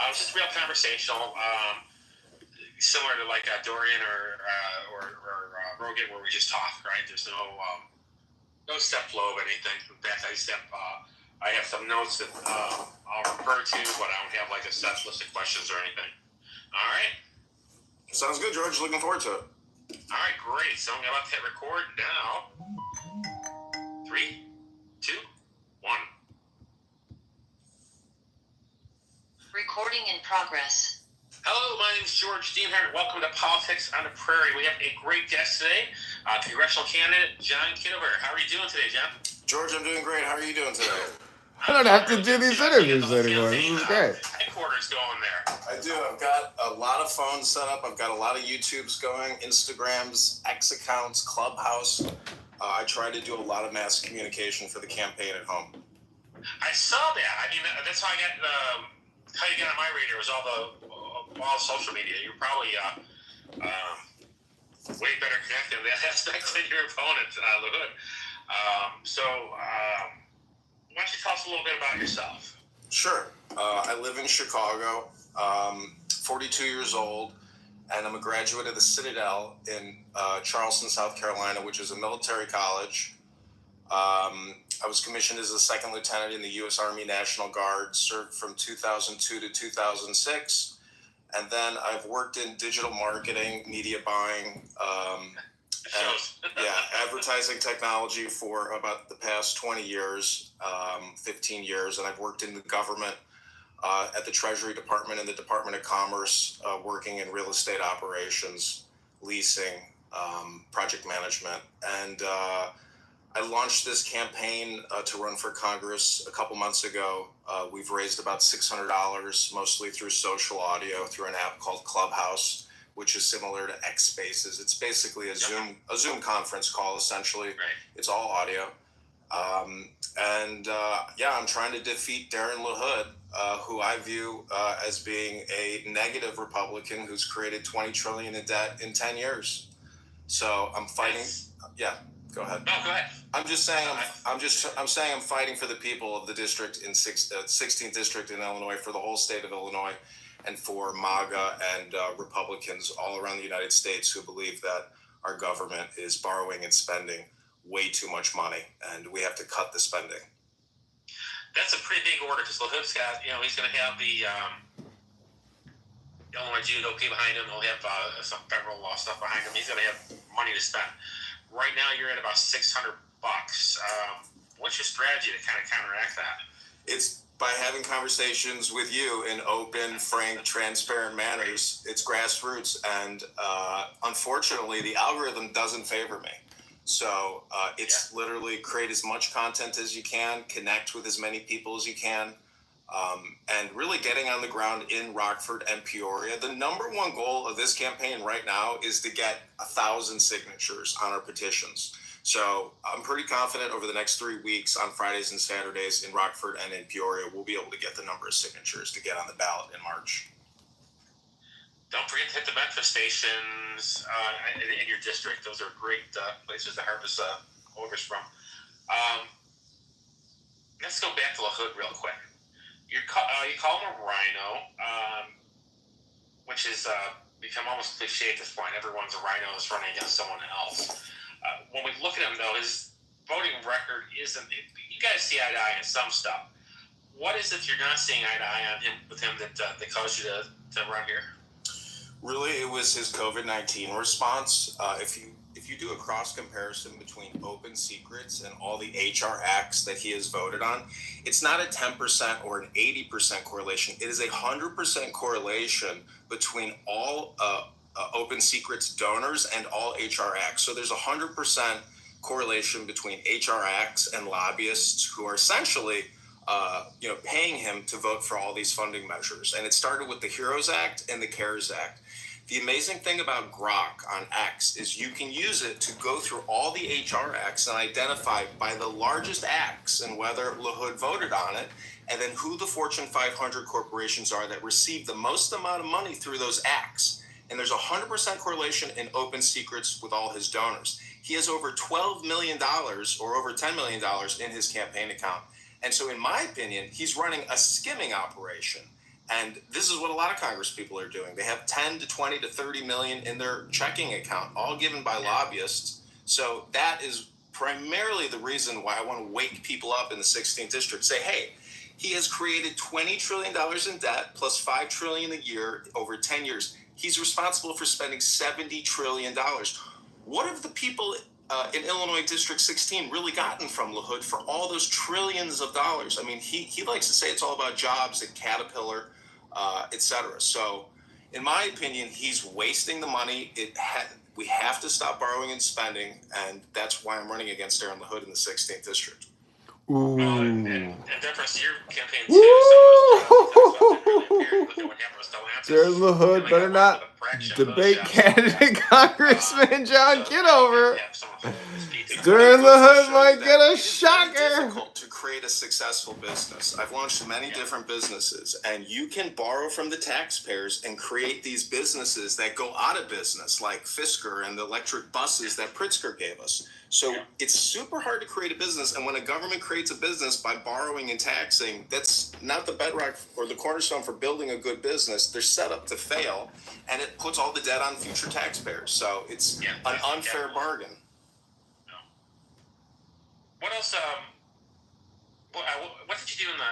It's just real conversational, similar to like Dorian or Rogan, where we just talk. Right? There's no step flow of anything. In fact, I have some notes that I'll refer to, but I don't have like a set list of questions or anything. All right. Sounds good, George. Looking forward to it. All right, great. So I'm about to hit record now. 3, 2, 1. Recording in progress. Hello, my name is George Deanhart. Welcome to Politics on the Prairie. We have a great guest today, congressional candidate John Kitover. How are you doing today, John? George, I'm doing great. How are you doing today? I don't have to do these interviews anymore. This is great. Headquarters going there. I do. I've got a lot of phones set up. I've got a lot of YouTubes going, Instagrams, X accounts, Clubhouse. I try to do a lot of mass communication for the campaign at home. I saw that. I mean, that's how I got how you got on my radar was all social media. You're probably way better connected in that aspect than your opponent, LaHood. Why don't you tell us a little bit about yourself? Sure. I live in Chicago, 42 years old, and I'm a graduate of the Citadel in Charleston, South Carolina, which is a military college. I was commissioned as a second lieutenant in the U.S. Army National Guard, served from 2002 to 2006. And then I've worked in digital marketing, media buying, advertising technology for about the past 20 years, 15 years. And I've worked in the government at the Treasury Department and the Department of Commerce, working in real estate operations, leasing, project management. And I launched this campaign to run for Congress a couple months ago. We've raised about $600, mostly through social audio, through an app called Clubhouse, which is similar to X Spaces. It's basically a Zoom conference call, essentially. Right. It's all audio. I'm trying to defeat Darren LaHood, who I view as being a negative Republican who's created $20 trillion in debt in 10 years. So I'm fighting. Yeah. Go ahead. No, go ahead. I'm just saying. I'm saying I'm fighting for the people of the district in 16th district in Illinois, for the whole state of Illinois, and for MAGA and Republicans all around the United States who believe that our government is borrowing and spending way too much money, and we have to cut the spending. That's a pretty big order because LaHood's got, he's going to have the Illinois GOP behind him. He'll have some federal law stuff behind him. He's going to have money to spend. Right now, you're at about $600. What's your strategy to kind of counteract that? It's by having conversations with you in open, frank, transparent manners. It's grassroots, and unfortunately, the algorithm doesn't favor me. So it's literally create as much content as you can, connect with as many people as you can, and really getting on the ground in Rockford and Peoria. The number one goal of this campaign right now is to get 1,000 signatures on our petitions. So I'm pretty confident over the next 3 weeks on Fridays and Saturdays in Rockford and in Peoria, we'll be able to get the number of signatures to get on the ballot in March. Don't forget to hit the breakfast stations in your district. Those are great places to harvest overs from. Let's go back to LaHood real quick. You call him a rhino, which is become almost cliche at this point. Everyone's a rhino is running against someone else. When we look at him, though, his voting record isn't. You guys see eye to eye on some stuff. What is it you're not seeing eye to eye with him that caused you to run here? Really, it was his COVID-19 response. If you do a cross comparison between open secrets and all the HR acts that he has voted on, it's not a 10% or an 80% correlation. It is 100% correlation between all open secrets donors and all HR acts. So there's 100% correlation between HR acts and lobbyists who are essentially paying him to vote for all these funding measures. And it started with the HEROES Act and the CARES Act. The amazing thing about Grok on X is you can use it to go through all the HR acts and identify by the largest acts and whether LaHood voted on it, and then who the Fortune 500 corporations are that receive the most amount of money through those acts. And there's 100% correlation in open secrets with all his donors. He has over $12 million or over $10 million in his campaign account. And so in my opinion, he's running a skimming operation. And this is what a lot of Congress people are doing. They have 10 to 20 to 30 million in their checking account, all given by lobbyists. So that is primarily the reason why I want to wake people up in the 16th district. Say, hey, he has created $20 trillion in debt plus $5 trillion a year over 10 years. He's responsible for spending $70 trillion. What have the people in Illinois District 16 really gotten from LaHood for all those trillions of dollars? I mean, he likes to say it's all about jobs at Caterpillar, et cetera. So, in my opinion, he's wasting the money. We have to stop borrowing and spending, and that's why I'm running against Darren LaHood in the 16th district. Ooh. And deference to your campaign too. So look at what happened with Stellantis. Darren LaHood better not debate candidate Congressman John Kitover. Darren LaHood might get a shocker. It's difficult to create a successful business. I've launched many different businesses, and you can borrow from the taxpayers and create these businesses that go out of business, like Fisker and the electric buses that Pritzker gave us. So it's super hard to create a business, and when a government creates a business by borrowing and taxing, that's not the bedrock or the cornerstone for building a good business. They're set up to fail, and it puts all the debt on future taxpayers. So it's an unfair bargain. What else? What did you do in the?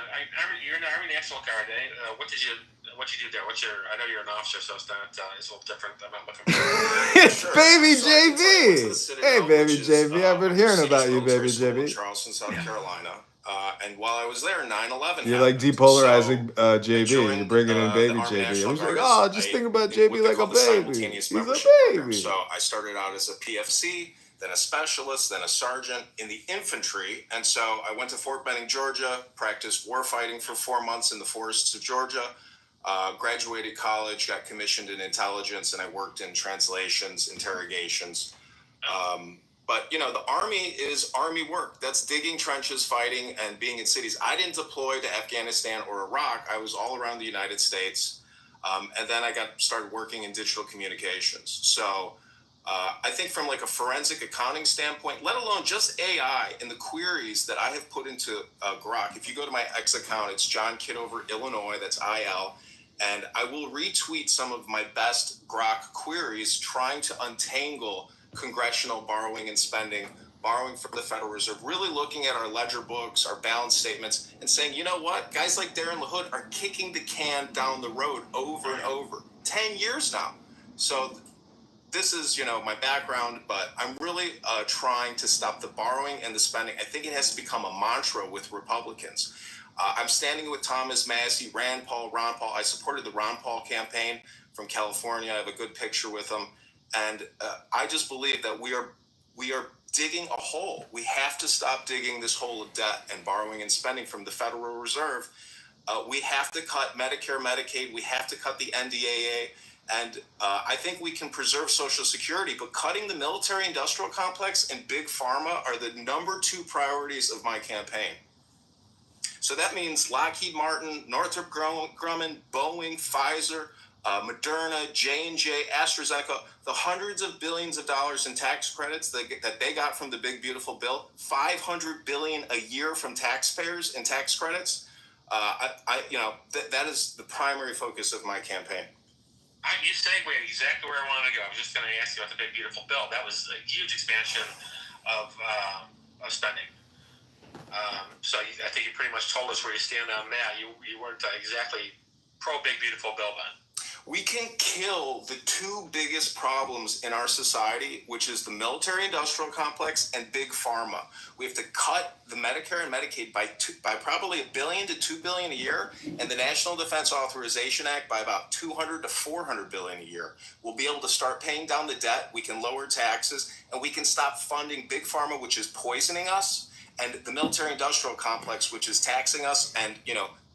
You're in the Army National Guard. What did you do there? I know you're an officer, so it's a little different. I'm not looking for It's Baby JB. Hey, Baby JB. I've been hearing about you, Baby JB. Charleston, South Carolina. And while I was there, 9/11 You're like depolarizing JB. You're bringing in Baby JB. I was like, oh, just think about JB like a baby. He's a baby. So I started out as a PFC, then a specialist, then a sergeant in the infantry. And so I went to Fort Benning, Georgia, practiced war fighting for 4 months in the forests of Georgia, graduated college, got commissioned in intelligence, and I worked in translations, interrogations. But, the Army is Army work. That's digging trenches, fighting, and being in cities. I didn't deploy to Afghanistan or Iraq. I was all around the United States. And then I started working in digital communications. So I think from like a forensic accounting standpoint, let alone just AI and the queries that I have put into Grok. If you go to my X account, it's John Kitover, Illinois, that's IL. And I will retweet some of my best Grok queries trying to untangle congressional borrowing and spending, borrowing from the Federal Reserve, really looking at our ledger books, our balance statements, and saying, you know what, guys like Darren LaHood are kicking the can down the road over and over. 10 years now. So this is, my background, but I'm really trying to stop the borrowing and the spending. I think it has to become a mantra with Republicans. I'm standing with Thomas Massie, Rand Paul, Ron Paul. I supported the Ron Paul campaign from California. I have a good picture with him. And I just believe that we are digging a hole. We have to stop digging this hole of debt and borrowing and spending from the Federal Reserve. We have to cut Medicare, Medicaid. We have to cut the NDAA. And I think we can preserve Social Security, but cutting the military-industrial complex and big pharma are the number 2 priorities of my campaign. So that means Lockheed Martin, Northrop Grumman, Boeing, Pfizer, Moderna, J&J, AstraZeneca, the hundreds of billions of dollars in tax credits that they got from the big beautiful bill, $500 billion a year from taxpayers in tax credits. That is the primary focus of my campaign. You segued exactly where I wanted to go. I was just going to ask you about the big beautiful bill. That was a huge expansion of spending. So I think you pretty much told us where you stand on that. You weren't exactly pro big beautiful bill then. We can kill the 2 biggest problems in our society, which is the military-industrial complex and big pharma. We have to cut the Medicare and Medicaid by probably $1 billion to $2 billion a year, and the National Defense Authorization Act by about $200 to $400 billion a year. We'll be able to start paying down the debt. We can lower taxes, and we can stop funding big pharma, which is poisoning us, and the military-industrial complex, which is taxing us and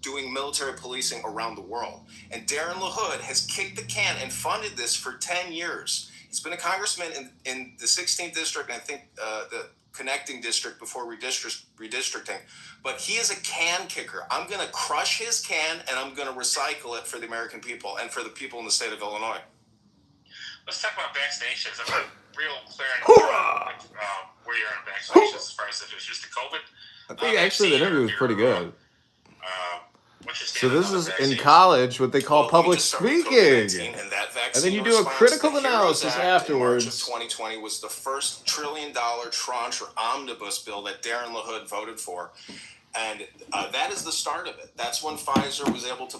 doing military policing around the world. And Darren LaHood has kicked the can and funded this for 10 years. He's been a congressman in the 16th district, and I think the connecting district before redistricting. But he is a can kicker. I'm going to crush his can, and I'm going to recycle it for the American people and for the people in the state of Illinois. Let's talk about vaccinations. I'm not real clear on where you're on vaccinations as far as if it was just the COVID. I think actually the interview was pretty good. What's your So stand on this other is in vaccines? college what they call Well, let me public just start with speaking. COVID-19 and that vaccine And then you do a response. critical The analysis HEROES Act afterwards. in March of 2020 was the first $1 trillion tranche or omnibus bill that Darren LaHood voted for. And that is the start of it. That's when Pfizer was able to,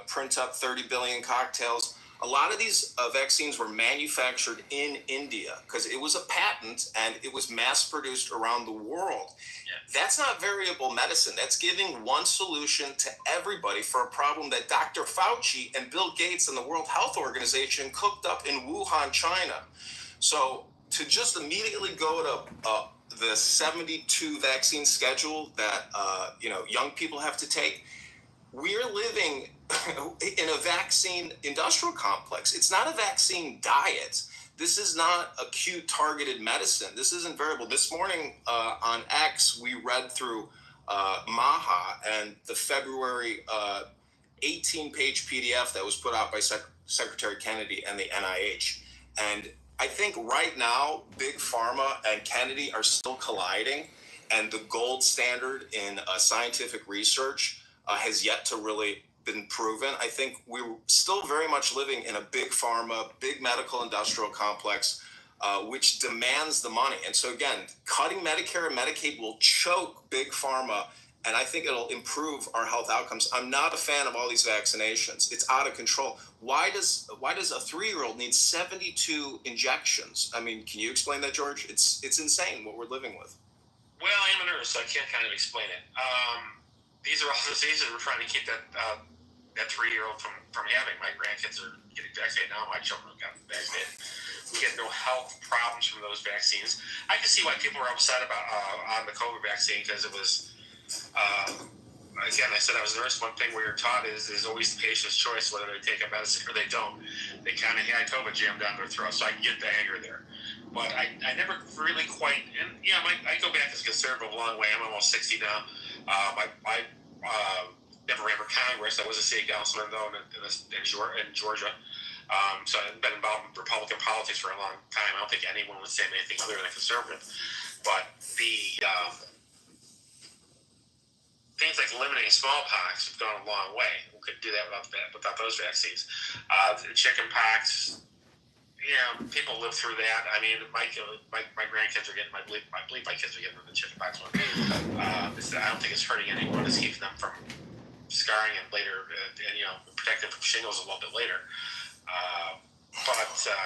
print up 30 billion cocktails. A lot of these vaccines were manufactured in India because it was a patent and it was mass produced around the world. Yeah. That's not variable medicine. That's giving one solution to everybody for a problem that Dr. Fauci and Bill Gates and the World Health Organization cooked up in Wuhan, China. So to just immediately go to the 72 vaccine schedule that young people have to take, we're living in a vaccine industrial complex. It's not a vaccine diet. This is not acute targeted medicine. This isn't variable. This morning on X, we read through MAHA and the February 18-page PDF that was put out by Secretary Kennedy and the NIH. And I think right now, Big Pharma and Kennedy are still colliding, and the gold standard in scientific research has yet to really been proven. I think we're still very much living in a big pharma, big medical industrial complex, which demands the money. And so again, cutting Medicare and Medicaid will choke big pharma, and I think it'll improve our health outcomes. I'm not a fan of all these vaccinations. It's out of control. Why does a 3-year-old need 72 injections? I mean, can you explain that, George? It's insane what we're living with. Well, I am a nurse, so I can't kind of explain it. These are all diseases we're trying to keep that 3-year-old from having. My grandkids are getting vaccinated now. My children have gotten vaccinated. We get no health problems from those vaccines. I can see why people are upset about on the COVID vaccine because it was, again, I said I was a nurse. One thing we were taught is always the patient's choice whether they take a medicine or they don't. They kind of had COVID jammed down their throat, so I get the anger there. But I never really quite, and I go back as a conservative a long way. I'm almost 60 now. I never ran for Congress. I was a city councilor though in Georgia. So I've been involved in Republican politics for a long time. I don't think anyone would say anything other than a conservative. But the things like eliminating smallpox have gone a long way. We couldn't do that without those vaccines. The chicken pox. People live through that. I mean, my grandkids are getting. I believe my kids are getting the chicken pox one. I don't think it's hurting anyone. It's keeping them from scarring and later, protect them from shingles a little bit later.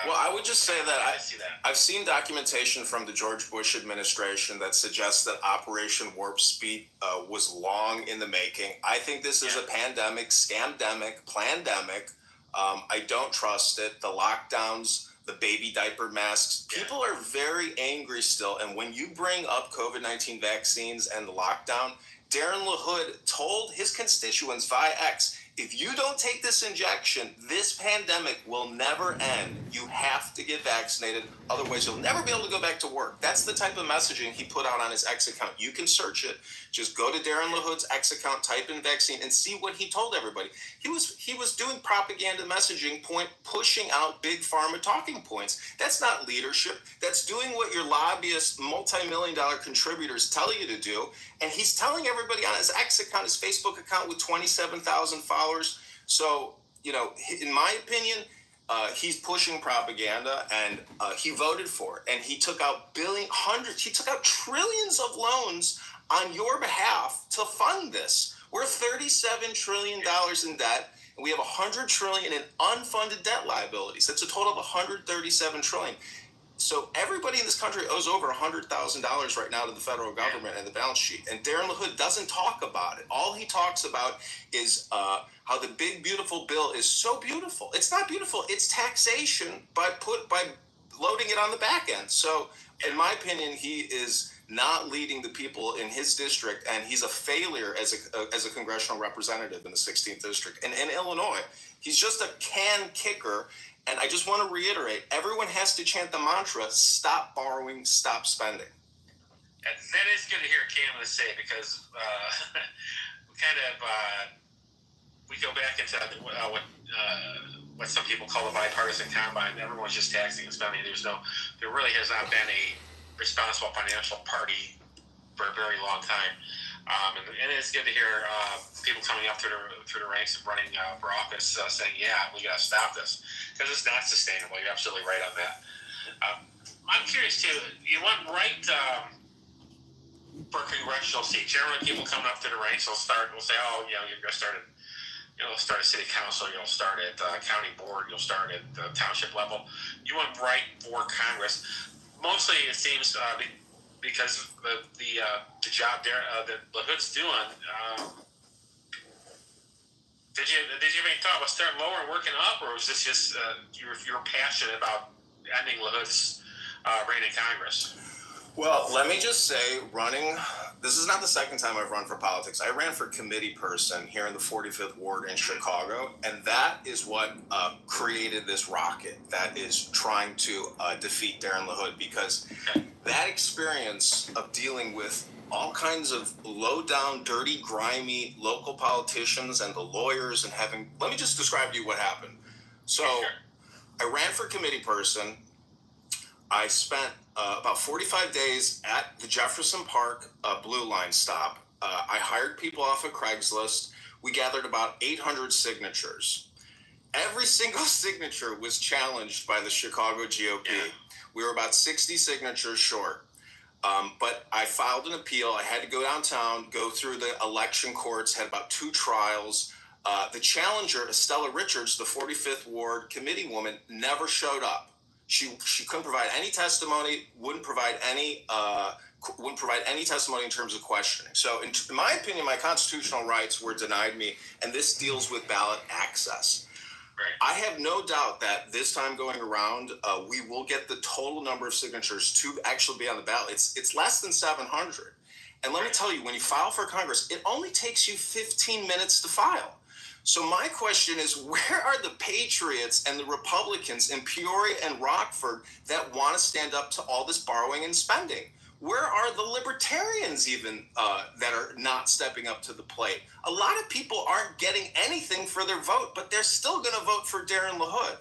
Well, I would just say that I see that. I've seen documentation from the George Bush administration that suggests that Operation Warp Speed was long in the making. I think this is a pandemic, scamdemic, plandemic. I don't trust it. The lockdowns, the baby diaper masks. People are very angry still. And when you bring up COVID-19 vaccines and the lockdown, Darren LaHood told his constituents via X, if you don't take this injection, this pandemic will never end. You have to get vaccinated. Otherwise, you'll never be able to go back to work. That's the type of messaging he put out on his X account. You can search it. Just go to Darren LaHood's X account, type in vaccine, and see what he told everybody. He was doing propaganda messaging, pushing out big pharma talking points. That's not leadership. That's doing what your lobbyists, multi-million-dollar contributors tell you to do. And he's telling everybody on his X account, his Facebook account with 27,000 followers. So, in my opinion, he's pushing propaganda, and he voted for it. And he took out trillions of loans on your behalf to fund this. We're $37 trillion in debt, and we have $100 trillion in unfunded debt liabilities. That's a total of $137 trillion. So everybody in this country owes over $100,000 right now to the federal government and the balance sheet. And Darren LaHood doesn't talk about it. All he talks about is how the big, beautiful bill is so beautiful. It's not beautiful. It's taxation by loading it on the back end. So in my opinion, he is not leading the people in his district, and he's a failure as a congressional representative in the 16th district. And in Illinois, he's just a can kicker. And I just want to reiterate, everyone has to chant the mantra, stop borrowing, stop spending. That is good to hear Cam say, because we go back into what some people call the bipartisan combine. Everyone's just taxing and spending. There really has not been a responsible financial party for a very long time. And it's good to hear people coming up through the ranks and running for office saying, yeah, we got to stop this because it's not sustainable. You're absolutely right on that. I'm curious too. You went right for congressional seats. Generally, people coming up through the ranks will say, oh, you're going to start at, start at city council. You'll start at county board. You'll start at the township level. You went right for Congress. Mostly, it seems because the job there that LaHood's doing. Did you have any thought about starting lower and working up, or was this just you're passionate about ending LaHood's reign in Congress? Well, let me just say, this is not the second time I've run for politics. I ran for committee person here in the 45th Ward in Chicago, and that is what created this rocket that is trying to defeat Darren LaHood, because that experience of dealing with all kinds of low-down, dirty, grimy local politicians and the lawyers and let me just describe to you what happened. So I ran for committee person. I spent about 45 days at the Jefferson Park Blue Line stop. I hired people off of Craigslist. We gathered about 800 signatures. Every single signature was challenged by the Chicago GOP. Yeah. We were about 60 signatures short. But I filed an appeal. I had to go downtown, go through the election courts, had about 2 trials. The challenger, Estella Richards, the 45th Ward committee woman, never showed up. She couldn't provide any testimony, wouldn't provide any testimony in terms of questioning. So in my opinion, my constitutional rights were denied me, and this deals with ballot access. Right. I have no doubt that this time going around, we will get the total number of signatures to actually be on the ballot. It's less than 700. And let me tell you, when you file for Congress, it only takes you 15 minutes to file. So my question is, where are the patriots and the Republicans in Peoria and Rockford that want to stand up to all this borrowing and spending? Where are the libertarians even that are not stepping up to the plate? A lot of people aren't getting anything for their vote, but they're still going to vote for Darren LaHood.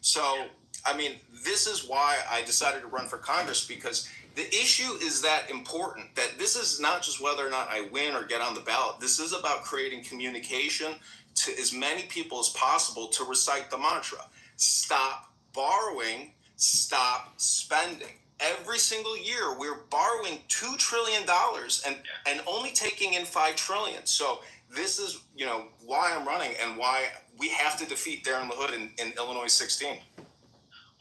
So, I mean, this is why I decided to run for Congress, because the issue is that important, that this is not just whether or not I win or get on the ballot. This is about creating communication to as many people as possible to recite the mantra: stop borrowing, stop spending. Every single year we're borrowing $2 trillion and only taking in $5 trillion. So this is, why I'm running and why we have to defeat Darren LaHood in Illinois 16.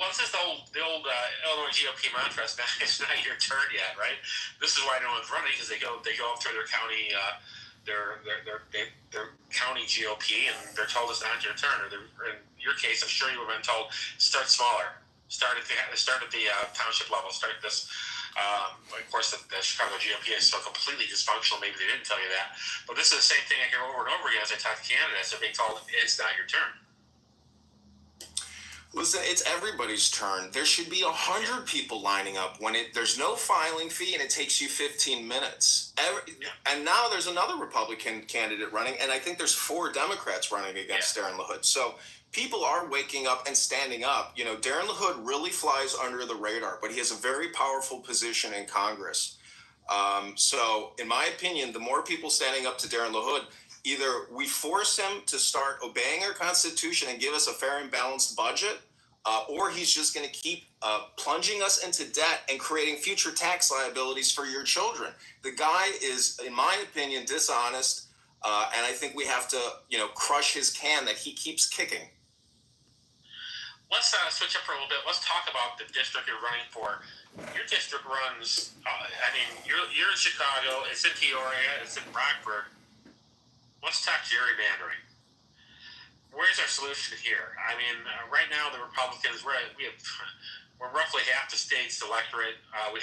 Well, this is the old Illinois GOP mantra. It's not your turn yet, right? This is why no one's running, because they go up through their county their county GOP, and they're told it's not your turn. Or in your case, I'm sure you would have been told, start smaller. Start at the township level. Start this. Of course, the Chicago GOP is so completely dysfunctional. Maybe they didn't tell you that, but this is the same thing I hear over and over again as I talk to candidates. They're being told it's not your turn. Listen, it's everybody's turn. There should be 100 people lining up when there's no filing fee and it takes you 15 minutes. And now there's another Republican candidate running, and I think there's 4 Democrats running against Darren LaHood. So people are waking up and standing up. Darren LaHood really flies under the radar, but he has a very powerful position in Congress. So in my opinion, the more people standing up to Darren LaHood, either we force him to start obeying our Constitution and give us a fair and balanced budget, or he's just going to keep plunging us into debt and creating future tax liabilities for your children. The guy is, in my opinion, dishonest, and I think we have to, crush his can that he keeps kicking. Let's switch up for a little bit. Let's talk about the district you're running for. Your district runs, you're in Chicago, it's in Peoria, it's in Rockford. Let's talk gerrymandering. Where's our solution here? I mean, right now the Republicans, we're roughly half the state's electorate. We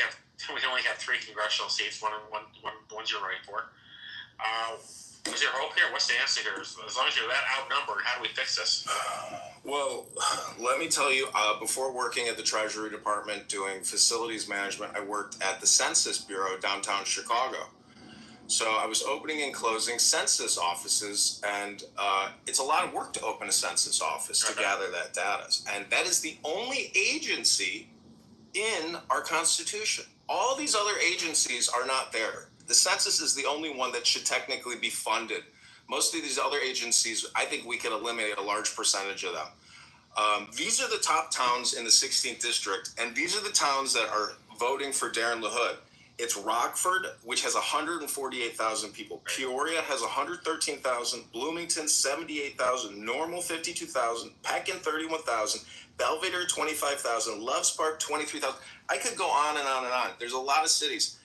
only have 3 congressional seats. One you're running for. Is there hope here? What's the answer here? As long as you're that outnumbered, how do we fix this? Well, let me tell you, before working at the Treasury Department doing facilities management, I worked at the Census Bureau downtown Chicago. So I was opening and closing census offices, and it's a lot of work to open a census office to gather that data. And that is the only agency in our Constitution. All these other agencies are not there. the census is the only one that should technically be funded. Most of these other agencies, I think we could eliminate a large percentage of them. These are the top towns in the 16th district, and these are the towns that are voting for Darren LaHood. It's Rockford, which has 148,000 people. Peoria has 113,000. Bloomington, 78,000. Normal, 52,000. Pekin, 31,000. Belvedere, 25,000. Loves Park, 23,000. I could go on and on and on. There's a lot of cities.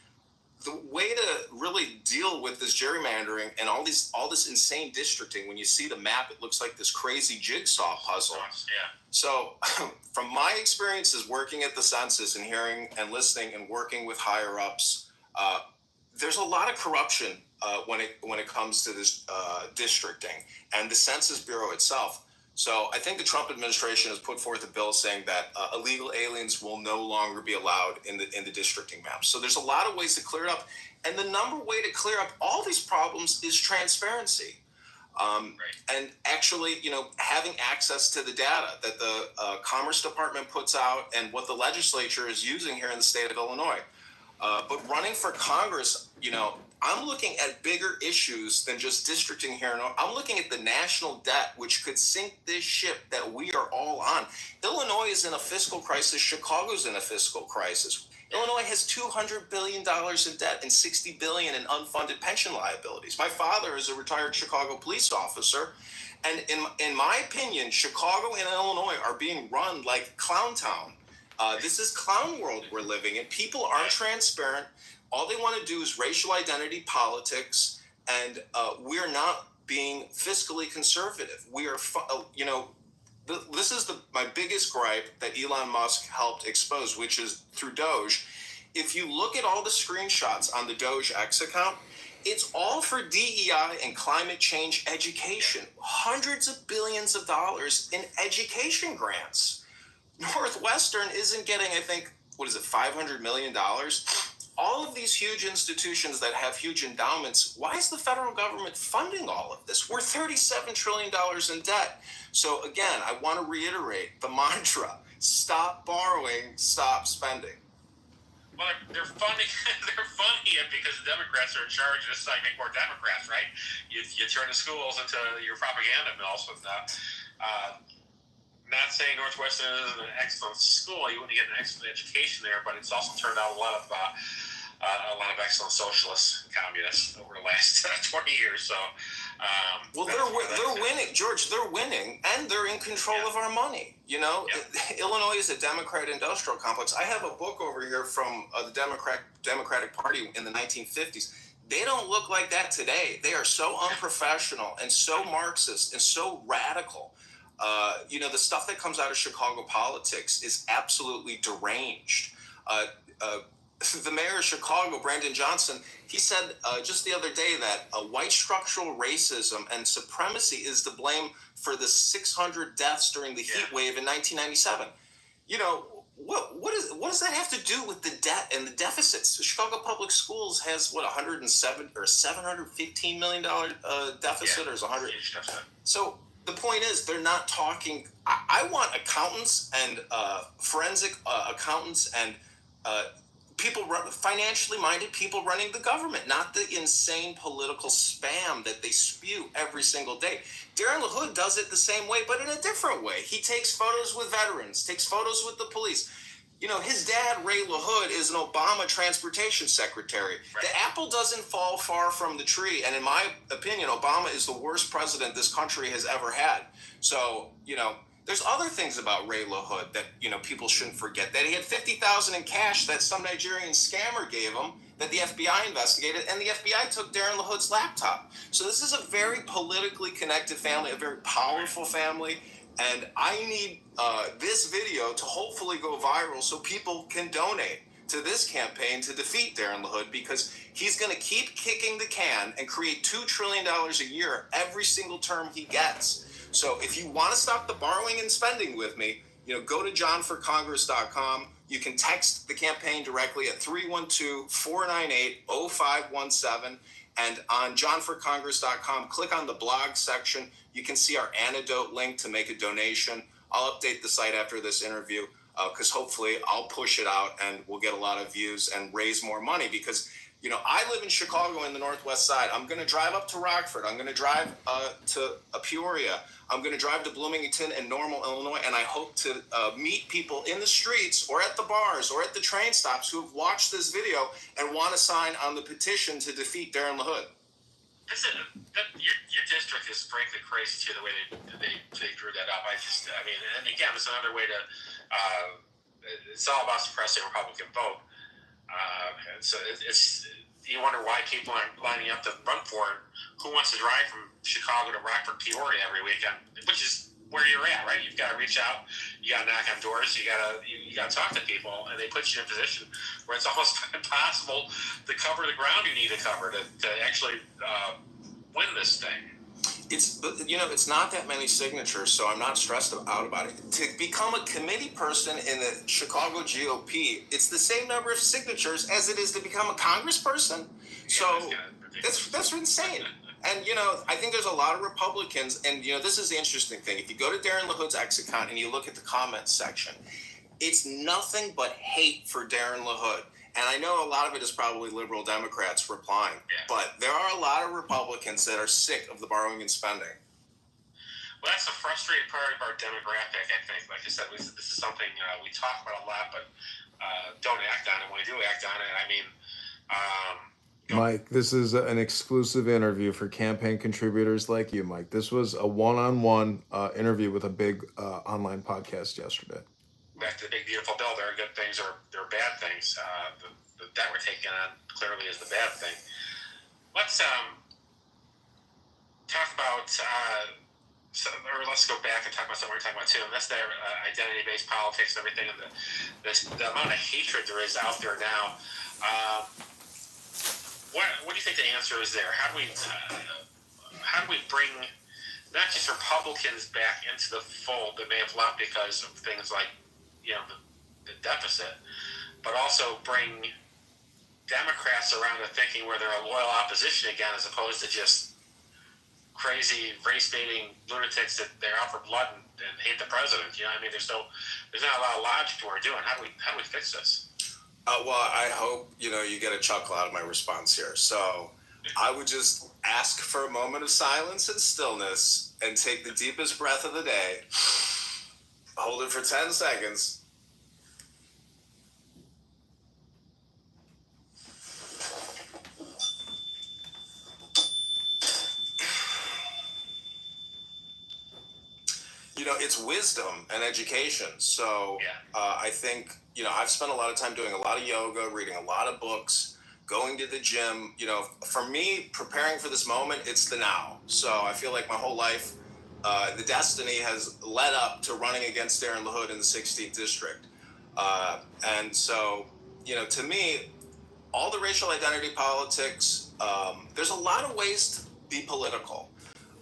The way to really deal with this gerrymandering and all this insane districting, when you see the map, it looks like this crazy jigsaw puzzle. Yeah. So from my experiences working at the census and hearing and listening and working with higher ups, there's a lot of corruption when it comes to this districting and the Census Bureau itself. So I think the Trump administration has put forth a bill saying that illegal aliens will no longer be allowed in the districting maps. So there's a lot of ways to clear it up. And the number way to clear up all these problems is transparency. And actually, having access to the data that the Commerce Department puts out and what the legislature is using here in the state of Illinois. But running for Congress, I'm looking at bigger issues than just districting here. I'm looking at the national debt, which could sink this ship that we are all on. Illinois is in a fiscal crisis. Chicago's in a fiscal crisis. Illinois has $200 billion in debt and $60 billion in unfunded pension liabilities. My father is a retired Chicago police officer. And in my opinion, Chicago and Illinois are being run like Clown Town. This is clown world we're living in. People aren't transparent. All they want to do is racial identity politics, and we're not being fiscally conservative. We are, this is my biggest gripe that Elon Musk helped expose, which is through Doge. If you look at all the screenshots on the Doge X account, it's all for DEI and climate change education. Hundreds of billions of dollars in education grants. Northwestern isn't getting, I think, $500 million? All of these huge institutions that have huge endowments, why is the federal government funding all of this? We're $37 trillion in debt. So again, I want to reiterate the mantra: stop borrowing, stop spending. Well, they're funding it because the Democrats are in charge and it's like make more Democrats, right? You turn the schools into your propaganda mills with that. Not saying Northwestern isn't an excellent school. You wouldn't get an excellent education there, but it's also turned out a lot of excellent socialists and communists over the last 20 years. So, they're winning, George. They're winning, and they're in control of our money. Illinois is a Democrat industrial complex. I have a book over here from the Democratic Party in the 1950s. They don't look like that today. They are so unprofessional and so Marxist and so radical. The stuff that comes out of Chicago politics is absolutely deranged. The mayor of Chicago, Brandon Johnson, he said just the other day that white structural racism and supremacy is to blame for the 600 deaths during the heat wave in 1997. What does that have to do with the debt and the deficits? The Chicago Public Schools has $107 or $715 million deficit, or is 100? So the point is, they're not talking. I want accountants and forensic accountants and financially minded people running the government, not the insane political spam that they spew every single day. Darren LaHood does it the same way, but in a different way. He takes photos with veterans, takes photos with the police. His dad, Ray LaHood, is an Obama transportation secretary. Right. The apple doesn't fall far from the tree. And in my opinion, Obama is the worst president this country has ever had. So, there's other things about Ray LaHood that, people shouldn't forget. That he had $50,000 in cash that some Nigerian scammer gave him that the FBI investigated, and the FBI took Darren LaHood's laptop. So this is a very politically connected family, a very powerful family. And I need this video to hopefully go viral so people can donate to this campaign to defeat Darren LaHood, because he's going to keep kicking the can and create $2 trillion a year every single term he gets. So if you want to stop the borrowing and spending with me, go to johnforcongress.com. You can text the campaign directly at 312-498-0517. And on johnforcongress.com, click on the blog section. You can see our antidote link to make a donation. I'll update the site after this interview because hopefully I'll push it out and we'll get a lot of views and raise more money, because I live in Chicago in the Northwest Side. I'm going to drive up to Rockford. I'm going to drive to Peoria. I'm going to drive to Bloomington and Normal, Illinois, and I hope to meet people in the streets or at the bars or at the train stops who have watched this video and want to sign on the petition to defeat Darren LaHood. Your district is frankly crazy too, the way they drew that up. And again, it's another way to. It's all about suppressing Republican vote. And so it's you wonder why people aren't lining up to run for it. Who wants to drive from Chicago to Rockford, Peoria every weekend? Which is where you're at, right? You've got to reach out. You got to knock on doors. You got to talk to people, and they put you in a position where it's almost impossible to cover the ground you need to cover to actually win this thing. It's not that many signatures, so I'm not stressed out about it. To become a committee person in the Chicago GOP, it's the same number of signatures as it is to become a congressperson. So that's insane. And, I think there's a lot of Republicans, and, this is the interesting thing. If you go to Darren LaHood's X account and you look at the comments section, it's nothing but hate for Darren LaHood. And I know a lot of it is probably liberal Democrats replying, but there are a lot of Republicans that are sick of the borrowing and spending. Well, that's the frustrating part of our demographic, I think. Like I said, this is something we talk about a lot, but don't act on it. When we do act on it, Mike, this is an exclusive interview for campaign contributors like you, Mike. This was a one-on-one interview with a big online podcast yesterday. Back to the big beautiful bill. There are good things or there are bad things. The debt we're taking on clearly is the bad thing. Let's talk about let's go back and talk about something we're talking about too, and that's their identity-based politics and everything, and the amount of hatred there is out there now. What do you think the answer is there? How do we bring not just Republicans back into the fold that may have left because of things like the deficit, but also bring Democrats around to thinking where they're a loyal opposition again, as opposed to just crazy race-baiting lunatics that they're out for blood and hate the president. There's not a lot of logic to what we're doing. How do we fix this? Well, I hope you get a chuckle out of my response here. So I would just ask for a moment of silence and stillness and take the deepest breath of the day. Hold it for 10 seconds. It's wisdom and education. So I think, I've spent a lot of time doing a lot of yoga, reading a lot of books, going to the gym. For me, preparing for this moment, it's the now. So I feel like my whole life, the destiny has led up to running against Darren LaHood in the 16th district. And so, to me, all the racial identity politics, there's a lot of ways to be political.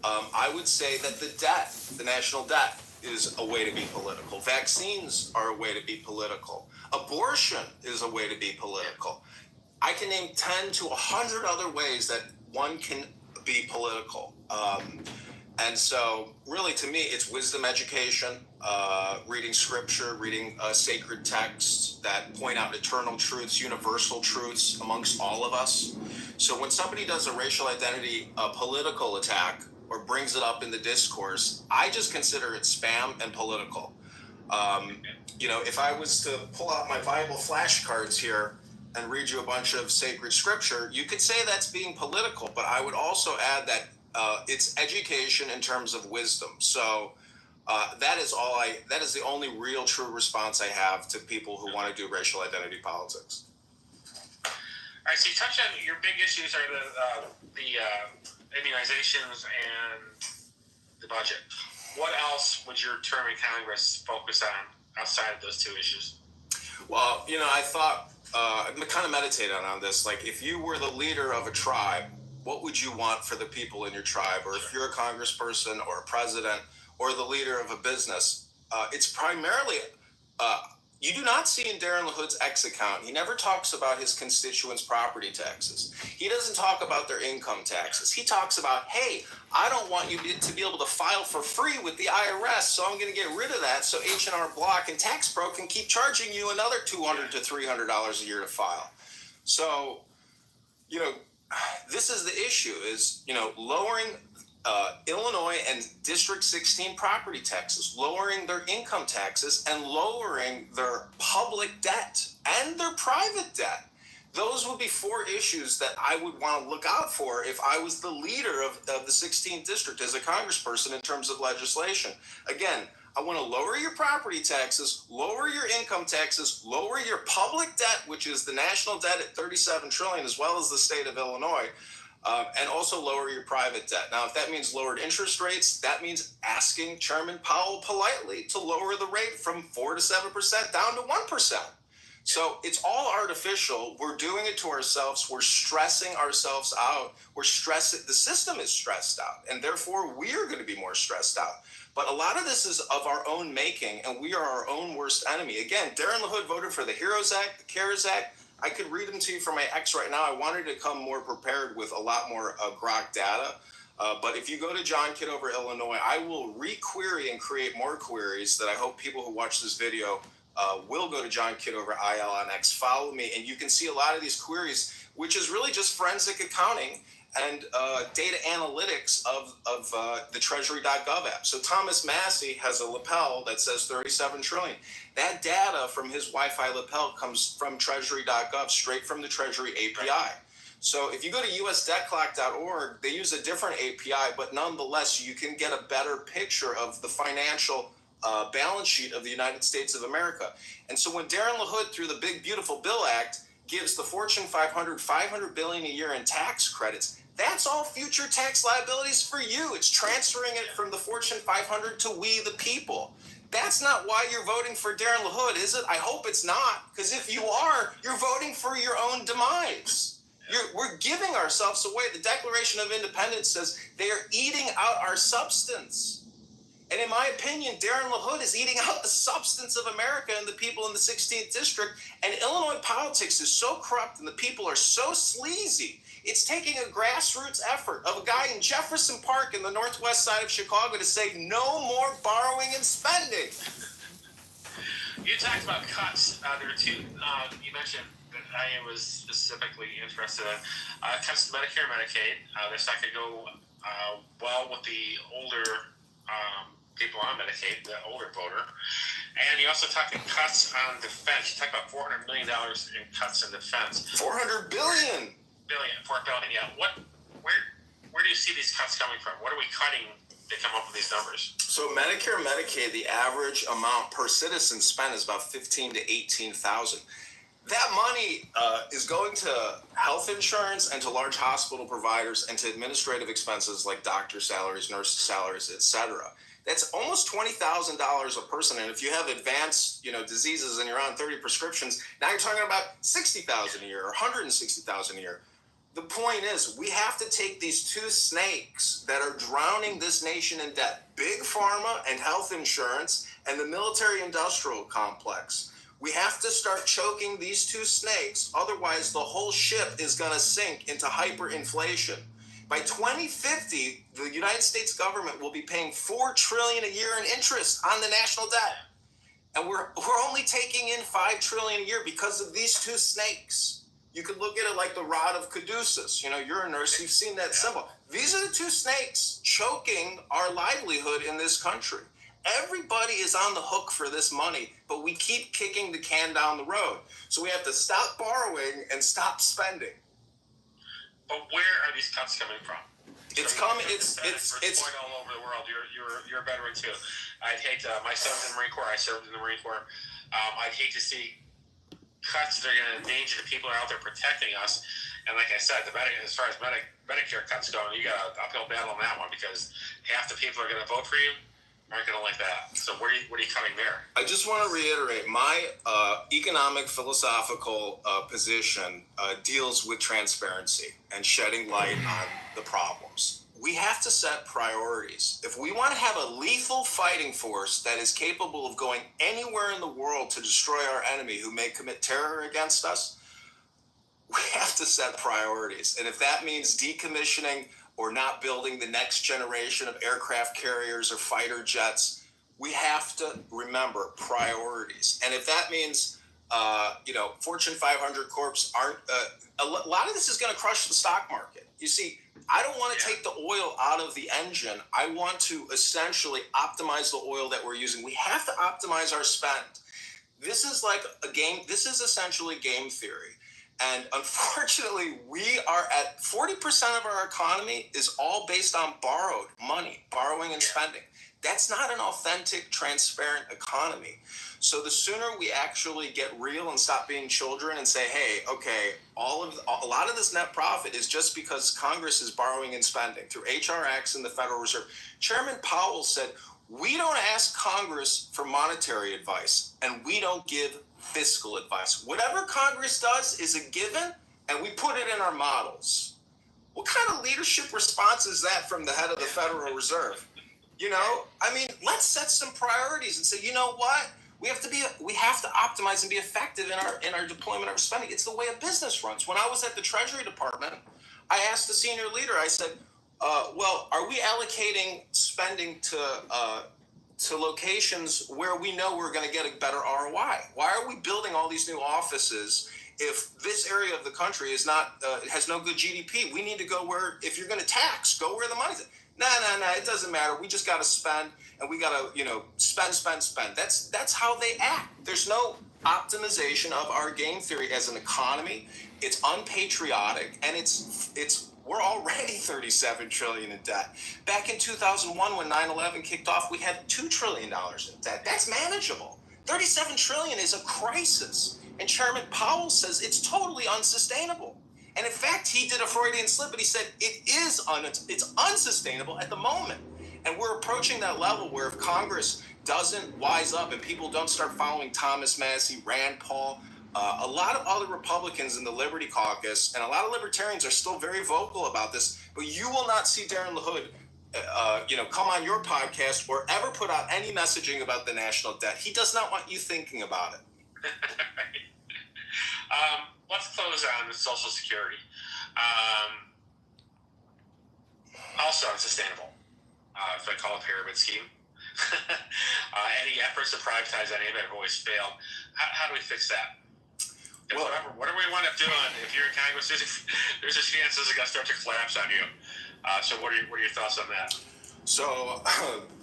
I would say that the national debt, is a way to be political. Vaccines are a way to be political. Abortion is a way to be political. I can name 10 to 100 other ways that one can be political. And so really, to me, it's wisdom education, reading scripture, reading sacred texts that point out eternal truths, universal truths amongst all of us. So when somebody does a racial identity political attack, or brings it up in the discourse, I just consider it spam and political. If I was to pull out my Bible flashcards here and read you a bunch of sacred scripture, you could say that's being political, but I would also add that it's education in terms of wisdom. So that is the only real true response I have to people who want to do racial identity politics. All right, so you touched on your big issues are the immunizations and the budget. What else would your term in Congress focus on outside of those two issues? Well, I thought, I kind of meditated on this. Like, if you were the leader of a tribe, what would you want for the people in your tribe? Or if you're a congressperson or a president or the leader of a business, it's primarily, you do not see in Darren LaHood's X account, he never talks about his constituents' property taxes. He doesn't talk about their income taxes. He talks about, hey, I don't want you to be able to file for free with the IRS, so I'm going to get rid of that so H&R Block and Tax Pro can keep charging you another $200 to $300 a year to file. So you know, this is the issue is, lowering Illinois and District 16 property taxes, lowering their income taxes, and lowering their public debt and their private debt. Those would be four issues that I would want to look out for if I was the leader of the 16th district as a congressperson in terms of legislation. Again, I want to lower your property taxes, lower your income taxes, lower your public debt, which is the national debt at $37 trillion, as well as the state of Illinois, and also lower your private debt. Now, if that means lowered interest rates, that means asking Chairman Powell politely to lower the rate from 4 to 7% down to 1%. So it's all artificial. We're doing it to ourselves. We're stressing ourselves out. The system is stressed out, and therefore we are going to be more stressed out. But a lot of this is of our own making, and we are our own worst enemy. Again, Darren LaHood voted for the HEROES Act, the CARES Act. I could read them to you from my ex right now. I wanted to come more prepared with a lot more grok data. But if you go to John Kitover, Illinois, I will re-query and create more queries that I hope people who watch this video will go to John Kitover IL on X, follow me, and you can see a lot of these queries, which is really just forensic accounting and data analytics of the Treasury.gov app. So Thomas Massey has a lapel that says 37 trillion. That data from his Wi-Fi lapel comes from Treasury.gov, straight from the Treasury API. Right. So if you go to usdebtclock.org, they use a different API, but nonetheless, you can get a better picture of the financial balance sheet of the United States of America. And so when Darren LaHood, through the Big Beautiful Bill Act, gives the Fortune 500 $500 billion a year in tax credits, that's all future tax liabilities for you. It's transferring it from the Fortune 500 to we the people. That's not why you're voting for Darren LaHood, is it? I hope it's not, because if you are, you're voting for your own demise. We're giving ourselves away. The Declaration of Independence says they are eating out our substance. And in my opinion, Darren LaHood is eating out the substance of America and the people in the 16th district. And Illinois politics is so corrupt and the people are so sleazy. It's taking a grassroots effort of a guy in Jefferson Park in the northwest side of Chicago to say no more borrowing and spending. You talked about cuts. There were two you mentioned that I was specifically interested in. Cuts to Medicare and Medicaid. This I could go well with the older people on Medicaid, the older voter. And you also talked about cuts on defense. You talked about $400 million in cuts in defense. $400 billion. $4 billion, yeah. Where do you see these cuts coming from? What are we cutting to come up with these numbers? So Medicare and Medicaid, the average amount per citizen spent is about $15,000 to $18,000. That money is going to health insurance and to large hospital providers and to administrative expenses like doctor salaries, nurse salaries, etc. That's almost $20,000 a person. And if you have advanced, diseases and you're on 30 prescriptions, now you're talking about $60,000 a year or $160,000 a year. The point is, we have to take these two snakes that are drowning this nation in debt, big pharma and health insurance and the military-industrial complex. We have to start choking these two snakes, otherwise the whole ship is going to sink into hyperinflation. By 2050, the United States government will be paying $4 trillion a year in interest on the national debt. And we're only taking in $5 trillion a year because of these two snakes. You could look at it like the rod of Caduceus. You're a nurse, you've seen that symbol. These are the two snakes choking our livelihood in this country. Everybody is on the hook for this money, but we keep kicking the can down the road. So we have to stop borrowing and stop spending. But where are these cuts coming from? It's coming. It's going all over the world. You're a veteran too. I'd hate to. My son's in the Marine Corps. I served in the Marine Corps. I'd hate to see cuts that are going to endanger the people that are out there protecting us. And like I said, as far as Medicare cuts go, you got an uphill battle on that one because half the people are going to vote for you aren't going to like that. So what are you cutting there? I just want to reiterate, my economic philosophical position deals with transparency and shedding light on the problems. We have to set priorities. If we want to have a lethal fighting force that is capable of going anywhere in the world to destroy our enemy who may commit terror against us, we have to set priorities. And if that means decommissioning or not building the next generation of aircraft carriers or fighter jets, we have to remember priorities. And if that means Fortune 500 corps aren't. A lot of this is going to crush the stock market. You see, I don't want to take the oil out of the engine. I want to essentially optimize the oil that we're using. We have to optimize our spend. This is like a game. This is essentially game theory. And unfortunately, we are at 40% of our economy is all based on borrowed money, borrowing and spending. That's not an authentic, transparent economy. So the sooner we actually get real and stop being children and say, hey, okay, a lot of this net profit is just because Congress is borrowing and spending through HRX and the Federal Reserve. Chairman Powell said, we don't ask Congress for monetary advice and we don't give fiscal advice. Whatever Congress does is a given and we put it in our models. What kind of leadership response is that from the head of the Federal Reserve? Let's set some priorities and say, you know what? We have to optimize and be effective in our deployment of our spending. It's the way a business runs. When I was at the Treasury Department, I asked the senior leader, I said, are we allocating spending to locations where we know we're going to get a better ROI? Why are we building all these new offices if this area of the country is not has no good GDP? We need to go where, if you're going to tax, go where the money's at. No, it doesn't matter. We just got to spend, and we got to, spend. That's how they act. There's no optimization of our game theory as an economy. It's unpatriotic, and we're already $37 trillion in debt. Back in 2001, when 9/11 kicked off, we had $2 trillion in debt. That's manageable. $37 trillion is a crisis, and Chairman Powell says it's totally unsustainable. And in fact, he did a Freudian slip, and he said it's unsustainable at the moment. And we're approaching that level where if Congress doesn't wise up and people don't start following Thomas Massie, Rand Paul, a lot of other Republicans in the Liberty Caucus and a lot of libertarians are still very vocal about this, but you will not see Darren LaHood come on your podcast or ever put out any messaging about the national debt. He does not want you thinking about it. Let's close on Social Security. Also unsustainable. If I call it a pyramid scheme. Any efforts to privatize any of it have always failed. How do we fix that? Well, whatever we wind up doing, if you're in Congress, there's a chance this is going to start to collapse on you. So what are your thoughts on that? So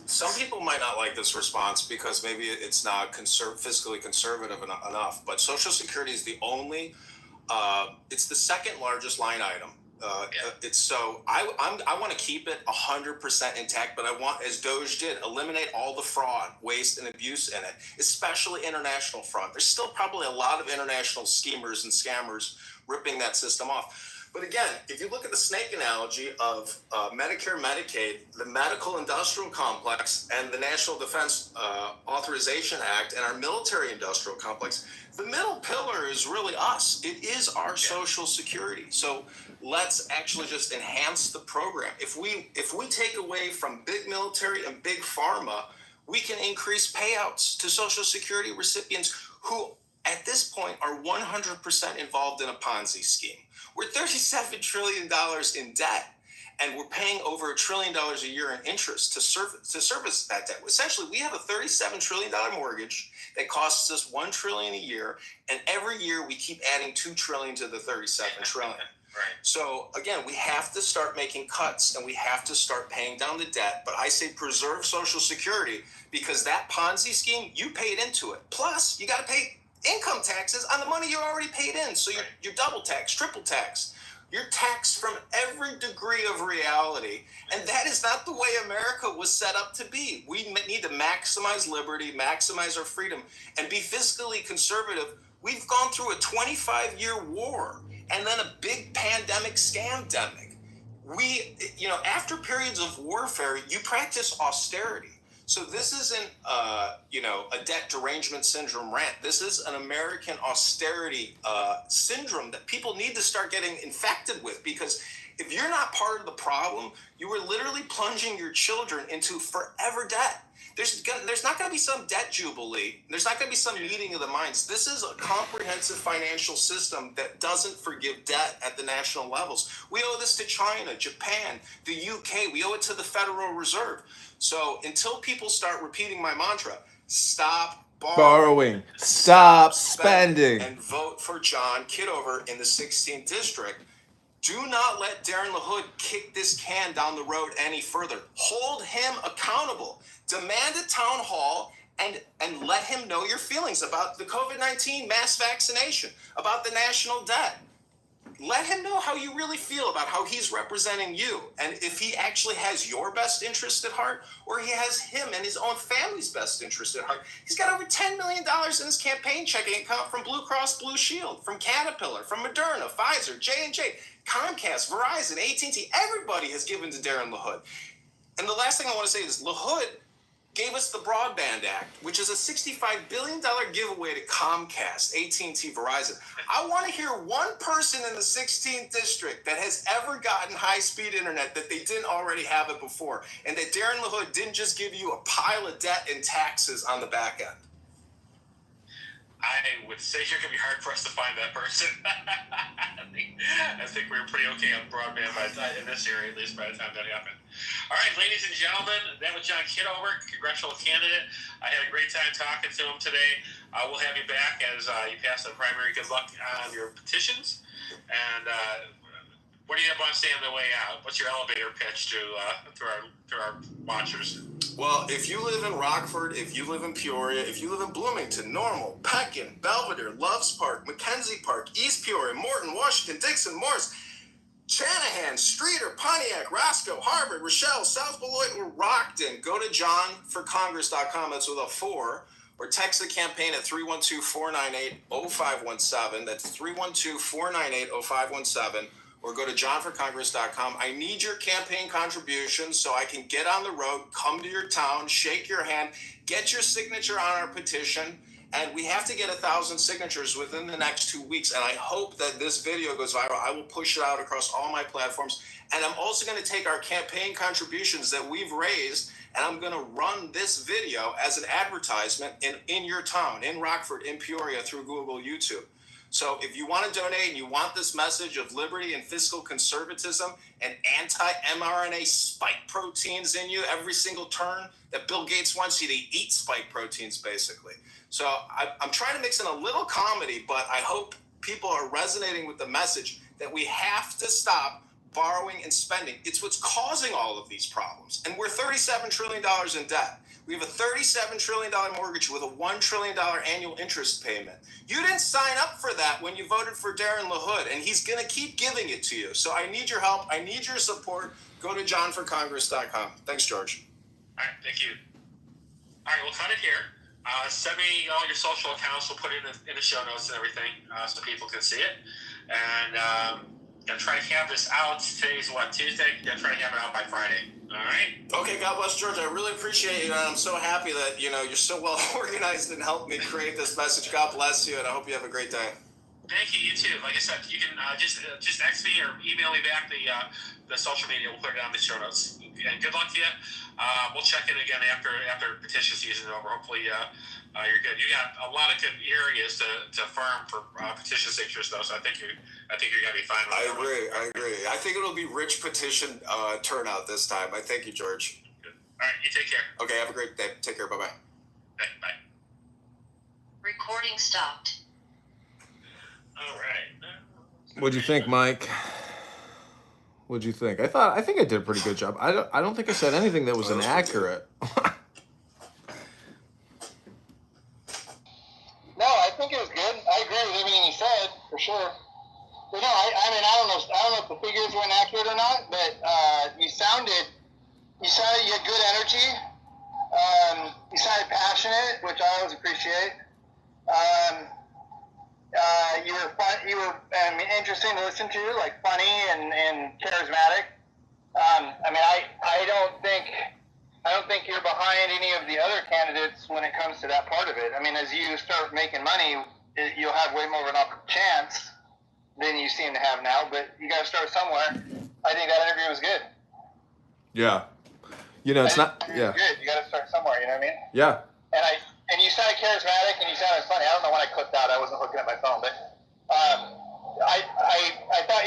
some people might not like this response because maybe it's not fiscally conservative enough, but Social Security is the only, it's the second largest line item. I want to keep it 100% intact, but I want, as Doge did, eliminate all the fraud, waste, and abuse in it, especially international fraud. There's still probably a lot of international schemers and scammers ripping that system off. But again, if you look at the snake analogy of Medicare, Medicaid, the medical industrial complex, and the National Defense Authorization Act, and our military industrial complex, the middle pillar is really us. It is our Social Security. So let's actually just enhance the program. If we take away from big military and big pharma, we can increase payouts to Social Security recipients who at this point are 100% involved in a Ponzi scheme. We're $37 trillion in debt, and we're paying over $1 trillion a year in interest to service that debt. Essentially, we have a $37 trillion mortgage that costs us $1 trillion a year, and every year we keep adding $2 trillion to the $37 trillion. Right. So again, we have to start making cuts, and we have to start paying down the debt. But I say preserve Social Security, because that Ponzi scheme, you paid into it. Plus, you got to pay income taxes on the money you already paid in. So you're double taxed, triple taxed. You're taxed from every degree of reality. And that is not the way America was set up to be. We need to maximize liberty, maximize our freedom, and be fiscally conservative. We've gone through a 25-year war and then a big pandemic scamdemic. After periods of warfare, you practice austerity. So this isn't, a debt derangement syndrome rant. This is an American austerity syndrome that people need to start getting infected with, because if you're not part of the problem, you are literally plunging your children into forever debt. There's not going to be some debt jubilee. There's not going to be some meeting of the minds. This is a comprehensive financial system that doesn't forgive debt at the national levels. We owe this to China, Japan, the UK. We owe it to the Federal Reserve. So until people start repeating my mantra, stop borrowing. Stop spending. And vote for John Kitover in the 16th district. Do not let Darren LaHood kick this can down the road any further. Hold him accountable. Demand a town hall and let him know your feelings about the COVID-19 mass vaccination, about the national debt. Let him know how you really feel about how he's representing you, and if he actually has your best interest at heart, or he has him and his own family's best interest at heart. He's got over $10 million in his campaign checking account from Blue Cross Blue Shield, from Caterpillar, from Moderna, Pfizer, J&J, Comcast, Verizon, AT&T. Everybody has given to Darren LaHood. And the last thing I want to say is LaHood gave us the Broadband Act, which is a $65 billion giveaway to Comcast, AT&T, Verizon. I want to hear one person in the 16th district that has ever gotten high-speed internet that they didn't already have it before, and that Darren LaHood didn't just give you a pile of debt and taxes on the back end. I would say you're going to be hard for us to find that person. I think we were pretty okay on broadband in this area, at least by the time that happened. All right, ladies and gentlemen, that was John Kitover, congressional candidate. I had a great time talking to him today. We'll have you back as you pass the primary. Good luck on your petitions. And what do you have on say on the way out? What's your elevator pitch to our watchers? Well, if you live in Rockford, if you live in Peoria, if you live in Bloomington, Normal, Pekin, Belvedere, Loves Park, Mackenzie Park, East Peoria, Morton, Washington, Dixon, Morris, Chanahan, Streeter, Pontiac, Roscoe, Harvard, Rochelle, South Beloit, or Rockton, go to johnforcongress.com, that's with a 4, or text the campaign at 312-498-0517. That's 312-498-0517. Or go to johnforcongress.com. I need your campaign contributions so I can get on the road, come to your town, shake your hand, get your signature on our petition, and we have to get 1,000 signatures within the next 2 weeks, and I hope that this video goes viral. I will push it out across all my platforms, and I'm also going to take our campaign contributions that we've raised, and I'm going to run this video as an advertisement in your town, in Rockford, in Peoria, through Google, YouTube. So if you want to donate and you want this message of liberty and fiscal conservatism and anti-mRNA spike proteins in you every single turn, that Bill Gates wants you to eat spike proteins, basically. So I'm trying to mix in a little comedy, but I hope people are resonating with the message that we have to stop borrowing and spending. It's what's causing all of these problems. And we're $37 trillion in debt. We have a $37 trillion mortgage with a $1 trillion annual interest payment. You didn't sign up for that when you voted for Darren LaHood, and he's going to keep giving it to you. So I need your help. I need your support. Go to johnforcongress.com. Thanks, George. All right, thank you. All right, we'll cut it here. Send me all your social accounts. We'll put it in the show notes and everything so people can see it. And going to try to have this out. Today's Tuesday? Going to try to have it out by Friday. All right? Okay, God bless, George. I really appreciate you, and I'm so happy that, you're so well organized and helped me create this message. God bless you, and I hope you have a great day. Thank you. You too. Like I said, you can just text me or email me back the social media. We'll put it on the show notes. And good luck to you. We'll check in again after petition season is over. Hopefully you're good. You got a lot of good areas to farm for petition signatures, though. So I think you're gonna be fine. I agree. I think it'll be rich petition turnout this time. I thank you, George. Good. All right. You take care. Okay. Have a great day. Take care. Bye-bye. Okay, bye. Recording stopped. All right. What'd you think, Mike? What'd you think? I think I did a pretty good job. I don't think I said anything that was inaccurate. No, I think it was good. I agree with everything you said, for sure. But no, I mean, I don't know if the figures were inaccurate or not, but you sounded you had good energy. You sounded passionate, which I always appreciate. You were interesting to listen to, like funny and charismatic. I mean, I don't think you're behind any of the other candidates when it comes to that part of it. I mean, as you start making money, you'll have way more of an chance than you seem to have now. But you got to start somewhere. I think that interview was good. Yeah. It's not. Yeah. Good. You got to start somewhere. You know what I mean? Yeah. And you sounded charismatic and you sounded funny. I don't know when I clipped out. I wasn't looking at my phone, but I thought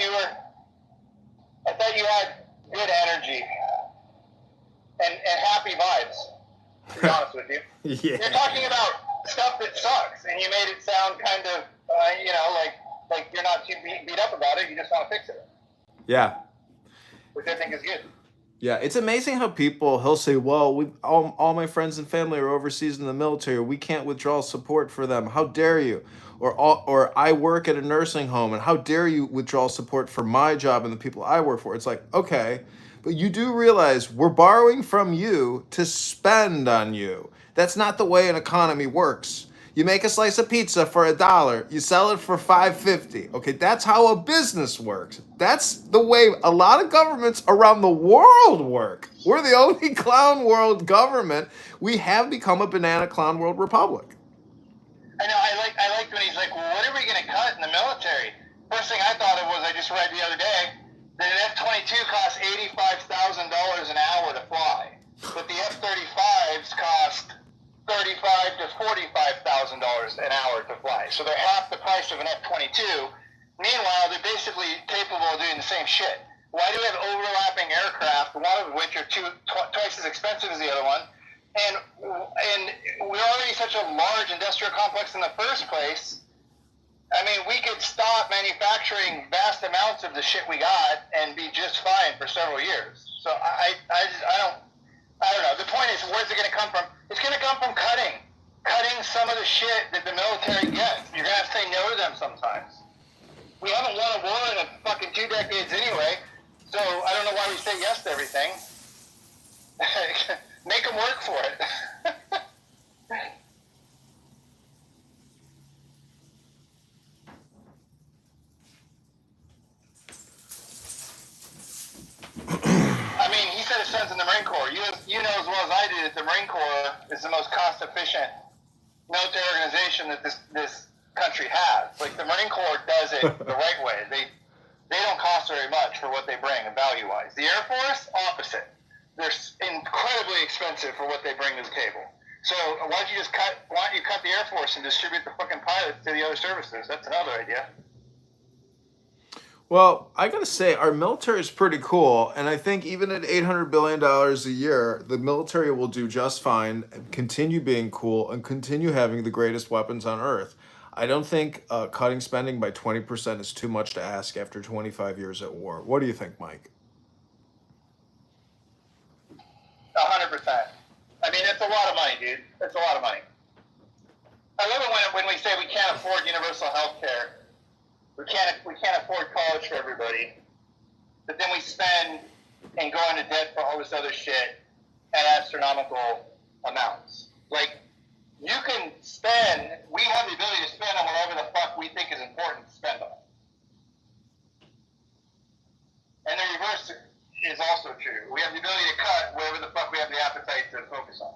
you had good energy and happy vibes. to be honest with you. Yeah. You're talking about stuff that sucks, and you made it sound kind of, like you're not too beat up about it. You just want to fix it. Yeah. Which I think is good. Yeah, it's amazing how he'll say, well, all my friends and family are overseas in the military. We can't withdraw support for them. How dare you? Or I work at a nursing home, and how dare you withdraw support for my job and the people I work for? It's like, okay, but you do realize we're borrowing from you to spend on you. That's not the way an economy works. You make a slice of pizza for $1, you sell it for $5.50. Okay, that's how a business works. That's the way a lot of governments around the world work. We're the only clown world government. We have become a banana clown world republic. I know. I liked when he's like, well, what are we going to cut in the military? First thing I thought of was, I just read the other day that an F-22 costs $85,000 an hour to fly, but the F-35s cost $35,000 to $45,000 an hour to fly. So they're half the price of an F-22. Meanwhile, they're basically capable of doing the same shit. Why do we have overlapping aircraft, one of which are twice as expensive as the other one? And we're already such a large industrial complex in the first place. I mean, we could stop manufacturing vast amounts of the shit we got and be just fine for several years. So I don't know. The point is, where's it going to come from? It's going to come from cutting some of the shit that the military gets. You're going to have to say no to them sometimes. We haven't won a war in fucking 2 decades anyway, so I don't know why we say yes to everything. Make them work for it. I mean, he said his son's in the Marine Corps. You know as well as I do that the Marine Corps is the most cost-efficient military organization that this country has. Like, the Marine Corps does it the right way. They don't cost very much for what they bring value-wise. The Air Force, opposite. They're incredibly expensive for what they bring to the table. So why don't you cut the Air Force and distribute the fucking pilots to the other services? That's another idea. Well, I gotta say, our military is pretty cool, and I think even at $800 billion a year, the military will do just fine, and continue being cool, and continue having the greatest weapons on Earth. I don't think cutting spending by 20% is too much to ask after 25 years at war. What do you think, Mike? 100%. I mean, it's a lot of money, dude. It's a lot of money. I love it when we say we can't afford universal health care. We can't afford college for everybody. But then we spend and go into debt for all this other shit at astronomical amounts. Like, you can spend, we have the ability to spend on whatever the fuck we think is important to spend on. And the reverse is also true. We have the ability to cut wherever the fuck we have the appetite to focus on.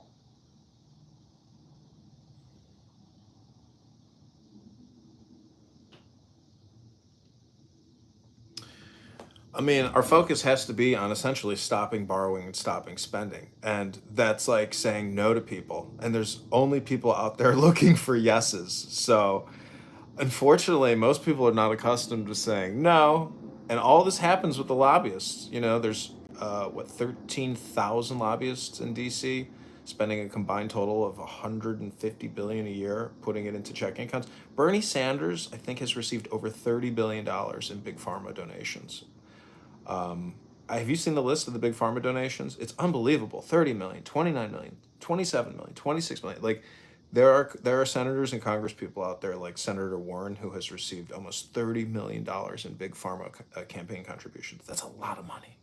I mean, our focus has to be on essentially stopping borrowing and stopping spending. And that's like saying no to people. And there's only people out there looking for yeses. So, unfortunately, most people are not accustomed to saying no. And all this happens with the lobbyists. You know, there's, 13,000 lobbyists in D.C., spending a combined total of $150 billion a year, putting it into checking accounts. Bernie Sanders, I think, has received over $30 billion in big pharma donations. Have you seen the list of the big pharma donations? It's unbelievable. 30 million, 29 million, 27 million, 26 million. Like, there are senators and Congress people out there like Senator Warren, who has received almost $30 million in big pharma campaign contributions. That's a lot of money.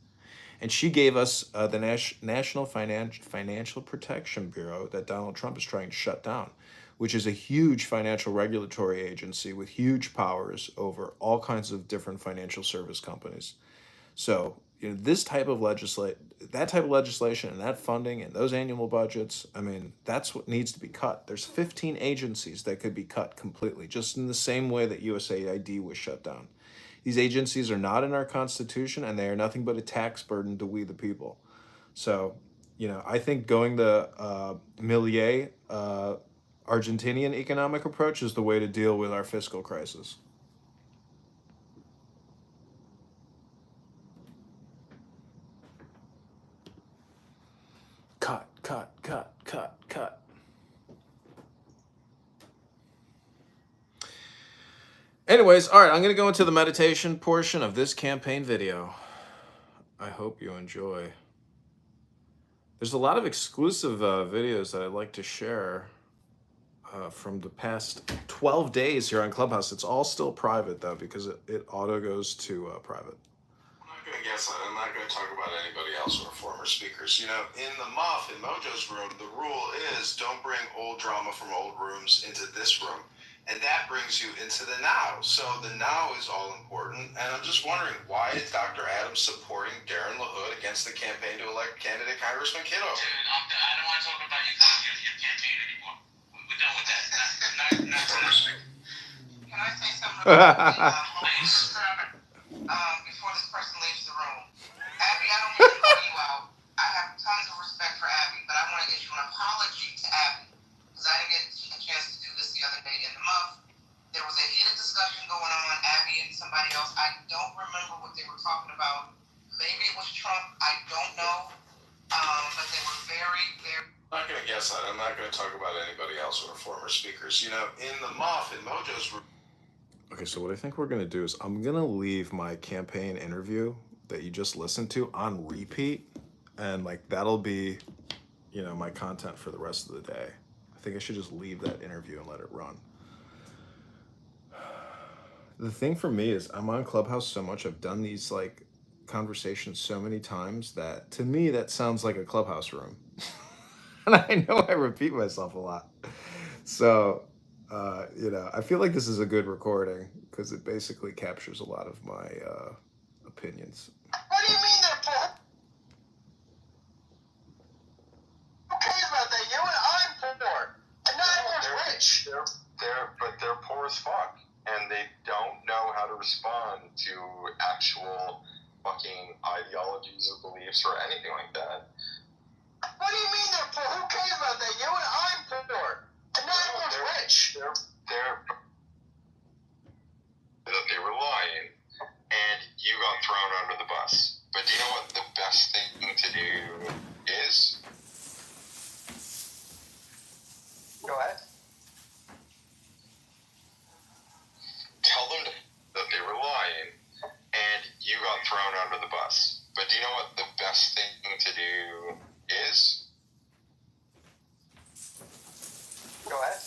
And she gave us the National Financial Protection Bureau that Donald Trump is trying to shut down, which is a huge financial regulatory agency with huge powers over all kinds of different financial service companies. So, you know, that type of legislation and that funding and those annual budgets, I mean, that's what needs to be cut. There's 15 agencies that could be cut completely, just in the same way that USAID was shut down. These agencies are not in our Constitution, and they are nothing but a tax burden to we the people. So, you know, I think going the Milei Argentinian economic approach is the way to deal with our fiscal crisis. Cut, cut, cut, cut, Anyways, all right, I'm going to go into the meditation portion of this campaign video. I hope you enjoy. There's a lot of exclusive videos that I'd like to share from the past 12 days here on Clubhouse. It's all still private, though, because it auto goes to private. I'm not going to guess that. I'm not going to talk about anybody else or former speakers. You know, in the Muff, in Mojo's room, the rule is don't bring old drama from old rooms into this room. And that brings you into the now. So the now is all important. And I'm just wondering, why is Dr. Adams supporting Darren LaHood against the campaign to elect candidate Congressman Kitover? Dude, I don't want to talk about your campaign anymore. We're done with that. Not tonight. Can I say something please? Before this person leaves the room? Abby, I don't mean to call you out. I have tons of respect for Abby, but I want to issue an apology to Abby because I didn't get a chance to do this the other day in the month. There was a heated discussion going on, Abby and somebody else. I don't remember what they were talking about. Maybe it was Trump. I don't know. But they were very, very... I'm not going to guess that. I'm not going to talk about anybody else or former speakers. You know, in the Muff, in Mojo's room. Okay, so what I think we're going to do is I'm going to leave my campaign interview that you just listened to on repeat. And, like, that'll be, you know, my content for the rest of the day. I think I should just leave that interview and let it run. The thing for me is I'm on Clubhouse so much. I've done these, like, conversations so many times that, to me, that sounds like a Clubhouse room. And I know I repeat myself a lot. So, you know, I feel like this is a good recording because it basically captures a lot of my opinions. What do you mean they're poor? Who cares about that? You and I'm poor. And not everyone's rich. But they're poor as fuck, and they don't know how to respond to actual fucking ideologies or beliefs or anything like that. What do you mean they're poor? Who cares about that? You and I'm poor. And not everyone's rich. That they were lying, and you got thrown under the bus. But do you know what the best thing to do is? Go ahead. Tell them that they were lying, and you got thrown under the bus. But do you know what the best thing to do is? Go ahead.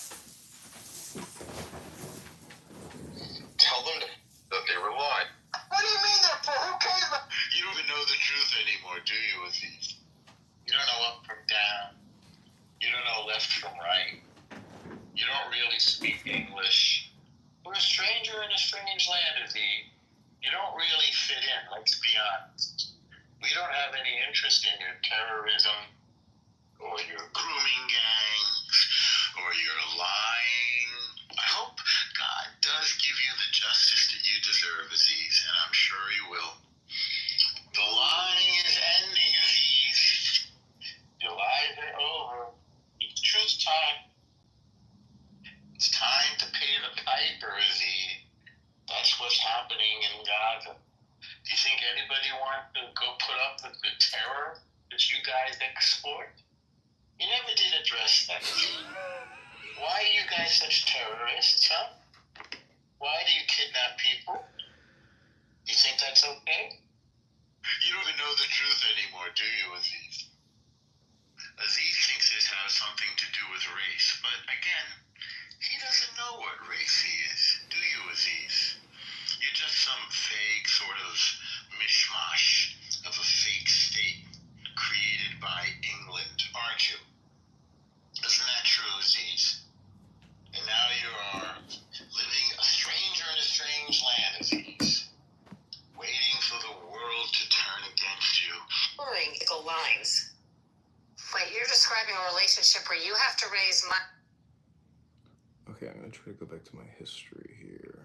Tell them that they were lying. What do you mean they're poor? Who cares about... You don't even know the truth anymore, do you, Aziz? You don't know up from down. You don't know left from right. You don't really speak English. We're a stranger in a strange land, Aziz. You don't really fit in, let's be honest. We don't have any interest in your terrorism, or your grooming gangs, or your lying. I hope God does give you the justice that you deserve, Aziz, and I'm sure He will. The lying is ending, Aziz. Your lies are over. It's truth time. It's time to pay the piper, Aziz. That's what's happening in Gaza. Do you think anybody wants to go put up with the terror that you guys export? You never did address that. Why are you guys such terrorists, huh? Why do you kidnap people? You think that's okay? You don't even know the truth anymore, do you, Aziz? Aziz thinks this has something to do with race, but again, he doesn't know what race he is, do you, Aziz? You're just some vague sort of mishmash of a fake state created by England, aren't you? Isn't that true, Aziz? And now you are living a stranger in a strange land, Aziz. Waiting for the world to turn against you. Following equal lines. Wait, you're describing a relationship where you have to raise money. Okay, I'm going to try to go back to my history here.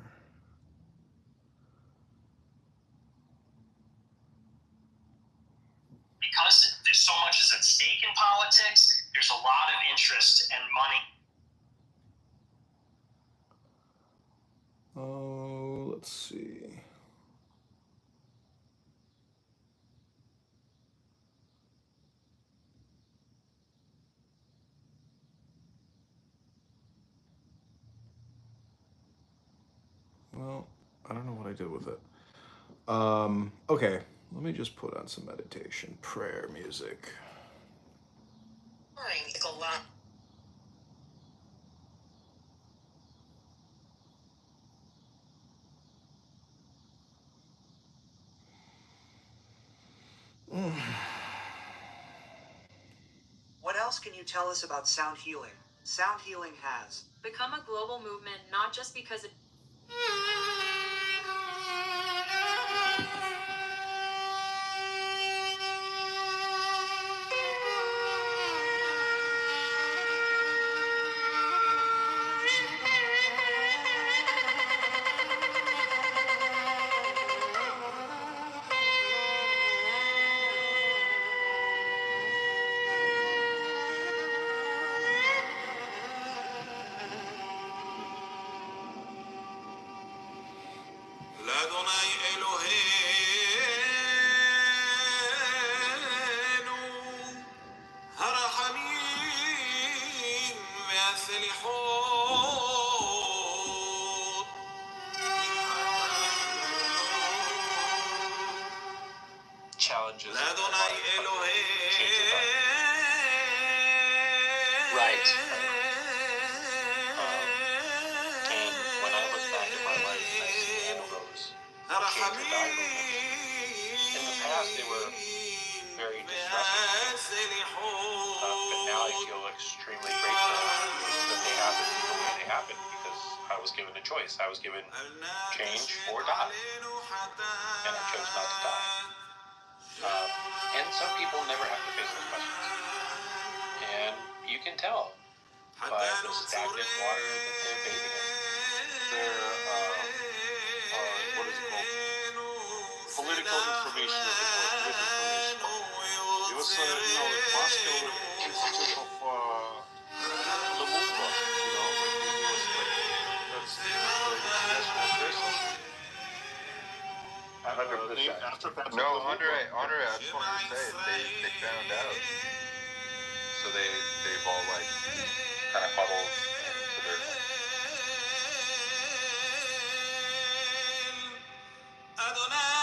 Because there's so much is at stake in politics, there's a lot of interest and money. Oh, let's see. Well, did with it. Okay, let me just put on some meditation, prayer music. It's a lot. What else can you tell us about sound healing? Sound healing has become a global movement, not just because it لأدوناي إلهينو هرحمين بأسلحوت challenges in their لأدوناي life, but change it إلهينو Right. And when I look back at my life and I see all those change or die movements, in the past they were very distressing to me. But now I feel extremely grateful that they happened the way they happened because I was given a choice. I was given change or die, and I chose not to die. And some people never have to face those questions. And you can tell by the stagnant water that they're bathing in. There what is it called? Political information as opposed to misinformation. It was, the Moscow Institute of Lamumba, like he was like, that's the international person. 100%. After Patrick No, Lumumba. Andre, I just wanted to say they found out. So they've all like kind of huddled into their Adonai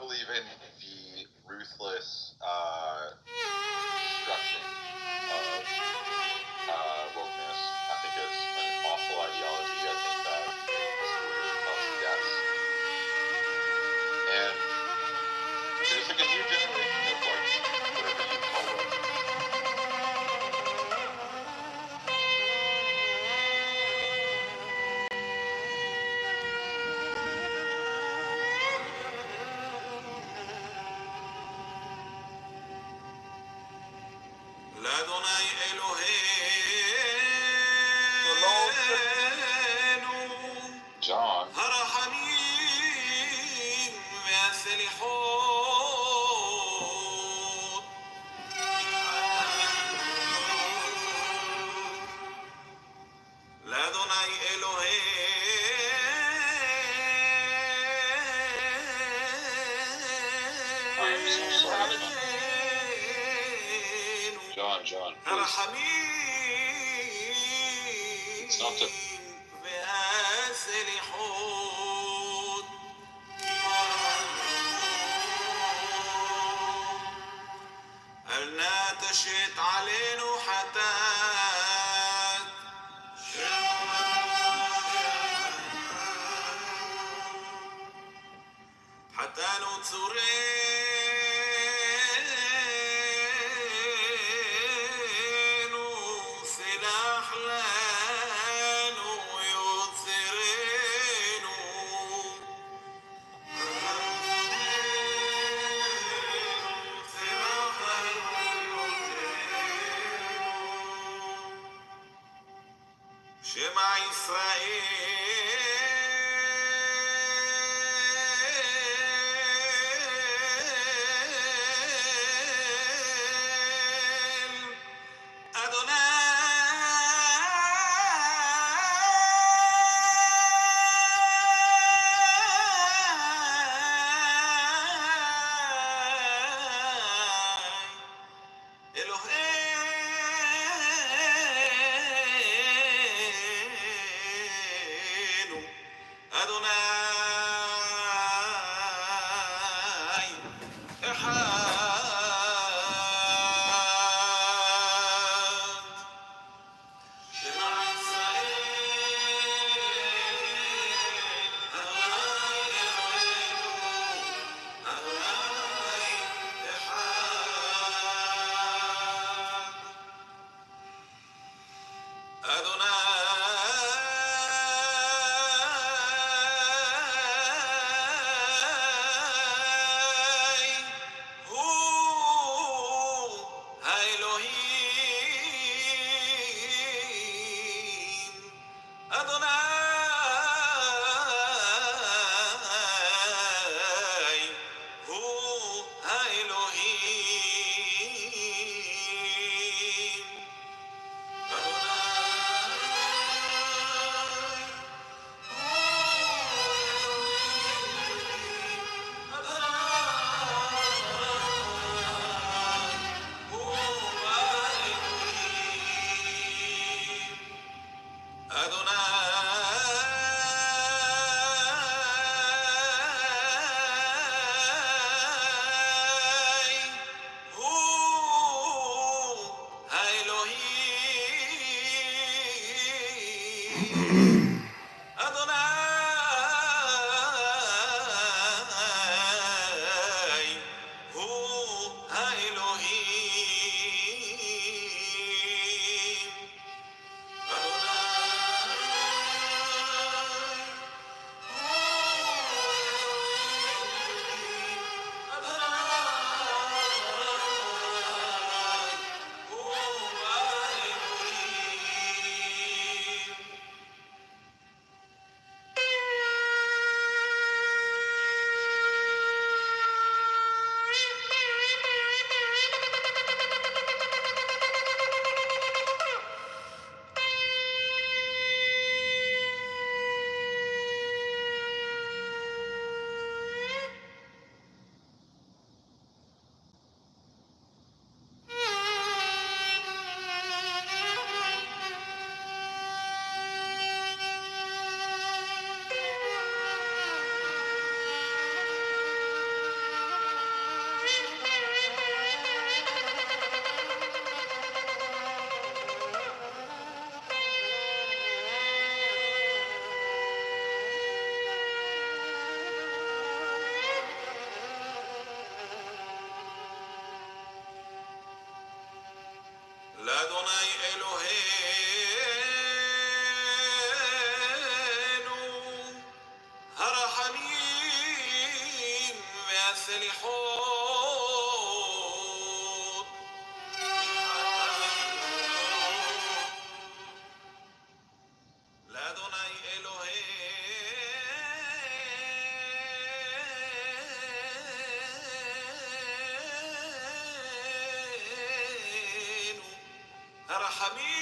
believe in the ruthless destruction of wokeness. I think it's an awful ideology. I think that it literally causes deaths. And there's like a new generation of like whatever you call it. John. I'm so sorry. John, please. It's not the. אדוני אלוהינו, הרחמים והסליחות, לאדוני אלוהינו, הרחמים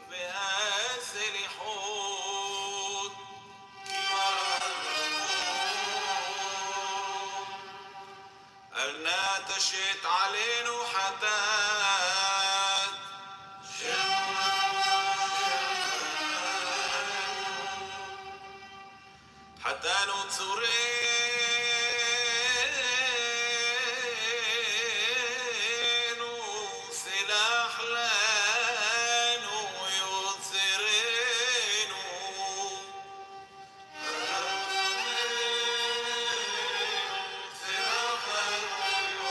והסליחות, אל נא תשת עלינו חטאת חטאנו צורנו, סלח לנו יוצרנו, סלח לנו יוצרנו,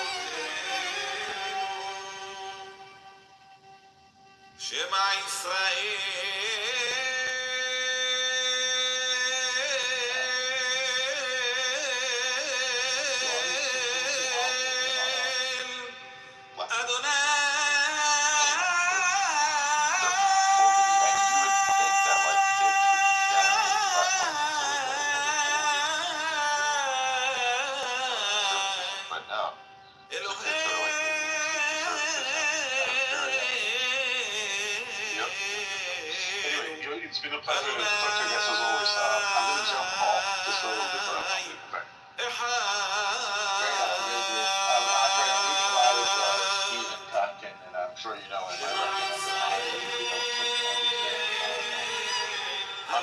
שמע But no. It's early. Anyway, it's been a pleasure to talk to you guys as always. I'm going to jump off just for a little bit, but I'll be back. Steve and content, and I'm sure you know, and I recommend it. 100%.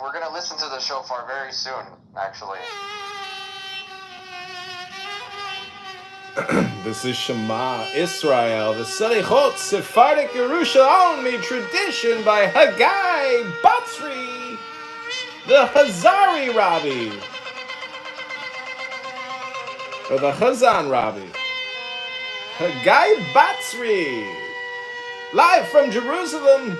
We're gonna listen to the shofar very soon, actually. This is Shema Israel, the Selichot Sephardic Yerushalmi tradition by Haggai Batzri, the Hazari Rabbi, or the Chazan Rabbi. Haggai Batzri, live from Jerusalem.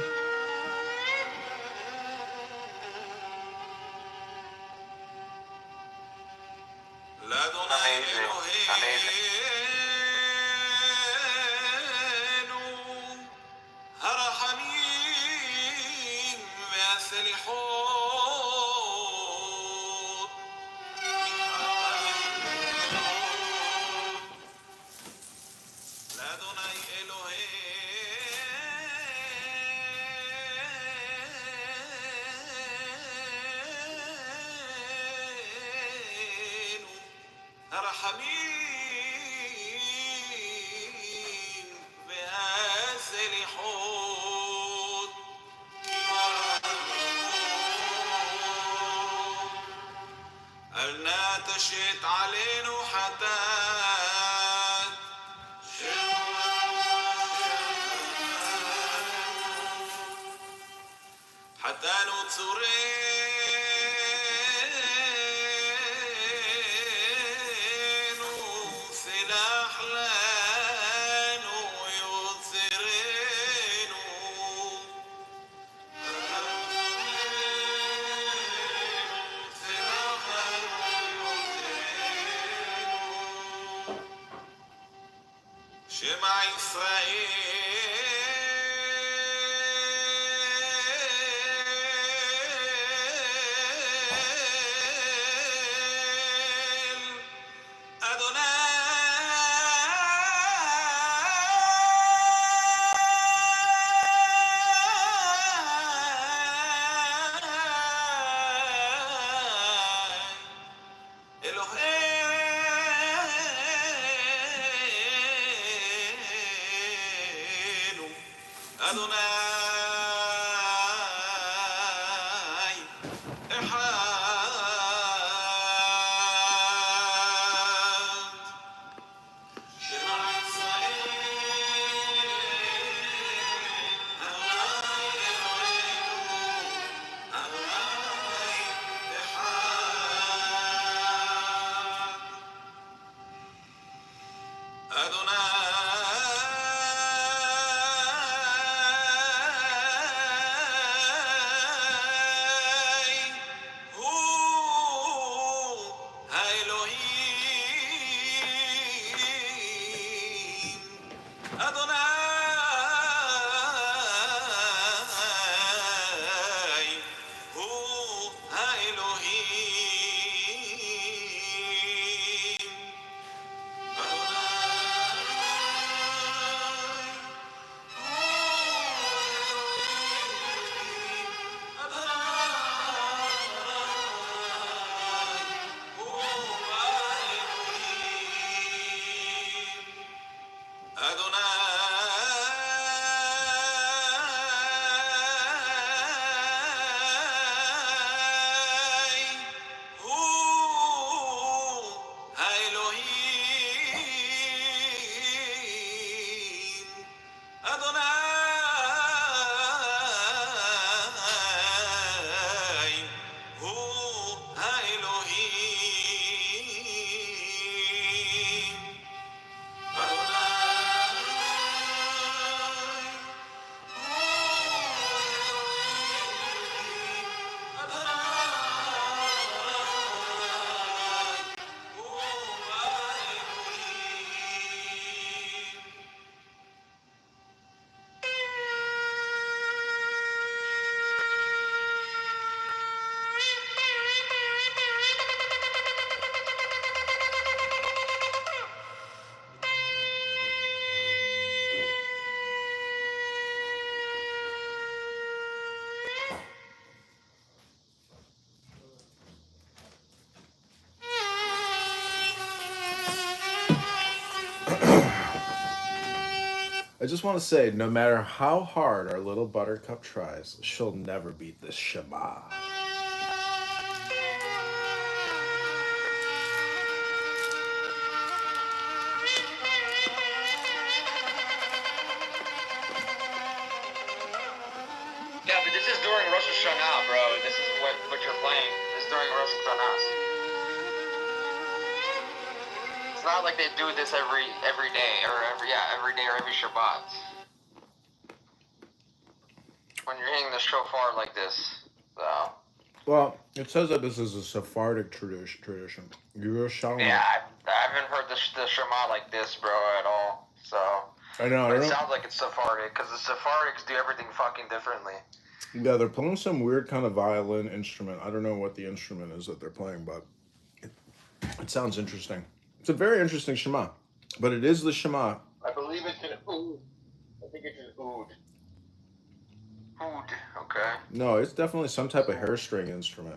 ناتشت علينا حتات حتى نتصرين سلاح لان ويصرين شمع إسرائيل أدوناي إلهينو أدوناي إحاد شمع إسرائيل أدوناي إلهينو أدوناي إحاد أدوناي هو האלוהים אדוני הוא האלוהים אדוני הוא האלוהים אדוני הוא האלוהים I just want to say, no matter how hard our little buttercup tries, she'll never beat this Shema. Yeah, but this is during Rosh Hashanah, bro. This is what you're playing. This is during Rosh Hashanah. It's not like they do this every day or every day or every Shabbat. When you're hitting the shofar like this, so. Well, it says that this is a Sephardic tradition. Yerushalayim. Yeah, I haven't heard the Shema like this, bro, at all. So. I know. But it sounds like it's Sephardic because the Sephardics do everything fucking differently. Yeah, they're playing some weird kind of violin instrument. I don't know what the instrument is that they're playing, but it sounds interesting. It's a very interesting Shema, but it is the Shema. I believe it's an oud. I think it's an oud. Oud, okay. No, it's definitely some type of hairstring instrument.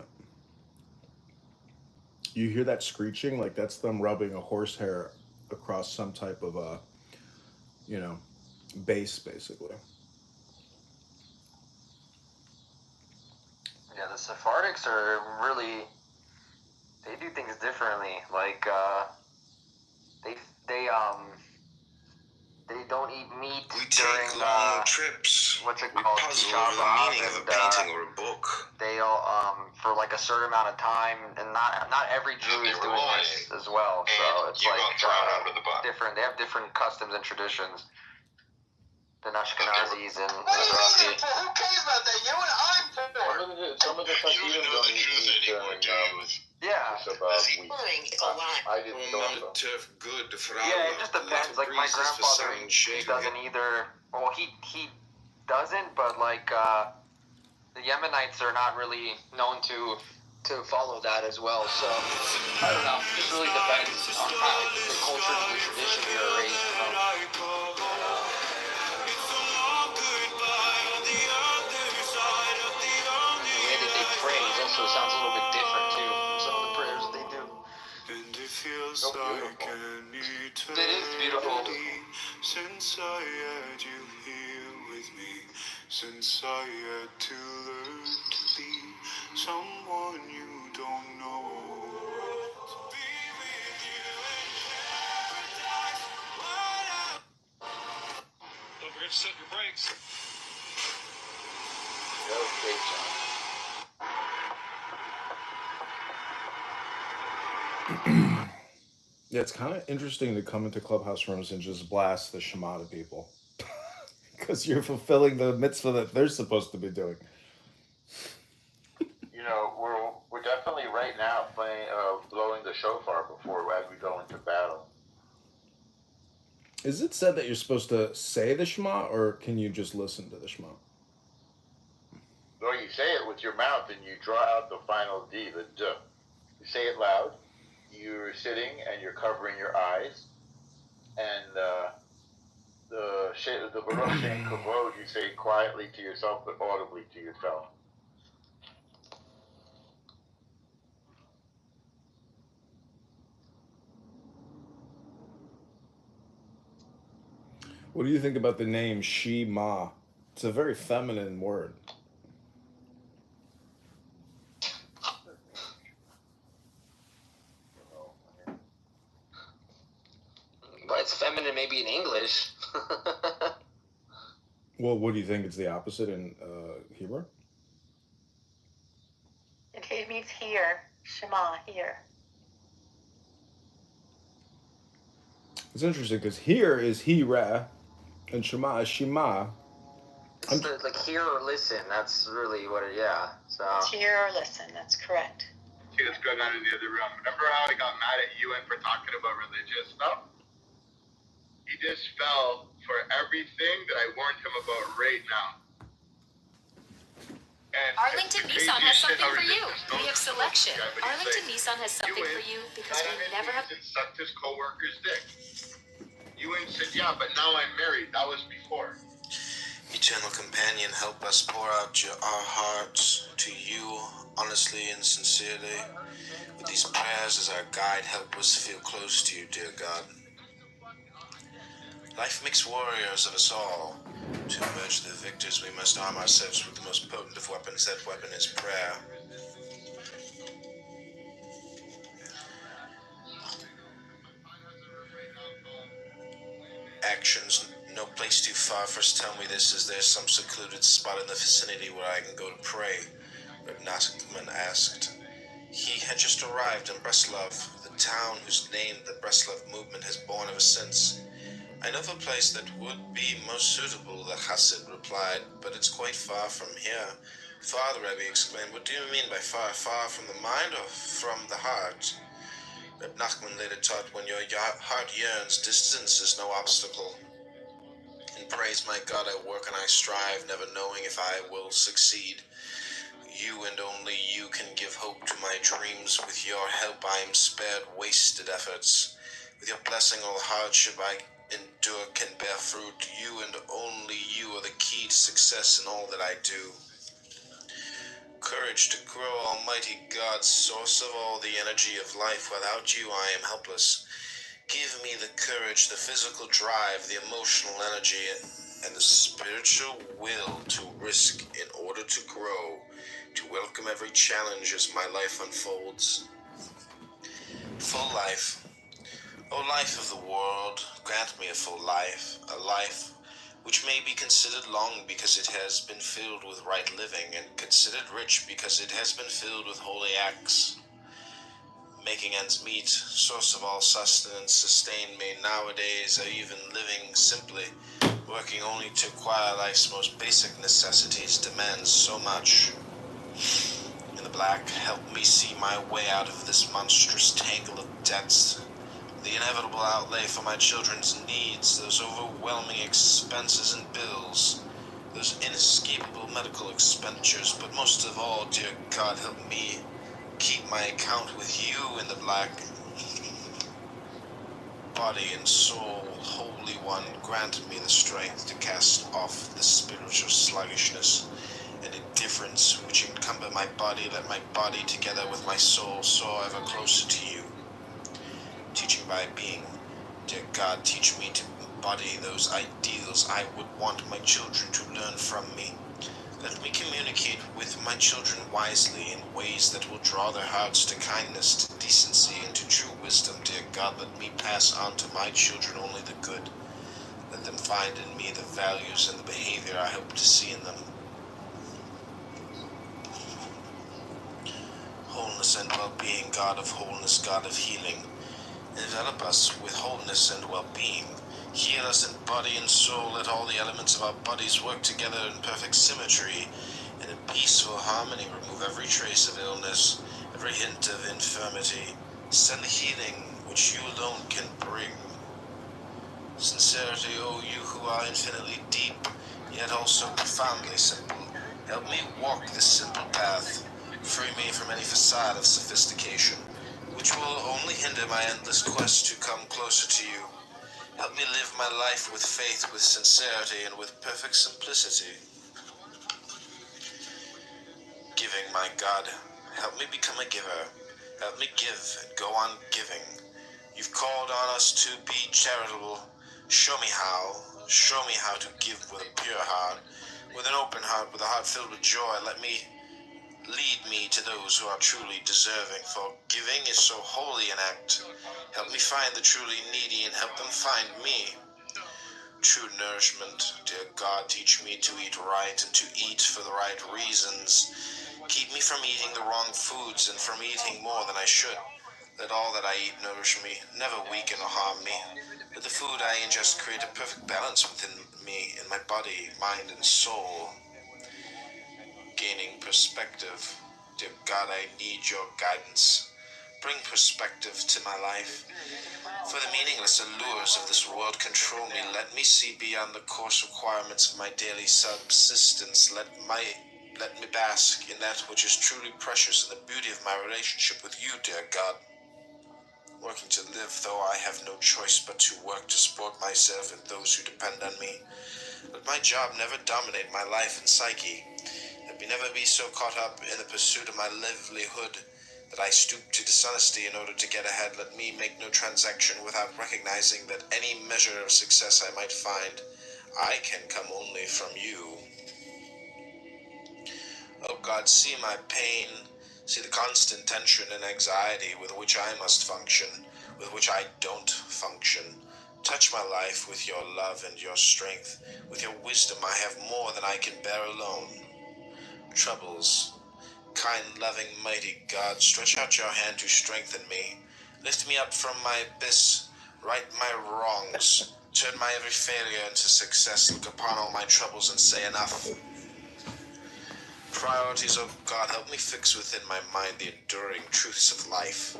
You hear that screeching? Like that's them rubbing a horsehair across some type of bass, basically. Yeah, the Sephardics are really they do things differently. Like they don't eat meat We during take long trips. what's it We called? puzzle over the meaning of a painting or a book. They'll for like a certain amount of time, and not every Jew is doing this as well. So it's like different. They have different customs and traditions than Ashkenazis and Mizrahi. Who cares about that? You know what I'm for? Some of the Hasidim don't eat meat during Yeah. I didn't know so. Yeah, it just depends. Like my grandfather, he doesn't either. Well, he doesn't, but like the Yemenites are not really known to follow that as well. So I don't know. It just really depends on how the culture and the tradition you're raised. The way that they pray also sounds a little bit different too from some of the prayers that they do. And it feels like an eternity It is beautiful. since I had you here with me, since I had to learn to be someone you don't know. To be with you in paradise, don't forget to set your brakes. Okay, John. Yeah, it's kind of interesting to come into clubhouse rooms and just blast the Shema to people. Because you're fulfilling the mitzvah that they're supposed to be doing. You know, we're definitely right now playing, blowing the shofar before as we go into battle. Is it said that you're supposed to say the Shema, or can you just listen to the Shema? Or you say it with your mouth and you draw out the final D, the D. You say it loud. You're sitting and you're covering your eyes, and the Baruch Shem Kavod you say quietly to yourself but audibly to yourself. What do you think about the name Shema? It's a very feminine word. But it's feminine maybe in English. Well, what do you think? It's the opposite in Hebrew? It means here. Shema, here. It's interesting because here is Hira and Shema is Shema. It's like hear or listen. That's really what it, yeah. So. It's hear or listen. That's correct. See what's going on in the other room. Remember how I got mad at UN for talking about religious stuff? He just fell for everything that I warned him about right now. And Arlington Nissan has something for you. We have selection. Arlington Nissan has something for you because we never have. Sucked his coworker's dick. Ewan said, "Yeah, but now I'm married." That was before. Eternal companion, help us pour out our hearts to you, honestly and sincerely. With these prayers as our guide, help us feel close to you, dear God. Life makes warriors of us all. To emerge the victors, we must arm ourselves with the most potent of weapons. That weapon is prayer. Actions, no place too far. First tell me this, is there some secluded spot in the vicinity where I can go to pray? Reb Nachman asked. He had just arrived in Breslov, the town whose name the Breslov movement has borne ever since. I know of a place that would be most suitable, the Chassid replied, but it's quite far from here. Father, Rebbe exclaimed, what do you mean by far? Far from the mind or from the heart? Reb Nachman later taught, when your heart yearns, distance is no obstacle. In praise, my God, I work and I strive, never knowing if I will succeed. You and only you can give hope to my dreams. With your help I am spared wasted efforts. With your blessing all hardship I endure can bear fruit. You and only you are the key to success in all that I do. Courage to grow, Almighty God, source of all the energy of life. Without you I am helpless. Give me the courage, the physical drive, the emotional energy, and the spiritual will to risk in order to grow, to welcome every challenge as my life unfolds. full life. O life of the world, grant me a full life, a life which may be considered long because it has been filled with right living, and considered rich because it has been filled with holy acts. Making ends meet, source of all sustenance, sustain me nowadays, or even living simply, working only to acquire life's most basic necessities, demands so much. In the black, help me see my way out of this monstrous tangle of debts, the inevitable outlay for my children's needs, those overwhelming expenses and bills, those inescapable medical expenditures, but most of all, dear God, help me keep my account with you in the black. Body and soul, Holy One, grant me the strength to cast off the spiritual sluggishness and indifference which encumber my body. Let my body, together with my soul, soar ever closer to you. Teaching by being, dear God, teach me to embody those ideals I would want my children to learn from me. Let me communicate with my children wisely in ways that will draw their hearts to kindness, to decency, and to true wisdom, dear God. Let me pass on to my children only the good. Let them find in me the values and the behavior I hope to see in them. Wholeness and well-being, God of wholeness, God of healing. Envelop us with wholeness and well-being. Heal us in body and soul. Let all the elements of our bodies work together in perfect symmetry and in peaceful harmony. Remove every trace of illness, every hint of infirmity. Send the healing which you alone can bring. Sincerity, O you who are infinitely deep, yet also profoundly simple. Help me walk this simple path. Free me from any facade of sophistication, which will only hinder my endless quest to come closer to you. Help me live my life with faith, with sincerity, and with perfect simplicity. Giving, my God, help me become a giver. Help me give and go on giving. You've called on us to be charitable. Show me how. Show me how to give with a pure heart, with an open heart, with a heart filled with joy. Lead me to those who are truly deserving, for giving is so holy an act. Help me find the truly needy and help them find me. True nourishment, dear God, teach me to eat right and to eat for the right reasons. Keep me from eating the wrong foods and from eating more than I should. Let all that I eat nourish me, never weaken or harm me. Let the food I ingest create a perfect balance within me, in my body, mind, and soul. Gaining perspective. Dear God, I need your guidance. Bring perspective to my life. For the meaningless allures of this world control me. Let me see beyond the coarse requirements of my daily subsistence. Let me bask in that which is truly precious, in the beauty of my relationship with you, dear God. Working to live, though I have no choice but to work to support myself and those who depend on me. Let my job never dominate my life and psyche. Let me never be so caught up in the pursuit of my livelihood that I stoop to dishonesty in order to get ahead. Let me make no transaction without recognizing that any measure of success I might find, I can come only from you. Oh God, see my pain, see the constant tension and anxiety with which I must function, with which I don't function. Touch my life with your love and your strength. With your wisdom I have more than I can bear alone. Troubles, kind, loving, mighty God, stretch out your hand to strengthen me. Lift me up from my abyss, right my wrongs, turn my every failure into success. Look upon all my troubles and say enough. Priorities, oh God, help me fix within my mind the enduring truths of life.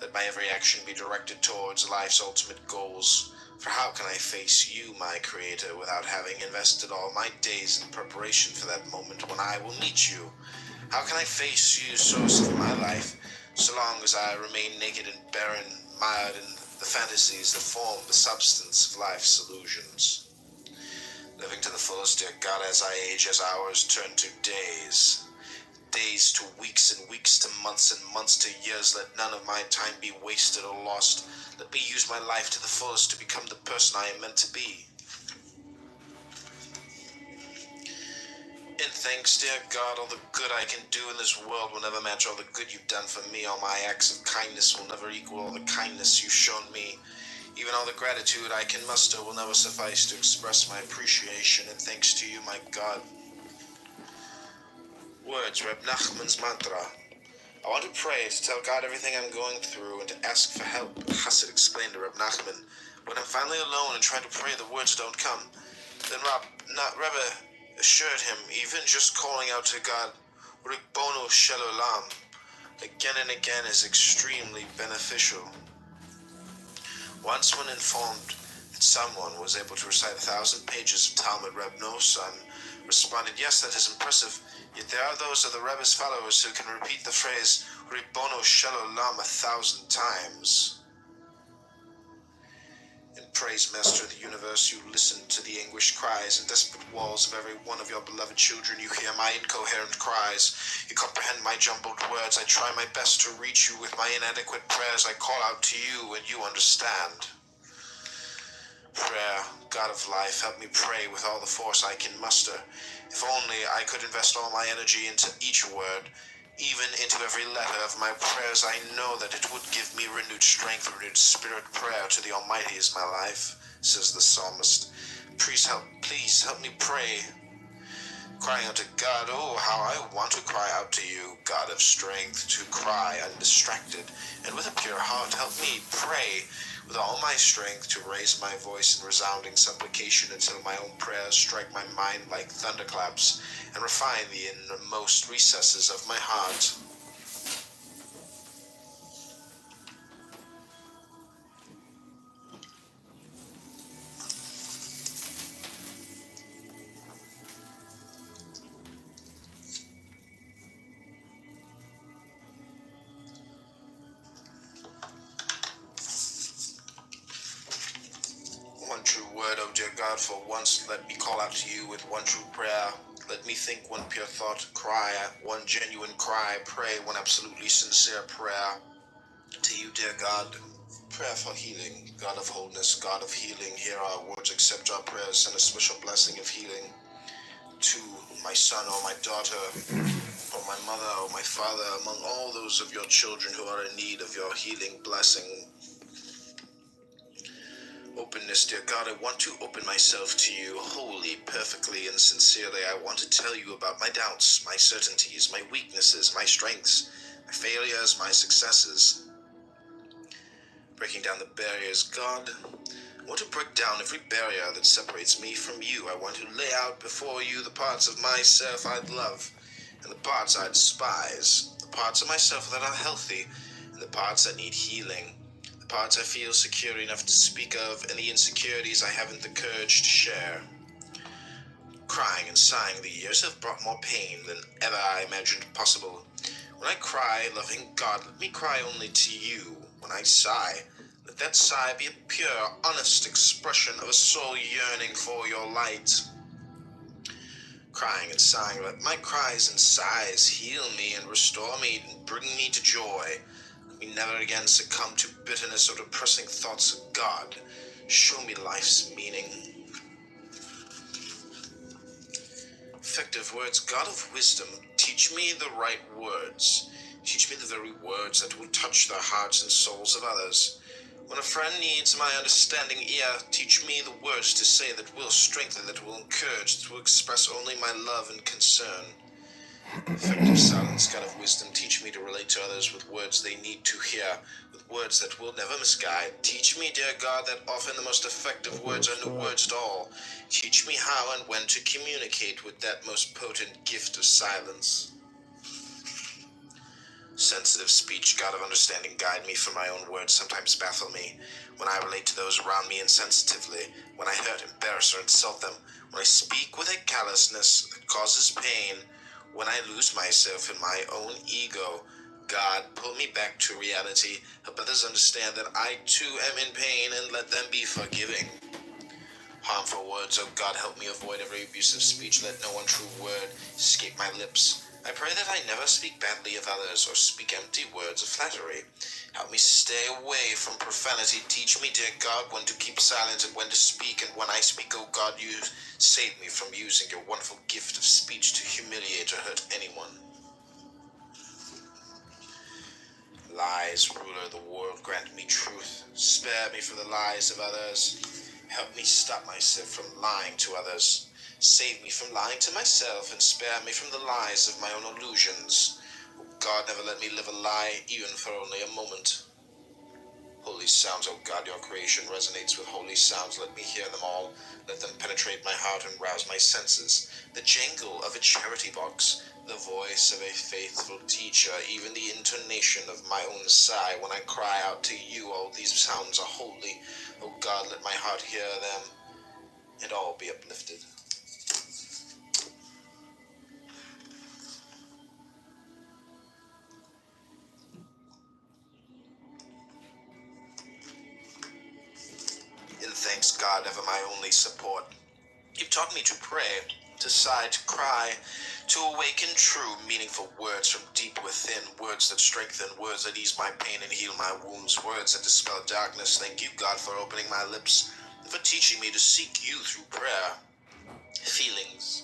Let my every action be directed towards life's ultimate goals. For how can I face you, my Creator, without having invested all my days in preparation for that moment when I will meet you? How can I face you, source of my life, so long as I remain naked and barren, mired in the fantasies, the form, the substance of life's illusions? Living to the fullest, dear God, as I age, as hours turn to days. Days to weeks and weeks to months and months to years. Let none of my time be wasted or lost. Let me use my life to the fullest to become the person I am meant to be. In Thanks, dear God, all the good I can do in this world will never match all the good you've done for me. All my acts of kindness will never equal all the kindness you've shown me. Even all the gratitude I can muster will never suffice to express my appreciation and thanks to you, my God. Words, Reb Nachman's mantra. I want to pray, to tell God everything I'm going through, and to ask for help. Chassid explained to Reb Nachman. When I'm finally alone and trying to pray, the words don't come. Then Rebbe assured him, even just calling out to God, Ribbono Shel Olam, again and again is extremely beneficial. Once when informed that someone was able to recite 1,000 pages of Talmud, Reb Noson responded, yes, that is impressive, yet there are those of the Rebbe's followers who can repeat the phrase Ribbono Shel Olam 1,000 times. And praise, Master of the universe, you listen to the anguished cries and desperate walls of every one of your beloved children. You hear my incoherent cries. You comprehend my jumbled words. I try my best to reach you with my inadequate prayers. I call out to you and you understand. Prayer, God of life, help me pray with all the force I can muster. If only I could invest all my energy into each word, even into every letter of my prayers. I know that it would give me renewed strength, renewed spirit. Prayer to the Almighty is my life, says the psalmist. Please help me pray. Crying out to God, oh, how I want to cry out to you, God of strength, to cry undistracted, and with a pure heart help me pray with all my strength to raise my voice in resounding supplication until my own prayers strike my mind like thunderclaps and refine the innermost recesses of my heart. One true word, O dear God, for once let me call out to you with one true prayer. Let me think one pure thought, cry one genuine cry, pray one absolutely sincere prayer. To you, dear God, prayer for healing, God of wholeness, God of healing, hear our words, accept our prayers, send a special blessing of healing to my son or my daughter, or my mother or my father, among all those of your children who are in need of your healing blessing. Openness, dear God, I want to open myself to you wholly, perfectly, and sincerely. I want to tell you about my doubts, my certainties, my weaknesses, my strengths, my failures, my successes. Breaking down the barriers, God, I want to break down every barrier that separates me from you. I want to lay out before you the parts of myself I'd love, and the parts I despise, the parts of myself that are healthy, and the parts that need healing. Parts I feel secure enough to speak of, and the insecurities I haven't the courage to share. Crying and sighing, the years have brought more pain than ever I imagined possible. When I cry, loving God, let me cry only to you. When I sigh, let that sigh be a pure, honest expression of a soul yearning for your light. Crying and sighing, let my cries and sighs heal me and restore me and bring me to joy. Let me never again succumb to bitterness or depressing thoughts of God. Show me life's meaning. Effective words, God of wisdom, teach me the right words. Teach me the very words that will touch the hearts and souls of others. When a friend needs my understanding ear, teach me the words to say that will strengthen, that will encourage, that will express only my love and concern. Effective silence, God of wisdom, teach me to relate to others with words they need to hear, with words that will never misguide. Teach me, dear God, that often the most effective words are no words at all. Teach me how and when to communicate with that most potent gift of silence. Sensitive speech, God of understanding, guide me, for my own words sometimes baffle me. When I relate to those around me insensitively, when I hurt, embarrass, or insult them, when I speak with a callousness that causes pain, when I lose myself in my own ego, God, pull me back to reality. Help others understand that I too am in pain, and let them be forgiving. Harmful words, oh God, help me avoid every abusive speech. Let no untrue word escape my lips. I pray that I never speak badly of others or speak empty words of flattery. Help me stay away from profanity. Teach me, dear God, when to keep silent and when to speak. And when I speak, oh God, you save me from using your wonderful gift of speech to humiliate or hurt anyone. Lies, ruler of the world, grant me truth. Spare me from the lies of others. Help me stop myself from lying to others. Save me from lying to myself and spare me from the lies of my own illusions. Oh God, never let me live a lie, even for only a moment. Holy sounds, oh God, your creation resonates with holy sounds. Let me hear them all. Let them penetrate my heart and rouse my senses. The jangle of a charity box, the voice of a faithful teacher, even the intonation of my own sigh when I cry out to you, all these sounds are holy. Oh God, let my heart hear them and all be uplifted. In thanks, God, ever my only support. You've taught me to pray, to sigh, to cry, to awaken true, meaningful words from deep within, words that strengthen, words that ease my pain and heal my wounds, words that dispel darkness. Thank you, God, for opening my lips, and for teaching me to seek you through prayer. Feelings.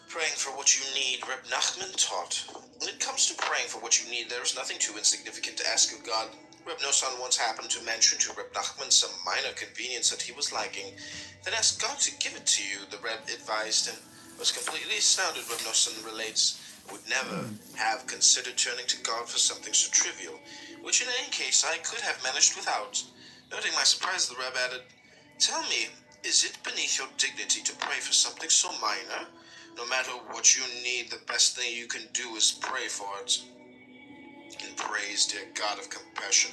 Praying for what you need, Reb Nachman taught. When it comes to praying for what you need, there is nothing too insignificant to ask of God. Reb Nosson once happened to mention to Reb Nachman some minor convenience that he was lacking, then asked God to give it to you. The Reb advised him. Was completely astounded, Reb Nosson relates, would never have considered turning to God for something so trivial, which in any case I could have managed without. Noting my surprise, the Reb added, "Tell me, is it beneath your dignity to pray for something so minor? No matter what you need, the best thing you can do is pray for it. And praise, dear God of compassion.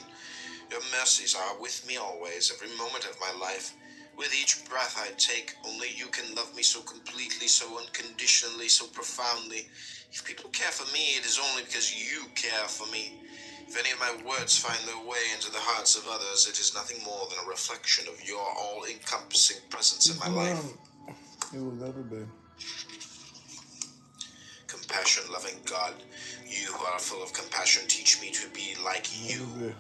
Your mercies are with me always, every moment of my life. With each breath I take, only you can love me so completely, so unconditionally, so profoundly. If people care for me, it is only because you care for me. If any of my words find their way into the hearts of others, it is nothing more than a reflection of your all-encompassing presence in my life. It will never be. Compassion-loving God, you who are full of compassion, teach me to be like you.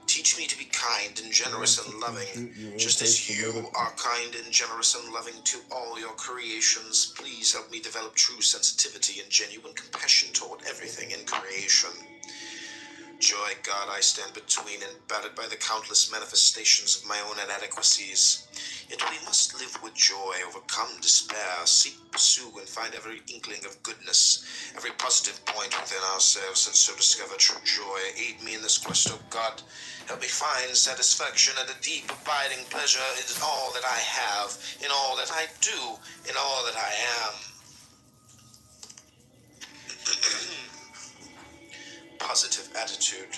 Teach me to be kind and generous and loving, just as you are kind and generous and loving to all your creations. Please help me develop true sensitivity and genuine compassion toward everything in creation. Joy, God, I stand between and battered by the countless manifestations of my own inadequacies. Yet we must live with joy, overcome despair, seek, pursue, and find every inkling of goodness, every positive point within ourselves, and so discover true joy. Aid me in this quest, O God. Help me find satisfaction and a deep, abiding pleasure in all that I have, in all that I do, in all that I am. Positive attitude.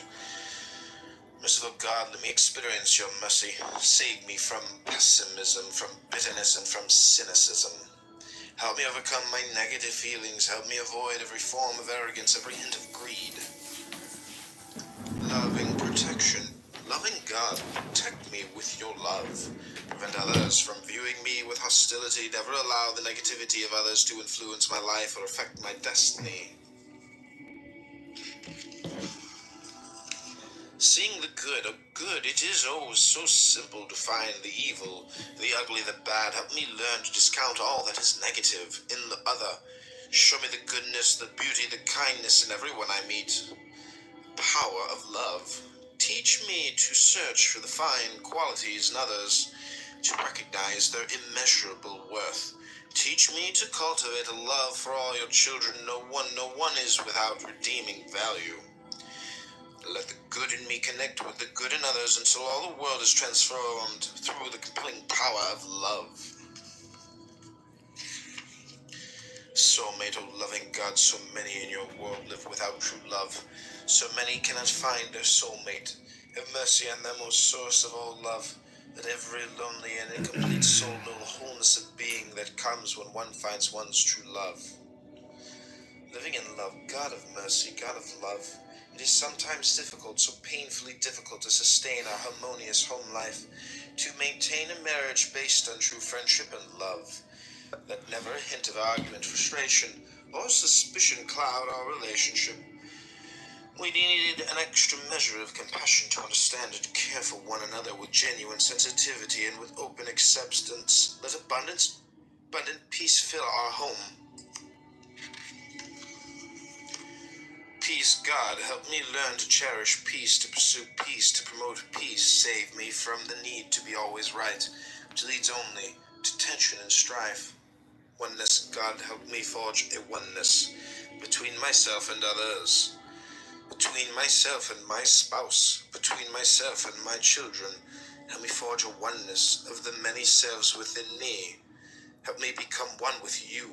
Merciful God, let me experience your mercy. Save me from pessimism, from bitterness, and from cynicism. Help me overcome my negative feelings. Help me avoid every form of arrogance, every hint of greed. Loving protection. Loving God, protect me with your love. Prevent others from viewing me with hostility. Never allow the negativity of others to influence my life or affect my destiny. Seeing the good, oh good, it is oh so simple to find the evil, the ugly, the bad. Help me learn to discount all that is negative in the other. Show me the goodness, the beauty, the kindness in everyone I meet. Power of love. Teach me to search for the fine qualities in others, to recognize their immeasurable worth. Teach me to cultivate a love for all your children. No one is without redeeming value. Let the good in me connect with the good in others until all the world is transformed through the compelling power of love. Soulmate, O loving God, so many in your world live without true love. So many cannot find their soulmate. Have mercy on them, O source of all love. Let every lonely and incomplete soul know the wholeness of being that comes when one finds one's true love. Living in love, God of mercy, God of love. It is sometimes difficult, so painfully difficult, to sustain our harmonious home life, to maintain a marriage based on true friendship and love. Let never a hint of argument, frustration, or suspicion cloud our relationship. We needed an extra measure of compassion to understand and care for one another with genuine sensitivity and with open acceptance. Let abundant peace fill our home. Peace, God, help me learn to cherish peace, to pursue peace, to promote peace. Save me from the need to be always right, which leads only to tension and strife. Oneness, God, help me forge a oneness between myself and others, between myself and my spouse, between myself and my children. Help me forge a oneness of the many selves within me. Help me become one with you.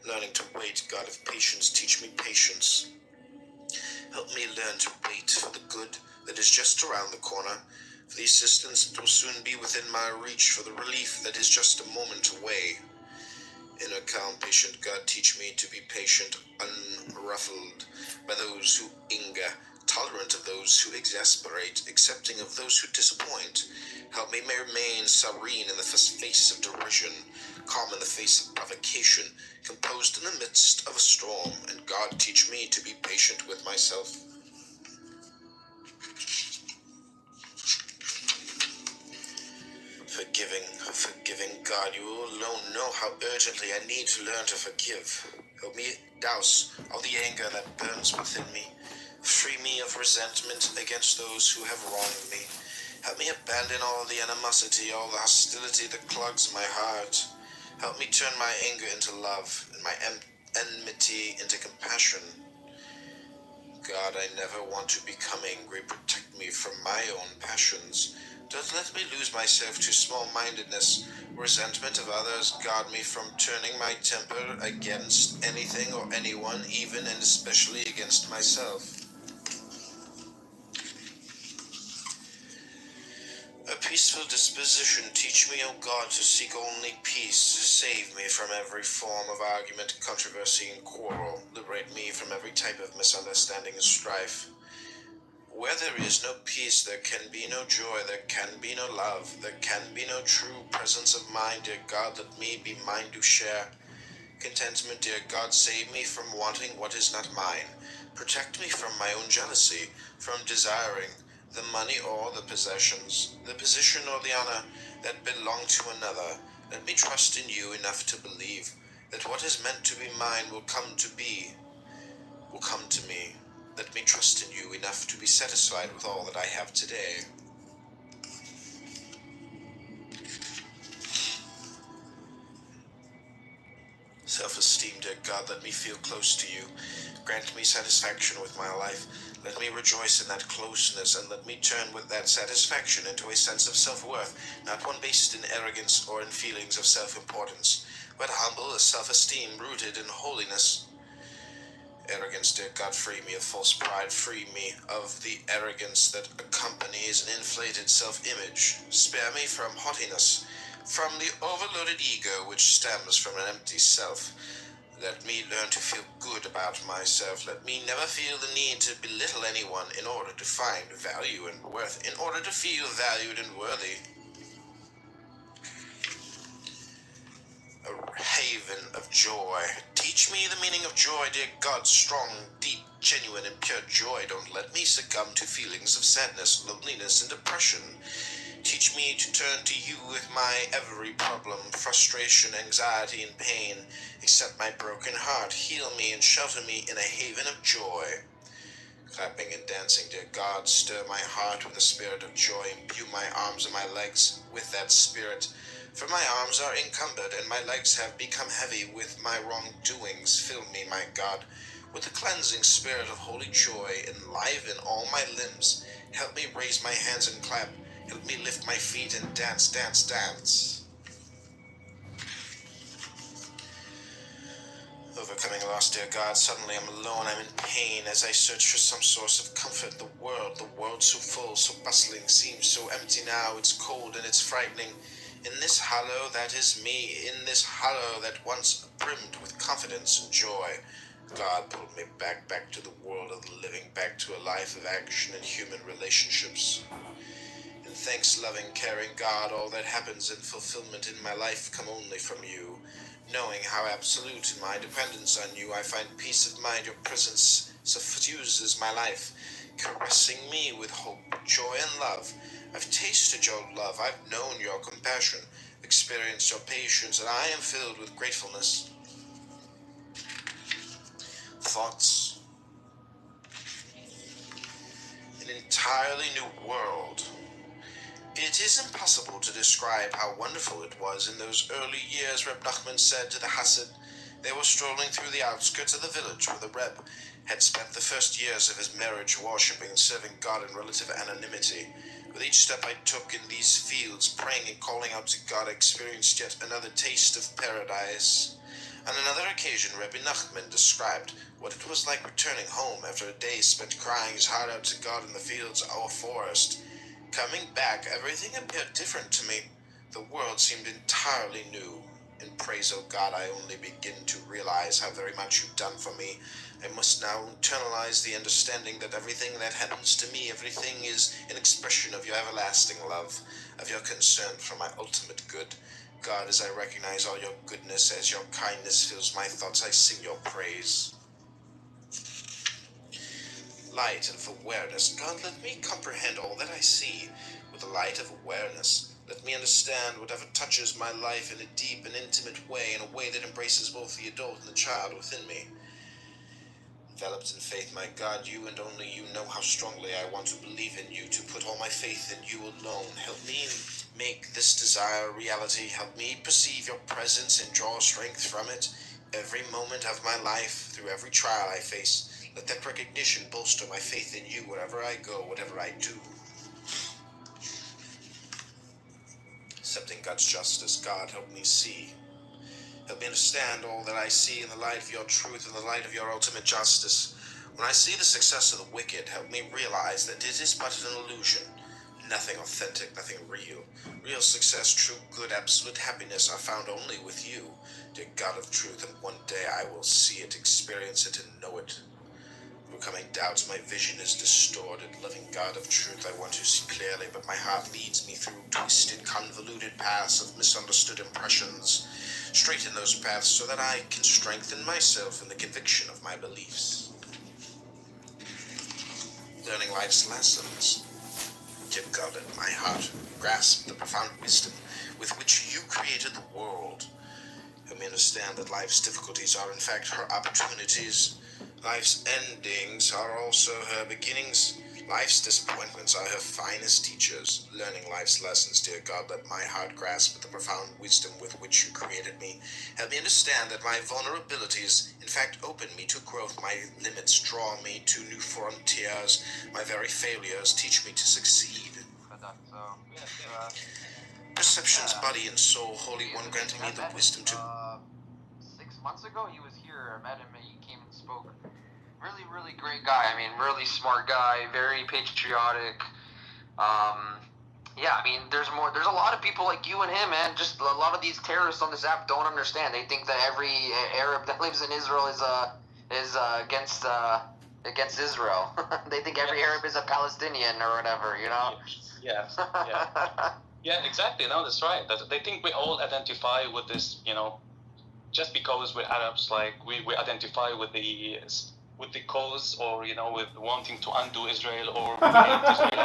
Learning to wait, God of patience, teach me patience. Help me learn to wait for the good that is just around the corner, for the assistance that will soon be within my reach, for the relief that is just a moment away. Inner calm, patient God, teach me to be patient, unruffled by those who anger, tolerant of those who exasperate, accepting of those who disappoint. Help me remain serene in the face of derision, calm in the face of provocation, composed in the midst of a storm. And God, teach me to be patient with myself. Forgiving God, you alone know how urgently I need to learn to forgive. Help me douse all the anger that burns within me. Free me of resentment against those who have wronged me. Help me abandon all the animosity, all the hostility that clogs my heart. Help me turn my anger into love and my enmity into compassion. God, I never want to become angry. Protect me from my own passions. Don't let me lose myself to small-mindedness. Resentment of others guard me from turning my temper against anything or anyone, even and especially against myself. A peaceful disposition, teach me, O God, to seek only peace. Save me from every form of argument, controversy, and quarrel. Liberate me from every type of misunderstanding and strife. Where there is no peace, there can be no joy, there can be no love, there can be no true presence of mind. Dear God, let me be mine to share. Contentment, dear God, save me from wanting what is not mine. Protect me from my own jealousy, from desiring the money or the possessions, the position or the honor that belong to another. Let me trust in you enough to believe that what is meant to be mine will come to me. Let me trust in you enough to be satisfied with all that I have today. Self-esteem, dear God, let me feel close to you. Grant me satisfaction with my life. Let me rejoice in that closeness, and let me turn with that satisfaction into a sense of self-worth, not one based in arrogance or in feelings of self-importance, but humble as self-esteem rooted in holiness. Arrogance, dear God, free me of false pride. Free me of the arrogance that accompanies an inflated self-image. Spare me from haughtiness, from the overloaded ego which stems from an empty self. Let me learn to feel good about myself. Let me never feel the need to belittle anyone in order to find value and worth, in order to feel valued and worthy. A haven of joy. Teach me the meaning of joy, dear God, strong, deep, genuine, and pure joy. Don't let me succumb to feelings of sadness, loneliness, and depression. Teach me to turn to you with my every problem, frustration, anxiety, and pain. Accept my broken heart, heal me, and shelter me in a haven of joy. Clapping and dancing, dear God, stir my heart with a spirit of joy. Imbue my arms and my legs with that spirit. For my arms are encumbered, and my legs have become heavy with my wrongdoings. Fill me, my God, with the cleansing spirit of holy joy. Enliven all my limbs. Help me raise my hands and clap. Help me lift my feet and dance, dance, dance. Overcoming loss, dear God, suddenly I'm alone, I'm in pain as I search for some source of comfort. The world so full, so bustling, seems so empty now. It's cold and it's frightening. In this hollow that is me, in this hollow that once brimmed with confidence and joy, God pulled me back to the world of the living, back to a life of action and human relationships. In Thanks, loving, caring God, all that happens in fulfillment in my life come only from you. Knowing how absolute in my dependence on you, I find peace of mind. Your presence suffuses my life, caressing me with hope, joy, and love. I've tasted your love, I've known your compassion, experienced your patience, and I am filled with gratefulness. Thoughts. An entirely new world. It is impossible to describe how wonderful it was in those early years, Reb Nachman said to the Hasid. They were strolling through the outskirts of the village where the Reb had spent the first years of his marriage worshipping and serving God in relative anonymity. With each step I took in these fields, praying and calling out to God, I experienced yet another taste of paradise. On another occasion, Rabbi Nachman described what it was like returning home after a day spent crying his heart out to God in the fields or forest. Coming back, everything appeared different to me. The world seemed entirely new. In praise, O God, I only begin to realize how very much you've done for me. I must now internalize the understanding that everything that happens to me, everything is an expression of your everlasting love, of your concern for my ultimate good. God, as I recognize all your goodness, as your kindness fills my thoughts, I sing your praise. Light of awareness. God, let me comprehend all that I see with the light of awareness. Let me understand whatever touches my life in a deep and intimate way, in a way that embraces both the adult and the child within me. Enveloped in faith, my God, you and only you know how strongly I want to believe in you, to put all my faith in you alone. Help me make this desire a reality. Help me perceive your presence and draw strength from it. Every moment of my life, through every trial I face, let that recognition bolster my faith in you wherever I go, whatever I do. Accepting God's justice, God, help me see. Help me understand all that I see in the light of your truth and the light of your ultimate justice. When I see the success of the wicked, help me realize that it is but an illusion. Nothing authentic, nothing real. Real success, true good, absolute happiness are found only with you, dear God of truth, and one day I will see it, experience it, and know it. Overcoming doubts, my vision is distorted. Loving God of truth, I want to see clearly, but my heart leads me through twisted, convoluted paths of misunderstood impressions. Straighten those paths so that I can strengthen myself in the conviction of my beliefs. Learning life's lessons. Dear God, let my heart grasp the profound wisdom with which you created the world. Help me understand that life's difficulties are in fact her opportunities. Life's endings are also her beginnings. Life's disappointments are her finest teachers. Learning life's lessons, dear God, let my heart grasp the profound wisdom with which you created me. Help me understand that my vulnerabilities in fact open me to growth. My limits draw me to new frontiers. My very failures teach me to succeed. Perceptions, body and soul, Holy One, granting me the wisdom to... 6 months ago, he was here. I met him. He came and spoke. Really, really great guy. I mean, really smart guy. Very patriotic. Yeah, I mean, there's a lot of people like you and him, man. Just a lot of these terrorists on this app don't understand. They think that every Arab that lives in Israel is against Israel. They think every Arab is a Palestinian or whatever, you know? Yes. Yeah. Yeah, exactly. No, that's right. They think we all identify with this, just because we're Arabs, like we identify with the cause, or with wanting to undo Israel or hate Israel.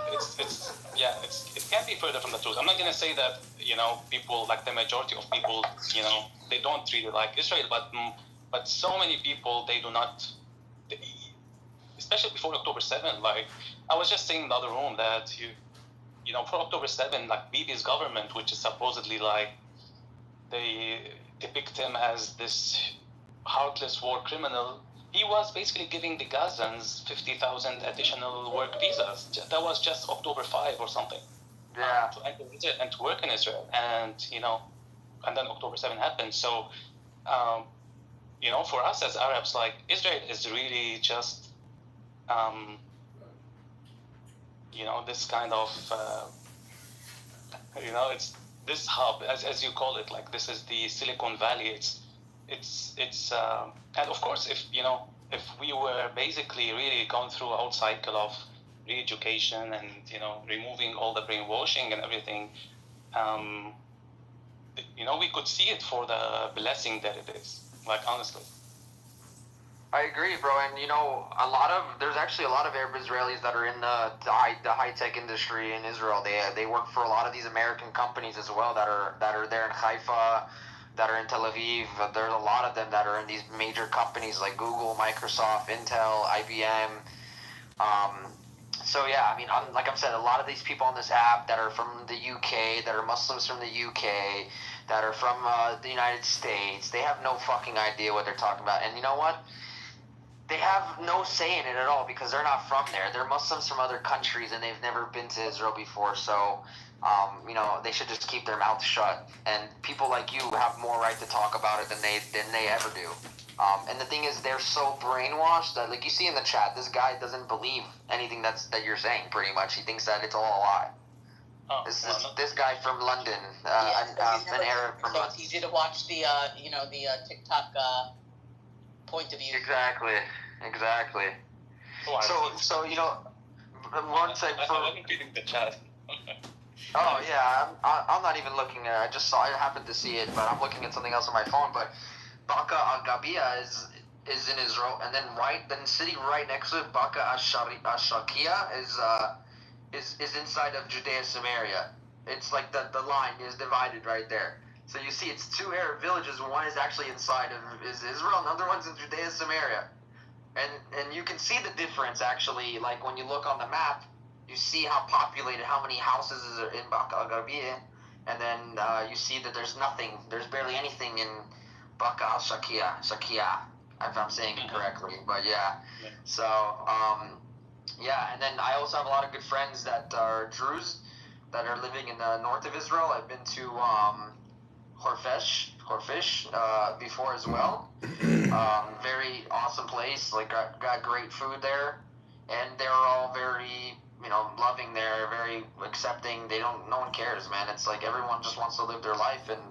And it can't be further from the truth. I'm not gonna say that people, like the majority of people, they don't really like Israel, but so many people, they do not. Especially before October 7, like I was just saying in the other room that for October 7, like Bibi's government, which is supposedly like they depict him as this heartless war criminal, he was basically giving the Gazans 50,000 additional work visas. That was just October 5 or something. Yeah. To enter Israel and to work in Israel, and and then October 7 happened. So, for us as Arabs, like Israel is really just, this kind of, it's this hub, as you call it, like this is the Silicon Valley. It's and of course, if we were basically really going through a whole cycle of re-education and, removing all the brainwashing and everything, we could see it for the blessing that it is, like, honestly. I agree, bro. And there's actually a lot of Arab Israelis that are in the high tech industry in Israel. They work for a lot of these American companies as well that are there in Haifa, that are in Tel Aviv. There's a lot of them that are in these major companies like Google, Microsoft, Intel, IBM. So yeah, I mean, like I've said, a lot of these people on this app that are from the UK, that are Muslims from the UK, that are from the United States, they have no fucking idea what they're talking about. And you know what? They have no say in it at all because they're not from there. They're Muslims from other countries and they've never been to Israel before. So, they should just keep their mouths shut. And people like you have more right to talk about it than they ever do. And the thing is, they're so brainwashed that, like you see in the chat, this guy doesn't believe anything that you're saying. Pretty much, he thinks that it's all a lie. This guy from London, an Arab from London. It's easy to watch the TikTok point of view. Exactly. So one sec for. I'm reading the chat. Oh yeah, I'm not even looking at it. I happened to see it, but I'm looking at something else on my phone. But Baka al-Gabia is in Israel, and then the city right next to it, Baka al-Shakia is inside of Judea Samaria. It's like the line is divided right there. So you see, it's two Arab villages. One is actually inside of Israel, and the other one's in Judea Samaria. And you can see the difference actually. Like when you look on the map, you see how populated, how many houses are in Baka al-Gabia, and then you see that there's nothing. There's barely anything in Baka al-Shakia, if I'm saying it correctly. But yeah, so and then I also have a lot of good friends that are Druze that are living in the north of Israel. I've been to Horfish before as well. Very awesome place. Like got great food there, and they're all very loving. They're very accepting. No one cares, man. It's like everyone just wants to live their life and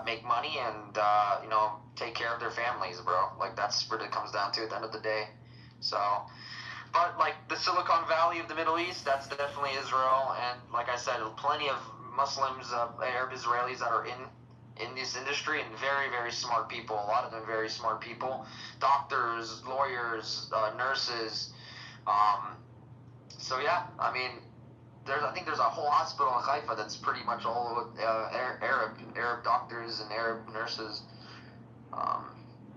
make money and take care of their families, bro. Like that's what it comes down to at the end of the day. So, but like the Silicon Valley of the Middle East, that's definitely Israel. And like I said, plenty of Muslims, Arab Israelis that are in this industry, and very, very smart people. A lot of them very smart people. Doctors, lawyers, nurses. So yeah, I mean, I think there's a whole hospital in Haifa that's pretty much all Arab doctors and Arab nurses.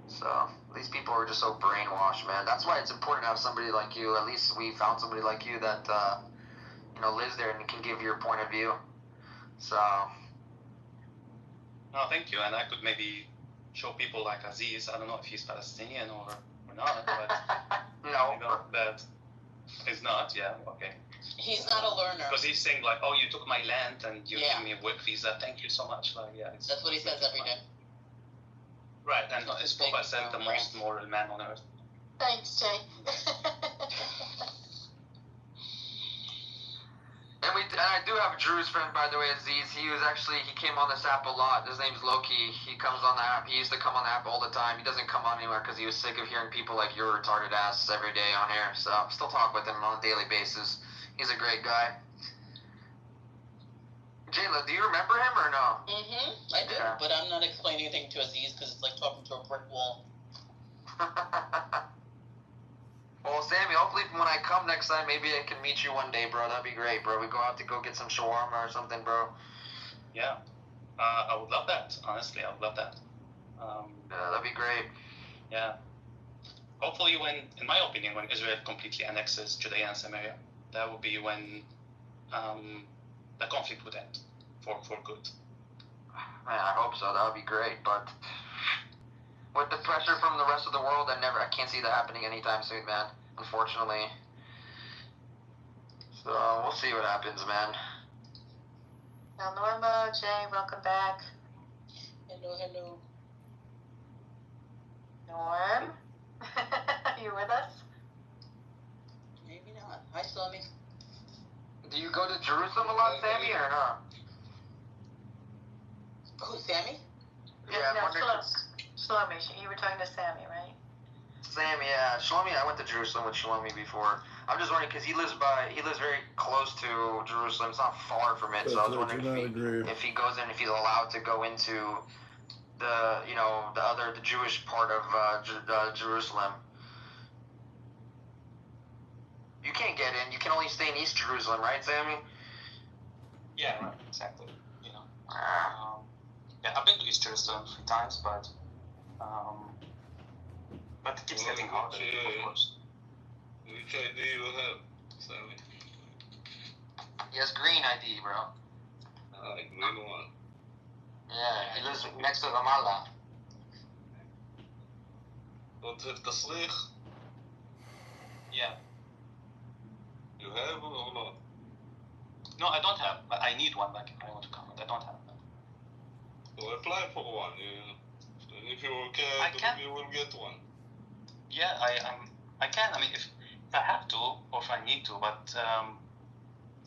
So these people are just so brainwashed, man. That's why it's important to have somebody like you. At least we found somebody like you that lives there and can give your point of view. So. No, thank you. And I could maybe show people like Aziz. I don't know if he's Palestinian or not, but no, but he's not. Yeah, okay. He's not a learner. Because he's saying like, "Oh, you took my land and you gave me a work visa. Thank you so much." Like, yeah, that's what he says every day. Right, and his Papa said the most moral man on earth. Thanks, Jay. And I do have a Drew's friend, by the way, Aziz. He came on this app a lot. His name's Loki. He comes on the app. He used to come on the app all the time. He doesn't come on anywhere because he was sick of hearing people like your retarded ass every day on air. So I still talk with him on a daily basis. He's a great guy. Jayla, do you remember him or no? Mm-hmm, I do, but I'm not explaining anything to Aziz because it's like talking to a brick wall. Well, Sammy, hopefully when I come next time, maybe I can meet you one day, bro. That'd be great, bro. We go out to go get some shawarma or something, bro. Yeah. I would love that. Honestly, I would love that. Yeah, that'd be great. Yeah. Hopefully in my opinion, when Israel completely annexes Judea and Samaria, that would be when the conflict would end for good. Man, I hope so. That would be great, but with the pressure from the rest of the world, I can't see that happening anytime soon, man. Unfortunately. So we'll see what happens, man. Now, Norma, Jay, welcome back. Hello. Norm, you with us? Maybe not. Hi, Slummy. Do you go to Jerusalem a lot, Sammy, or not? Who, Sammy? Yeah, no, Shlomi. You were talking to Sammy, right? Sammy, yeah. Shlomi, I went to Jerusalem with Shlomi before. I'm just wondering because he lives very close to Jerusalem. It's not far from it, so I was wondering if he goes in, if he's allowed to go into the Jewish part of Jerusalem. You can't get in. You can only stay in East Jerusalem, right, Sammy? Yeah, right, exactly. You know, yeah, I've been to East Jerusalem 3 times, but it keeps getting harder, of course. Which ID you have, Sammy? He has green ID, bro. Green one. Yeah, he lives next to Ramallah. Don't have tasrikh? Yeah. You have or not? No, I don't have, but I need one, like, if I want to come, but I don't have that. So apply for one, and if you can, you will get one. Yeah, I can, I mean, if I have to, or if I need to, but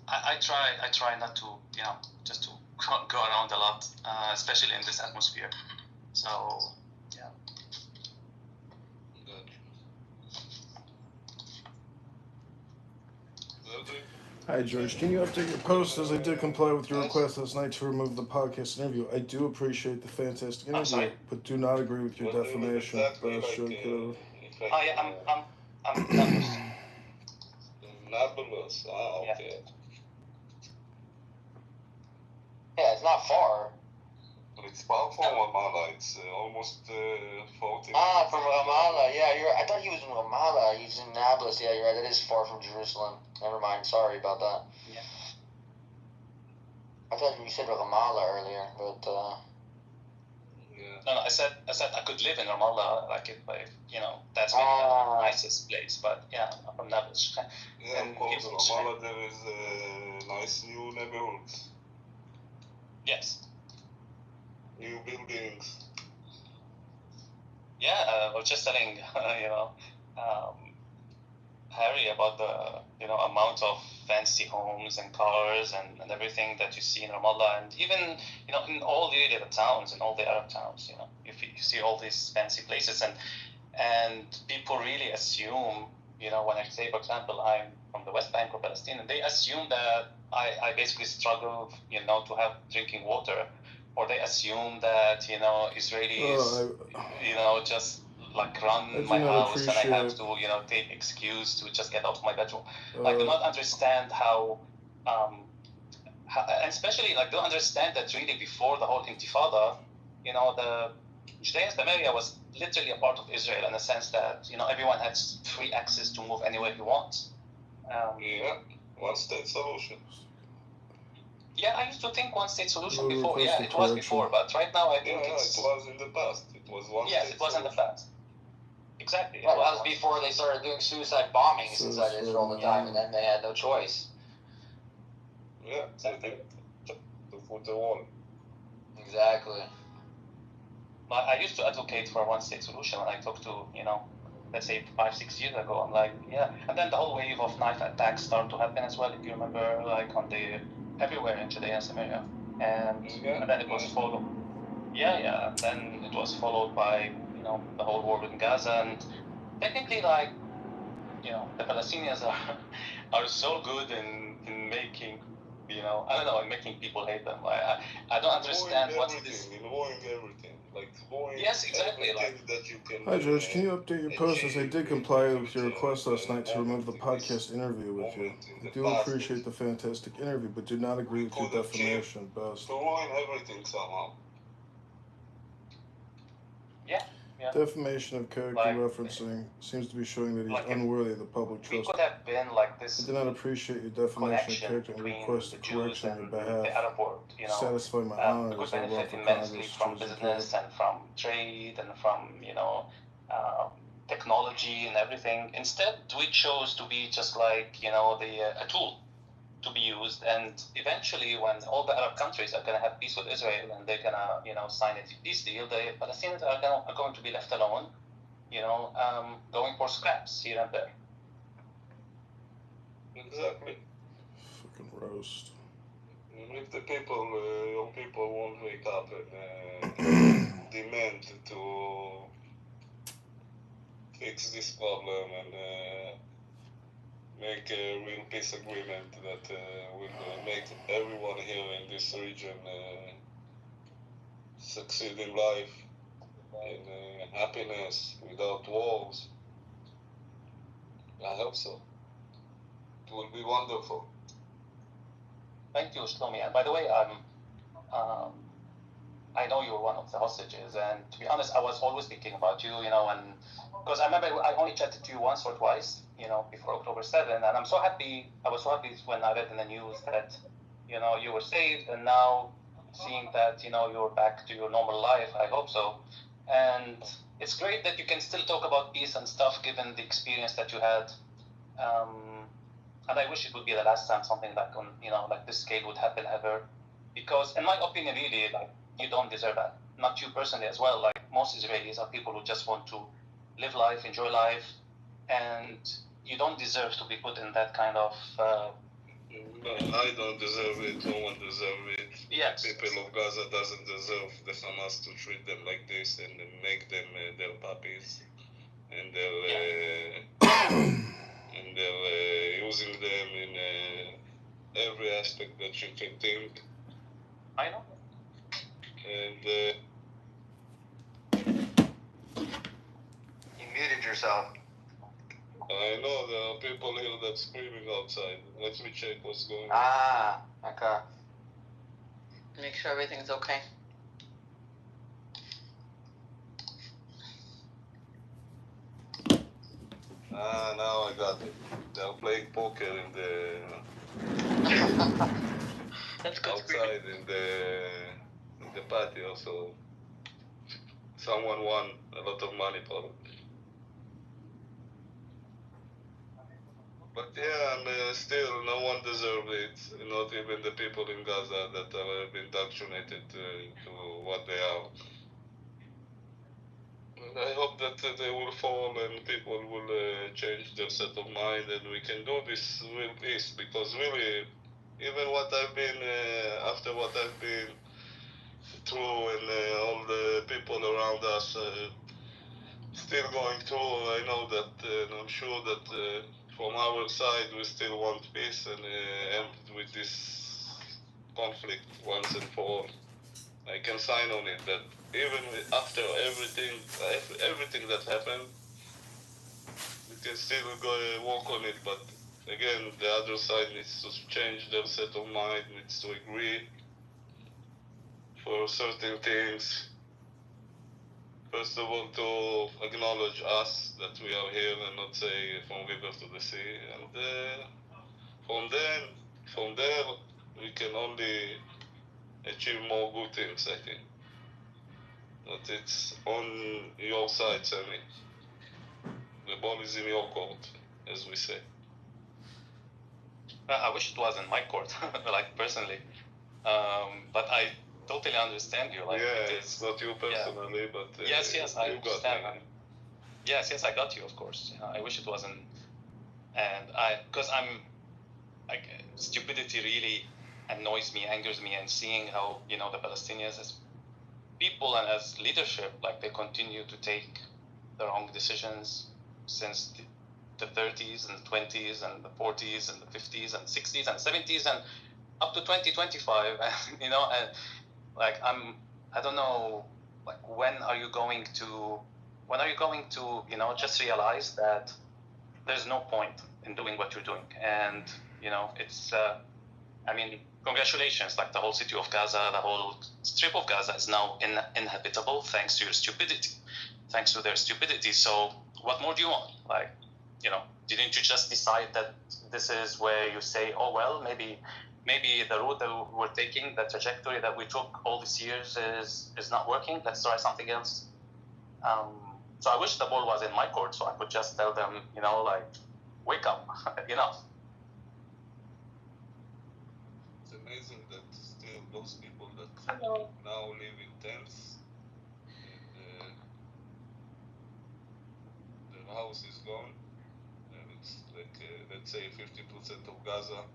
I try not to, just to go around a lot, especially in this atmosphere. So, yeah. Hi, George. Can you update your post as I did comply with your request last night to remove the podcast interview? I do appreciate the fantastic interview, but do not agree with your defamation. Oh, yeah, I'm Nablus. Nablus, okay. Yeah, it's not far. It's far from Ramallah. It's almost 40 minutes. From Ramallah. Yeah, I thought he was in Ramallah. He's in Nablus. Yeah, you're right. That is far from Jerusalem. Never mind. Sorry about that. Yeah. I thought you said Ramallah earlier, but No, I said I could live in Ramallah, like that's maybe the nicest place. But yeah, I'm from Nablus. Yeah, of course. Ramallah, there is nice new neighborhoods. Yes. New buildings. Yeah, I was just telling Harry about the amount of fancy homes and cars and everything that you see in Ramallah, and even in all the towns, in all the Arab towns, you see all these fancy places, and people really assume, when I say, for example, I'm from the West Bank or Palestine, and they assume that I basically struggle, to have drinking water. Or they assume that, Israelis, just like run my house and I have to, take excuse to just get out of my bedroom. Do not understand how, and especially don't understand that really before the whole Intifada, the Judea and Samaria was literally a part of Israel in the sense that, everyone has free access to move anywhere he wants. Yeah, one-state solution. Yeah, I used to think one-state solution before. Yeah, it was before, but right now I think it was in the past. It was one. Yes, it was in the past. Exactly. Yeah, that was before they started doing suicide bombings inside Israel all the time, and then they had no choice. Yeah, exactly. To put the wall. Exactly. But I used to advocate for a one-state solution when I talked to, let's say 5-6 years ago. I'm like, yeah, and then the whole wave of knife attacks started to happen as well. If you remember, everywhere in Judea and Samaria, and then it was followed. Yeah. Then it was followed by the whole war in Gaza, and technically, the Palestinians are so good in making, I don't know, in making people hate them. I don't understand what's this. Involving everything. Yes, exactly. That you can, Hi, George. Can you update your post as I did comply with your request last night to remove the podcast interview with you? I do appreciate the fantastic interview, but do not agree with your defamation. Best. To ruin everything somehow. Yeah. Defamation of character referencing seems to be showing that he's unworthy of the public trust. We could have been like this. I do not appreciate your defamation of character and request a correction on your behalf. The Arab world, satisfy my honor could as I run benefit for immensely Congress. from business and from trade and from technology and everything. Instead, we chose to be just like a tool to be used, and eventually, when all the Arab countries are going to have peace with Israel and they're going to sign a peace deal, the Palestinians are going to be left alone, going for scraps here and there. Exactly. Fucking roast. If the your people won't wake up and demand to fix this problem and make a real peace agreement that will make everyone here in this region succeed in life, in happiness, without wars. I hope so. It will be wonderful. Thank you, Shlomi. And by the way, I know you're one of the hostages, and to be honest, I was always thinking about you, and because I remember I only chatted to you once or twice, before October 7, and I'm so happy. I was so happy when I read in the news that, you were saved, and now seeing that, you're back to your normal life. I hope so, and it's great that you can still talk about peace and stuff, given the experience that you had. And I wish it would be the last time something like like this scale would happen ever, because in my opinion, really, like, you don't deserve that. Not you personally as well. Like, most Israelis are people who just want to live life, enjoy life, and you don't deserve to be put in that kind of. No, I don't deserve it. No one deserves it. Yes. The people of Gaza doesn't deserve the Hamas to treat them like this and make them their puppies, and they're using them in every aspect that you can think. I know. And You muted yourself. I know there are people here that screaming outside. Let me check what's going on. Ah, okay. Make sure everything's okay. Ah, now I got it. They're playing poker in the That's good. outside in the patio. So someone won a lot of money probably. But yeah, still no one deserves it. Not even the people in Gaza that have been indoctrinated to what they are. And I hope that they will fall and people will change their set of mind, and we can do this real peace. Because really, even what I've been after what I've been through, and all the people around us still going through, I know that, and I'm sure that from our side we still want peace and end with this conflict once and for all. I can sign on it that even after everything that happened, we can still go work on it. But again, the other side needs to change their set of mind, needs to agree for certain things. First of all, to acknowledge us that we are here and not say from river to the sea. And from there, we can only achieve more good things, I think. But it's on your side, Sammy. The ball is in your court, as we say. I wish it was in my court, like personally. But I totally understand you. Like, yeah, it's not you personally, but yes, I understand. got me. Yes, I got you, of course. I wish it wasn't, and because like, stupidity really annoys me, angers me, and seeing how the Palestinians as people and as leadership, like, they continue to take the wrong decisions since the 30s and the 20s and the 40s and the 50s and 60s and 70s and up to 2025, and like, I don't know, like, when are you going to just realize that there's no point in doing what you're doing? And it's congratulations, like, the whole city of Gaza, the whole strip of Gaza is now inhabitable thanks to your stupidity, thanks to their stupidity. So what more do you want? Like, didn't you just decide that this is where you say, oh well, maybe the route that we're taking, the trajectory that we took all these years is not working, let's try something else? So I wish the ball was in my court so I could just tell them, like, wake up, enough. It's amazing that still those people that now live in tents, and their house is gone, and it's like, let's say 50% of Gaza,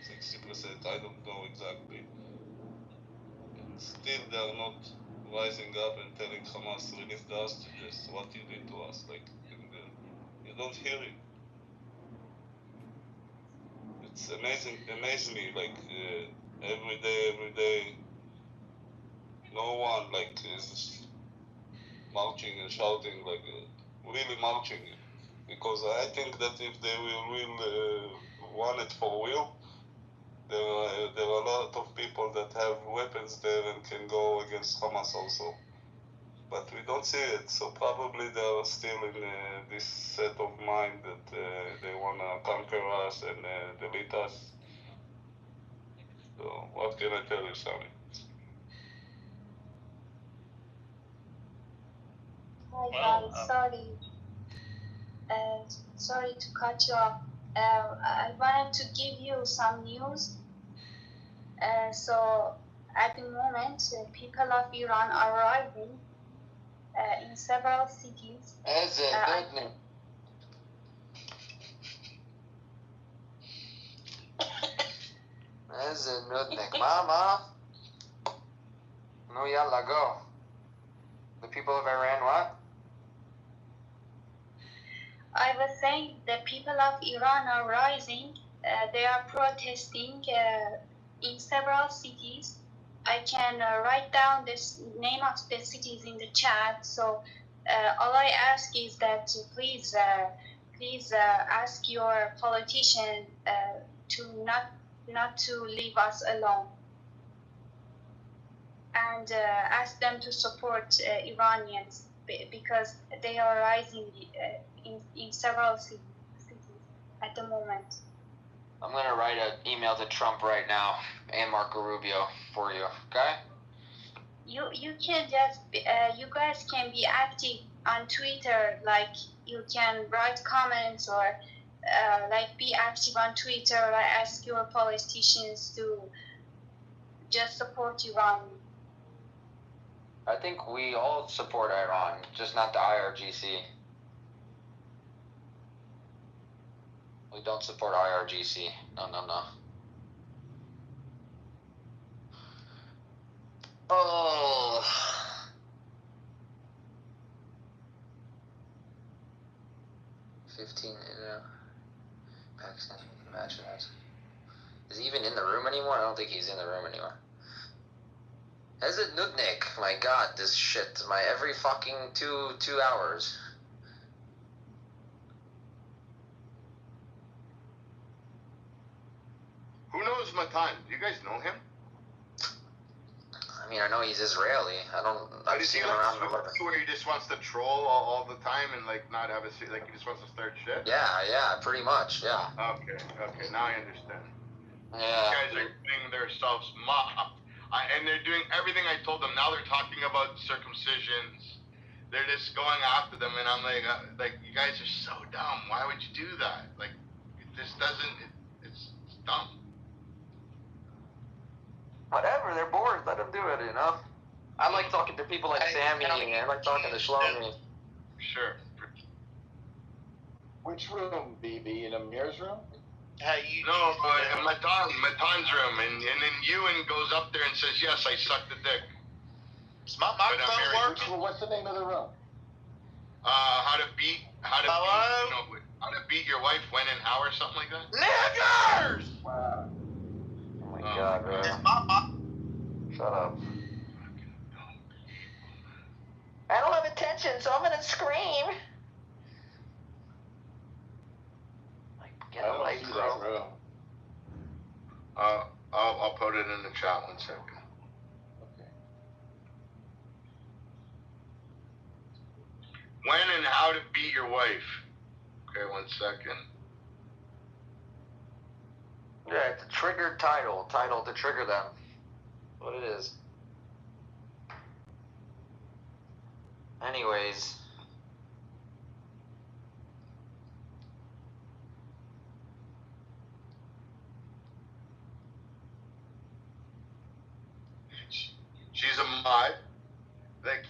60%, I don't know exactly. And still they are not rising up and telling Hamas, release the hostages, what you did to us. Like, you don't hear it. it's amazes me. Like every day, no one like is marching and shouting like really marching. Because I think that if they will want it for real, there are a lot of people that have weapons there and can go against Hamas also. But we don't see it, so probably they are still in this set of mind that they want to conquer us and delete us. So what can I tell you, Sammy? Hi guys, sorry to cut you off. I wanted to give you some news. So at the moment, people of Iran are arriving in several cities. Mama. No, yalla, go. The people of Iran, what? I was saying the people of Iran are rising. They are protesting in several cities. I can write down the name of the cities in the chat. So all I ask is that please ask your politician to not to leave us alone, and ask them to support Iranians because they are rising in several cities at the moment. I'm gonna write an email to Trump right now and Marco Rubio for you, okay? You can just you guys can be active on Twitter, like you can write comments or like be active on Twitter or ask your politicians to just support Iran. I think we all support Iran, just not the IRGC. We don't support IRGC. No. Oh. Pakistan, imagine that. Is he even in the room anymore? I don't think he's in the room anymore. Hezit Nudnik, my god, this shit, my every fucking two hours. Who knows Matan? Do you guys know him? I mean, I know he's Israeli. I've seen him around the world. Where he just wants to troll all the time and like not have a seat, like he just wants to start shit? Yeah, pretty much, yeah. Okay, now I understand. Yeah. These guys are getting themselves mocked. And they're doing everything I told them. Now they're talking about circumcisions. They're just going after them, and I'm like, you guys are so dumb. Why would you do that? Like, it just doesn't. It's dumb. Whatever, they're bored. Let them do it, you know. I like talking to people like Sammy, and I like talking to Shlomi. Sure. Which room, BB? In Amir's room? In Matan's room, and then Ewan goes up there and says, "Yes, I sucked the dick." It's my microphone working. Well, what's the name of the room? How to beat your wife when and how or something like that. Niggers! Wow. Oh my god, bro. Shut up. I don't have attention, so I'm gonna scream. Get away from me. I'll put it in the chat 1 second. Okay. When and how to beat your wife. Okay, 1 second. Yeah, it's a triggered title to trigger them. What it is. Anyways. She's a mod. Like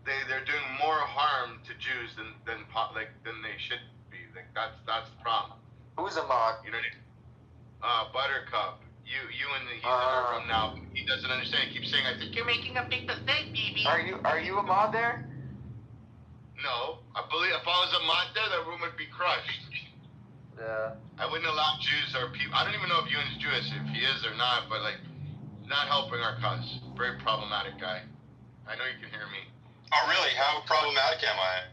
they're doing more harm to Jews than they should be. Like that's the problem. Who's a mod? You know what I mean? Buttercup. You in the room now. He doesn't understand. He keeps saying, "I think you're making a big mistake, BB." Are you a mod there? No, I believe if I was a mod there, that room would be crushed. I wouldn't allow Jews or people. I don't even know if Ewan's Jewish, if he is or not, but like, not helping our cause. Very problematic guy. I know you can hear me. Oh, really? How problematic am I?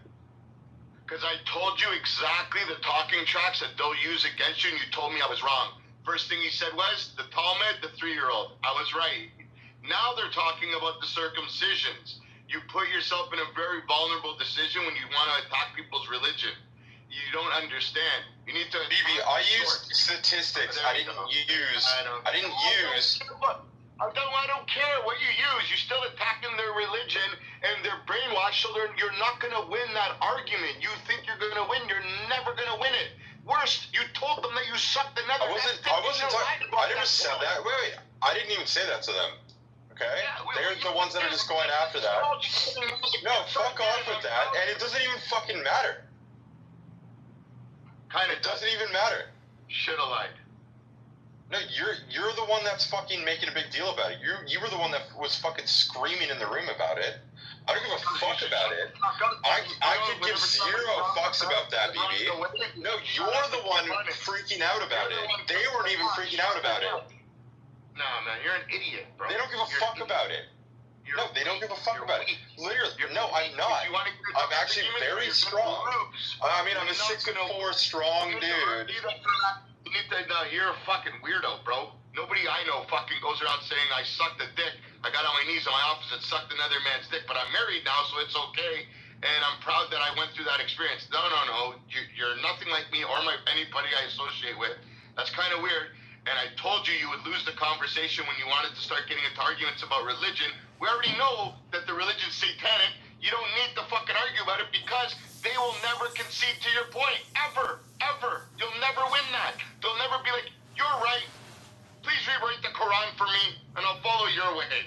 Because I told you exactly the talking tracks that they'll use against you, and you told me I was wrong. First thing he said was, the Talmud, the 3-year-old. I was right. Now they're talking about the circumcisions. You put yourself in a very vulnerable decision when you want to attack people's religion. You don't understand. You need to... BB, I used statistics. I didn't use... I don't care what you use. You're still attacking their religion and their brainwash, so you're not going to win that argument. You think you're going to win. You're never going to win it. Worst, you told them that you sucked another... I never said that. Wait. I didn't even say that to them. Okay? Yeah, they're the ones that are just going after that. No, fuck off with that. And it doesn't even fucking matter. It doesn't even matter. Shoulda lied. No, you're the one that's fucking making a big deal about it. You were the one that was fucking screaming in the room about it. I don't give a fuck about it. I could give 0 fucks about that, BB. No, you're the one freaking out about it. They weren't even freaking out about it. No, man, you're an idiot, bro. They don't give a fuck about it. No, they don't give a fuck about it. Literally, no, I'm not. I'm actually very strong. I mean, I'm a 6'4" strong dude. You're a fucking weirdo, bro. Nobody I know fucking goes around saying I sucked a dick. I got on my knees in my office and sucked another man's dick, but I'm married now, so it's okay. And I'm proud that I went through that experience. No. You're nothing like me or anybody I associate with. That's kind of weird. And I told you you would lose the conversation when you wanted to start getting into arguments about religion. We already know that the religion's satanic. You don't need to fucking argue about it because they will never concede to your point. Ever. You'll never win that. They'll never be like, you're right. Please rewrite the Quran for me and I'll follow your way.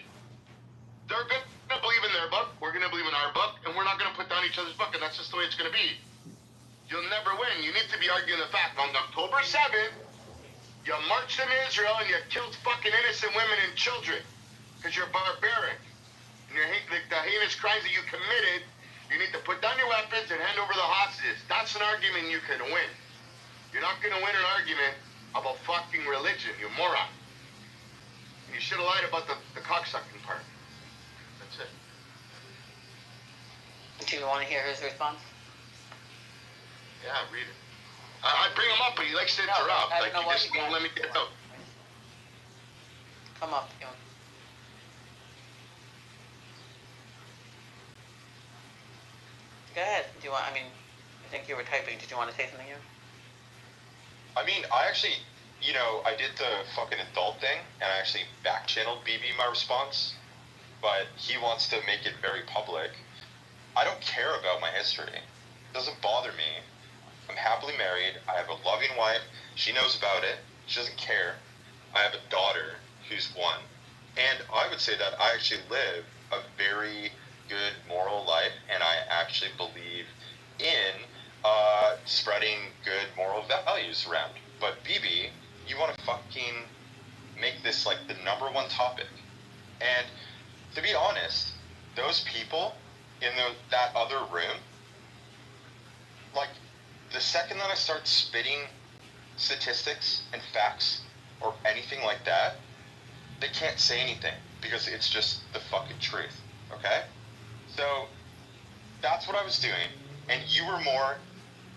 They're going to believe in their book. We're going to believe in our book. And we're not going to put down each other's book. And that's just the way it's going to be. You'll never win. You need to be arguing the fact. On October 7th, you marched in Israel and you killed fucking innocent women and children because you're barbaric. And the heinous crimes that you committed, you need to put down your weapons and hand over the hostages. That's an argument you can win. You're not going to win an argument about fucking religion, you moron. You should have lied about the cocksucking part. That's it. Do you want to hear his response? Yeah, read it. I bring him up, but he likes to interrupt. Like, he just won't let me get out. Come up, Ewan. Go ahead. Do you want, I think you were typing. Did you want to say something here? I mean, I actually, I did the fucking adult thing, and I actually back-channeled BB my response, but he wants to make it very public. I don't care about my history. It doesn't bother me. I'm happily married. I have a loving wife. She knows about it. She doesn't care. I have a daughter who's 1. And I would say that I actually live a very good moral life, and I actually believe in spreading good moral values around. But BB, you want to fucking make this like the #1 topic. And to be honest, those people in that other room, like, the second that I start spitting statistics and facts or anything like that, they can't say anything because it's just the fucking truth, okay? So that's what I was doing, and you were more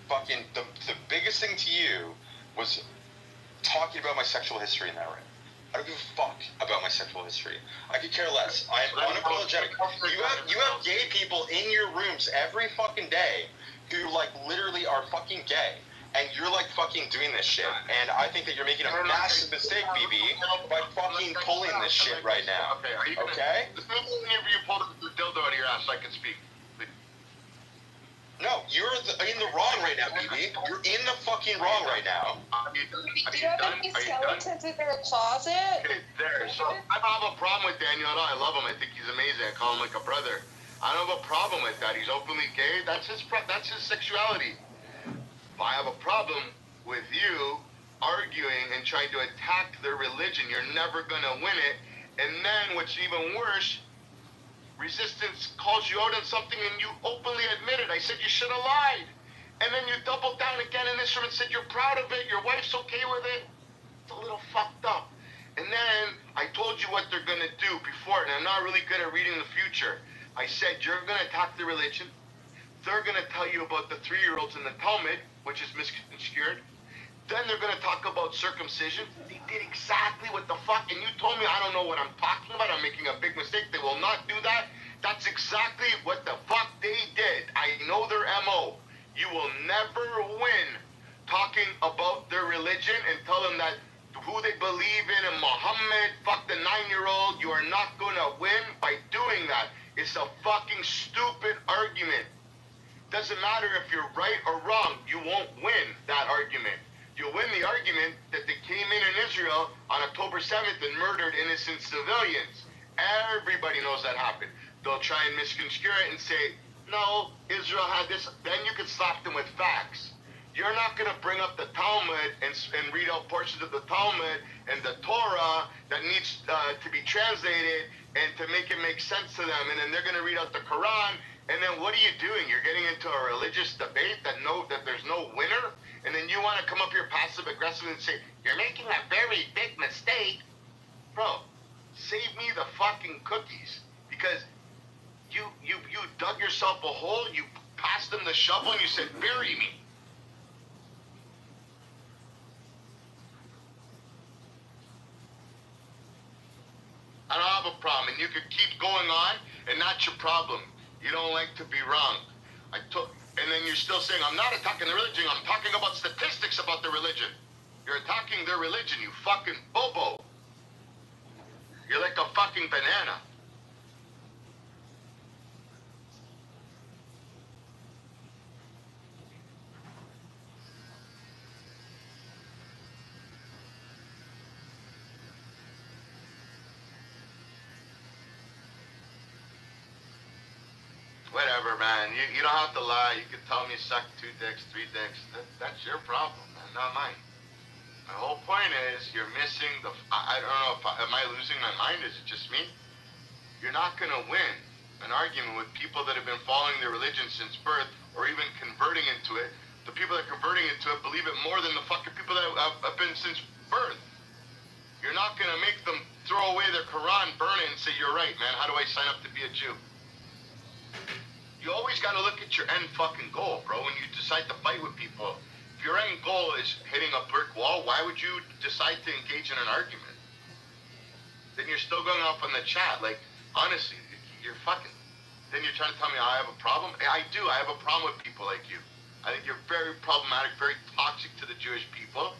fucking, the biggest thing to you was talking about my sexual history in that room. I don't give a fuck about my sexual history. I could care less. I am unapologetic. You have gay people in your rooms every fucking day who, like, literally are fucking gay. And you're, like, fucking doing this shit. And I think that you're making a massive mistake, BB, by fucking pulling this shit right now. Okay? Are you gonna, okay? Let me you pull the dildo out of your ass so I can speak. No, you're in the wrong right now, BB. You're in the fucking wrong right now. Do you have any skeletons in your closet? Okay, there. So I don't have a problem with Daniel at all. I love him. I think he's amazing. I call him like a brother. I don't have a problem with that. He's openly gay. That's his sexuality. But I have a problem with you arguing and trying to attack their religion. You're never gonna win it. And then what's even worse, resistance calls you out on something and you openly admit it. I said you should have lied. And then you doubled down again in this room and said you're proud of it, your wife's okay with it. It's a little fucked up. And then I told you what they're gonna do before, and I'm not really good at reading the future. I said you're gonna attack the religion. They're gonna tell you about the 3-year-olds in the Talmud, which is misconstrued. Then they're gonna talk about circumcision. They did exactly what the fuck, and you told me I don't know what I'm talking about. I'm making a big mistake. They will not do that. That's exactly what the fuck they did. I know their MO. You will never win talking about their religion and tell them that who they believe in and Muhammad, fuck the 9-year-old. You are not gonna win by doing that. It's a fucking stupid argument. Doesn't matter if you're right or wrong, you won't win that argument. You'll win the argument that they came in Israel on October 7th and murdered innocent civilians. Everybody knows that happened. They'll try and misconstrue it and say, no, Israel had this. Then you can slap them with facts. You're not going to bring up the Talmud and read out portions of the Talmud and the Torah that needs to be translated and to make it make sense to them. And then they're going to read out the Quran. And then what are you doing? You're getting into a religious debate that there's no winner? And then you want to come up here passive aggressive and say, you're making a very big mistake. Bro, save me the fucking cookies. Because you dug yourself a hole, you passed them the shovel, and you said, bury me. I don't have a problem, and you could keep going on, and that's your problem. You don't like to be wrong. And then you're still saying, I'm not attacking the religion, I'm talking about statistics about the religion. You're attacking their religion, you fucking bobo. You're like a fucking banana. Whatever, man. You don't have to lie. You can tell me suck 2 dicks, 3 dicks. That's your problem, man, not mine. My whole point is you're missing the... I don't know if am I losing my mind? Is it just me? You're not going to win an argument with people that have been following their religion since birth or even converting into it. The people that are converting into it believe it more than the fucking people that have been since birth. You're not going to make them throw away their Quran, burn it, and say, you're right, man. How do I sign up to be a Jew? You always got to look at your end fucking goal, bro, when you decide to fight with people. If your end goal is hitting a brick wall, why would you decide to engage in an argument? Then you're still going off on the chat. Like, honestly, you're fucking... Then you're trying to tell me I have a problem? I do. I have a problem with people like you. I think you're very problematic, very toxic to the Jewish people.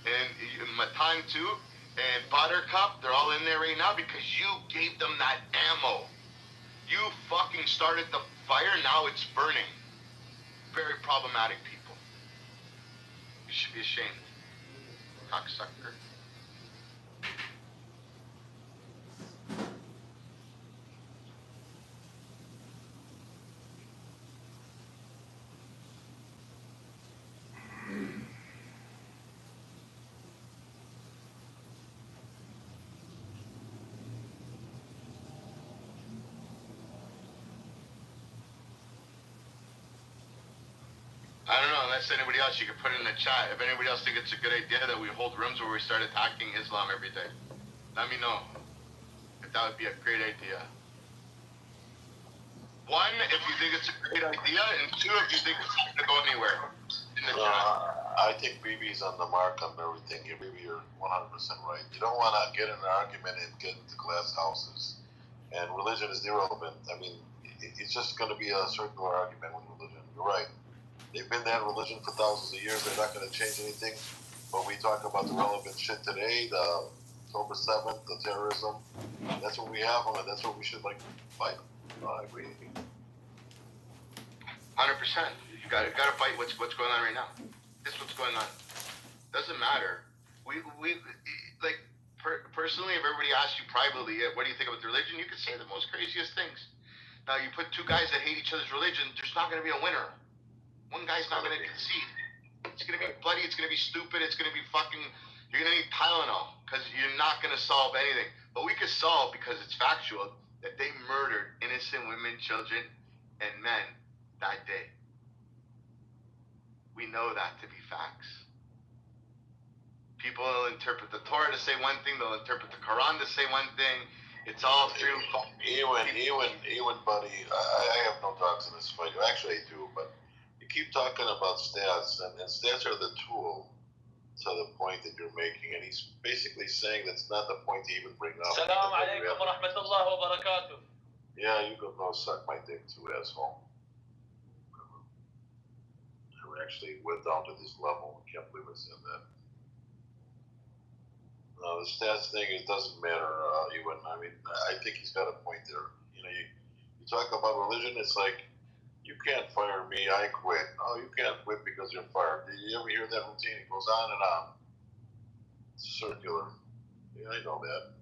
And Matan too, and Buttercup, they're all in there right now because you gave them that ammo. You fucking started the fire, now it's burning. Very problematic people. You should be ashamed. Cocksucker. I don't know, unless anybody else, you could put it in the chat. If anybody else think it's a good idea that we hold rooms where we start attacking Islam every day, let me know. If that would be a great idea. 1, if you think it's a great idea, and 2, if you think it's not going to go anywhere. In the chat. I think BB's on the mark on everything. You're 100% right. You don't want to get in an argument and get into glass houses. And religion is irrelevant. I mean, it's just going to be a circular argument with religion. You're right. They've been that religion for thousands of years. They're not going to change anything. But we talk about the relevant shit today, the October 7th, the terrorism. That's what we have on it. That's what we should fight. I agree. 100%. You got to fight what's going on right now. This is what's going on. Doesn't matter. Personally, if everybody asks you privately, what do you think about the religion? You could say the most craziest things. Now, you put 2 guys that hate each other's religion, there's not going to be a winner. One guy's not going to concede. It's going to be bloody. It's going to be stupid. It's going to be fucking... You're going to need Tylenol because you're not going to solve anything. But we could solve, because it's factual, that they murdered innocent women, children, and men that day. we know that to be facts. People will interpret the Torah to say one thing, they'll interpret the Quran to say one thing. It's all through. Ewan, buddy, I have no doubts in this fight. Actually, I do, but you keep talking about stats, and stats are the tool to the point that you're making, and he's basically saying that's not the point to even bring up. Assalamu alaikum wa rahmatullahi wa barakatuh. Yeah, you can go suck my dick too, asshole. We actually went down to this level. I can't believe I said that. No, the stats thing, it doesn't matter, Ewan. I mean, I think he's got a point there. You know, you talk about religion, it's like, you can't fire me, I quit. Oh, you can't quit because you're fired. Did you ever hear that routine? It goes on and on. It's circular. Yeah, I know that.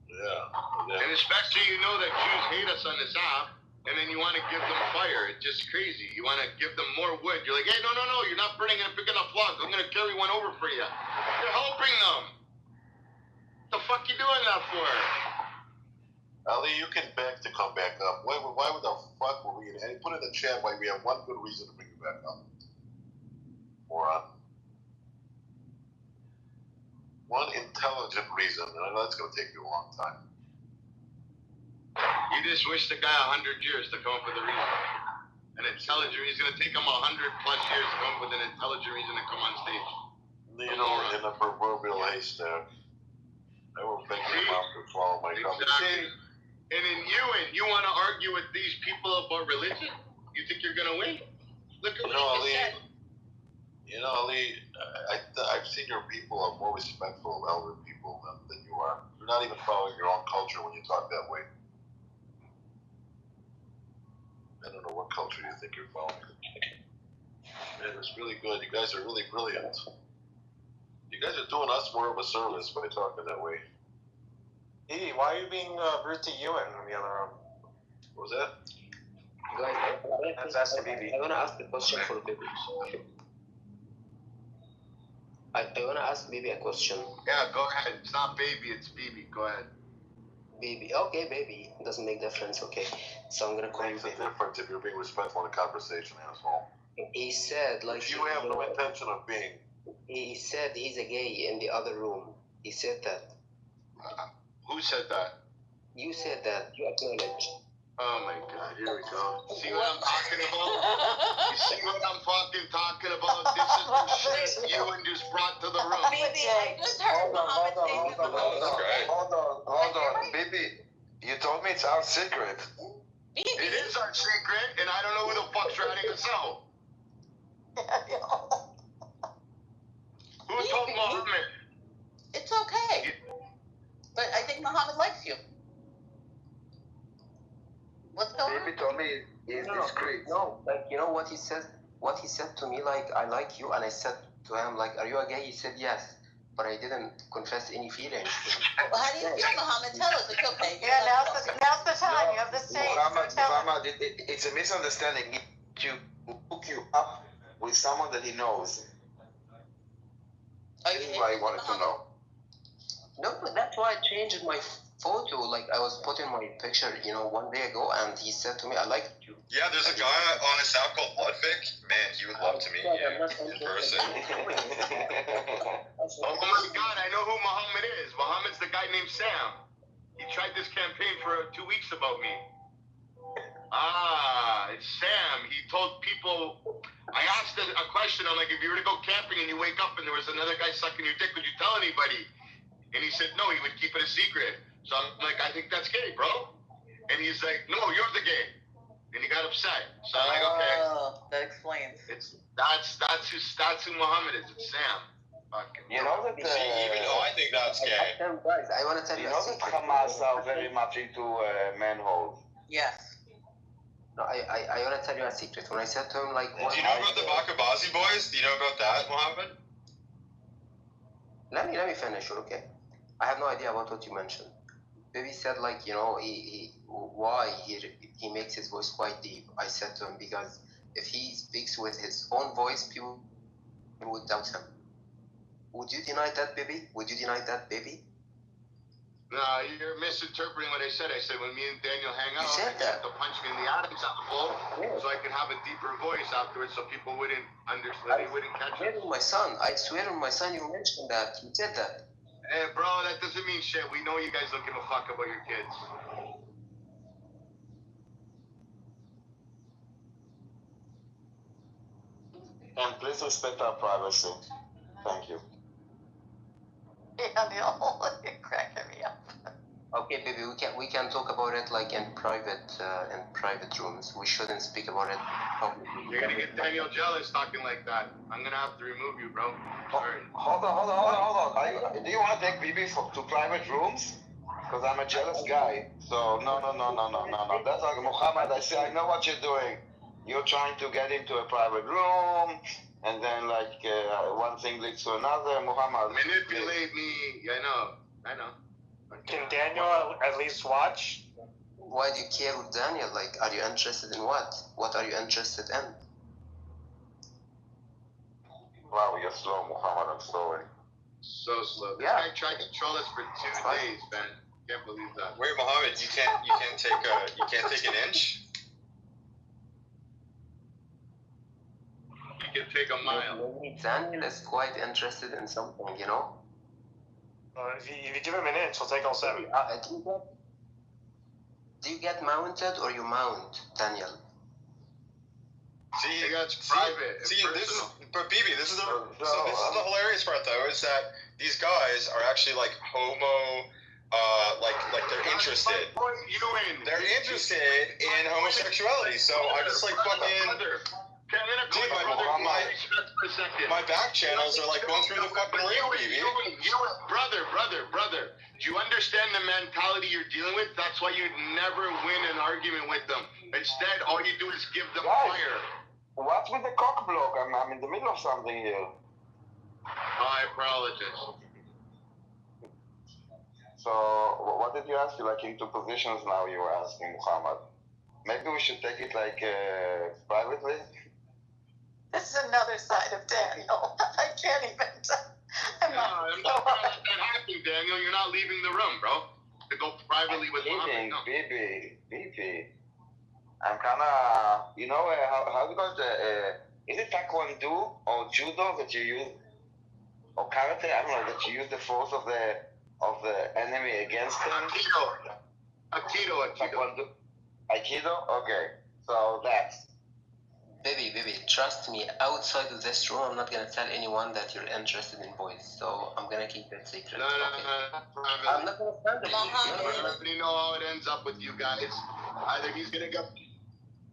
Yeah. And especially, you know that Jews hate us on this app, and then you want to give them fire. It's just crazy. You want to give them more wood. You're like, hey, no, you're not burning a big enough log. I'm going to carry one over for you. You're helping them. What the fuck you doing that for? Ali, you can beg to come back up. Why would the fuck would we? And put in the chat why we have one good reason to bring you back up. Moron. One intelligent reason. And I know it's going to take you a long time. You just wish the guy 100 years to come up with a reason. An intelligent reason. It's going to take him 100+ years to come up with an intelligent reason to come on stage. You know, in a proverbial haystack. I will beg your mom to swallow my gum. Exactly. And in you want to argue with these people about religion? You think you're going to win? Look at what you just said. You know, Ali, I've seen your people are more respectful of elder people than you are. You're not even following your own culture when you talk that way. I don't know what culture you think you're following. Man, it's really good. You guys are really brilliant. You guys are doing us more of a service by talking that way. Hey, why are you being rude to Ewan on the other room? What was that? Guys, I want to ask a question for Baby. I want to ask Baby a question. Yeah, go ahead. It's not Baby, it's Bibi. Go ahead. Baby. Okay, Baby. Doesn't make difference. Okay. So I'm going to call you Baby. It's a difference if you're being respectful in a conversation, asshole. He said, like... You have no intention of being. He said he's a gay in the other room. He said that. Who said that? You said that. You acknowledged. Oh my God, here we go. See what I'm talking about? You see what I'm fucking talking about? This is the shit Ewan just brought to the room. Baby, I just heard Muhammad say this. Hold on. Baby, you told me it's our secret. It is our secret, and I don't know who the fuck's ratting us out. Who told Muhammad? It's okay. But I think Muhammad likes you. What's going on? Baby told me he's discreet. No, like, you know what he says? What he said to me, like, I like you, and I said to him, like, are you a gay? He said yes, but I didn't confess any feelings. Well, how do you feel, Muhammad? Tell us. It's okay. Yeah, now's the time. You have the stage. Muhammad, it's a misunderstanding. To hook you up with someone that he knows. This is what I wanted to know. No, but that's why I changed my photo. Like, I was putting my picture, one day ago, and he said to me, I like you. Yeah, there's a guy on this app called Bloodfake. Man, he would love to meet you in person. Oh my God, I know who Muhammad is. Muhammad's the guy named Sam. He tried this campaign for 2 weeks about me. It's Sam. He told people, I asked a question, I'm like, if you were to go camping and you wake up and there was another guy sucking your dick, would you tell anybody? And he said, no, he would keep it a secret. So I'm like, I think that's gay, bro. And he's like, no, you're the gay. And he got upset. So I'm like, okay. That explains. That's who Muhammad is. It's Sam. Fucking. You know that I think that's gay. Guys, I want to tell you know that Hamas are very much into manholes. Yes. No, I want to tell you a secret. When I said to him, like... Do you know about the Bakabazi boys? Do you know about that, Mohammed? Let me finish, okay? I have no idea about what you mentioned. Baby said, like, why he makes his voice quite deep. I said to him, because if he speaks with his own voice, people would doubt him. Would you deny that, baby? Would you deny that, baby? No, you're misinterpreting what I said. I said when me and Daniel hang out, said you have that. to punch me in the Adam's apple so I can have a deeper voice afterwards, so people wouldn't understand. They wouldn't catch I swear it. on my son. I swear on my son. You mentioned that. You said that. Hey, bro, that doesn't mean shit. We know you guys don't give a fuck about your kids. And please respect our privacy. Thank you. Yeah, you're cracking me up. Okay, baby. We can talk about it like in private rooms. We shouldn't speak about it publicly. You're gonna get Daniel jealous talking like that. I'm gonna have to remove you, bro. Sorry. Hold on. Do you want to take Bibi to private rooms? Because I'm a jealous guy. So no. That's like Muhammad. I know what you're doing. You're trying to get into a private room, and then like one thing leads to another. Muhammad. Manipulate me. I know. Can Daniel at least watch? Why do you care with Daniel? Like, are you interested in what? What are you interested in? Wow, you're slow, Muhammad. I'm sorry. So slow. This Yeah. guy tried to control us for 2 days, man. Can't believe that. Wait, Mohammed, you can't take an inch. You can take a mile. Maybe Daniel is quite interested in something, you know? If you give him an inch, he'll take all 7. Do you get mounted or you mount, Daniel? See, that's private. See, this is the hilarious part though, is that these guys are actually like homo, like they're interested. They're interested in homosexuality. So I just like fucking. Dude, my back channels are like going through the fucking roof, baby. Brother. Do you understand the mentality you're dealing with? That's why you'd never win an argument with them. Instead, all you do is give them fire. What's with the cock block? I'm in the middle of something here. I apologize. So, what did you ask? You like into positions now? You were asking Muhammad. Maybe we should take it like privately. This is another side of Daniel. I can't even. I'm not gonna let that happen, Daniel. You're not leaving the room, bro. To go privately with Muhammad. No. Bibi. I'm kinda, you know, how you got is it Taekwondo or Judo that you use, or Karate? I don't know, that you use the force of the enemy against them? Aikido. Taekwondo. Aikido? Okay. So that's. Baby, trust me, outside of this room, I'm not gonna tell anyone that you're interested in boys, so I'm gonna keep it secret. No. I'm not gonna stand it. I already know how it ends up with you guys. Either he's gonna go.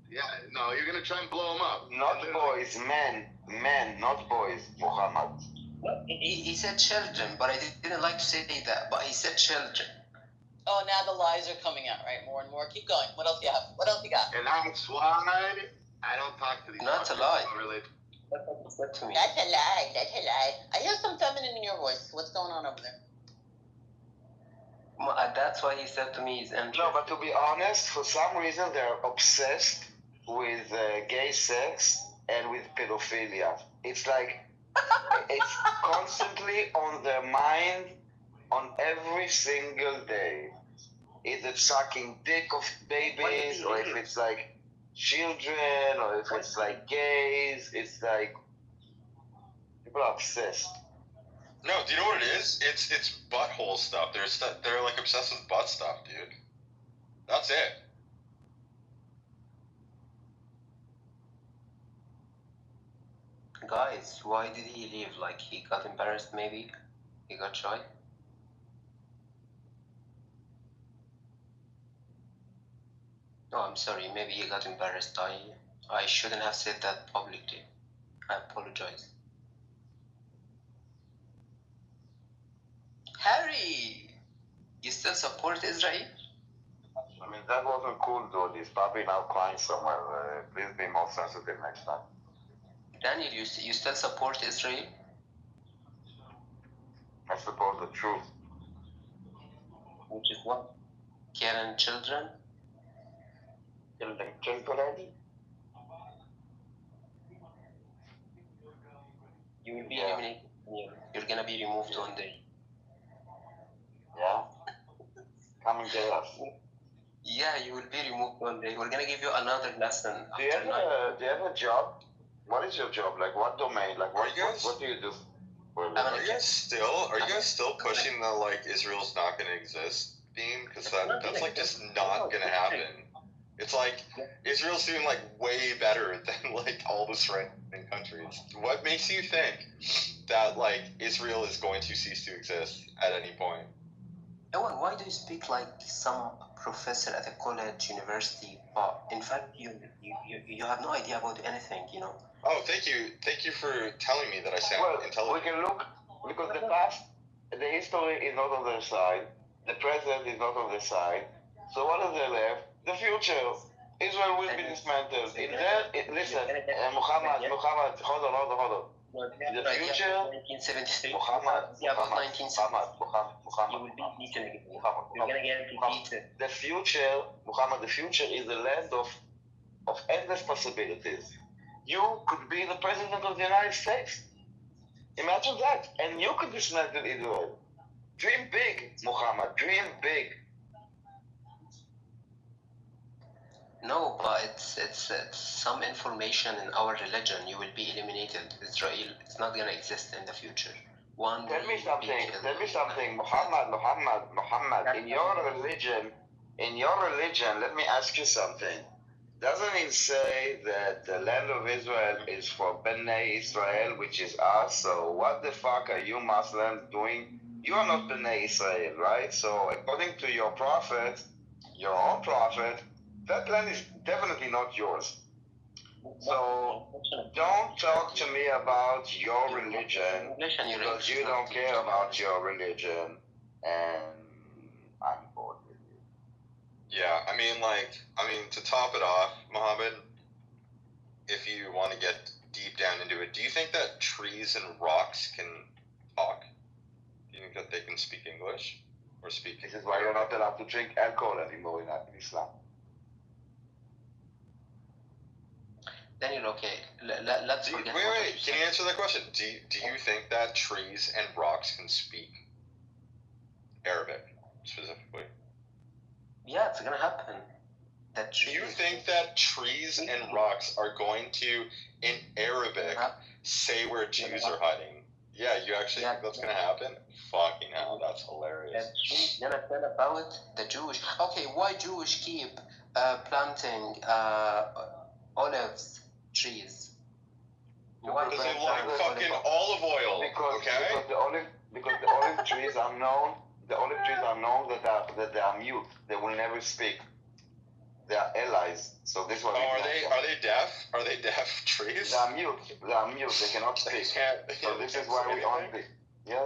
Yeah, no, you're gonna try and blow him up. Not boys, men, not boys, Muhammad. He said children, but I didn't like to say that, but he said children. Oh, now the lies are coming out, right? More and more. Keep going. What else you have? What else you got? And that's why I don't talk to these. Not a lie. Really. That's what he said to me. That's a lie. I hear some feminine in your voice. What's going on over there? That's why he said to me he's interested. No, but to be honest, for some reason they're obsessed with gay sex and with pedophilia. It's like it's constantly on their mind on every single day. Is it sucking dick of babies, or if it's like children, or if it's like gays? It's like people are obsessed. No, do you know what it is? It's butthole stuff. They're like obsessed with butt stuff, dude. That's it. Guys, why did he leave? Like, he got embarrassed maybe? He got shy? No, I'm sorry, maybe he got embarrassed. I shouldn't have said that publicly. I apologize. Harry! You still support Israel? I mean, that wasn't cool, dude. He's probably now crying somewhere. Please be more sensitive next time. Daniel, you still support Israel? I support the truth. Which is what? Killing children? Children? You will be eliminated. You're gonna be removed one day. Yeah? Come and tell us. Yeah, you will be removed one day. We're gonna give you another lesson. Do you have a job? What is your job? Like what domain? Like what do you do? Are you guys still pushing the like Israel's not gonna exist theme? Because that's like just not gonna happen. It's like Israel's doing like way better than like all the surrounding countries. What makes you think that like Israel is going to cease to exist at any point? Ewan, why do you speak like some professor at a college, university? But in fact, you have no idea about anything, you know. Oh, thank you for telling me that I sound intelligent. We can look because the past, the history is not on their side. The present is not on their side. So what is there left? The future. Israel will be dismantled. Listen, Muhammad, hold on. The future, Muhammad, the future, Muhammad, the future is a land of endless possibilities. You could be the president of the United States. Imagine that. And you could dismantle Israel. Dream big, Muhammad, dream big. No, but it's some information in our religion. You will be eliminated. Israel is not gonna exist in the future. Tell me something, Muhammad. In your religion, let me ask you something. Doesn't it say that the land of Israel is for Bnei Israel, which is us? So what the fuck are you Muslims doing? You are not Bnei Israel, right? So according to your prophet, your own prophet, that land is definitely not yours. So don't talk to me about your religion because you don't care about your religion, and I'm bored with you. Yeah, I mean, to top it off, Mohammed, if you want to get deep down into it, do you think that trees and rocks can talk? Do you think that they can speak English or speak? This is why you're not allowed to drink alcohol anymore in Islam. Daniel, okay, let's forget. Wait, can you answer that question? Do you think that trees and rocks can speak Arabic, specifically? Yeah, it's gonna happen. Do you think that trees and rocks are going to, in Arabic, say where Jews are hiding? Yeah, you actually think that's gonna happen? Fucking hell, that's hilarious. Gonna tell about the Jewish. Okay, why Jewish keep planting olives trees? Because they like fucking olive oil. Because the olive trees are known. The olive trees are known that they are mute. They will never speak. They are allies. So this was. Are they deaf? Are they deaf trees? They are mute. They cannot speak. So this is why we only. Yeah.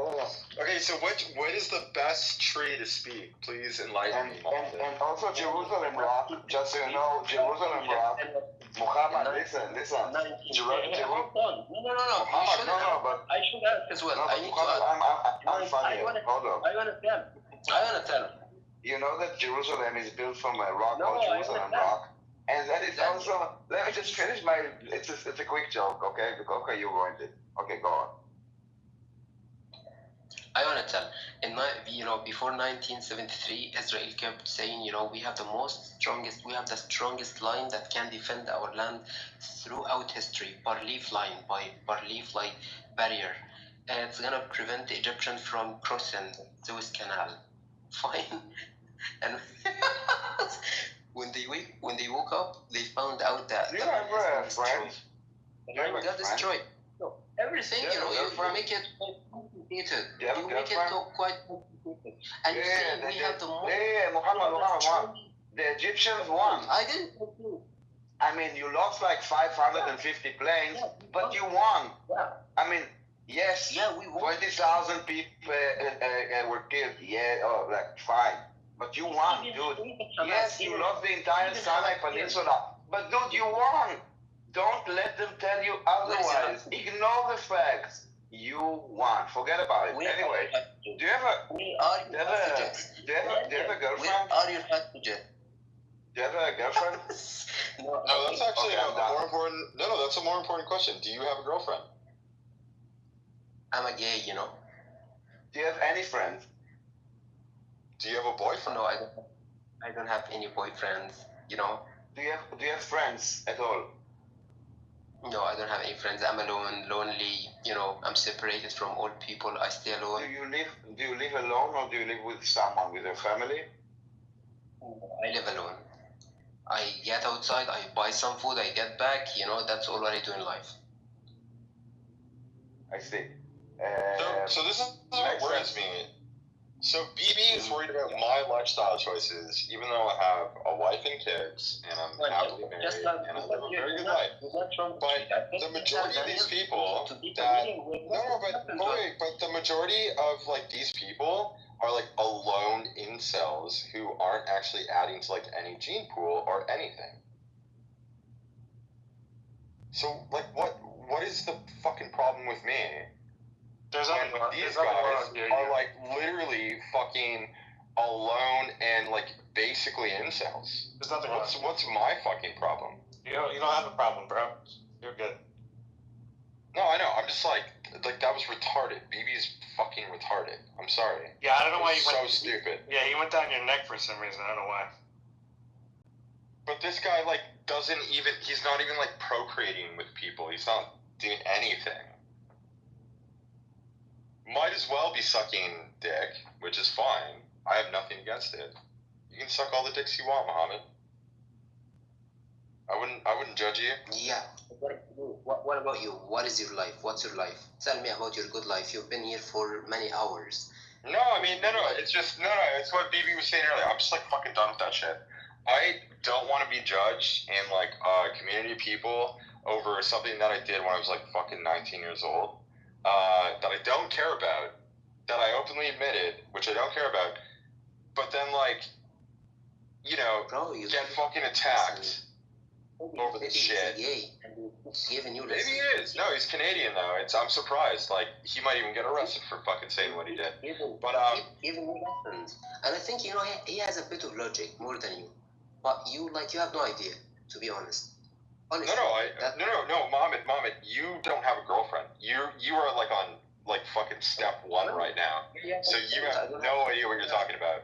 Okay, so what is the best tree to speak? Please enlighten me. And also Jerusalem rock. Just so you know, Jerusalem rock. Muhammad, listen. Hold on. No. Muhammad, no, but I should ask as well. No, I need I'm funny. Hold on. I wanna tell. You know that Jerusalem is built from a rock called Jerusalem rock, and that is also. Let me just finish my. It's a quick joke, okay? Okay, you ruined it. Okay, go on. I want to tell, before 1973, Israel kept saying, we have we have the strongest line that can defend our land throughout history, Bar-Leaf line, by Bar-Leaf barrier. And it's gonna prevent the Egyptians from crossing Suez Canal. Fine. And when they woke up, they found out that you have friends. The got destroyed. So everything, you make it complicated. You make it quite complicated. And we have the most. Muhammad. The Egyptians won. I didn't. I mean, you lost like 550 planes, but you won. Yeah. I mean, yes. Yeah, we won. 20,000 people were killed. Yeah, fine. But you won, dude. Yes, you lost the entire Sinai Peninsula. But dude, you won. Don't let them tell you otherwise. Ignore the facts. You won. Forget about it. Anyway, do you have a girlfriend? Where are your hostages? Do you have a girlfriend? No, that's actually a more important. No, that's a more important question. Do you have a girlfriend? I'm a gay, Do you have any friends? Do Do you have a boyfriend? No, I don't have any boyfriends. You know. Do you have friends at all? No, I don't have any friends. I'm alone, lonely. You know, I'm separated from all people. I stay alone. Do you live alone or do you live with someone, with your family? I live alone. I get outside, I buy some food, I get back. You know, that's all I do in life. I see. So this is what worries me. So BB is worried about my lifestyle choices, even though I have a wife and kids, and I'm happily married, and I live a very good life. But the majority of these people but the majority of like these people are like alone incels who aren't actually adding to like any gene pool or anything. So like what is the fucking problem with me? These guys are like literally fucking alone and like basically incels. There's nothing wrong. What's my fucking problem? You don't have a problem, bro. You're good. No, I know. I'm just like that was retarded. BB's fucking retarded. I'm sorry. Yeah, I don't know why you went so stupid. Yeah, he went down your neck for some reason. I don't know why. But this guy like he's not even like procreating with people. He's not doing anything. Might as well be sucking dick, which is fine. I have nothing against it. You can suck all the dicks you want, Mohammed. I wouldn't judge you. Yeah. What about you? What is your life? What's your life? Tell me about your good life. You've been here for many hours. No, I mean, no. It's just, no. It's what BB was saying earlier. I'm just, like, fucking done with that shit. I don't want to be judged in, like, community of people over something that I did when I was, like, fucking 19 years old. That I don't care about. That I openly admitted, which I don't care about. But then, like, you know, get fucking attacked over this shit. Maybe he is. No, he's Canadian though. I'm surprised. Like he might even get arrested for fucking saying what he did. But even and I think he has a bit of logic more than you. But you have no idea, to be honest. Honestly, no, Mohammed, you don't have a girlfriend. You are like on like fucking step 1 right now. So you have no idea what you're talking about.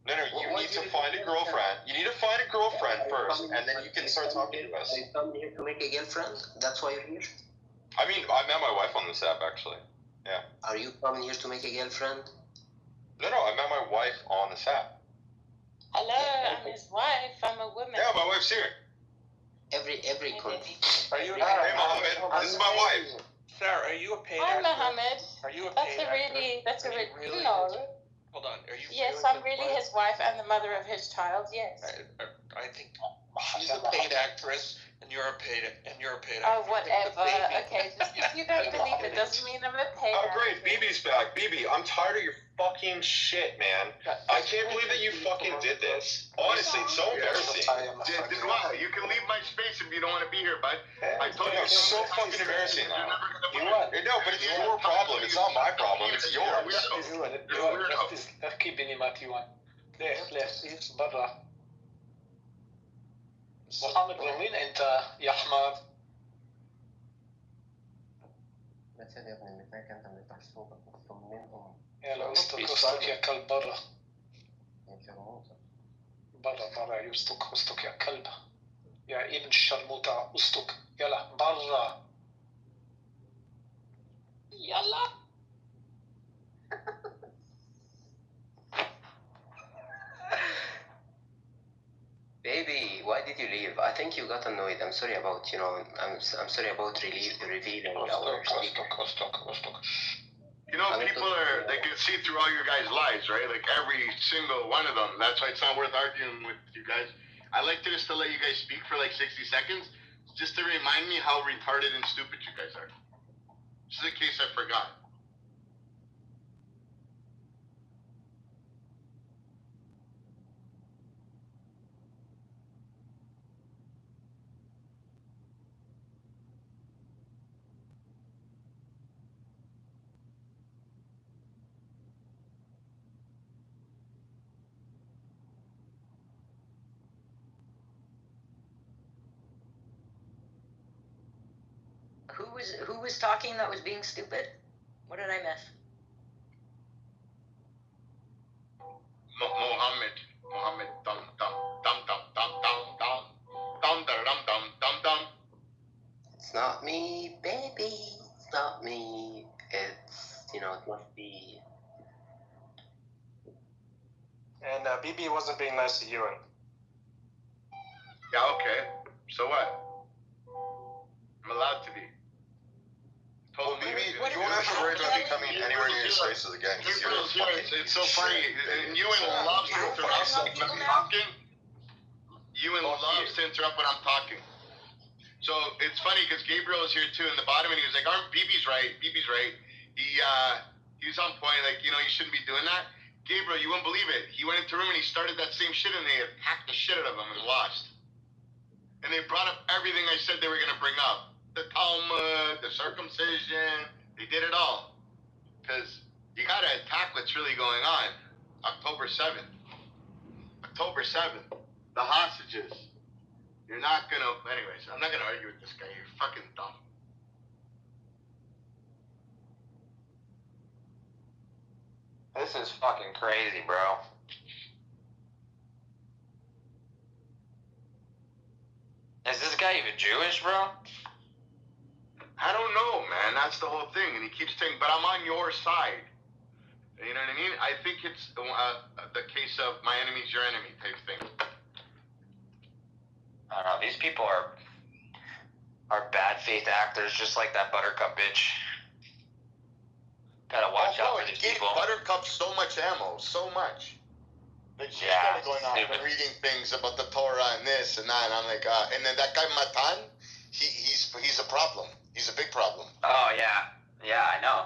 No, you need to find a girlfriend. You need to find a girlfriend first, and then you can start talking to us. Are you coming here to make a girlfriend? That's why you're here? I mean, I met my wife on this app, actually. Yeah. Are you coming here to make a girlfriend? No, I met my wife on this app. Hello, I'm his wife. I'm a woman. Yeah, my wife's here. Every country. Are you? Hey, Mohammed, this is my wife. Sarah, are you a paid Hi, actor? Mohammed. Are you a That's paid a really, actor? that's a really, No. no. Hold on. Are you? Yes, really I'm really his wife and the mother of his child. Yes. I think she's a paid actress, and you're a paid actor. Oh, whatever. Okay, just because you don't believe it doesn't mean I'm a paid Oh, great. BB's back. BB, I'm tired of your fucking shit, man. I can't believe that you fucking did this. Honestly, it's so embarrassing. Wow, you can leave my space if you don't want to be here, bud. I told you. It's so fucking embarrassing now. No, but it's your problem. It's not my problem. It's yours. احكي بنيمات يوان. ليه برا. محمد وين انت يا حماد؟ لا تسال يا ابني متاك انت مرتاح صوتك منهم. يلا اسطك يا كلب برا. برا يسطك يا كلب. يا ابن الشرموطة اسطك يلا برا. يلا. Baby, why did you leave? I think you got annoyed. I'm sorry about, I'm sorry about revealing our secret. You know, people they can see through all your guys' lies, right? Like every single one of them. That's why it's not worth arguing with you guys. I like to just to let you guys speak for like 60 seconds, just to remind me how retarded and stupid you guys are. Just in case I forgot. Who was talking that was being stupid? What did I miss? Mohammed, dum dum dum dum dum dum dum dum dum dum dum dum. It's not me, baby. It's not me. It's, it must be. And BB wasn't being nice to Ewan. Yeah, okay. So what? I'm allowed to be. Well, maybe you won't have to worry about me coming anywhere near your spaces again. It's so funny. And Ewan loves to interrupt when I'm talking. Ewan loves to interrupt when I'm talking. So it's funny because Gabriel is here too in the bottom, and he was like, "Aren't BB's right? BB's right." He was on point, like, you shouldn't be doing that. Gabriel, you wouldn't believe it. He went into the room and he started that same shit, and they hacked the shit out of him and lost. And they brought up everything I said they were gonna bring up. The Talmud, the circumcision, they did it all. Because you gotta attack what's really going on. October 7th. October 7th. The hostages. You're not gonna, anyways, I'm not gonna argue with this guy. You're fucking dumb. This is fucking crazy, bro. Is this guy even Jewish, bro? I don't know, man. That's the whole thing. And he keeps saying, but I'm on your side. You know what I mean? I think it's the case of my enemy's your enemy type thing. I don't know. These people are bad faith actors, just like that Buttercup bitch. Gotta watch out for these people. Buttercup so much ammo, so much. Like, she's kind of going on and reading things about the Torah and this and that. And I'm like, and then that guy Matan, he's a problem. He's a big problem. Oh, yeah. Yeah, I know.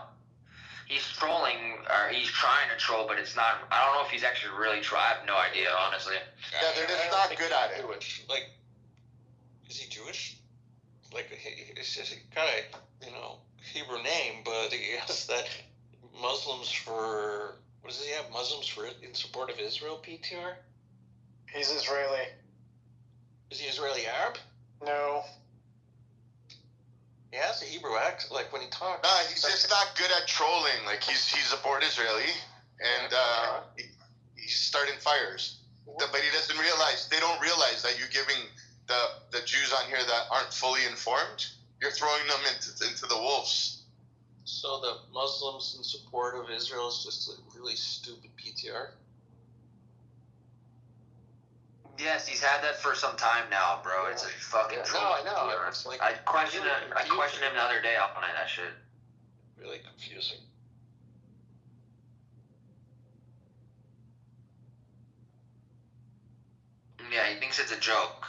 He's trolling, or he's trying to troll, but it's not. I don't know if he's actually really trying. I have no idea, honestly. Yeah, they're just not good at it. Like, is he Jewish? Like, it's just kind of, Hebrew name, but he has that Muslims for, what does he have? Muslims for in support of Israel, PTR? He's Israeli. Is he Israeli Arab? No. He has a Hebrew accent, like when he talks. Nah, he's just not good at trolling. Like, he's a bored Israeli, and he's starting fires. But he doesn't realize, they don't realize that you're giving the Jews on here that aren't fully informed, you're throwing them into the wolves. So the Muslims in support of Israel is just a really stupid PTR? Yes, he's had that for some time now, bro. It's a fucking troll. No, I know. It's like, I questioned him the other day on that shit. Really confusing. Yeah, he thinks it's a joke.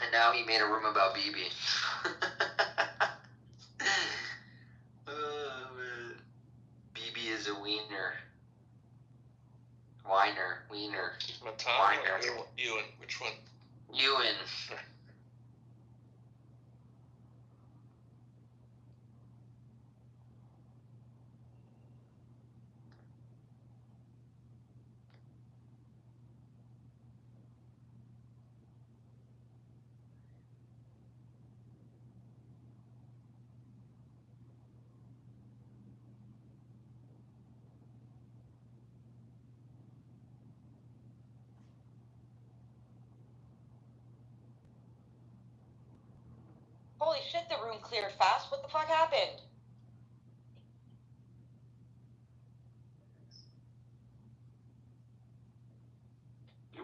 And now he made a room about BB. Oh, man. BB is a wiener. Wiener. Matan or Ewan? Which one? Ewan. Holy shit, the room cleared fast. What the fuck happened?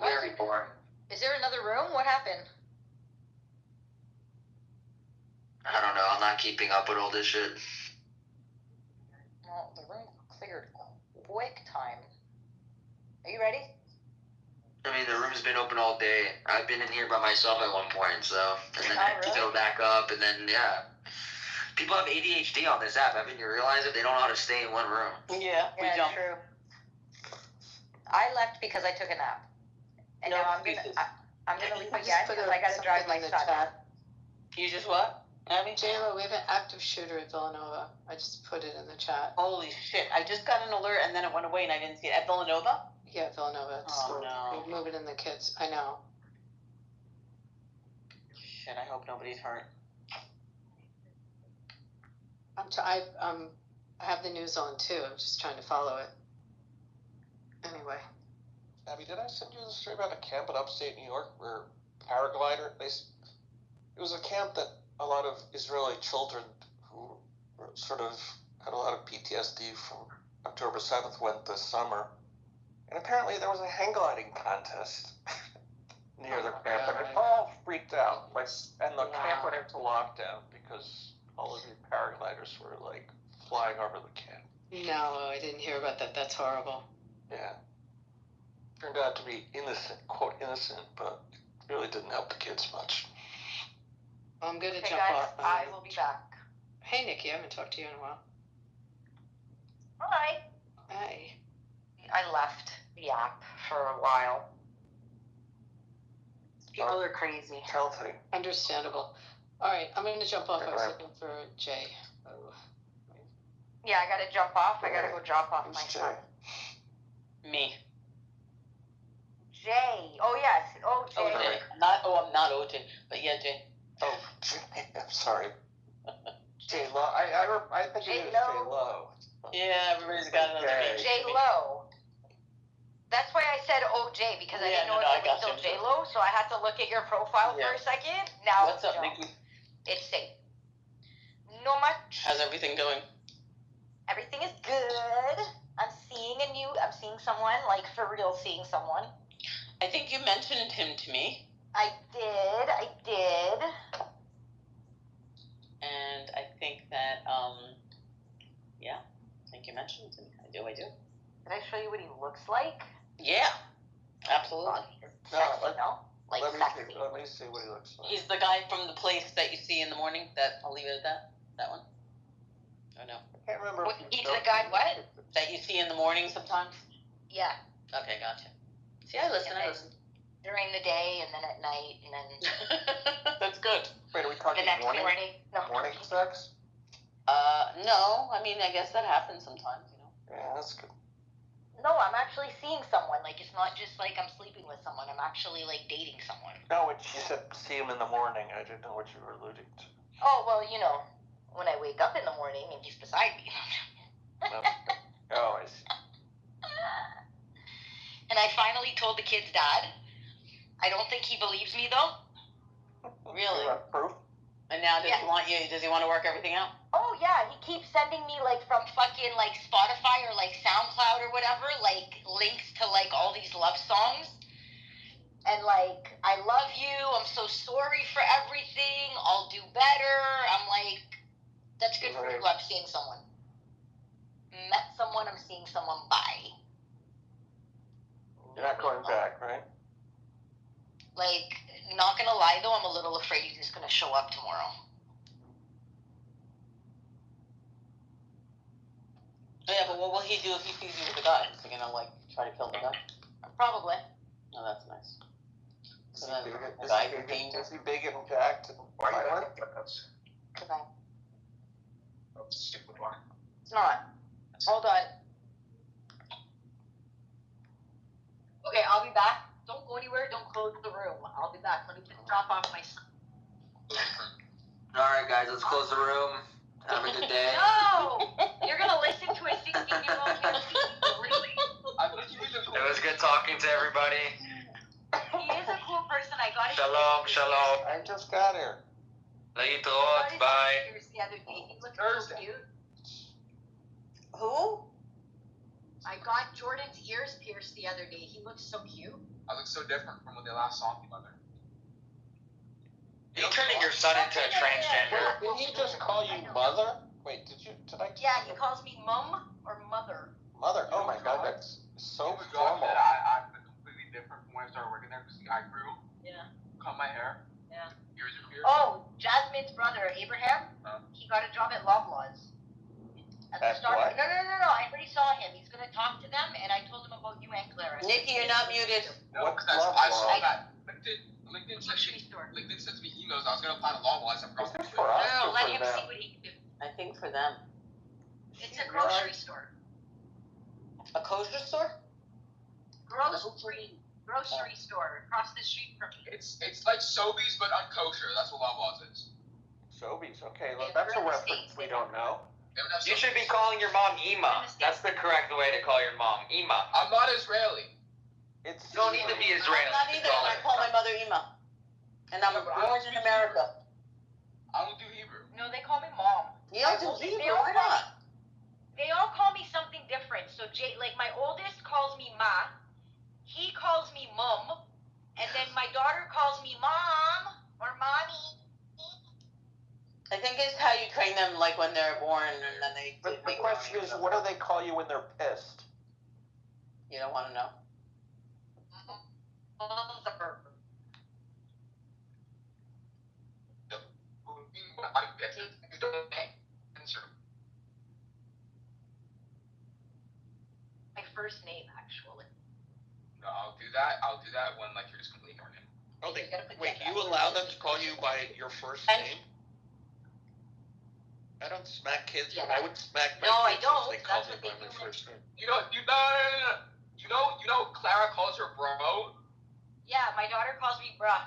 Very boring. Is there another room? What happened? I don't know. I'm not keeping up with all this shit. Well, the room cleared quick time. Are you ready? I mean, the room's been open all day. I've been in here by myself at one point, so. And then Oh, really? fill back up, and then, yeah. People have ADHD on this app. Haven't you realized it? They don't know how to stay in one room. Yeah, we don't. True. I left because I took a nap. And No now excuses. I'm gonna leave Just again put because I gotta drive my something in son. the chat. You just what? Abby? J-Lo, we have an active shooter at Villanova. I just put it in the chat. Holy shit. I just got an alert and then it went away and I didn't see it. At Villanova? Yeah, Villanova at Oh, school. no. We're moving in the kids. I know. Shit, I hope nobody's hurt. I have the news on too. I'm just trying to follow it. Anyway. Abby, did I send you the story about a camp in upstate New York where paraglider? It was a camp that a lot of Israeli children who were sort of had a lot of PTSD from October 7th went this summer. And apparently there was a hang gliding contest near the camp. And it all freaked out. And the camp went into lockdown because all of the paragliders were like flying over the camp. No, I didn't hear about that. That's horrible. Yeah. Turned out to be innocent, quote innocent, but it really didn't help the kids much. I'm going to Okay, jump guys, off. I will be back. Hey, Nikki, I haven't talked to you in a while. Hi. Hey. I left the app for a while. People are crazy. Healthy. Understandable. All right, I'm going to jump off. I was looking for Jay. Oh. Yeah, I gotta jump off. I gotta go drop off my son. Me. Jay. Oh, yes. Oh, Jay. OJ. I'm not OJ, but yeah, Jay. Oh, Jay. I'm sorry. J Lo. I think it is J Lo. Yeah, everybody's got another name. J Lo. That's why I said OJ because I didn't know it was still J Lo, so I had to look at your profile for a second. Now, what's up, Nikki? It's safe. No much. How's everything going? Everything is good. I'm seeing someone, like for real seeing someone. I think you mentioned him to me. I did. And I think that, yeah, I think you mentioned him to me. I do. Did I show you what he looks like? Yeah, absolutely. Sexy, no? Like let sexy. me see what he looks like. He's the guy from the place that you see in the morning. I'll leave it at that. That one. Oh no. I can't remember. He's the guy what? That you see in the morning sometimes. Yeah. Okay, gotcha. See, I listen. During the day and then at night and then. That's good. Wait, are we talking the next morning? No. Morning sex? No. I mean, I guess that happens sometimes, you know. Yeah, that's good. No, I'm actually seeing someone. Like, it's not just like I'm sleeping with someone. I'm actually like dating someone. No, when you said see him in the morning, I didn't know what you were alluding to. Oh well, you know, when I wake up in the morning and he's beside me. Oh, I see. And I finally told the kid's dad. I don't think he believes me though. Really? Proof? And now does he want to work everything out? Oh yeah, he keeps sending me like from fucking like Spotify or like SoundCloud or whatever, like links to like all these love songs. And like, I love you, I'm so sorry for everything, I'll do better. I'm like, that's good for you, I'm seeing someone. Met someone, I'm seeing someone, bye. You're not going back, right? Like, not gonna lie though, I'm a little afraid he's just gonna show up tomorrow. Yeah, but what will he do if he sees you with the guy? Is he gonna like try to kill the guy? Probably. No, that's nice. Is he big and jacked and violent? It's not. Hold on. Okay, I'll be back. Don't go anywhere. Don't close the room. I'll be back. Let me just drop off my son. Alright, guys, let's close the room. Have a good day. No! You're gonna listen to a 16-year-old man speak? Really? It was good talking to everybody. He is a cool person. I got Shalom, shalom. I just got here. Leitrot, bye. The other day. He looked so cute. Who? I got Jordan's ears pierced the other day. He looks so cute. I look so different from when they last saw me, mother. You're turning your son into a transgender. Did he just call you mother? Wait, did I? Yeah, he calls me mum or mother. Mother? Oh my God, that's so It was formal. that I'm completely different from when I started working there because I grew, Yeah. cut my hair, Yeah. ears are pierced. Oh, Jasmine's brother, Abraham, he got a job at Loblaws. At the At start. what? No. I already saw him. He's gonna talk to them, and I told them about you and Clara. Nikki, you're not muted. No, because I saw that. LinkedIn sends me emails. I was gonna apply to law while I said Is it for us No, or let for him them? see what he can do. I think for them. It's a grocery store. A kosher store? Grocery store across the street from me. It's like Sobeys but unkosher. That's what Loblaws is. Sobeys, okay, well, that's a reference we don't know. They would have You should be Sobeys. calling your mom Ima. That's the correct way to call your mom, Ima. I'm not Israeli. It's You don't need to be Israeli. I'm not either, and I call my mother Ima. And I'm born in America. I don't do Hebrew. No, they call me mom. You don't do Hebrew, why not? They all call me something different. So like my oldest calls me ma, he calls me mum, and then my daughter calls me mom or mommy. I think it's how you train them, like when they're born, and then they. But the question is, what do they call you when they're pissed? You don't want to know. My first name, actually. No, I'll do that. I'll do that when like you're just completely ignoring him. Oh, wait, you allow them to call you by your first name? I don't smack kids, but I would smack my kids if they called me by my first name. You know, Clara calls her bro. Yeah, my daughter calls me bruh.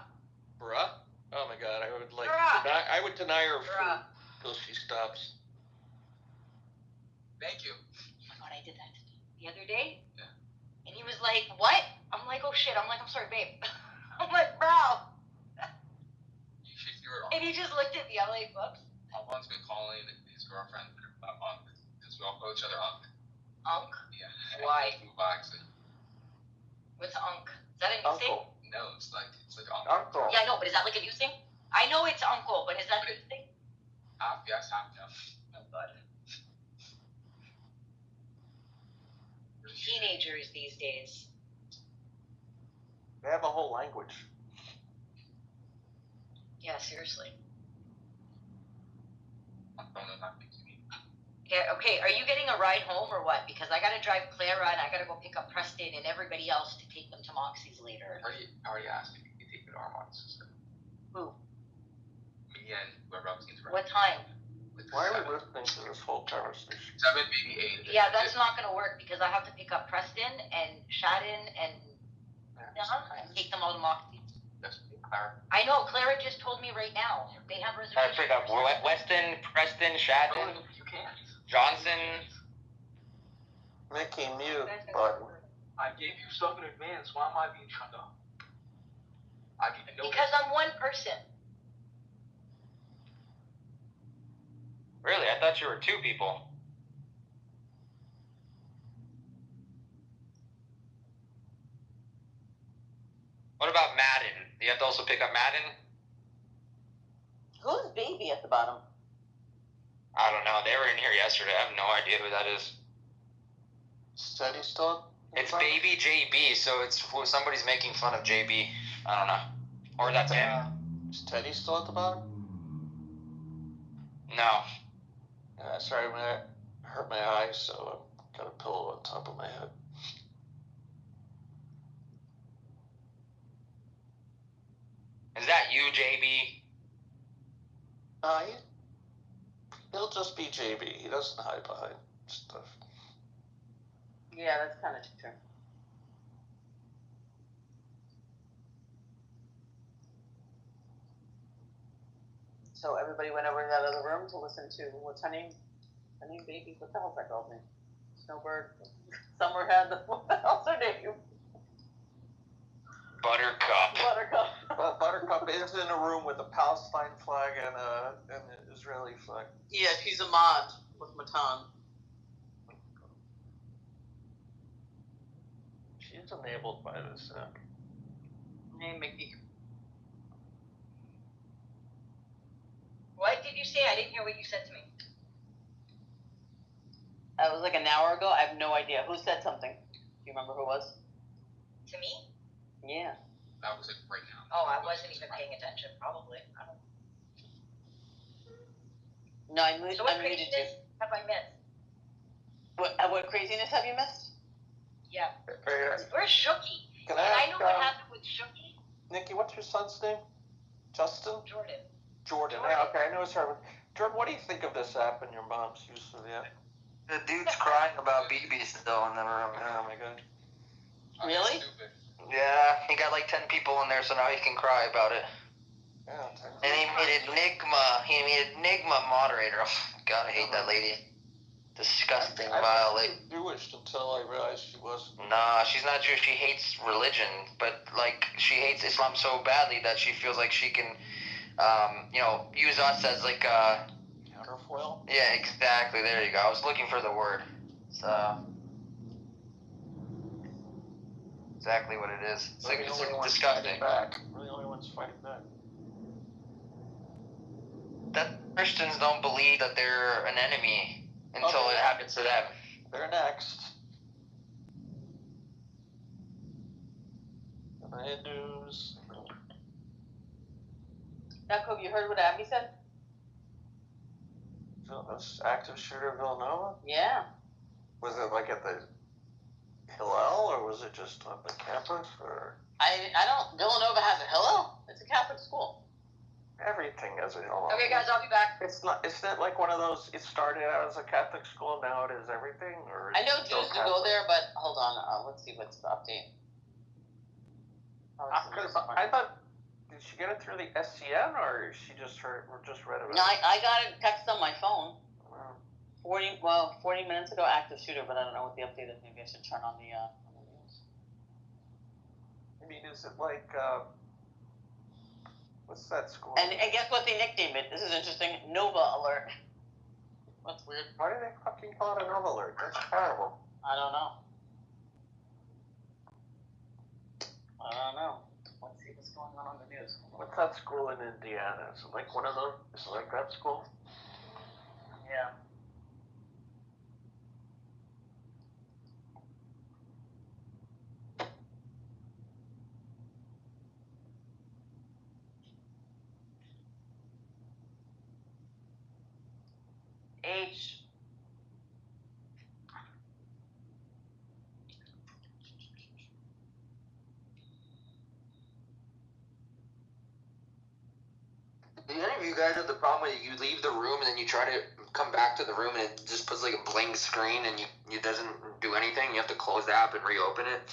Bruh? Oh my god, I would Bruh. I would deny her Bruh. food till she stops. Thank you. Oh my god, I did that the other day. Yeah. And he was like, what? I'm like, oh shit. I'm like, I'm sorry, babe. I'm like, bro. You should hear it. And he just looked at me. I'm like, whoops. Alfon's been calling his girlfriend Unc, because we all call each other Unc. Unc? Yeah. Why? By accident. What's Unc? Is that a new thing? No, it's like Uncle. Uncle. Yeah, I know, but is that like a new thing? I know it's uncle, but is that a new thing? Yes, half no. Oh god. Teenagers these days. They have a whole language. Yeah, seriously. Yeah, okay, are you getting a ride home or what? Because I gotta drive Clara and I gotta go pick up Preston and everybody else to take them to Moxie's later. I already asked if you could take me to Armand sister. Who? Me and whoever else needs to What time? Why are we listening to this whole conversation? 7, maybe 8. Yeah, that's not gonna work because I have to pick up Preston and Shadden and take them all to Moxie. That's Clara. I know, Clara just told me right now. They have reservations. Pick up Weston, Preston, Shadden, You can't. Johnson. Mickey, mute button. I gave you stuff in advance. Why am I being shut up? I didn't know. Because I'm one person. Really? I thought you were 2 people. What about Madden? Do you have to also pick up Madden? Who's baby at the bottom? I don't know. They were in here yesterday. I have no idea who that is. Steady still? It's Baby JB, so it's somebody's making fun of JB. I don't know. Or that's him. Is Teddy still at the bottom? No. Sorry, I hurt my eye, so I've got a pillow on top of my head. Is that you, JB? He'll just be JB. He doesn't hide behind stuff. Yeah, that's kind of true. So everybody went over to that other room to listen to, what's her name? Her name, baby? What the hell's that girl's name? Snowbird? Summer had the, what the hell's her name? Buttercup. But Buttercup is in a room with a Palestine flag and an Israeli flag. Yeah, she's a mod with Matan. She's enabled by this. Hey, Mickey. What did you say? I didn't hear what you said to me. That was like an hour ago. I have no idea. Who said something? Do you remember who it was? To me? Yeah. That was it right now. Oh, I wasn't even paying attention, probably. I don't No, I muted, So what I muted you. have I missed? What craziness have you missed? Yeah. Hey, Where's Shooky? can And I I ask, know what happened with Shooky. Nikki, what's your son's name? Justin? Jordan. Jordan. Yeah, okay, I know it's her. Jordan, what do you think of this app and your mom's use of the app? The dude's crying about BB still in the room. Oh my god. Really? Yeah, he got like 10 people in there, so now he can cry about it. Yeah. And he made Enigma moderator. Oh, God, I hate that lady. Disgusting, vile lady. Jewish until I realized she wasn't. Nah, she's not Jewish. She hates religion, but like she hates Islam so badly that she feels like she can, use us as like counterfoil. Yeah, exactly. There you go. I was looking for the word. So exactly what it is. It's like it's disgusting. We're the only ones fighting back. That Christians don't believe that they're an enemy until it happens to them. They're next. The Hindus. Jacob, you heard what Abby said? This active shooter of Villanova? Yeah. Was it like at the Hillel, or was it just on the campus, or? I don't. Villanova has a Hillel. It's a Catholic school. Everything has a Hillel. Okay, guys, I'll be back. It's not. It's not like one of those. It started out as a Catholic school, now it is everything, or? I know Jews do go there, but hold on. Let's see what's the update. I thought. Did she get it through the SCN, or she just read about it? No, I got a text on my phone. 40 minutes ago, active shooter, but I don't know what the update is. Maybe I should turn on the news. I mean, is it like, what's that school? And guess what they nicknamed it? This is interesting. Nova Alert. That's weird. Why do they fucking call it a Nova Alert? That's terrible. I don't know. Let's see what's going on the news. What's that school in Indiana? Is it like one of those? Is it like that school? Yeah. H. Do any of you guys have the problem when you leave the room and then you try to come back to the room and it just puts like a blank screen and it doesn't do anything? You have to close the app and reopen it.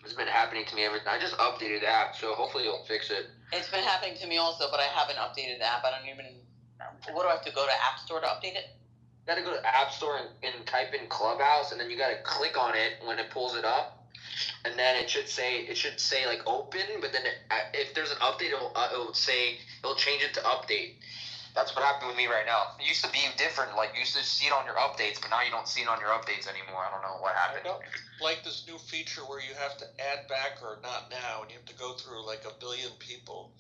It's been happening to me every time. I just updated the app, so hopefully it'll fix it. It's been happening to me also, but I haven't updated the app. I don't even. What do I have to go to App Store to update it? You gotta go to App Store and type in Clubhouse, and then you gotta click on it when it pulls it up, and then it should say like open. But then if there's an update, it'll change it to update. That's what happened with me right now. It used to be different. Like you used to see it on your updates, but now you don't see it on your updates anymore. I don't know what happened. I don't like this new feature where you have to add back or not now, and you have to go through like a billion people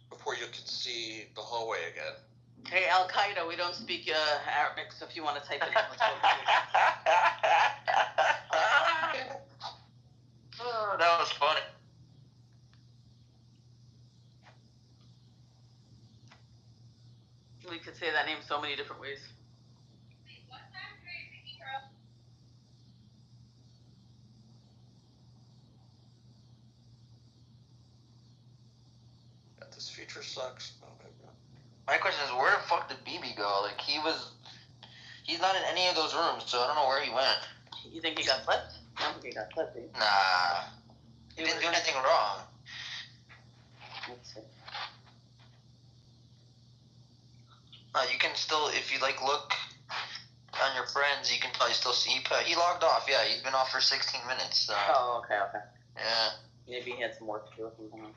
before you can see the hallway again. Hey, Al Qaeda, we don't speak Arabic, so if you want to type it in, Oh, that was funny. we could say that name so many different ways. This feature sucks. Oh my god. My question is, where the fuck did BB go? Like, he's not in any of those rooms, so I don't know where he went. You think he got flipped? I don't think he got flipped, eh? Nah. He didn't do anything wrong. Let's see. You can still, if you like look on your friends, you can probably still see. He logged off, yeah. He's been off for 16 minutes. So. Oh, okay. Yeah. Maybe he had some work to do from home.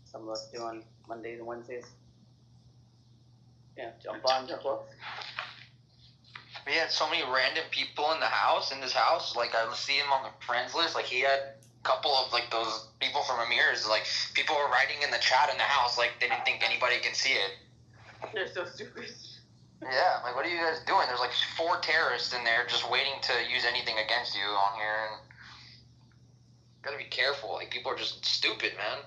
Some of us do on Mondays and Wednesdays. Yeah, jump on, jump off. We had so many random people in this house. Like, I would see him on the friends list. Like, he had a couple of, like, those people from Amir's. Like, people were writing in the chat in the house, like, they didn't think anybody can see it. They're so stupid. Yeah, like, what are you guys doing? There's, like, 4 terrorists in there just waiting to use anything against you on here. And gotta be careful. Like, people are just stupid, man.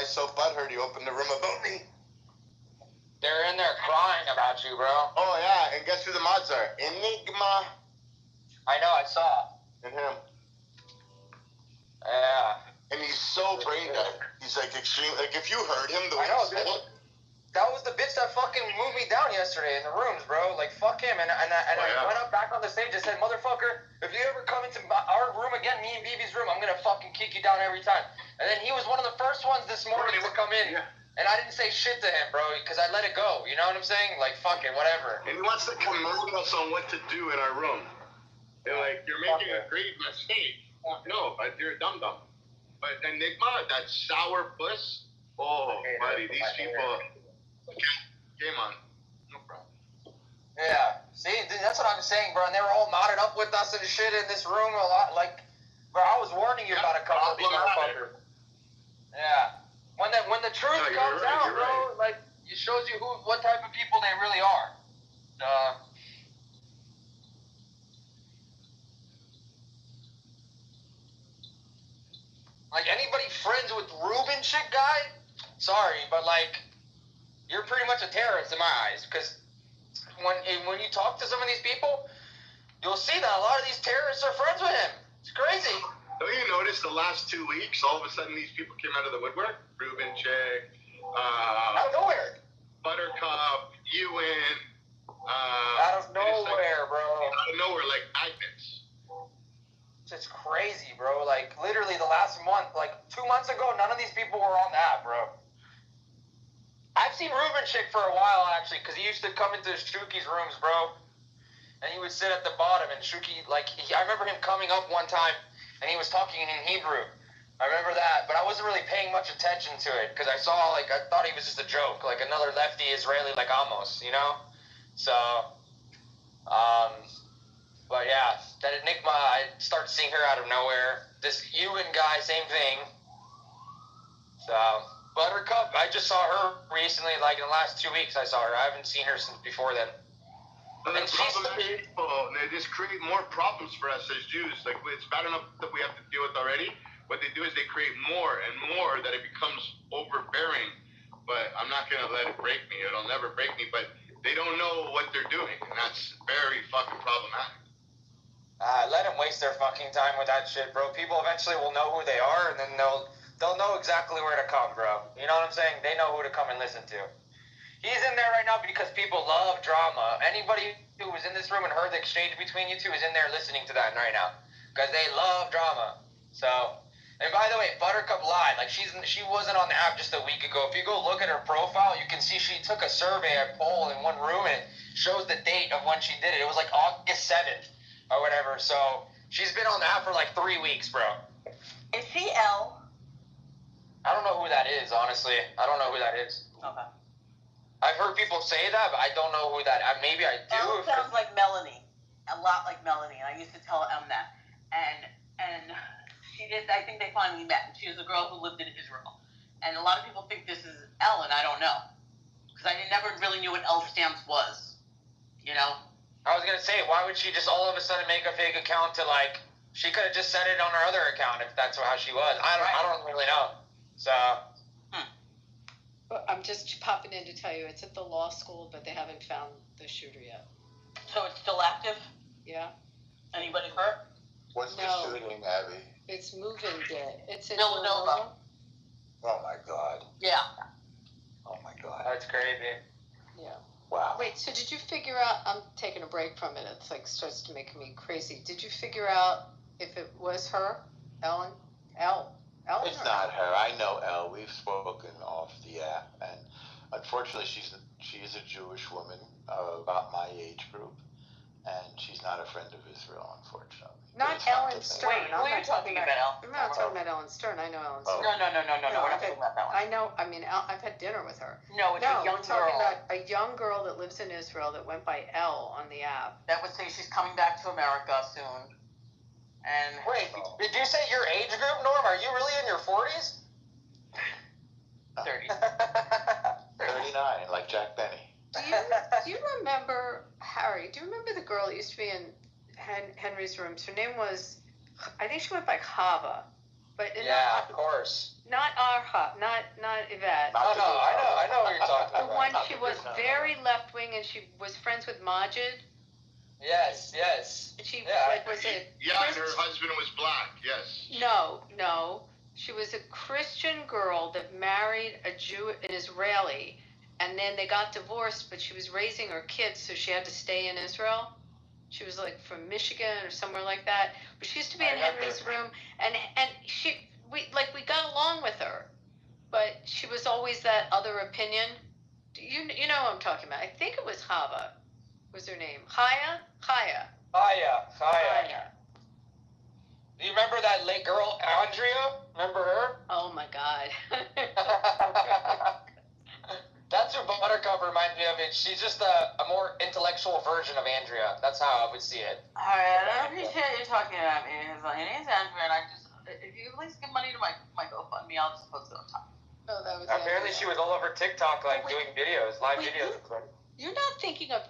so butthurt he opened the room about me. They're in there crying about you, bro. Oh, yeah, and guess who the mods are? Enigma. I know, I saw. And him. Yeah. And he's so brain dead. He's like extreme. Like if you heard him, the way I know, he spoke. That was the bitch that fucking moved me down yesterday in the rooms, bro. Like, fuck him. And I went up back on the stage and said, motherfucker, if you ever come into our room again, me and BB's room, I'm gonna fucking kick you down every time. And then he was one of the first ones this morning to come in. Yeah. And I didn't say shit to him, bro, because I let it go. You know what I'm saying? Like, fuck it, whatever. And he wants to command us on what to do in our room. They're like, you're making a great mistake. No, but you're a dum-dum. But Enigma, that sour puss, oh, buddy, these people... Game on. No problem. Yeah. See, that's what I'm saying, bro. And they were all modded up with us and shit in this room a lot. Like, bro, I was warning you about a couple of these motherfuckers. Yeah. When the truth comes out, bro, like, it shows you what type of people they really are. Like, anybody friends with Ruben shit guy? Sorry, but like, you're pretty much a terrorist in my eyes, because when you talk to some of these people, you'll see that a lot of these terrorists are friends with him. It's crazy. Don't you notice the last 2 weeks, all of a sudden these people came out of the woodwork? Ruben Chick, out of nowhere. Buttercup, Ewan. Out of nowhere, bro. Out of nowhere, like magnets. It's just crazy, bro. Like, literally the last month, like 2 months ago, none of these people were on the app, bro. I've seen Ruben Chick for a while, actually, because he used to come into Shuki's rooms, bro. And he would sit at the bottom, and Shuki, like, I remember him coming up one time, and he was talking in Hebrew. I remember that, but I wasn't really paying much attention to it, because I thought he was just a joke, like another lefty Israeli like Amos, you know? So, but yeah, that Enigma, I started seeing her out of nowhere. This Ewan guy, same thing. So... Buttercup, I just saw her recently, like in the last 2 weeks I saw her. I haven't seen her since before then. And problematic people, they just create more problems for us as Jews. Like, it's bad enough that we have to deal with already. What they do is they create more and more that it becomes overbearing. But I'm not going to let it break me. It'll never break me. But they don't know what they're doing. And that's very fucking problematic. Let them waste their fucking time with that shit, bro. People eventually will know who they are, and then they'll know exactly where to come, bro. You know what I'm saying? They know who to come and listen to. He's in there right now because people love drama. Anybody who was in this room and heard the exchange between you two is in there listening to that right now. Because they love drama. So, and by the way, Buttercup lied. Like, she wasn't on the app just a week ago. If you go look at her profile, you can see she took a survey, a poll in one room, and it shows the date of when she did it. It was like August 7th or whatever. So, she's been on the app for like 3 weeks, bro. Is she L? I don't know who that is, honestly. I don't know who that is. Okay. I've heard people say that, but I don't know who that. Maybe I do. Elle sounds like Melanie, a lot like Melanie, and I used to tell Em that. And she did. I think they finally met. She was a girl who lived in Israel, and a lot of people think this is Elle, and I don't know, because I never really knew what Elle stamps was. You know. I was gonna say, why would she just all of a sudden make a fake account to like? She could have just said it on her other account if that's how she was. I don't really know. So, But I'm just popping in to tell you it's at the law school, but they haven't found the shooter yet. So it's still active? Yeah. Anybody hurt? What's the shooting, Abby? It's moving day. It's in Villanova. Oh my God. Yeah. Oh my God. That's crazy. Yeah. Wow. Wait, so did you figure out, I'm taking a break from it, it's like starts to make me crazy. Did you figure out if it was her? Ellen? It's not her. I know Elle. We've spoken off the app, and unfortunately, she is a Jewish woman about my age group, and she's not a friend of Israel, unfortunately. Not Ellen Stern. Wait, who are you talking about? I'm not talking about Ellen Stern. I know Ellen Stern. No, we're not talking about that one. I know. I mean, I've had dinner with her. No, it's a young we're talking girl. about a young girl that lives in Israel that went by Elle on the app. That would say she's coming back to America soon. And wait, did you say your age group, Norm? Are you really in your 40s? 30. 39, like Jack Benny. Do you remember, Harry, do you remember the girl that used to be in Henry's rooms? Her name was, I think she went by Chava. But Yeah, of course. not our not Yvette. Oh, no, I know what you're talking The about. one she was very left wing, and she was friends with Majid. Yes. She Yeah. like was a Yeah, and her husband was black. Yes. No. She was a Christian girl that married an Israeli, and then they got divorced. But she was raising her kids, so she had to stay in Israel. She was like from Michigan or somewhere like that. But she used to be in Henry's room, and we got along with her, but she was always that other opinion. You know what I'm talking about? I think it was Hava. Was her name Chaya? Chaya. Do you remember that late girl, Andrea? Remember her? Oh my God. That's who Buttercup reminds me of. She's just a more intellectual version of Andrea. That's how I would see it. Alright, I don't appreciate you talking about me because my name's Andrea, and I just, if you please give money to my GoFundMe, I'll just post it on top. Oh, that was Apparently she was all over TikTok, doing videos, live videos. You're not thinking of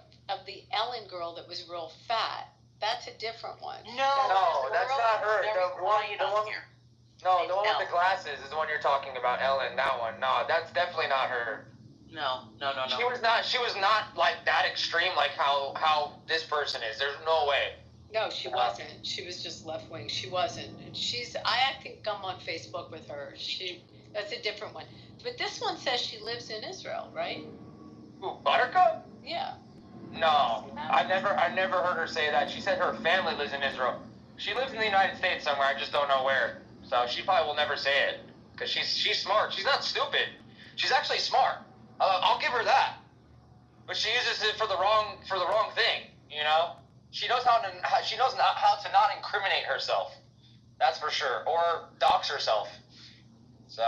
the Ellen girl that was real fat. That's a different one. No, that's not her. The one with the Ellen. glasses is the one you're talking about, Ellen. That one. No, that's definitely not her. No. She was not like that extreme like how this person is. There's no way. No, she wasn't. She was just left wing. She wasn't. I think I'm on Facebook with her. That's a different one. But this one says she lives in Israel, right? Who, Buttercup? Yeah. No, I never heard her say that. She said her family lives in Israel. She lives in the United States somewhere. I just don't know where. So she probably will never say it because she's smart. She's not stupid. She's actually smart. I'll give her that. But she uses it for the wrong thing. You know. She knows how to not incriminate herself. That's for sure. Or dox herself. So.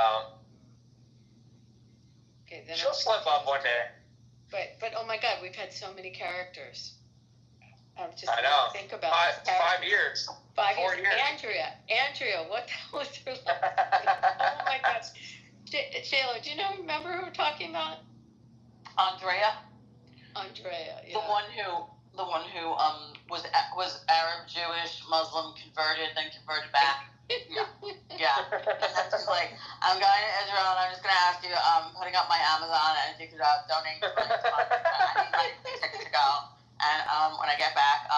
Okay, then She'll slip up one day. But oh my God, we've had so many characters. I know. Think about 5 years. 4 years. Andrea, what the hell was her last name? Oh my gosh. Shayla, do you remember who we're talking about? Andrea, yeah. the one who was Arab, Jewish, Muslim, converted, then converted back. Yeah. And then she's like, I'm going to Israel and I'm just going to ask you, putting up my Amazon and if you could donate $20 I need like 3 tickets to go. And when I get back,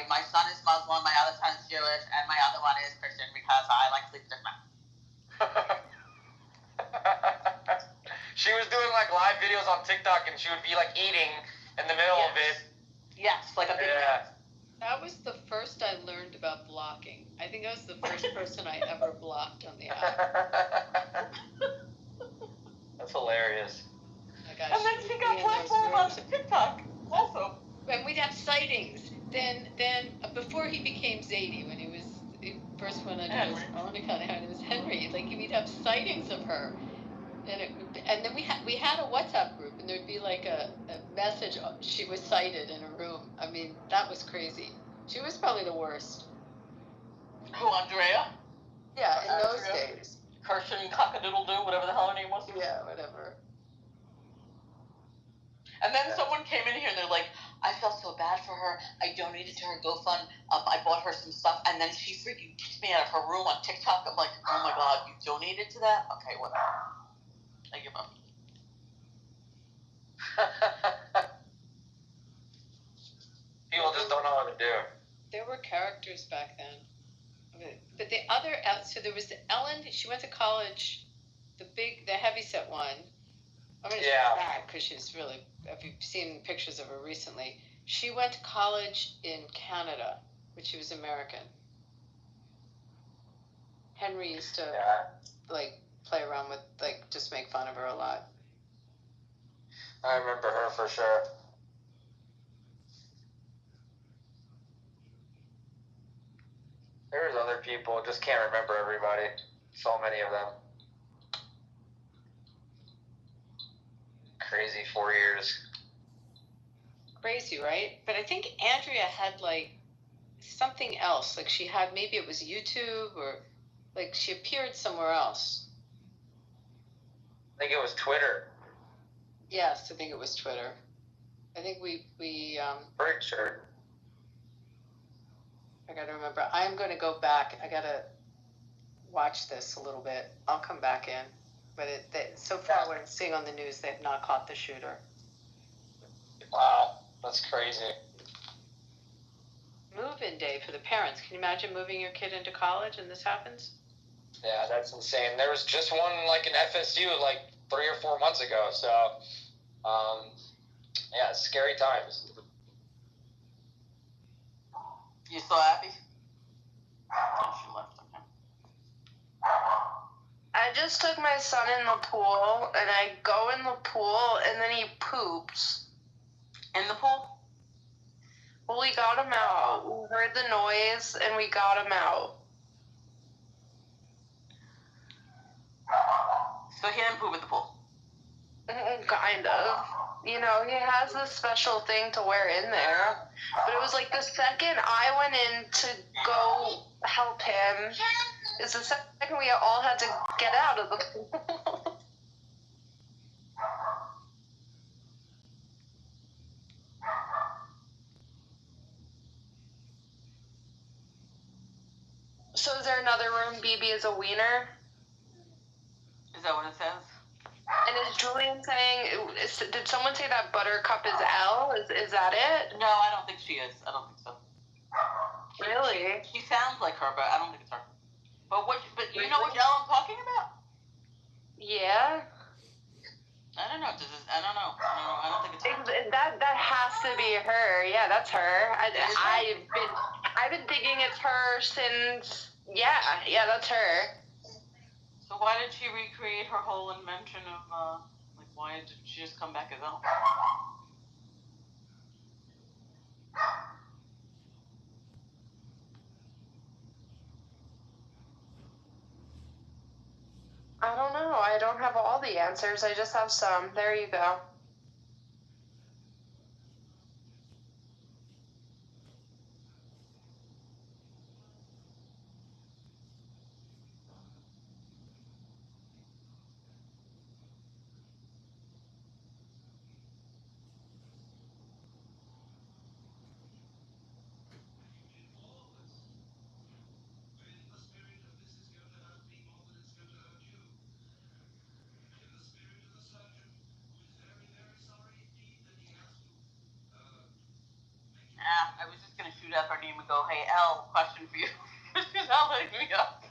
my son is Muslim, my other son is Jewish, and my other one is Christian because I like sleep with men. She was doing like live videos on TikTok and she would be like eating in the middle of it. Yes, like a big Yeah. That was the first I learned about blocking. I think I was the first person I ever blocked on the app. That's hilarious. And then she got blackballed on TikTok also. And we'd have sightings. Then before he became Zadie, when he first went under his own account, it was Henry. Like we'd have sightings of her. And then we had a WhatsApp group, and there'd be like a message. She was sighted in a room. I mean, that was crazy. She was probably the worst. Who, Andrea? Yeah, in those days. Kirsten Cockadoodle-Doo, whatever the hell her name was. Yeah, whatever. And then someone came in here and they're like, I felt so bad for her. I donated to her GoFund. I bought her some stuff, and then she freaking kicked me out of her room on TikTok. I'm like, oh my God, you donated to that? Okay, whatever. I give up. People just don't know what to do. There were characters back then. But the other, so there was the Ellen, she went to college, the heavyset one. I'm going to say that because she's really, if you've seen pictures of her recently, she went to college in Canada, but she was American. Henry used to, play around with, just make fun of her a lot. I remember her for sure. There's other people, just can't remember everybody. So many of them. Crazy 4 years. Crazy, right? But I think Andrea had something else. She had, maybe it was YouTube or she appeared somewhere else. I think it was Twitter. Yes, I think it was Twitter. I think we pretty sure. I gotta remember. I'm gonna go back. watch this a little bit. I'll come back in. But so far, what I'm seeing on the news, they've not caught the shooter. Wow, that's crazy. Move-in day for the parents. Can you imagine moving your kid into college and this happens? Yeah, that's insane. There was just one like in FSU like 3 or 4 months ago. So, yeah, scary times. You still happy? Oh, she left. Okay. I just took my son in the pool, and I go in the pool, and then he poops. In the pool? Well, we got him out. We heard the noise, and we got him out. So he didn't poop at the pool? Kind of. You know, he has this special thing to wear in there. But it was like the second I went in to go help him, it's the second we all had to get out of the pool. So is there another room BB is a wiener? Is that what it says? And is Julian saying, did someone say that Buttercup is L? Is that it? No, I don't think she is. I don't think so. Really? She sounds like her, but I don't think it's her. But you know which Elle I'm talking about? Yeah. I don't know. I don't know. I don't think it's her. That has to be her. Yeah, that's her. I've been thinking it's her since. Yeah, that's her. So why did she recreate her whole invention of why did she just come back as Elle? I don't know. I don't have all the answers. I just have some. There you go. I was just gonna shoot out her name and go, "Hey, Elle, question for you." She's not letting me up.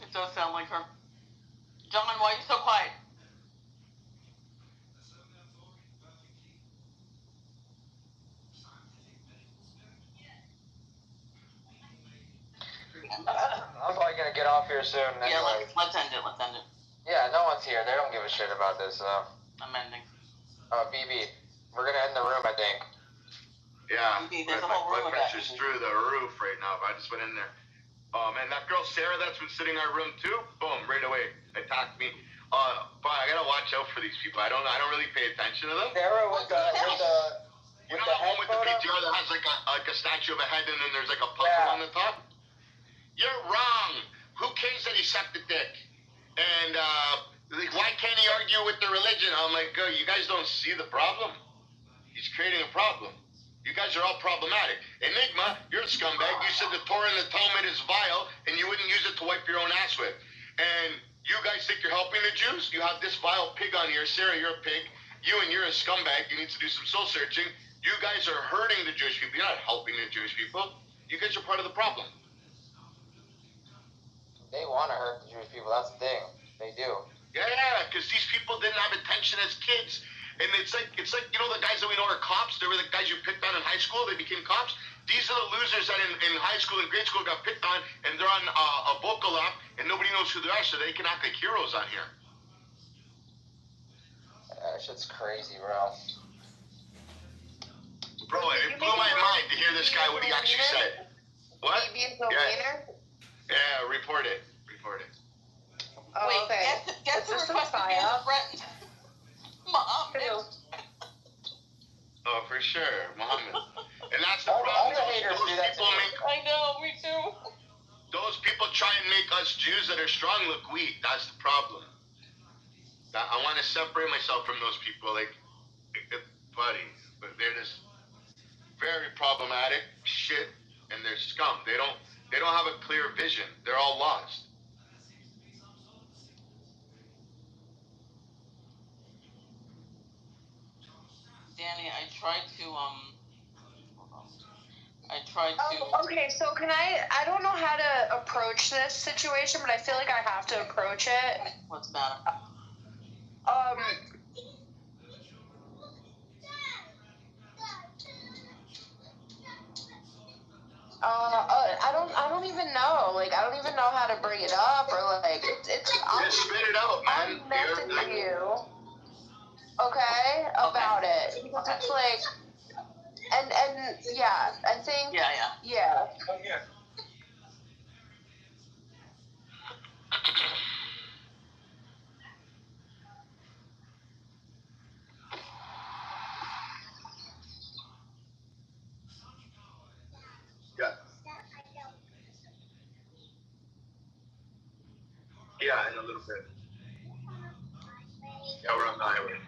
It does sound like her. John, why are you so quiet? I'm probably gonna get off here soon. Yeah, Anyway. let's end it. Let's end it. Yeah, no one's here. They don't give a shit about this. I'm ending. BB, we're gonna end the room, I think. Yeah. There's a whole room my of that. pressure's through the roof right now. But I just went in there. Oh man, that girl Sarah that's been sitting in our room too. Boom, right away attacked me. But I gotta watch out for these people. I don't really pay attention to them. Sarah with the you know that one with the PTR that has like a statue of a head and then there's like a puzzle on the top? You're wrong. Who cares that he sucked a dick? And why can't he argue with the religion? I'm like, you guys don't see the problem? He's creating a problem. You guys are all problematic. Enigma, you're a scumbag. You said the Torah and the Talmud is vile, and you wouldn't use it to wipe your own ass with. And you guys think you're helping the Jews? You have this vile pig on here. Sarah, you're a pig. You're a scumbag. You need to do some soul searching. You guys are hurting the Jewish people. You're not helping the Jewish people. You guys are part of the problem. They want to hurt the Jewish people. That's the thing. They do. Yeah, because these people didn't have attention as kids. And it's like you know the guys that we know are cops. They were the guys you picked on in high school. They became cops. These are the losers that in high school and grade school got picked on, and they're on a vocal app, and nobody knows who they are, so they can act like heroes on here. That shit's crazy, bro. Bro, it blew my mind to hear this guy what he actually said. What? Yeah. Yeah, report it. Oh, wait, okay. Guess who requested me as a friend? Mom. Oh, for sure, Muhammad. And that's the problem. Those people I know, me too. Those people try and make us Jews that are strong look weak. That's the problem. I want to separate myself from those people, buddy. But they're just very problematic shit, and they're scum. They don't They don't have a clear vision. They're all lost. Danny, I tried to Okay, so can I don't know how to approach this situation, but I feel like I have to approach it. What's the matter? I don't even know. Like, I don't even know how to bring it up, or like, Just spit it out, man. I'm messaging you, okay, about it, because it's like, and yeah, I think, yeah. Yeah, in a little bit. Yeah, we're on the highway.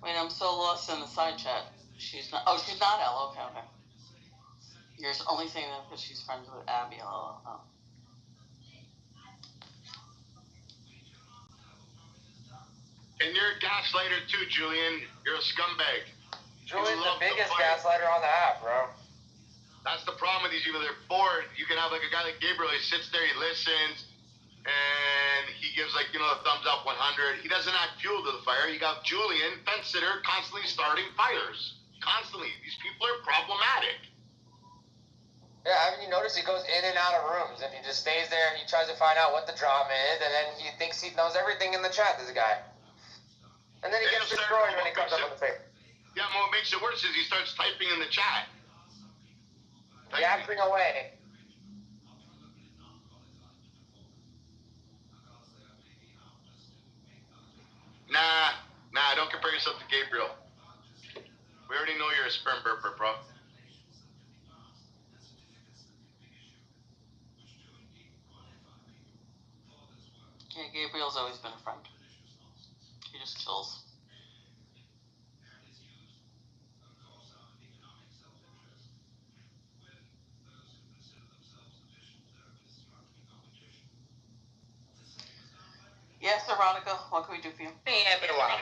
Wait, I'm so lost in the side chat. She's not Ella. Okay. You're only saying that because she's friends with Abby. Oh. And you're a gaslighter too, Julian. You're a scumbag. Julian's the biggest gaslighter on the app, bro. That's the problem with these people. They're bored. You can have like a guy like Gabriel. He sits there, he listens, and he gives like, a thumbs up 100. He doesn't add fuel to the fire. You got Julian, fence sitter, constantly starting fires. Constantly. These people are problematic. Yeah, haven't you noticed he goes in and out of rooms and he just stays there and he tries to find out what the drama is and then he thinks he knows everything in the chat, this guy. And then he gets destroyed when he comes up with the paper. Yeah, what makes it worse is he starts typing in the chat. Yapping away. Nah, don't compare yourself to Gabriel. We already know you're a sperm burper, bro. Yeah, Gabriel's always been a friend. He just chills. Yes, Veronica, what can we do for you? Hey everyone,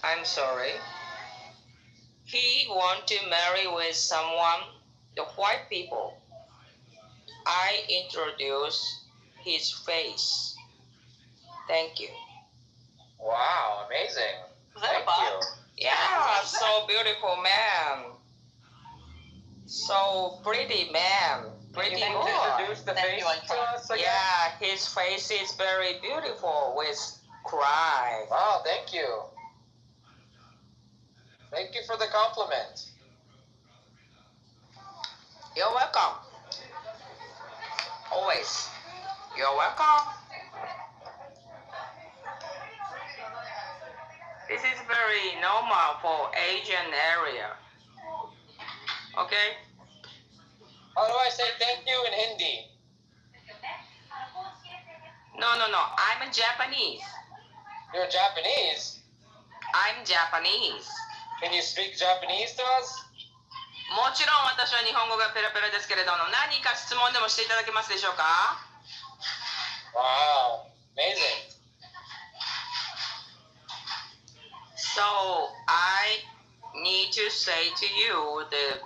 I'm sorry. He want to marry with someone, the white people. I introduce his face. Thank you. Wow, amazing. Thank you. Yeah, so beautiful man. So pretty man. Pretty boy. Introduce the face to us again? Yeah, his face is very beautiful with cry. Wow, thank you. Thank you for the compliment. You're welcome. Always. You're welcome. This is very normal for Asian area. Okay? How do I say thank you in Hindi? No. I'm a Japanese. You're Japanese? I'm Japanese. Can you speak Japanese to us? もちろん私は日本語がペラペラですけれども、何か質問でもしていただけますでしょうか? Wow, amazing. So I need to say to you, the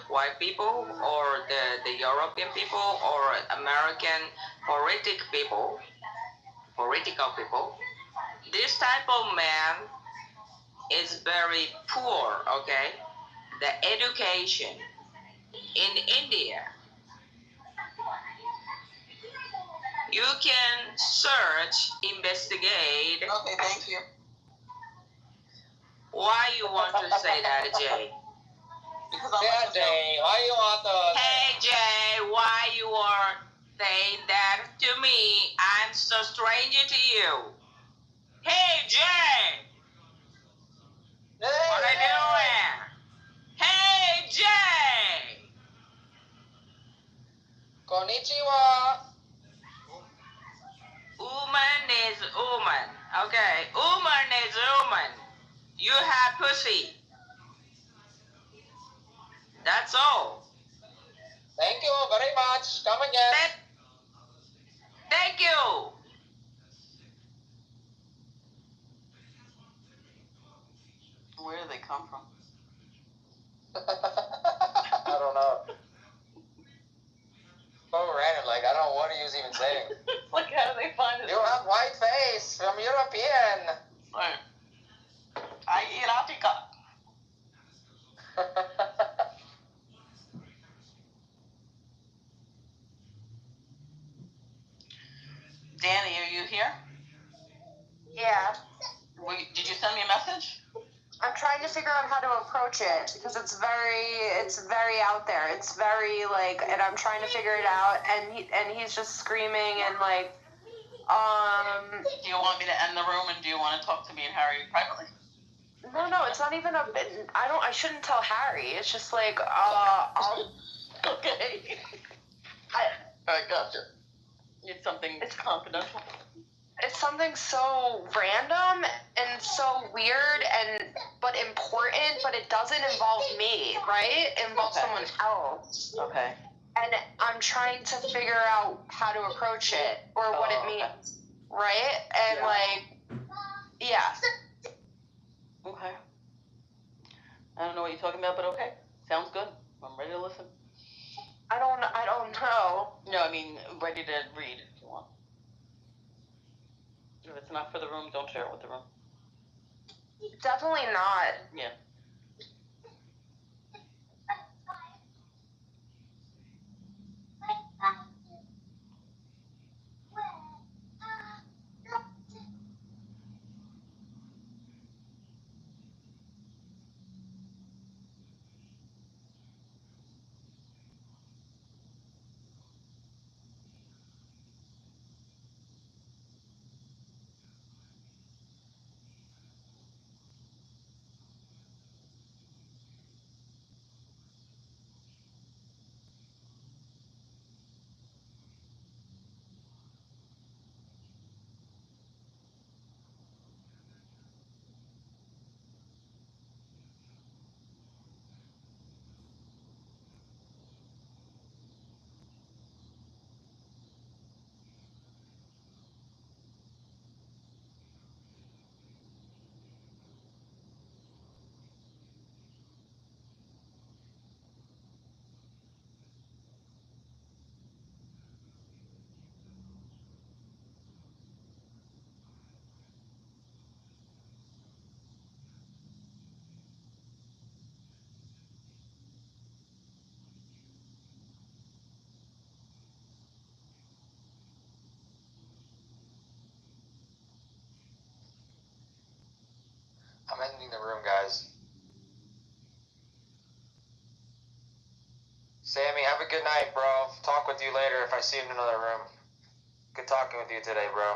white people or the European people or American political people, this type of man is very poor, okay? The education in India, you can search, investigate. Okay, thank you. Why you want to say that, Jay? Because yeah, Jay, why you want to... Hey, Jay, why you are saying that to me? I'm so stranger to you. Hey, Jay! Hey, what are you doing? Hey, Jay! Konnichiwa. woman. Okay, woman is woman. You have pussy. That's all. Thank you very much. Come again. Thank you. Where do they come from? I don't know. So random, like, I don't know what he was even saying. Like, how do they find it? You have white face from European. Right. I eat Africa. Danny, are you here? Yeah. Did you send me a message? I'm trying to figure out how to approach it because it's very out there. It's very like, and I'm trying to figure it out. And he's just screaming and like, Do you want me to end the room and do you want to talk to me and Harry privately? No, it's not even I shouldn't tell Harry. It's just like, Okay. I gotcha. It's something confidential. It's something so random and so weird but important, but it doesn't involve me, right? It involves someone else. Okay. And I'm trying to figure out how to approach it or what it means, right? And yeah. Okay. I don't know what you're talking about, but okay. Sounds good. I'm ready to listen. I don't know. No, I mean, ready to read if you want. If it's not for the room, don't share it with the room. Definitely not. Yeah. I'm ending the room, guys. Sammy, have a good night, bro. Talk with you later if I see you in another room. Good talking with you today, bro.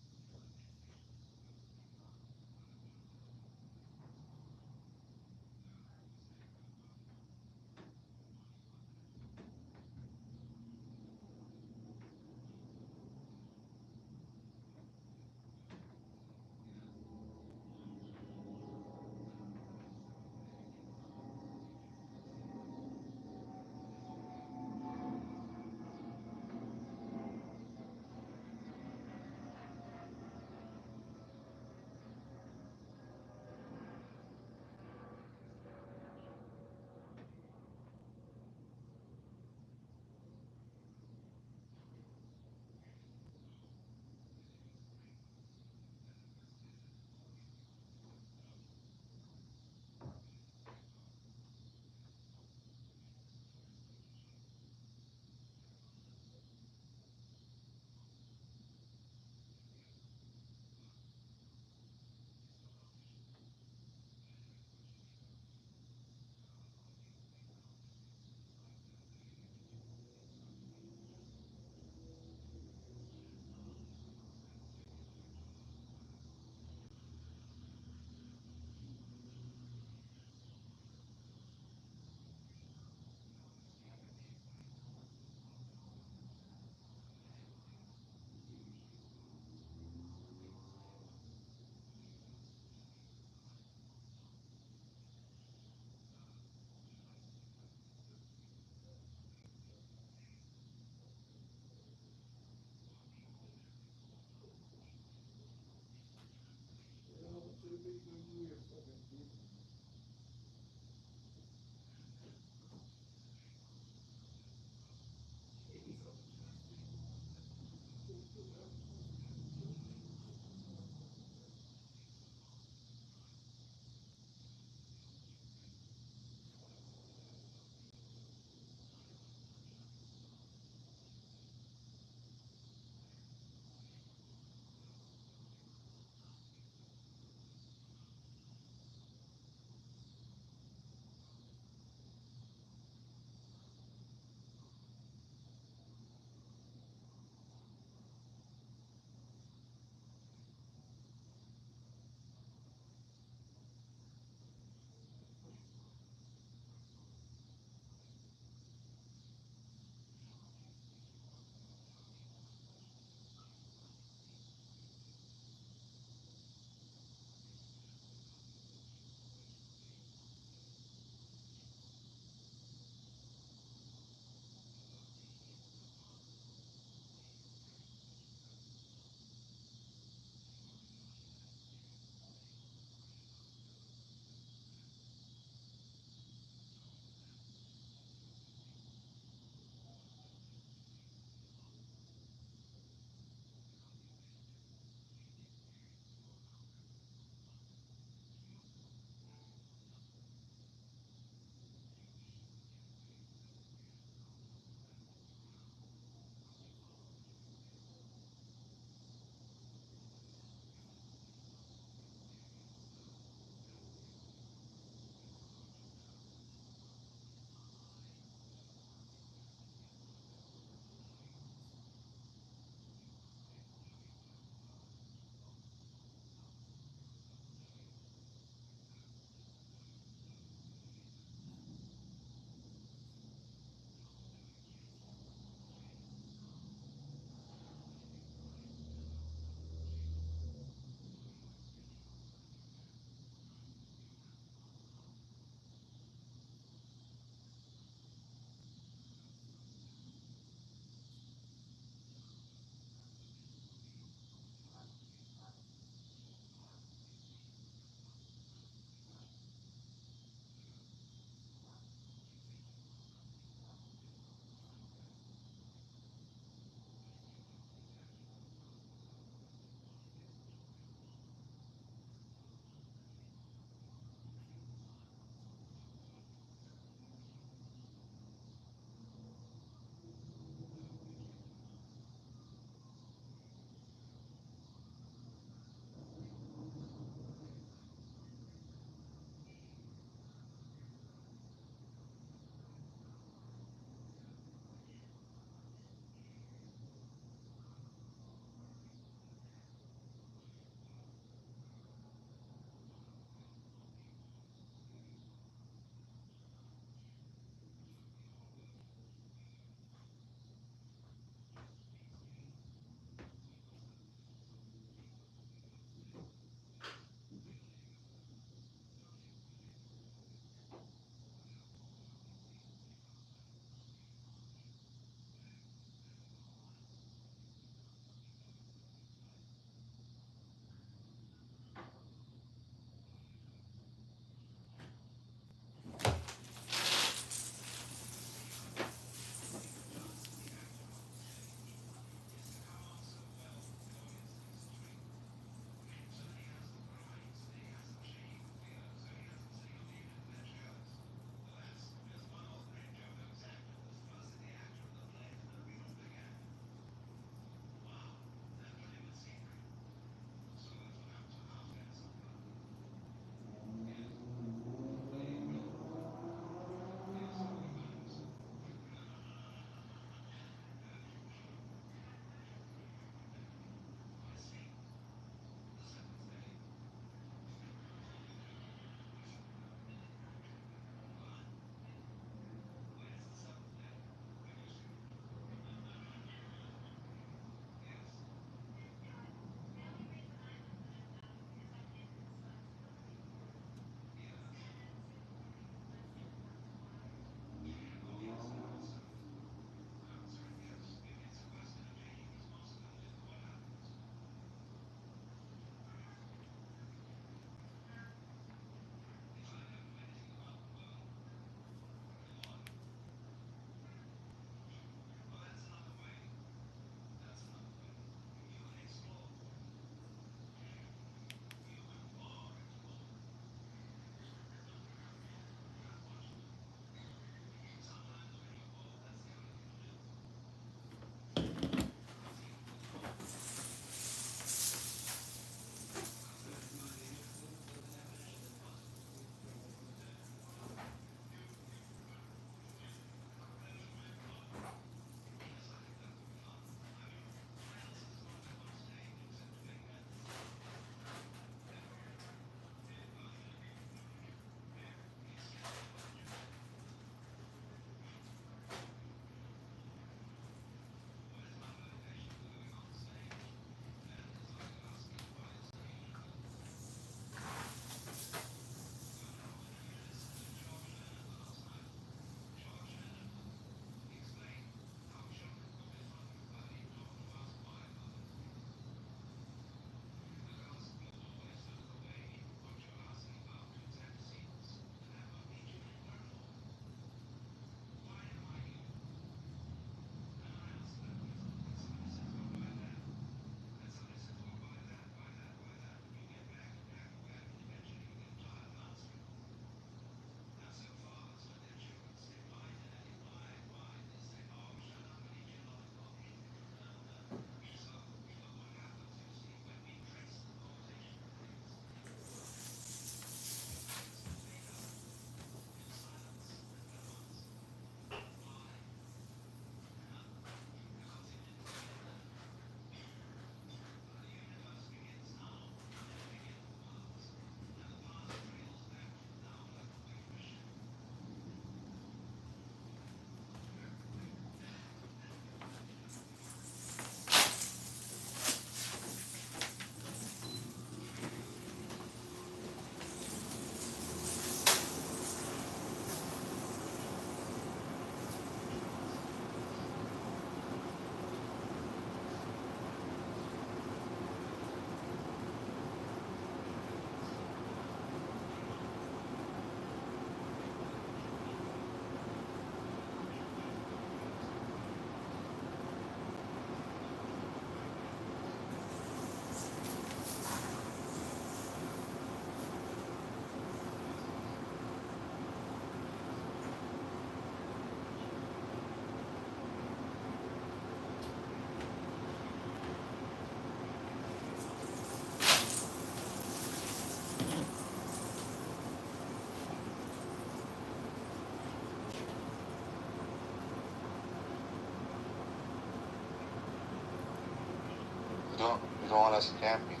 You don't want us camping.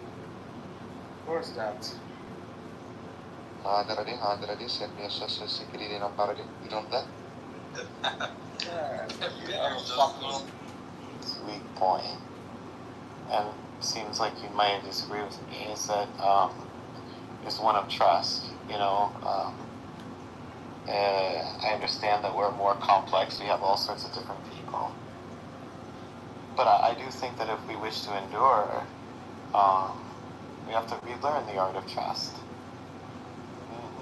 Of course not. Se mies se kiridi non parodi. You don't that? Weak point, and seems like you might disagree with me, is that is one of trust. I understand that we're more complex. We have all sorts of different people, but I do think that if we wish to endure, we have to relearn the art of trust.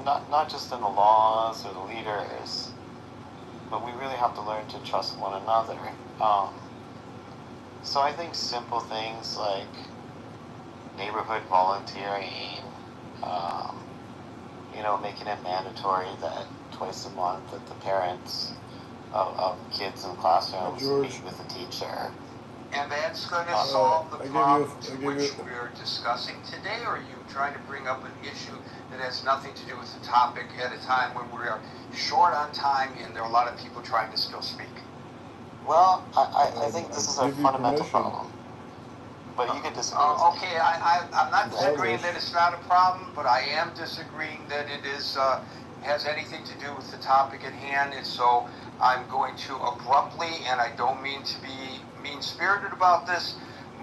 Not just in the laws or the leaders, but we really have to learn to trust one another. So I think simple things like neighborhood volunteering, making it mandatory that twice a month that the parents of kids in classrooms meet with the teacher. And that's going to solve the problems which we're discussing today, or are you trying to bring up an issue that has nothing to do with the topic at a time when we are short on time and there are a lot of people trying to still speak? Well, I think this is a fundamental problem. But you can disagree. Okay, I'm not disagreeing that it's not a problem, but I am disagreeing that it is has anything to do with the topic at hand, and so I'm going to abruptly, and I don't mean to be mean-spirited about this,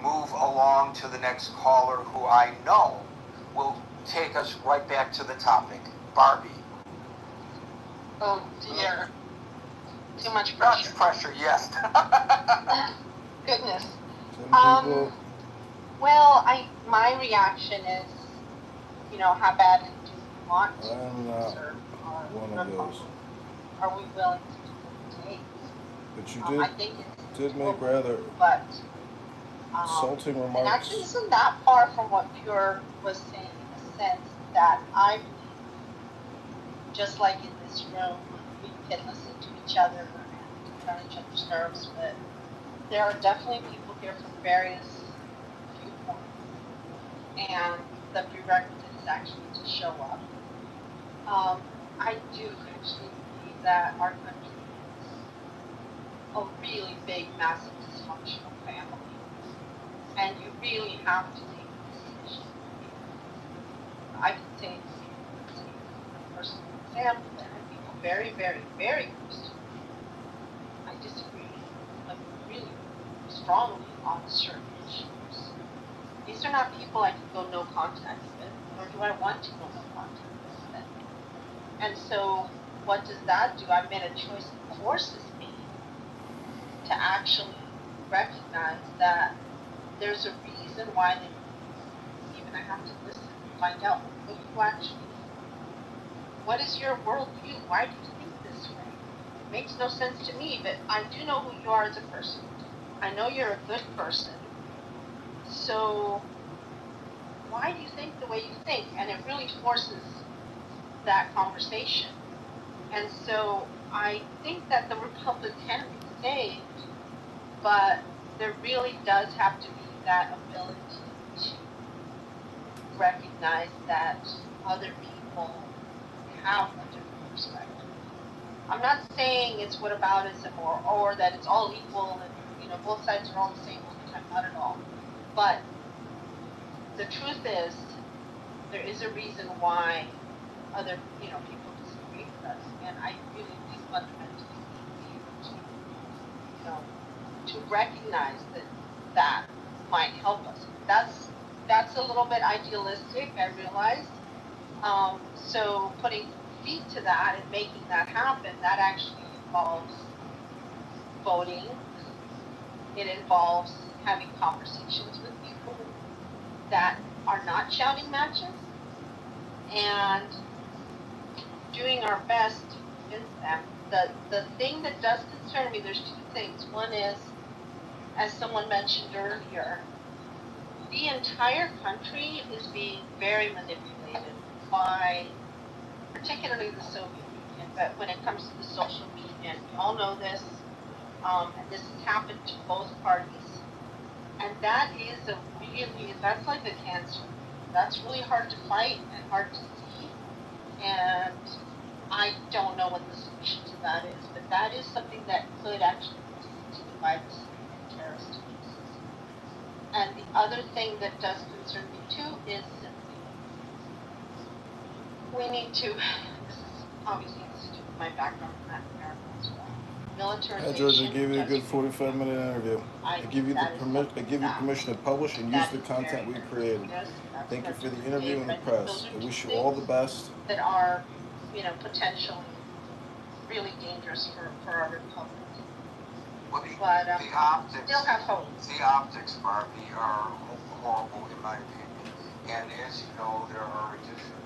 move along to the next caller who I know will take us right back to the topic. Barbie. Oh dear. Too much pressure. Much pressure, yes. Goodness. Well, my reaction is, how bad do we want to serve our proposal? Are we willing to do what it takes? But you I think did make rather insulting remarks. And actually, isn't that far from what Pure was saying, in the sense that I believe, just like in this room, we can listen to each other and get on each other's nerves, but there are definitely people here from various viewpoints, and the prerequisite is actually to show up. I do actually believe that our country is a really big, massive, dysfunctional family, and you really have to take a decision. I can say a personal example, there are people very, very, very close to me. I disagree, like, really strongly on certain issues. These are not people I can go no contact with, nor do I want to go no contact with them. And so, what does that do? I made a choice that forces me to actually recognize that there's a reason why they even I have to listen and find out what you actually, what is your worldview? Why do you think this way? It makes no sense to me, but I do know who you are as a person. I know you're a good person. So why do you think the way you think? And it really forces that conversation. And so I think that the Republic can be saved, but there really does have to be that ability to recognize that other people have a different perspective. I'm not saying it's whataboutism or that it's all equal and both sides are all the same all the time, not at all. But the truth is, there is a reason why other people disagree with us, and I really do fundamentally believe to recognize that might help us. That's a little bit idealistic, I realize. So putting feet to that and making that happen, that actually involves voting. It involves having conversations with people that are not shouting matches and doing our best to convince them. The thing that does concern me, there's two things. One is, as someone mentioned earlier, the entire country is being very manipulated by particularly the Soviet Union, but when it comes to the social media, we all know this, and this has happened to both parties. And that is that's like a cancer. That's really hard to fight and hard to see. And I don't know what the solution to that is, but that is something that could actually lead to the virus and terrorist abuses. And the other thing that does concern me too is we need to, this is obviously this is due to my background in Latin America as well. Militarization. Hi, George. I gave you a good 45-minute interview. I give you permission to publish and use the content we created. Thank you for the interview and the press. I wish you all the best. That are, potentially really dangerous for our republic. Well, But the optics, still have hope. The optics, Barbie, are horrible in my opinion. And as you know, there are additional.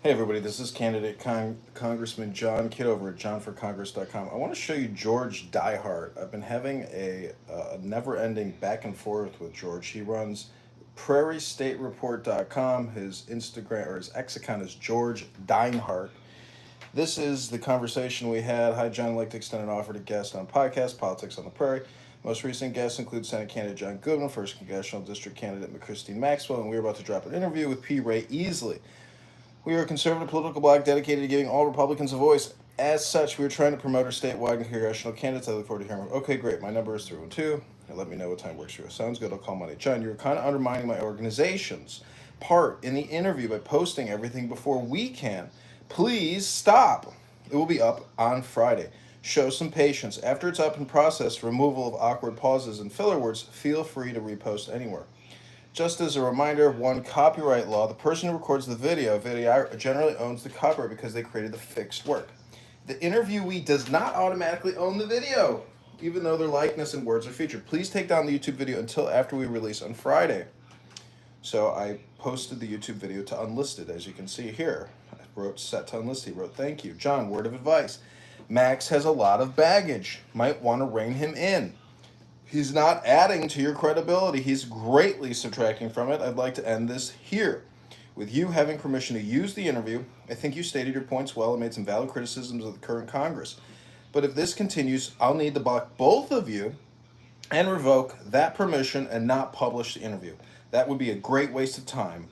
Hey everybody, this is candidate Congressman John Kitover at johnforcongress.com. I want to show you George Diehart. I've been having a never-ending back and forth with George. He runs prairiestatereport.com. His Instagram or his X account is George Diehart. This is the conversation we had. Hi, John. I'd like to extend an offer to guest on podcast Politics on the Prairie. Most recent guests include Senate candidate John Goodman, 1st Congressional District candidate McChristine Maxwell, and we're about to drop an interview with P. Ray Easley. We are a conservative political bloc dedicated to giving all Republicans a voice. As such, we are trying to promote our statewide and congressional candidates. I look forward to hearing from. Okay, great. My number is 312. And let me know what time works for you. Sounds good. I'll call Monday. John, you're kind of undermining my organization's part in the interview by posting everything before we can. Please stop. It will be up on Friday. Show some patience. After it's up and processed, removal of awkward pauses and filler words, feel free to repost anywhere. Just as a reminder, one copyright law, the person who records the video generally owns the copyright because they created the fixed work. The interviewee does not automatically own the video, even though their likeness and words are featured. Please take down the YouTube video until after we release on Friday. So I posted the YouTube video to unlisted, as you can see here. I wrote set to unlisted. He wrote, thank you. John, word of advice. Max has a lot of baggage. Might want to rein him in. He's not adding to your credibility. He's greatly subtracting from it. I'd like to end this here. With you having permission to use the interview, I think you stated your points well and made some valid criticisms of the current Congress. But if this continues, I'll need to block both of you and revoke that permission and not publish the interview. That would be a great waste of time,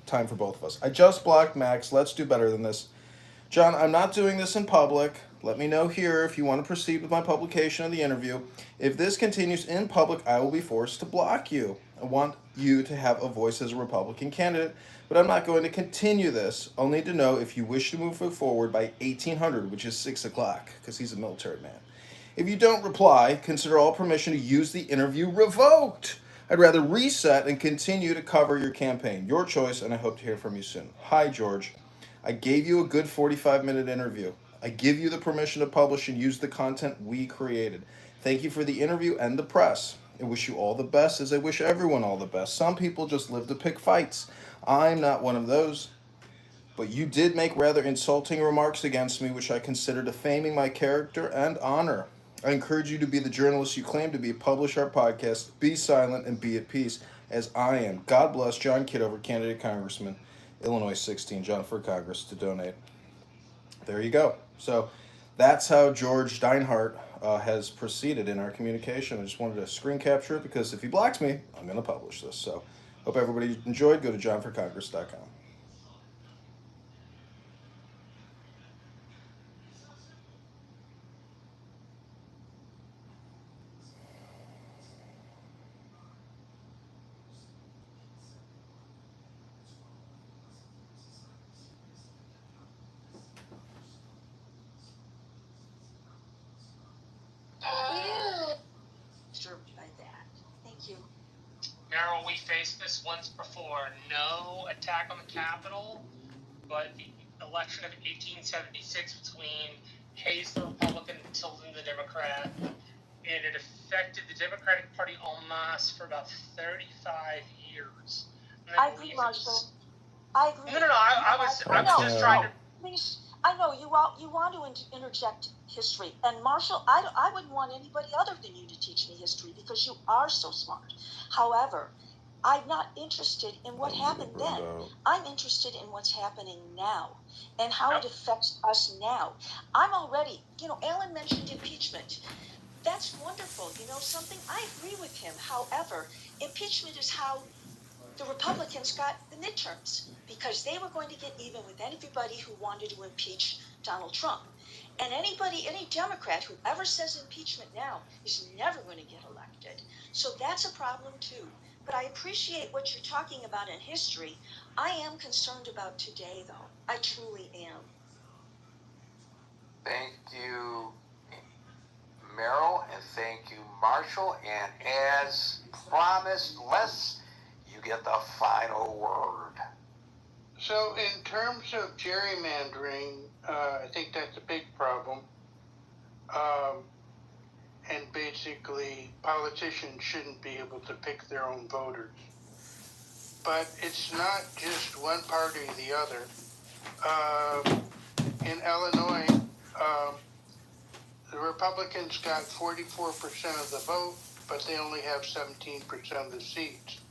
time for both of us. I just blocked Max. Let's do better than this. John, I'm not doing this in public. Let me know here if you want to proceed with my publication of the interview. If this continues in public, I will be forced to block you. I want you to have a voice as a Republican candidate, but I'm not going to continue this. I'll need to know if you wish to move forward by 1800, which is 6 o'clock, because he's a military man. If you don't reply, consider all permission to use the interview revoked. I'd rather reset and continue to cover your campaign. Your choice, and I hope to hear from you soon. Hi, George. I gave you a good 45-minute interview. I give you the permission to publish and use the content we created. Thank you for the interview and the press. I wish you all the best, as I wish everyone all the best. Some people just live to pick fights. I'm not one of those. But you did make rather insulting remarks against me, which I consider defaming my character and honor. I encourage you to be the journalist you claim to be. Publish our podcast, be silent, and be at peace, as I am. God bless. John Kitover, candidate Congressman, Illinois 16, John for Congress, to donate. There you go. So that's how George Diehart has proceeded in our communication. I just wanted to screen capture it because if he blocks me, I'm going to publish this. So hope everybody enjoyed. Go to johnforcongress.com. Disturbed by that. Thank you. Meryl, we faced this once before. No attack on the Capitol, but the election of 1876 between Hayes the Republican and Tilden the Democrat, and it affected the Democratic Party en masse for about 35 years. I agree, Marshall. I agree. No. I was just trying to. Please, I know you want to interject history, and Marshall, I wouldn't want anybody other than you to teach me history because you are so smart. However, I'm not interested in what happened then. I'm interested in what's happening now and how it affects us now. I'm already, Alan mentioned impeachment. That's wonderful. Something, I agree with him. However, impeachment is how the Republicans got the midterms because they were going to get even with everybody who wanted to impeach Donald Trump. And any Democrat who ever says impeachment now is never going to get elected. So that's a problem too. But I appreciate what you're talking about in history. I am concerned about today, though. I truly am. Thank you, Merrill, and thank you, Marshall. And as promised, Les, you get the final word. So in terms of gerrymandering, I think that's a big problem. And basically, politicians shouldn't be able to pick their own voters. But it's not just one party or the other. In Illinois, the Republicans got 44% of the vote, but they only have 17% of the seats.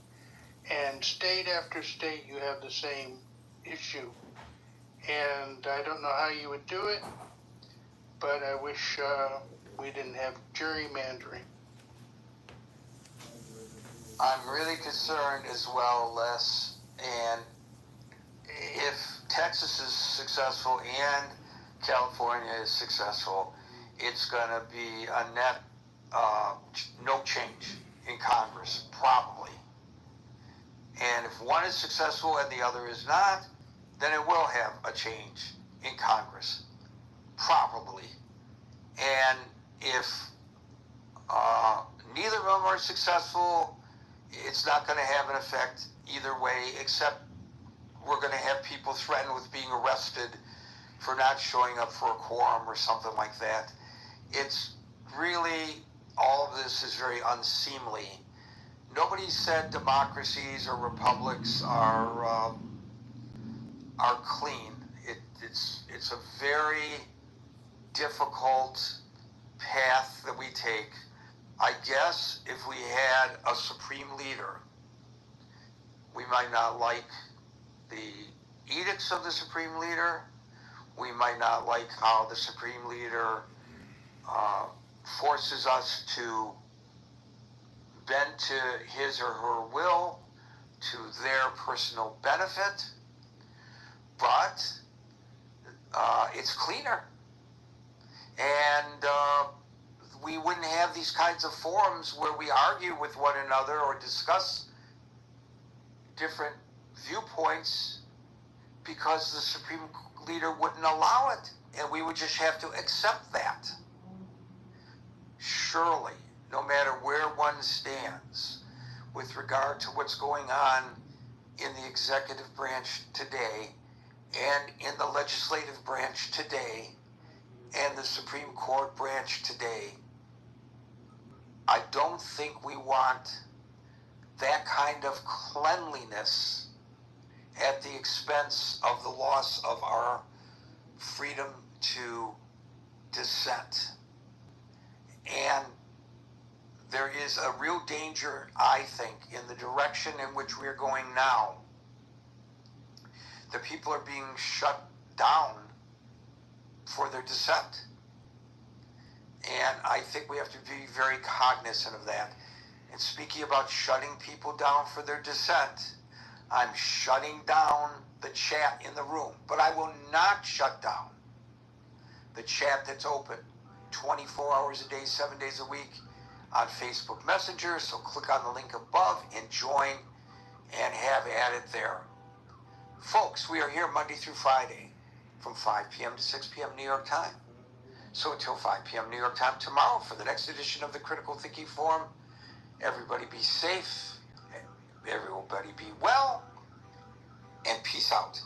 And state after state, you have the same issue. And I don't know how you would do it, but I wish we didn't have gerrymandering. I'm really concerned as well, Les, and if Texas is successful and California is successful, it's going to be a net no change in Congress, probably. And if one is successful and the other is not, then it will have a change in Congress, probably. And if neither of them are successful, it's not going to have an effect either way, except we're going to have people threatened with being arrested for not showing up for a quorum or something like that. It's really, all of this is very unseemly. Nobody said democracies or republics are clean. It's a very difficult path that we take. I guess if we had a supreme leader, we might not like the edicts of the supreme leader. We might not like how the supreme leader forces us to bend to his or her will, to their personal benefit, but it's cleaner. And we wouldn't have these kinds of forums where we argue with one another or discuss different viewpoints because the supreme leader wouldn't allow it, and we would just have to accept that. Surely, no matter where one stands with regard to what's going on in the executive branch today and in the legislative branch today and the Supreme Court branch today, I don't think we want that kind of cleanliness at the expense of the loss of our freedom to dissent. And there is a real danger, I think, in the direction in which we're going now. The people are being shut down for their dissent. And I think we have to be very cognizant of that. And speaking about shutting people down for their dissent, I'm shutting down the chat in the room, but I will not shut down the chat that's open 24 hours a day, 7 days a week on Facebook Messenger. So click on the link above and join and have at it there. Folks, we are here Monday through Friday from 5 p.m. to 6 p.m. New York time. So until 5 p.m. New York time tomorrow for the next edition of the Critical Thinking Forum, everybody be safe, everybody be well, and peace out.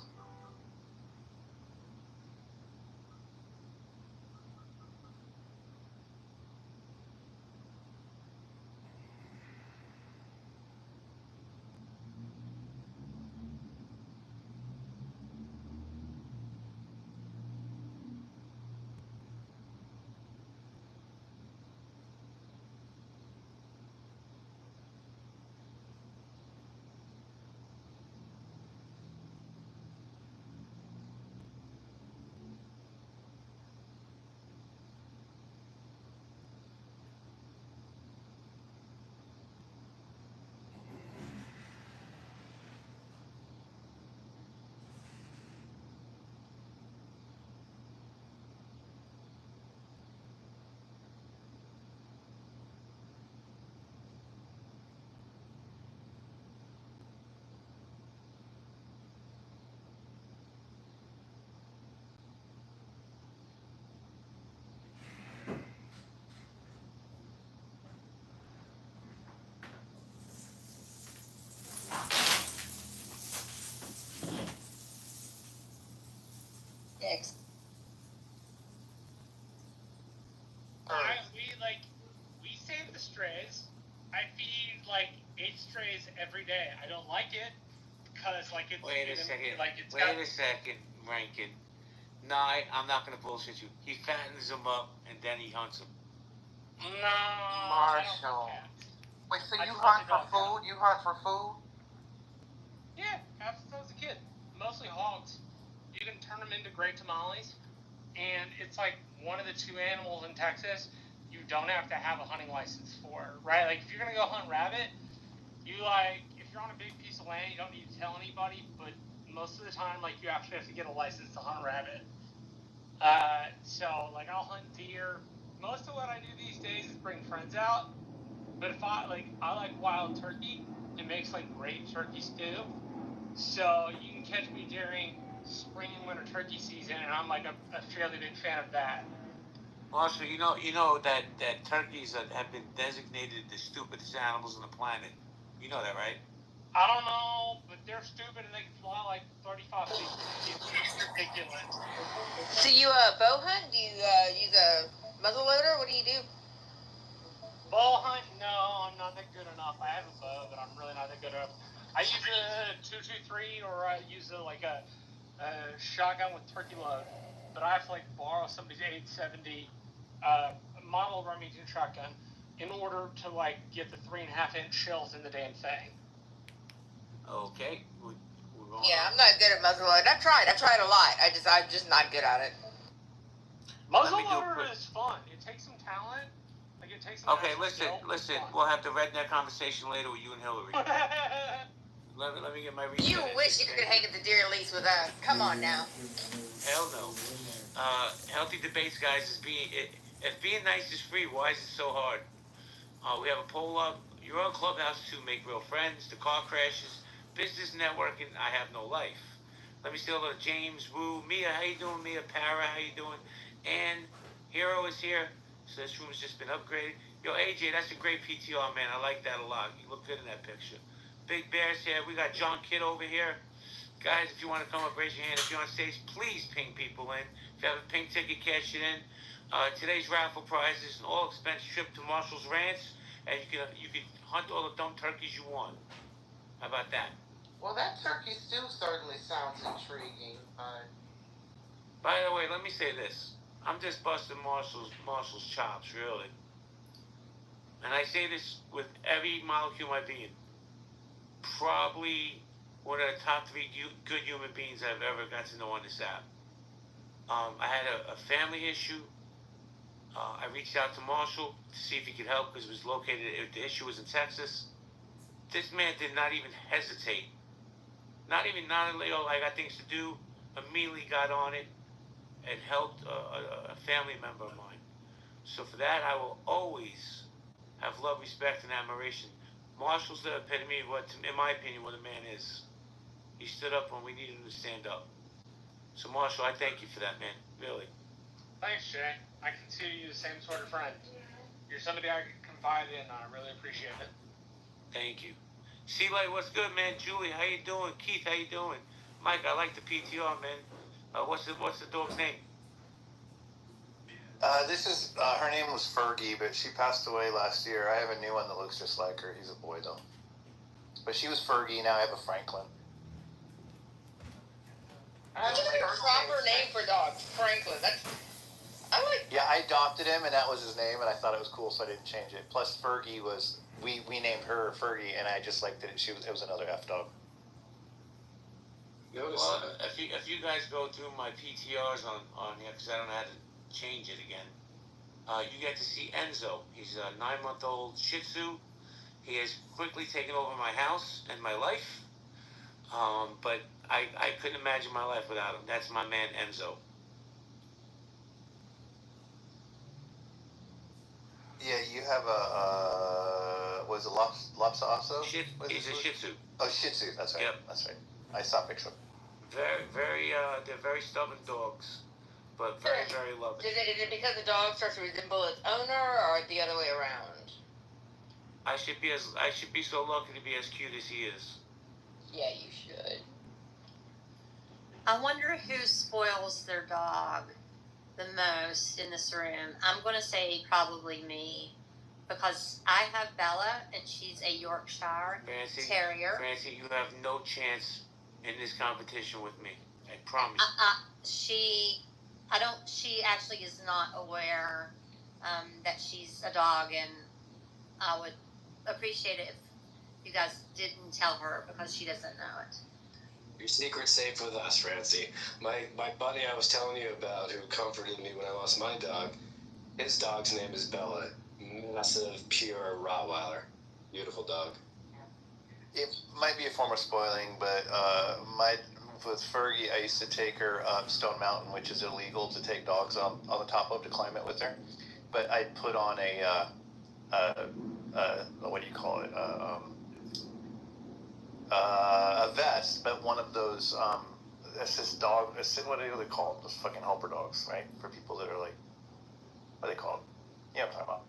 Next. We save the strays. I feed 8 strays every day. I don't like it because it's. Wait a second. It's Wait a second, Rankin. No, I'm not gonna bullshit you. He fattens them up and then he hunts them. No. Marshall. Wait, so you hunt for food? You hunt for food? Yeah, ever since I was a kid. Mostly hogs. You can turn them into great tamales, and it's one of the 2 animals in Texas you don't have to have a hunting license for, right? If you're gonna go hunt rabbit, if you're on a big piece of land, you don't need to tell anybody, but most of the time, you actually have to get a license to hunt rabbit. So, I'll hunt deer. Most of what I do these days is bring friends out, but if I like wild turkey, it makes, great turkey stew. So, you can catch me during spring and winter turkey season, and I'm, a fairly big fan of that. Also, you know that turkeys have been designated the stupidest animals on the planet. You know that, right? I don't know, but they're stupid and they can fly 35 feet. It's ridiculous. So you bow hunt? Do you use a muzzleloader? What do you do? Bow hunt? No, I'm not that good enough. I have a bow, but I'm really not that good enough. I use a 223 or I use a shotgun with turkey load. But I have to borrow somebody's 870 model Remington shotgun in order to get the 3.5-inch shells in the damn thing. Okay. Yeah, I'm not good at muzzleloader. I've tried a lot. I'm just not good at it. Muzzleloader is fun. It takes some talent. It takes some. Okay, listen. We'll have the redneck conversation later with you and Hillary. Let me get my reset. You wish you could hang at the deer lease with us. Come on now. Hell no. Healthy debates, guys. If being nice is free, why is it so hard? We have a poll up. You're on Clubhouse to make real friends. The car crashes. Business networking. I have no life. Let me say hello to James, Woo, Mia. How you doing, Mia? Para, how you doing? And Hero is here. So this room's just been upgraded. Yo, AJ, that's a great PTR, man. I like that a lot. You look good in that picture. Big Bear's here. We got John Kidd over here. Guys, if you want to come up, raise your hand. If you're on stage, please ping people in. If you have a pink ticket, cash it in. Today's raffle prize is an all-expense trip to Marshall's Ranch, and you can hunt all the dumb turkeys you want. How about that? Well, that turkey stew certainly sounds intriguing. By the way, let me say this. I'm just busting Marshall's chops, really. And I say this with every molecule of my being. Probably one of the top 3 good human beings I've ever got to know on this app. I had a family issue. I reached out to Marshall to see if he could help because it was located, the issue was in Texas. This man did not even hesitate. Not I got things to do. Immediately got on it and helped a family member of mine. So for that, I will always have love, respect, and admiration. Marshall's the epitome of in my opinion, what a man is. He stood up when we needed him to stand up. So Marshall, I thank you for that, man. Really. Thanks, Jay. I consider you the same sort of friend. You're somebody I can confide in, and I really appreciate it. Thank you. C-Light, what's good, man? Julie, how you doing? Keith, how you doing? Mike, I like the PTR, man. What's the dog's name? Her name was Fergie, but she passed away last year. I have a new one that looks just like her. He's a boy, though. But she was Fergie, now I have a Franklin. What's a proper name for dogs? Franklin. Yeah, I adopted him, and that was his name, and I thought it was cool, so I didn't change it. Plus, Fergie was... We named her Fergie, and I just liked it. It was another F dog. Well, if you guys go through my PTRs on here, because I don't know how to change it again, you get to see Enzo. He's a 9-month-old Shih Tzu. He has quickly taken over my house and my life, but I couldn't imagine my life without him. That's my man, Enzo. Yeah, you have was it Lopsa also? He's a Shih Tzu. Oh, Shih Tzu, that's right. Yep. That's right. I saw a picture. They're very stubborn dogs, but very, very loving. Is it because the dog starts to resemble its owner, or the other way around? I should be so lucky to be as cute as he is. Yeah, you should. I wonder who spoils their dog the most in this room. I'm going to say probably me, because I have Bella and she's a Yorkshire Terrier. Francie, you have no chance in this competition with me. I promise. She actually is not aware that she's a dog, and I would appreciate it if you guys didn't tell her, because she doesn't know it. Your secret's safe with us, Francie. My buddy I was telling you about, who comforted me when I lost my dog, his dog's name is Bella. Massive, pure Rottweiler. Beautiful dog. It might be a form of spoiling, but with Fergie, I used to take her up Stone Mountain, which is illegal to take dogs on the top of to climb it with her. But I'd put on a what do you call it? A vest, but one of those assist dog. What do they call them? Those fucking helper dogs, right? For people that are like, what are they called? You know what I'm talking about?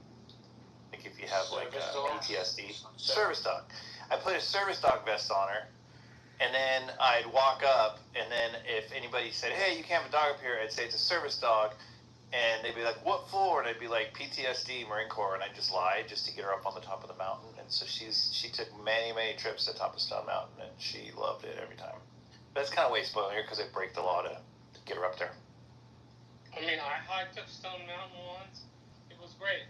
Like if you have like PTSD. Service dog. I put a service dog vest on her, and then I'd walk up, and then if anybody said, "Hey, you can't have a dog up here," I'd say it's a service dog, and they'd be like, "What for?" And I'd be like, "PTSD, Marine Corps," and I'd just lie just to get her up on the top of the mountain. And so she took many trips to the top of Stone Mountain, and she loved it every time. But it's kind of way spoiling here because I break the law to get her up there. I mean, I hiked up Stone Mountain once. It was great.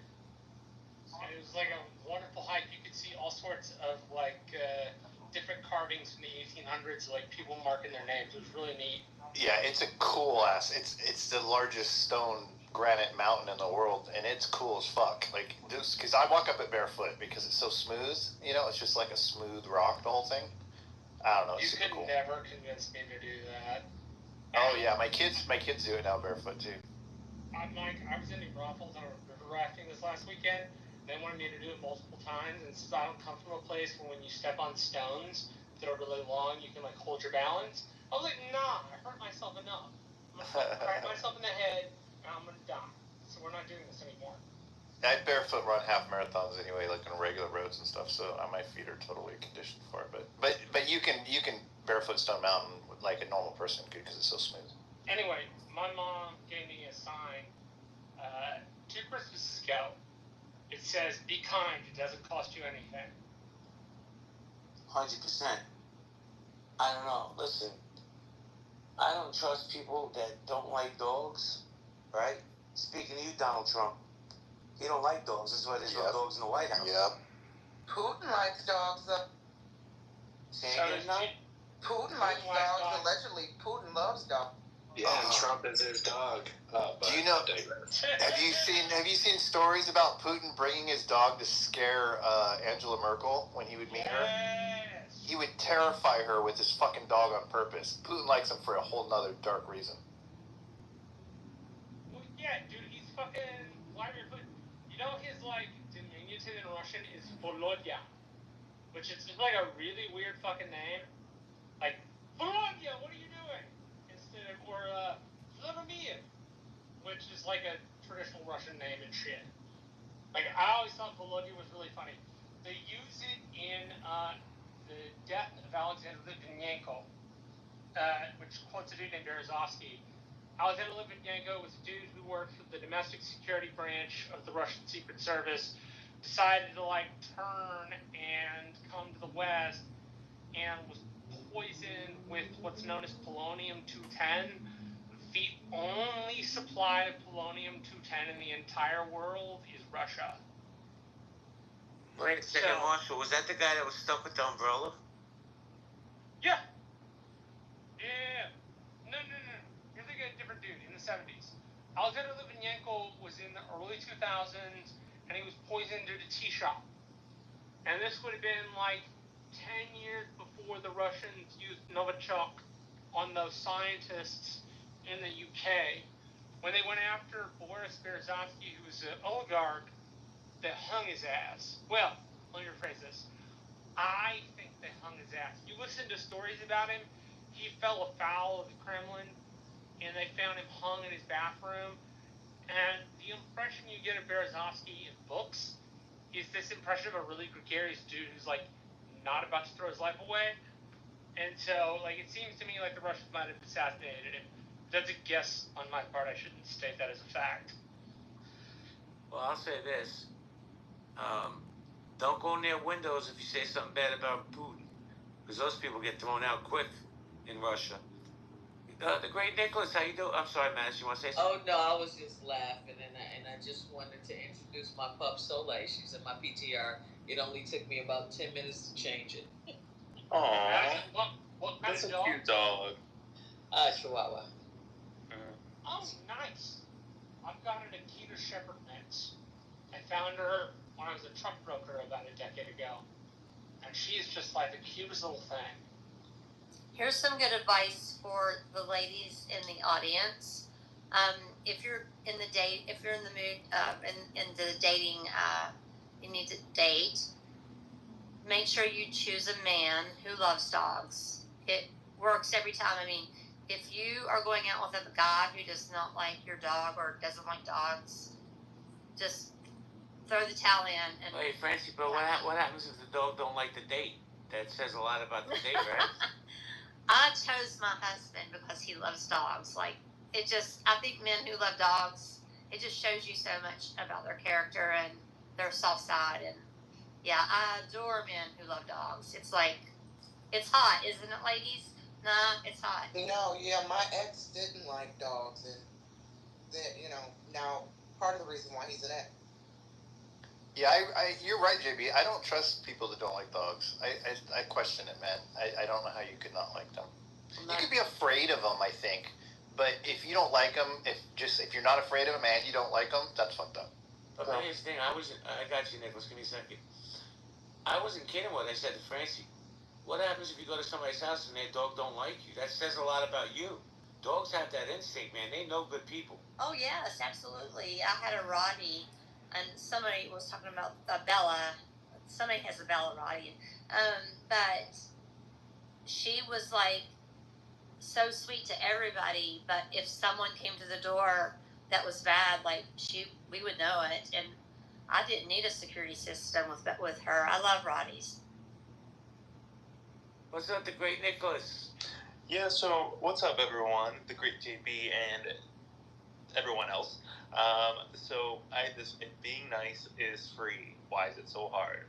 It was like a wonderful hike. You could see all sorts of different carvings from the 1800s, like people marking their names. It was really neat. Yeah, it's a cool ass. It's the largest stone granite mountain in the world, and it's cool as fuck. Like, because I walk up it barefoot because it's so smooth. You know, it's just like a smooth rock, the whole thing. I don't know. It's super cool. You could never convince me to do that. Oh yeah, my kids do it now barefoot too. I was in New Braunfels on river rafting this last weekend. They wanted me to do it multiple times, and since I don't come from a place where when you step on stones that are really long, you can like hold your balance. I was like, nah, I hurt myself enough. I'm gonna crack myself in the head, and I'm gonna die. So we're not doing this anymore. I barefoot run half marathons anyway, like on regular roads and stuff. So my feet are totally conditioned for it. But you can barefoot Stone Mountain like a normal person could because it's so smooth. Anyway, my mom gave me a sign 2 Christmases ago. It says, "Be kind. It doesn't cost you anything." 100%. I don't know. Listen, I don't trust people that don't like dogs, right? Speaking of you, Donald Trump, he don't like dogs. That's why there's no dogs in the White House. Yep. Putin likes dogs, though. Putin likes dogs. Allegedly, Putin loves dogs. Yeah, and Trump is his dog. Do you know? Have you seen stories about Putin bringing his dog to scare Angela Merkel when he would meet her? He would terrify her with his fucking dog on purpose. Putin likes him for a whole nother dark reason. Well, yeah, dude, he's fucking Vladimir Putin. You know his diminutive in Russian is Volodya, which is just like a really weird fucking name. Like, Volodya, what are you doing? Or Vladimir, which is like a traditional Russian name and shit. Like, I always thought Volodya was really funny. They use it in the death of Alexander Litvinenko, which quotes a dude named Berezovsky. Alexander Litvinenko was a dude who worked for the domestic security branch of the Russian Secret Service, decided to turn and come to the West, and was poisoned with what's known as polonium-210. The only supply of polonium-210 in the entire world is Russia. Wait a second, Marshall. Was that the guy that was stuck with the umbrella? Yeah. Yeah. No. You're thinking of a different dude in the 70s. Alexander Litvinenko was in the early 2000s, and he was poisoned due to tea shop. And this would have been 10 years before the Russians used Novichok on those scientists in the UK, when they went after Boris Berezovsky, who was an oligarch that hung his ass. Well, let me rephrase this. I think they hung his ass. You listen to stories about him, he fell afoul of the Kremlin, and they found him hung in his bathroom. And the impression you get of Berezovsky in books is this impression of a really gregarious dude who's not about to throw his life away. And so, like, it seems to me like the Russians might have assassinated him. That's a guess on my part. I shouldn't state that as a fact. Well, I'll say this. Don't go near windows if you say something bad about Putin, because those people get thrown out quick in Russia. The great Nicholas, how you doing? I'm sorry, Max, you want to say something? Oh no, I was just laughing, and I just wanted to introduce my pup Soleil. She's in my PTR. It only took me about 10 minutes to change it. Aww, What kind that's of a dog? cute dog. Chihuahua. Oh, nice. I've got an Akita Shepherd mix. I found her when I was a truck broker about a decade ago. And she's just like the cutest little thing. Here's some good advice for the ladies in the audience. If you're in the mood, in the dating, you need to date. Make sure you choose a man who loves dogs. It works every time. I mean, if you are going out with a guy who does not like your dog or doesn't like dogs, just throw the towel in. And hey, Francie, but what happens if the dog don't like the date? That says a lot about the date, right? I chose my husband because he loves dogs. Like, I think men who love dogs, it just shows you so much about their character and their soft side. And yeah, I adore men who love dogs. It's like, it's hot, isn't it, ladies? Nah, it's hot. No, yeah, my ex didn't like dogs, and that, now part of the reason why he's an ex. Yeah, you're right, JB. I don't trust people that don't like dogs. I question it, man. I don't know how you could not like them. You could be afraid of them, I think. But if you don't like them, if you're not afraid of them and you don't like them, that's fucked up. But here's the thing. I got you, Nicholas. Give me a second. I wasn't kidding when I said to Francie, what happens if you go to somebody's house and their dog don't like you? That says a lot about you. Dogs have that instinct, man. They know good people. Oh, yes, absolutely. I had a Roddy, and somebody was talking about a Bella. Somebody has a Bella Roddy. But she was, like, so sweet to everybody. But if someone came to the door that was bad, like, we would know it. And I didn't need a security system with her. I love Roddies. What's up, the great Nicholas? Yeah, so what's up, everyone? The great JB and everyone else. So being nice is free. Why is it so hard?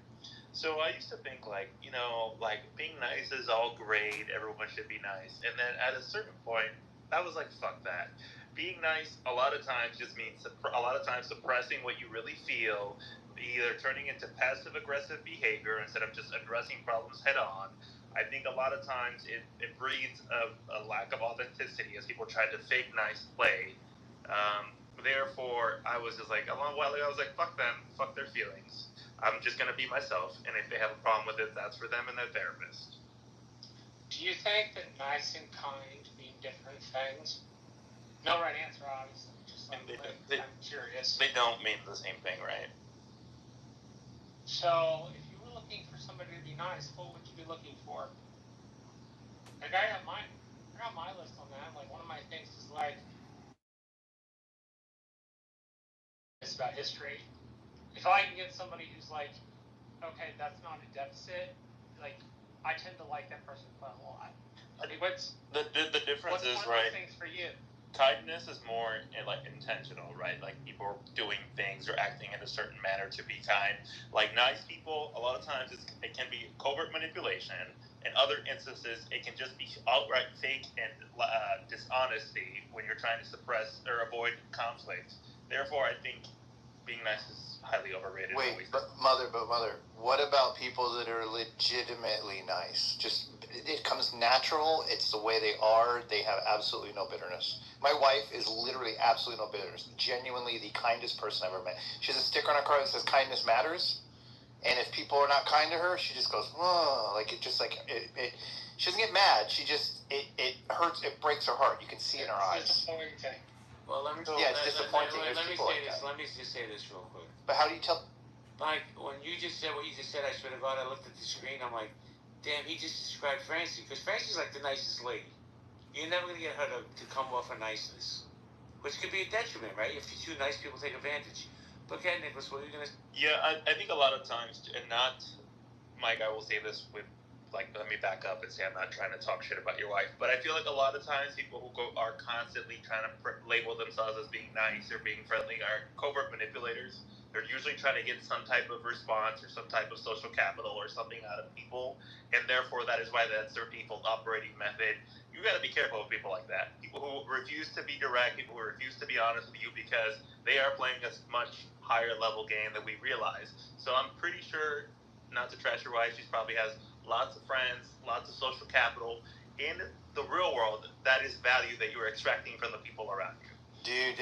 So I used to think like being nice is all great. Everyone should be nice. And then at a certain point, I was like, fuck that. Being nice a lot of times just means suppressing what you really feel, either turning into passive aggressive behavior instead of just addressing problems head on. I think a lot of times it breeds a lack of authenticity as people try to fake nice play. Therefore, I was just like, a long while ago, I was like, fuck them, fuck their feelings. I'm just going to be myself, and if they have a problem with it, that's for them and their therapist. Do you think that nice and kind mean different things? No right answer, obviously. Just like, I'm curious. They don't mean the same thing, right? So, if you were looking for somebody to be nice, what would you be looking for? Like, I got my list on that. Like, one of my things is like, it's about history. If I can get somebody who's like, okay, that's not a deficit, like, I tend to like that person quite a lot. I mean, the difference is, one right? of those things for you? Kindness is more like intentional, right? Like people doing things or acting in a certain manner to be kind. Like nice people, a lot of times it can be covert manipulation. In other instances, it can just be outright fake and dishonesty when you're trying to suppress or avoid conflict. Therefore, I think being nice is highly overrated. Wait, but mother, what about people that are legitimately nice? Just, it comes natural. It's the way they are. They have absolutely no bitterness. My wife is literally absolutely no bitterness. Genuinely the kindest person I've ever met. She has a sticker on her car that says kindness matters. And if people are not kind to her, she just goes, oh, like it just like it she doesn't get mad. She just it hurts, it breaks her heart. You can see it in her eyes. Disappointing. Well, let me. It's disappointing. Let me say this. Let me just say this real quick. But how do you tell? Like when you just said what you just said, I swear to God, I looked at the screen. I'm like, damn, he just described Francie, because Francie's like the nicest lady. You're never gonna get her to come off her niceness, which could be a detriment, right? If you're too nice, people take advantage. But okay, Nicholas, what are you gonna? Yeah, I think a lot of times, and not, Mike, I will say this with like, let me back up and say I'm not trying to talk shit about your wife, but I feel like a lot of times people who are constantly trying to label themselves as being nice or being friendly are covert manipulators. They're usually trying to get some type of response or some type of social capital or something out of people, and therefore that is why that's their default operating method. You got to be careful with people like that. People who refuse to be direct, people who refuse to be honest with you because they are playing a much higher level game than we realize. So I'm pretty sure, not to trash your wife, she probably has lots of friends, lots of social capital in the real world. That is value that you're extracting from the people around you. Dude,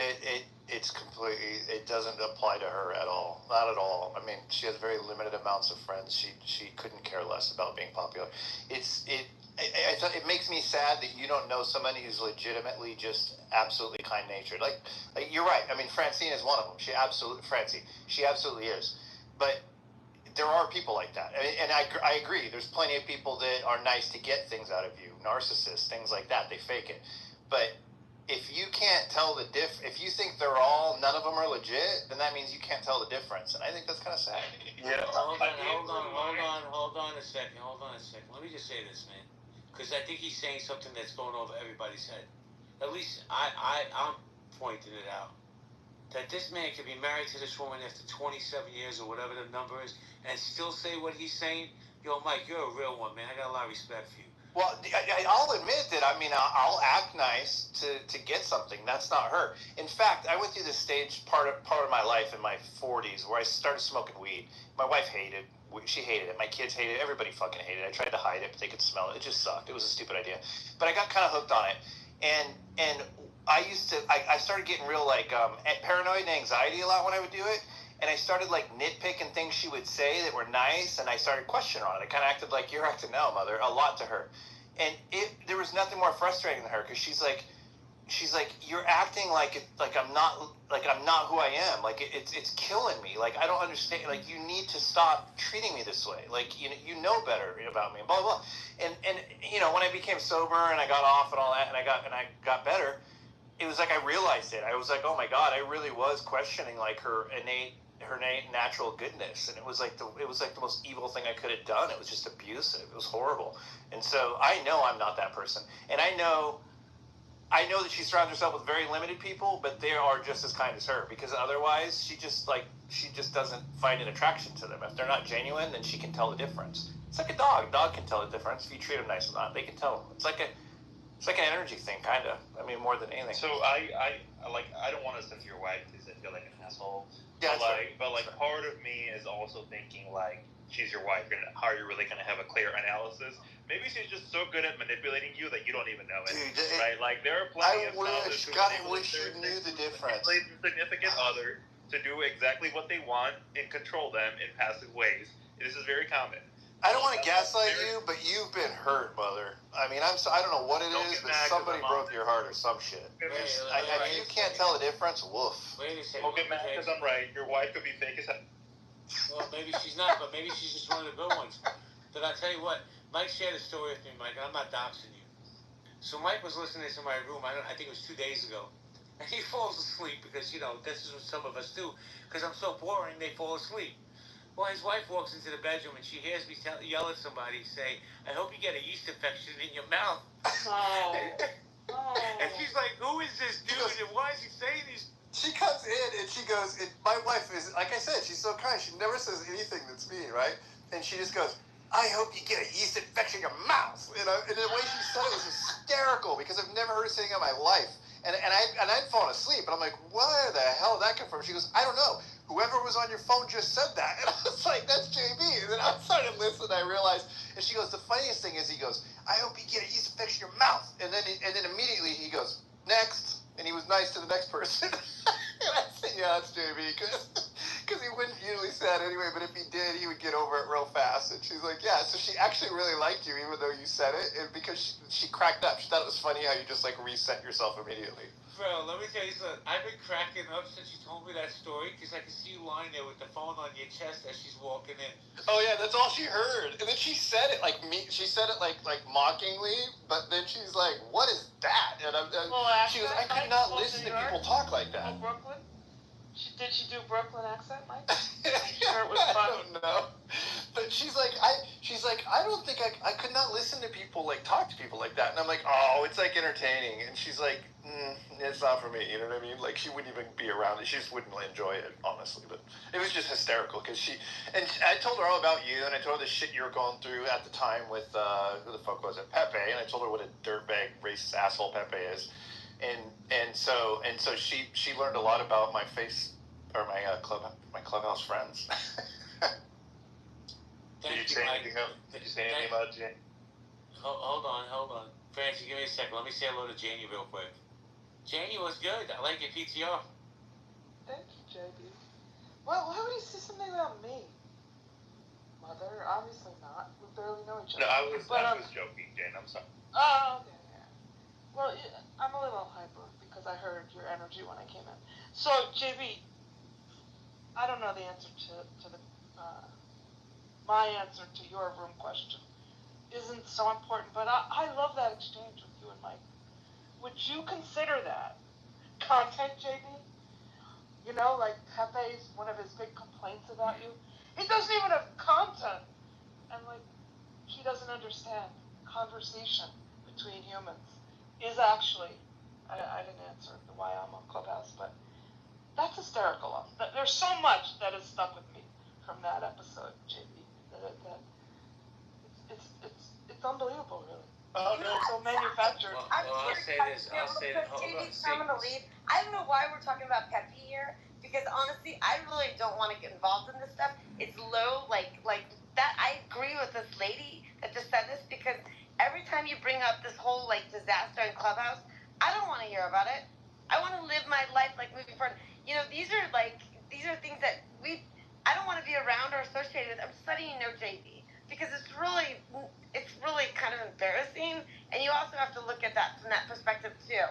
it's completely, it doesn't apply to her at all. Not at all. I mean, she has very limited amounts of friends. She couldn't care less about being popular. It makes me sad that you don't know somebody who's legitimately just absolutely kind-natured. Like you're right. I mean, Francine is one of them. She absolutely is. But there are people like that, and I agree. There's plenty of people that are nice to get things out of you, narcissists, things like that. They fake it. But if you can't tell the if you think none of them are legit, then that means you can't tell the difference, and I think that's kind of sad. Yeah. Hold on a second. Let me just say this, man, because I think he's saying something that's going over everybody's head. At least I'm pointing it out. That this man could be married to this woman after 27 years or whatever the number is, and still say what he's saying. Yo, Mike, you're a real one, man. I got a lot of respect for you. Well, I'll admit that. I mean, I'll act nice to get something. That's not her. In fact, I went through this stage part of my life in my 40s where I started smoking weed. My wife hated. She hated it. My kids hated it. Everybody fucking hated it. I tried to hide it, but they could smell it. It just sucked. It was a stupid idea. But I got kind of hooked on it, and I started getting real paranoid and anxiety a lot when I would do it. And I started nitpicking things she would say that were nice, and I started questioning on it. I kind of acted like you're acting now, mother, a lot to her. And there was nothing more frustrating than her, because she's like, you're acting like I'm not who I am. It's killing me. I don't understand. You need to stop treating me this way. You know better about me. Blah blah. And when I became sober and I got off and all that, and I got better, it was I realized it. I was like, oh my God, I really was questioning her innate natural goodness, and it was the most evil thing I could have done. It was just abusive. It was horrible. And so I know I'm not that person, and I know that she surrounds herself with very limited people, but they are just as kind as her, because otherwise she just doesn't find an attraction to them. If they're not genuine, then she can tell the difference. It's like a dog. A dog can tell the difference if you treat them nice or not. They can tell. It's like an energy thing, kind of. I mean, more than anything. So I don't want to send to your wife because I feel like an asshole. Yeah, but part of me is also thinking she's your wife, and how are you really going to have a clear analysis? Maybe she's just so good at manipulating you that you don't even know it. Dude, right? There are plenty of spouses who wish you knew the difference. Manipulate their significant other to do exactly what they want and control them in passive ways. This is very common. I don't want to gaslight you, but you've been hurt, mother. I mean, I don't know what it is, but somebody broke your heart or some shit. If you can't tell the difference, woof. Wait a second. Don't get mad because I'm right. Your wife could be fake as hell. Well, maybe she's not, but maybe she's just one of the good ones. But I'll tell you what, Mike shared a story with me, Mike, and I'm not doxing you. So Mike was listening to my room, I think it was 2 days ago. And he falls asleep because, this is what some of us do. Because I'm so boring, they fall asleep. Well, his wife walks into the bedroom and she hears me yell at somebody, say, I hope you get a yeast infection in your mouth. Oh. And she's like, who is this dude and why is he saying these? She comes in and she goes, my wife is, like I said, she's so kind. She never says anything that's mean, right? And she just goes, I hope you get a yeast infection in your mouth. And the way she said it was hysterical, because I've never heard her saying it in my life. And I'd fallen asleep, and I'm like, where the hell did that come from? She goes, I don't know. Whoever was on your phone just said that. And I was like, that's JB. And then I started listening, and I realized, and she goes, the funniest thing is, he goes, I hope you get a yeast infection in your mouth. And then immediately he goes, next. And he was nice to the next person. And I said, yeah, that's JB, because he wouldn't usually say that anyway, but if he did, he would get over it real fast. And she's like, yeah, so she actually really liked you, even though you said it, and because she cracked up. She thought it was funny how you just reset yourself immediately. Bro, let me tell you something. I've been cracking up since you told me that story, because I can see you lying there with the phone on your chest as she's walking in. Oh yeah, that's all she heard. And then she said it she said it like mockingly, but then she's like, what is that? And she goes, I could not listen to people talk like that. Oh, Brooklyn? Did she do Brooklyn accent, Mike? Sure, it was fun. I don't know. But she's like, I don't think I could not listen to people like talk to people like that. And I'm like, oh, it's like entertaining. And she's like, it's not for me. You know what I mean? Like she wouldn't even be around it. She just wouldn't enjoy it, honestly. But it was just hysterical because I told her all about you, and I told her the shit you were going through at the time with who the fuck was it, Pepe, and I told her what a dirtbag, racist asshole Pepe is, and so she learned a lot about my my clubhouse friends. Did you say anything else? Did you say anything about Jane? Hold on. Francie, give me a second. Let me say hello to Janie real quick. Janie was good. I like your PTR. Thank you, JB. Well, why would he say something about me? Mother, obviously not. We barely know each other. No, I was joking, Jane. I'm sorry. Oh, okay, yeah. Well, I'm a little hyper because I heard your energy when I came in. So, JB, I don't know the answer to the my answer to your room question isn't so important, but I love that exchange with you and Mike. Would you consider that content, JB? You know, like Pepe's one of his big complaints about you. He doesn't even have content, and like he doesn't understand conversation between humans is actually. I didn't answer why I'm on Clubhouse, but that's hysterical. There's so much that has stuck with me from that episode, JB. That it's unbelievable, really. Oh no, it's so manufactured. I'll say this. I'm gonna leave. I don't know why we're talking about Pepe here, because honestly, I really don't want to get involved in this stuff. It's low, like that. I agree with this lady that just said this, because every time you bring up this whole like disaster in Clubhouse, I don't want to hear about it. I want to live my life like moving forward. You know, these are things that I don't want to be around or associated with. I'm just letting you know, JB, because it's really kind of embarrassing, and you also have to look at that from that perspective too,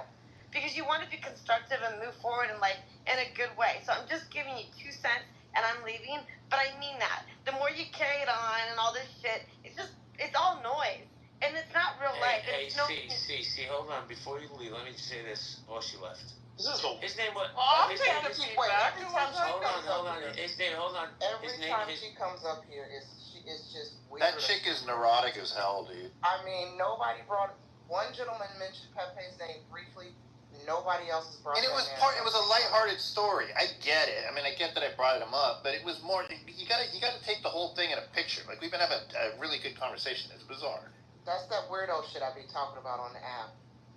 because you want to be constructive and move forward in life in a good way. So I'm just giving you 2 cents, and I'm leaving, but I mean that. The more you carry it on and all this shit, it's all noise, and it's not real life. Hey, see, hold on. Before you leave, let me just say this. Oh, she left. His name was. I'm taking the feedback. Hold on. His name. Hold on. Every time she comes up here, it's just weird. That chick is neurotic as hell, dude. I mean, nobody brought. One gentleman mentioned Pepe's name briefly. Nobody else has brought. And it was a lighthearted story. I get it. I mean, I get that I brought him up, but it was more. You gotta take the whole thing in a picture. Like we've been having a really good conversation. It's bizarre. That's that weirdo shit I be talking about on the app.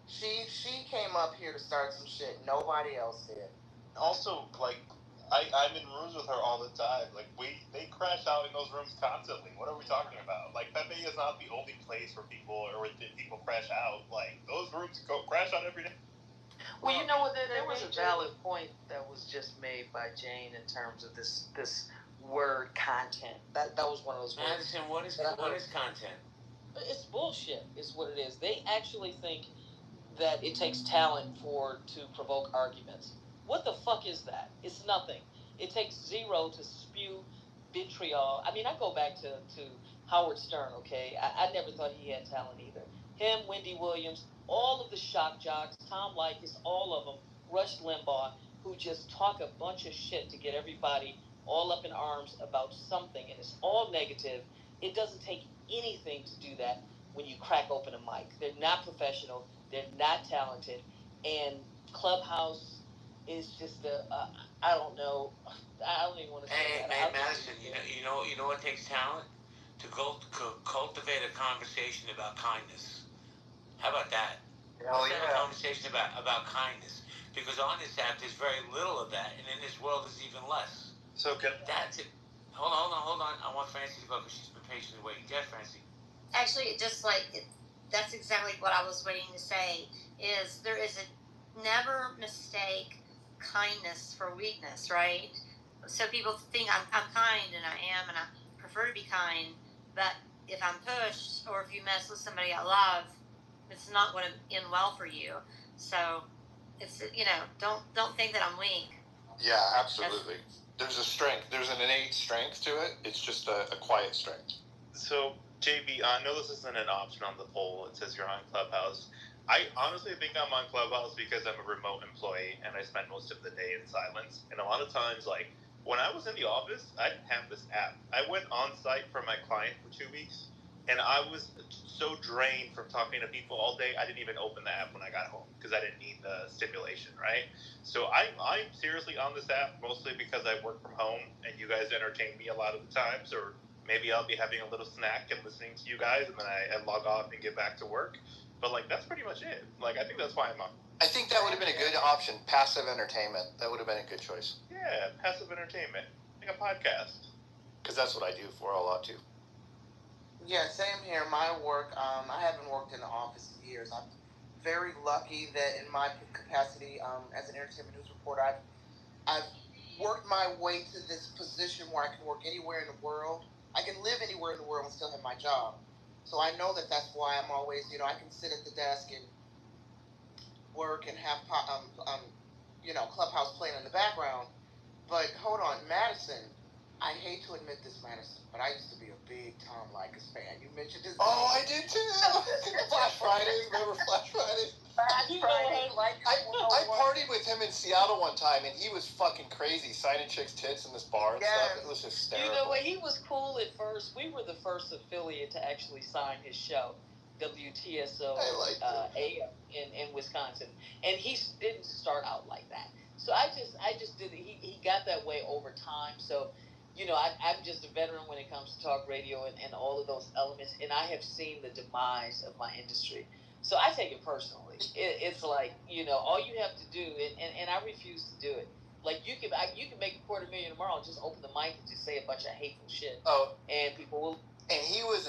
She came up here to start some shit. Nobody else did. Also, like, I'm in rooms with her all the time. Like, they crash out in those rooms constantly. What are we talking about? Like, Pepe is not the only place where people people crash out. Like, those rooms crash out every day. Well, you know what? There was a valid point that was just made by Jane in terms of this word content. That was one of those words. Madison, what is content? It's bullshit, is what it is. They actually think that it takes talent to provoke arguments. What the fuck is that? It's nothing. It takes zero to spew vitriol. I mean, I go back to Howard Stern, okay? I never thought he had talent either. Him, Wendy Williams, all of the shock jocks, Tom Leykis, all of them, Rush Limbaugh, who just talk a bunch of shit to get everybody all up in arms about something, and it's all negative. It doesn't take anything to do that when you crack open a mic. They're not professional. They're not talented. And Clubhouse is just I don't know. I don't even want to say that. Hey, Madison, you know what takes talent? To cultivate a conversation about kindness. How about that? Hell Let's have yeah. a conversation about kindness. Because on this app, there's very little of that, and in this world, there's even less. So That's it. Hold on. I want Francie to go because she's been patiently waiting. Yeah, Francie. Actually, that's exactly what I was waiting to say. Is there is a never mistake kindness for weakness, right? So people think I'm kind, and I am, and I prefer to be kind. But if I'm pushed, or if you mess with somebody I love, it's not going to end well for you. So it's don't think that I'm weak. Yeah, absolutely. There's a strength. There's an innate strength to it. It's just a quiet strength. So, JB, I know this isn't an option on the poll. It says you're on Clubhouse. I honestly think I'm on Clubhouse because I'm a remote employee and I spend most of the day in silence. And a lot of times, like, when I was in the office, I didn't have this app. I went on site for my client for 2 weeks, And I was so drained from talking to people all day, I didn't even open the app when I got home because I didn't need the stimulation, right? So I'm seriously on this app mostly because I work from home and you guys entertain me a lot of the times, or maybe I'll be having a little snack and listening to you guys, and then I log off and get back to work. But like, that's pretty much it. Like, I think that's why I'm on. I think that would have been a good option. Passive entertainment. That would have been a good choice. Yeah, passive entertainment, like a podcast. Because that's what I do for a lot too. Yeah, same here. My work, I haven't worked in the office in years. I'm very lucky that in my capacity as an entertainment news reporter, I've worked my way to this position where I can work anywhere in the world. I can live anywhere in the world and still have my job. So I know that that's why I'm always, I can sit at the desk and work and have, Clubhouse playing in the background. But hold on, Madison. I hate to admit this, Madison, but I used to be a big Tom Likas fan. You mentioned his name. I did too. Flash Friday. Remember Flash Friday? Flash Friday. I partied with him in Seattle one time, and he was fucking crazy, signing chicks' tits in this bar and stuff. It was hysterical. You know what? He was cool at first. We were the first affiliate to actually sign his show, WTSO AM in Wisconsin, and he didn't start out like that. So I just did. He got that way over time. So. I'm just a veteran when it comes to talk radio and all of those elements, and I have seen the demise of my industry. So I take it personally. It's like, all you have to do, and I refuse to do it. Like, you can make $250,000 tomorrow and just open the mic and just say a bunch of hateful shit. And people will. And he was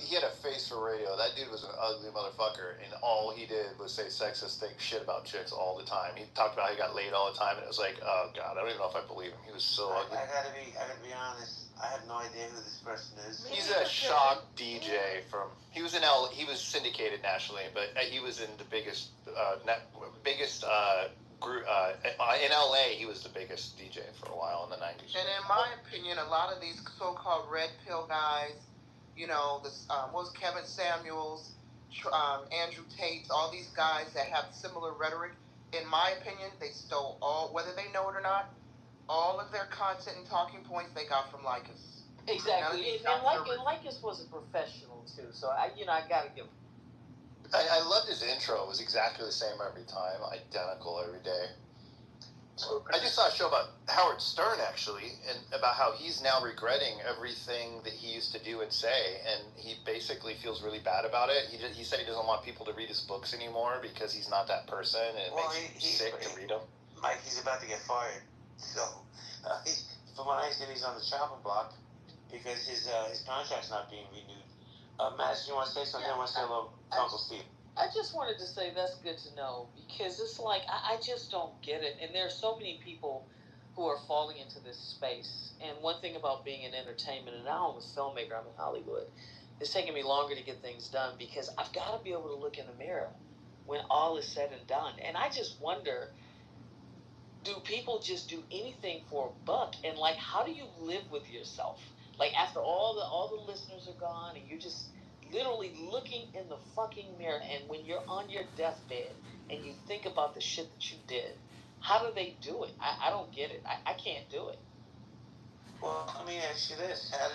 he had a face for radio. That dude was an ugly motherfucker, and all he did was say sexist shit about chicks all the time. He talked about how he got laid all the time, and it was like, oh god, I don't even know if I believe him. He was so ugly. I gotta be honest. I have no idea who this person is. He's a shock DJ he was in he was syndicated nationally, but he was in the biggest group in LA. He was the biggest DJ for a while in the 90s. And in my opinion, a lot of these so-called red pill guys, what was Kevin Samuels, Andrew Tate, all these guys that have similar rhetoric, in my opinion, they stole whether they know it or not, all of their content and talking points they got from Likas. Exactly. And Likas was a professional too, so I gotta give him. I loved his intro. It was exactly the same every time, identical every day. I just saw a show about Howard Stern, actually, and about how he's now regretting everything that he used to do and say, and he basically feels really bad about it. He said he doesn't want people to read his books anymore because he's not that person, and it makes him sick to read them. Mike, he's about to get fired. So, from what I understand, he's on the chopping block because his contract's not being renewed. Madison, you want to say something? I want to say hello to Uncle Steve. I just wanted to say that's good to know because it's like I just don't get it, and there are so many people who are falling into this space. And one thing about being in entertainment, and now I'm a filmmaker, I'm in Hollywood, it's taking me longer to get things done because I've got to be able to look in the mirror when all is said and done. And I just wonder, do people just do anything for a buck? And like, how do you live with yourself? Like after all the listeners are gone, and you're just literally looking in the fucking mirror, and when you're on your deathbed and you think about the shit that you did, how do they do it? I don't get it. I can't do it. Well, let me ask you this: how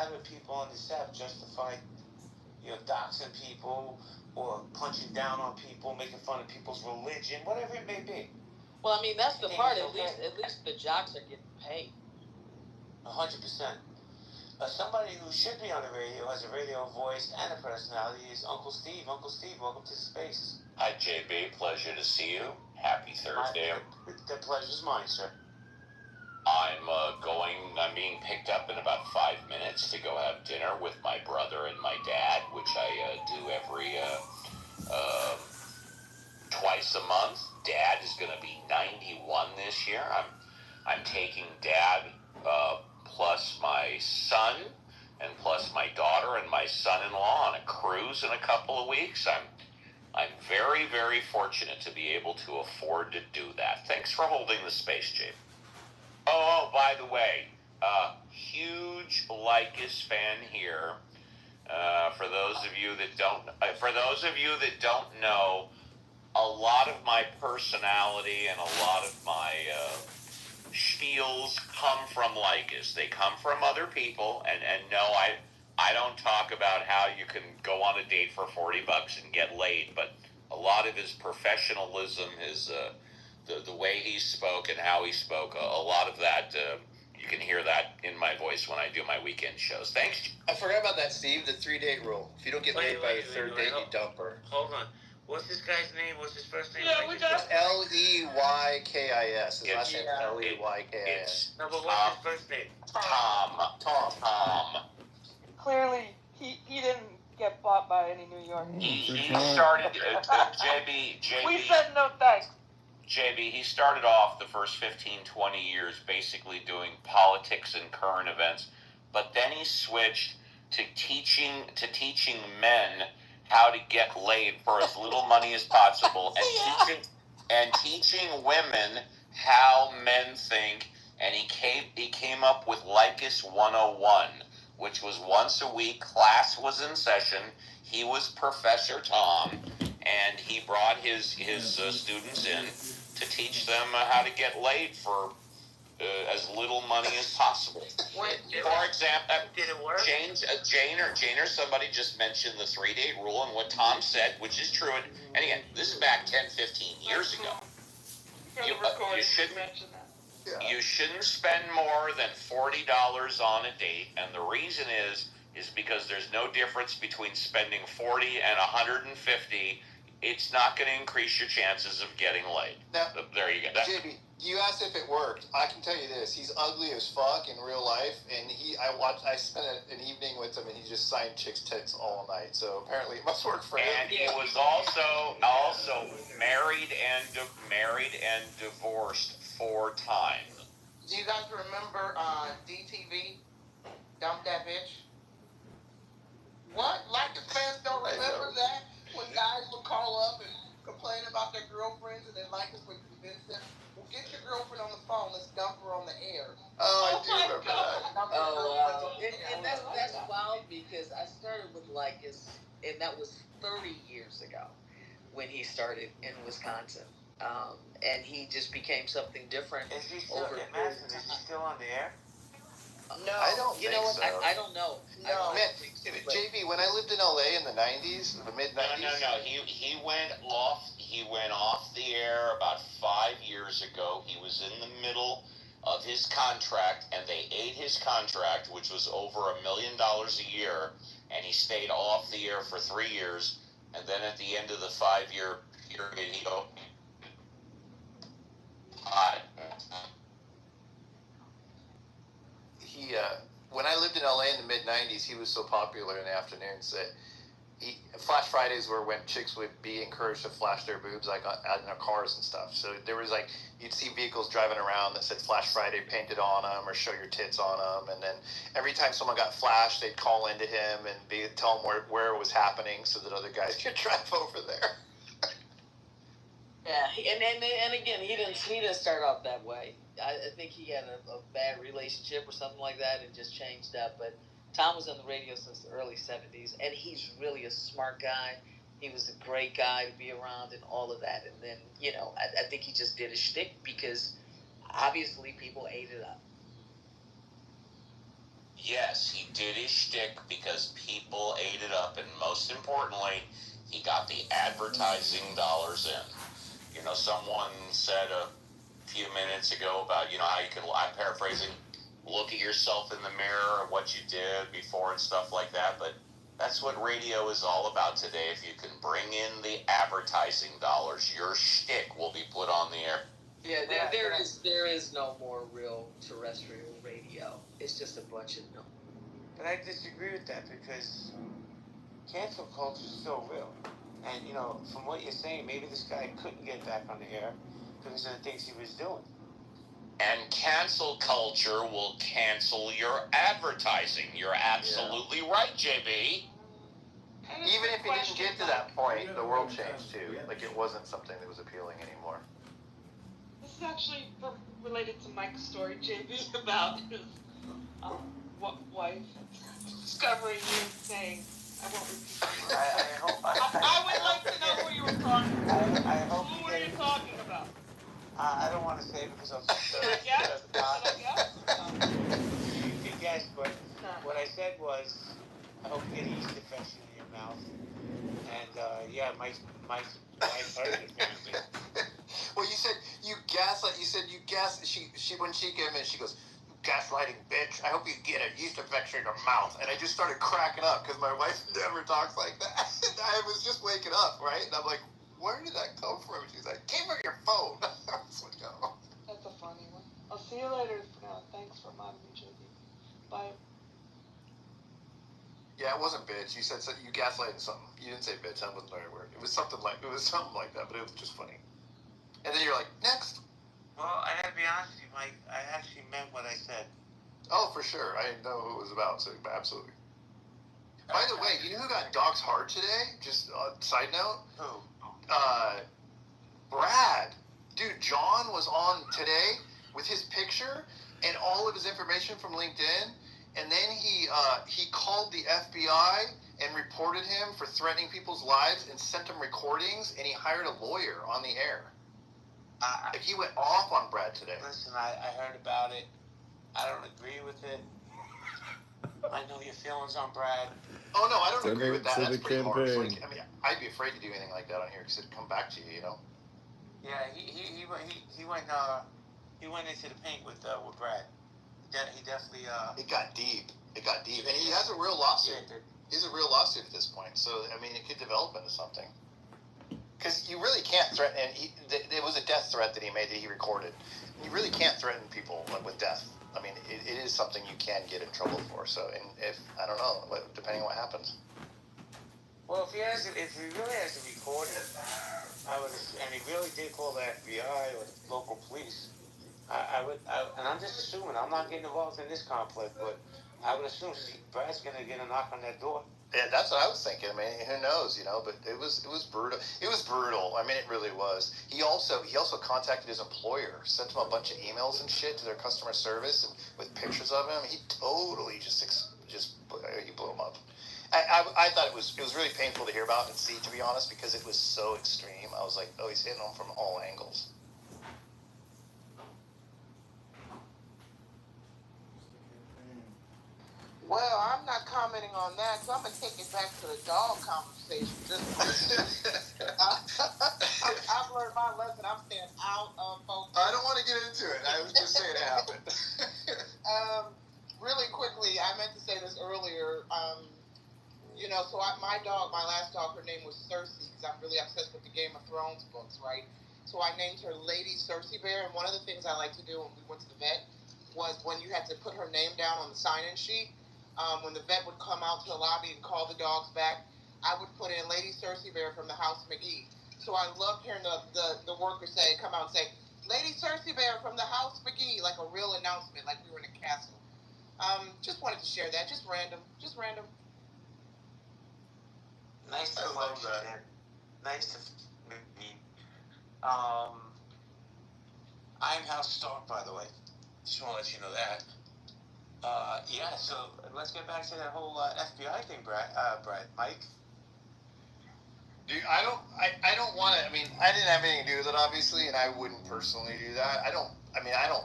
do people on this app justify, doxing people or punching down on people, making fun of people's religion, whatever it may be? Well, I mean, that's the part. At least the jocks are getting paid. 100%. Somebody who should be on the radio, has a radio voice and a personality, is Uncle Steve. Uncle Steve, welcome to the space. Hi, JB. Pleasure to see you. Happy Thursday. The pleasure's mine, sir. I'm being picked up in about 5 minutes to go have dinner with my brother and my dad, which I do every twice a month. Dad is going to be 91 this year. I'm taking Dad plus my son and plus my daughter and my son-in-law on a cruise in a couple of weeks. I'm very, very fortunate to be able to afford to do that. Thanks for holding the space, Jake. Oh, by the way, huge Likas fan here. For those of you that don't know, a lot of my personality and a lot of my spiels come from Likas. They come from other people, and no, I don't talk about how you can go on a date for $40 and get laid, but a lot of his professionalism, his the way he spoke and how he spoke, a lot of that you can hear that in my voice when I do my weekend shows. Thanks. I forgot about that, Steve. The 3-date rule. If you don't get laid by your third date, you dump her. Hold on. What's this guy's name? What's his first name? Yeah, we got Leykis. His last name is Leykis. No, but what's his first name? Tom. Clearly, he didn't get bought by any New Yorkers. He started, JB. We said no thanks. JB, he started off the first 15, 20 years basically doing politics and current events, but then he switched to teaching men how to get laid for as little money as possible, and teaching women how men think, and he came up with Leykis 101, which was once a week, class was in session, he was Professor Tom, and he brought his students in to teach them how to get laid for as little money as possible. For example, did it work? Jane or somebody just mentioned the 3-date rule, and what Tom said, which is true, and again, this is back 10, 15 years ago. You shouldn't spend more than $40 on a date, and the reason is because there's no difference between spending $40 and $150. It's not going to increase your chances of getting laid. Now, there you go. JB, you asked if it worked. I can tell you this: he's ugly as fuck in real life, and I spent an evening with him, and he just signed chicks' tits all night. So apparently, it must work for him. And he was also married and divorced 4 times. Do you guys remember DTV? Dump That Bitch? What? Lakers fans don't remember that? When guys would call up and complain about their girlfriends, and then Lakers would convince them, well, get your girlfriend on the phone, let's dump her on the air. Oh, I do remember that. Oh, wow. And that's wild because I started with Leykis, and that was 30 years ago when he started in Wisconsin. And he just became something different. Is he still on the air? No, I don't think so. I don't know. No, man, JB, when I lived in LA in the 90s, the mid-90s. No. He went off the air about 5 years ago. He was in the middle of his contract, and they ate his contract, which was over $1 million a year, and he stayed off the air for 3 years, and then at the end of the 5-year period, he opened. When I lived in LA in the mid-90s, he was so popular in the afternoons that Flash Fridays were when chicks would be encouraged to flash their boobs like in their cars and stuff. So there was like, you'd see vehicles driving around that said Flash Friday painted on them or show your tits on them. And then every time someone got flashed, they'd call into him and tell him where it was happening so that other guys could drive over there. Yeah, and again, he didn't start off that way. I think he had a bad relationship or something like that and just changed up. But Tom was on the radio since the early 70s, and he's really a smart guy. He was a great guy to be around and all of that. And then, I think he just did a shtick because obviously people ate it up. Yes, he did his shtick because people ate it up, and most importantly, he got the advertising dollars in. Someone said a few minutes ago about, how you can, I'm paraphrasing, look at yourself in the mirror, what you did before and stuff like that, but that's what radio is all about today. If you can bring in the advertising dollars, your shtick will be put on the air. Yeah, there is no more real terrestrial radio. It's just a bunch of no. But I disagree with that because cancel culture is still real. And, from what you're saying, maybe this guy couldn't get back on the air because of the things he was doing. And cancel culture will cancel your advertising. You're absolutely right, JB. Even if he didn't get to that point, the world changed too. Like, it wasn't something that was appealing anymore. This is actually related to Mike's story, JB, about his wife discovering you saying, I won't repeat. I would like to know who you were talking about. Who were you talking about? I don't want to say because I'm so Should I guess? You can guess, but what I said was my wife heard it apparently. Well, you said you gaslight. You said you gas. She when she came in, she goes, "Gaslighting bitch. I hope you get a yeast infection in your mouth." And I just started cracking up because my wife never talks like that. And I was just waking up, right? And I'm like, "Where did that come from?" She's like, "Came from your phone." I was like, "Oh." That's a funny one. I'll see you later for now. Thanks for reminding me, JD. Bye. Yeah, it wasn't bitch. You said you gaslighted something. You didn't say bitch. That wasn't the right word. It was something like that, but it was just funny. And then you're like, next. Well, I gotta be honest with you, Mike. I actually meant what I said. Oh, for sure. I didn't know who it was about, so absolutely. By the way, you know who got dogs hard today? Just side note. Who? Brad. Dude, John was on today with his picture and all of his information from LinkedIn, and then he called the FBI and reported him for threatening people's lives and sent them recordings, and he hired a lawyer on the air. He went off on Brad today. Listen, I heard about it. I don't agree with it. I know your feelings on Brad. Oh, no, I don't agree with that. To That's the pretty harsh. campaign. Like, I mean, I'd be afraid to do anything like that on here because it'd come back to you, you know? Yeah, he went into the paint with Brad. He definitely It got deep. And he has a real lawsuit. Yeah, He's a real lawsuit at this point. So, I mean, it could develop into something. Because you really can't threaten, and it was a death threat that he made that he recorded. You really can't threaten people with death. I mean, it is something you can get in trouble for. So, and if, I don't know, depending on what happens. Well, if he really has to record it, and he really did call the FBI or the local police, I would, and I'm just assuming, I'm not getting involved in this conflict, but I would assume Brad's gonna get a knock on that door. Yeah, that's what I was thinking. I mean, who knows, you know? But it was brutal. It was brutal. I mean, it really was. He also contacted his employer, sent him a bunch of emails and shit to their customer service and with pictures of him. He totally just he blew him up. I thought it was really painful to hear about and see, to be honest, because it was so extreme. I was like, oh, he's hitting him from all angles. Well, I'm not commenting on that, so I'm going to take it back to the dog conversation. I've learned my lesson. I'm staying out of focus. I don't want to get into it. I was just saying it happened. Really quickly, I meant to say this earlier. You know, so my last dog, her name was Cersei, because I'm really obsessed with the Game of Thrones books, right? So I named her Lady Cersei Bear, and one of the things I like to do when we went to the vet was when you had to put her name down on the sign-in sheet, when the vet would come out to the lobby and call the dogs back, I would put in Lady Cersei Bear from the House McGee. So I loved hearing the workers come out and say, Lady Cersei Bear from the House McGee, like a real announcement, like we were in a castle. Just wanted to share that, just random. Nice to love that. Man. Nice to meet. I'm House Stark, by the way. Just want to let you know that. Yeah, so let's get back to that whole FBI thing, Brad. Mike? Dude, I don't want to. I mean, I didn't have anything to do with it, obviously, and I wouldn't personally do that. I don't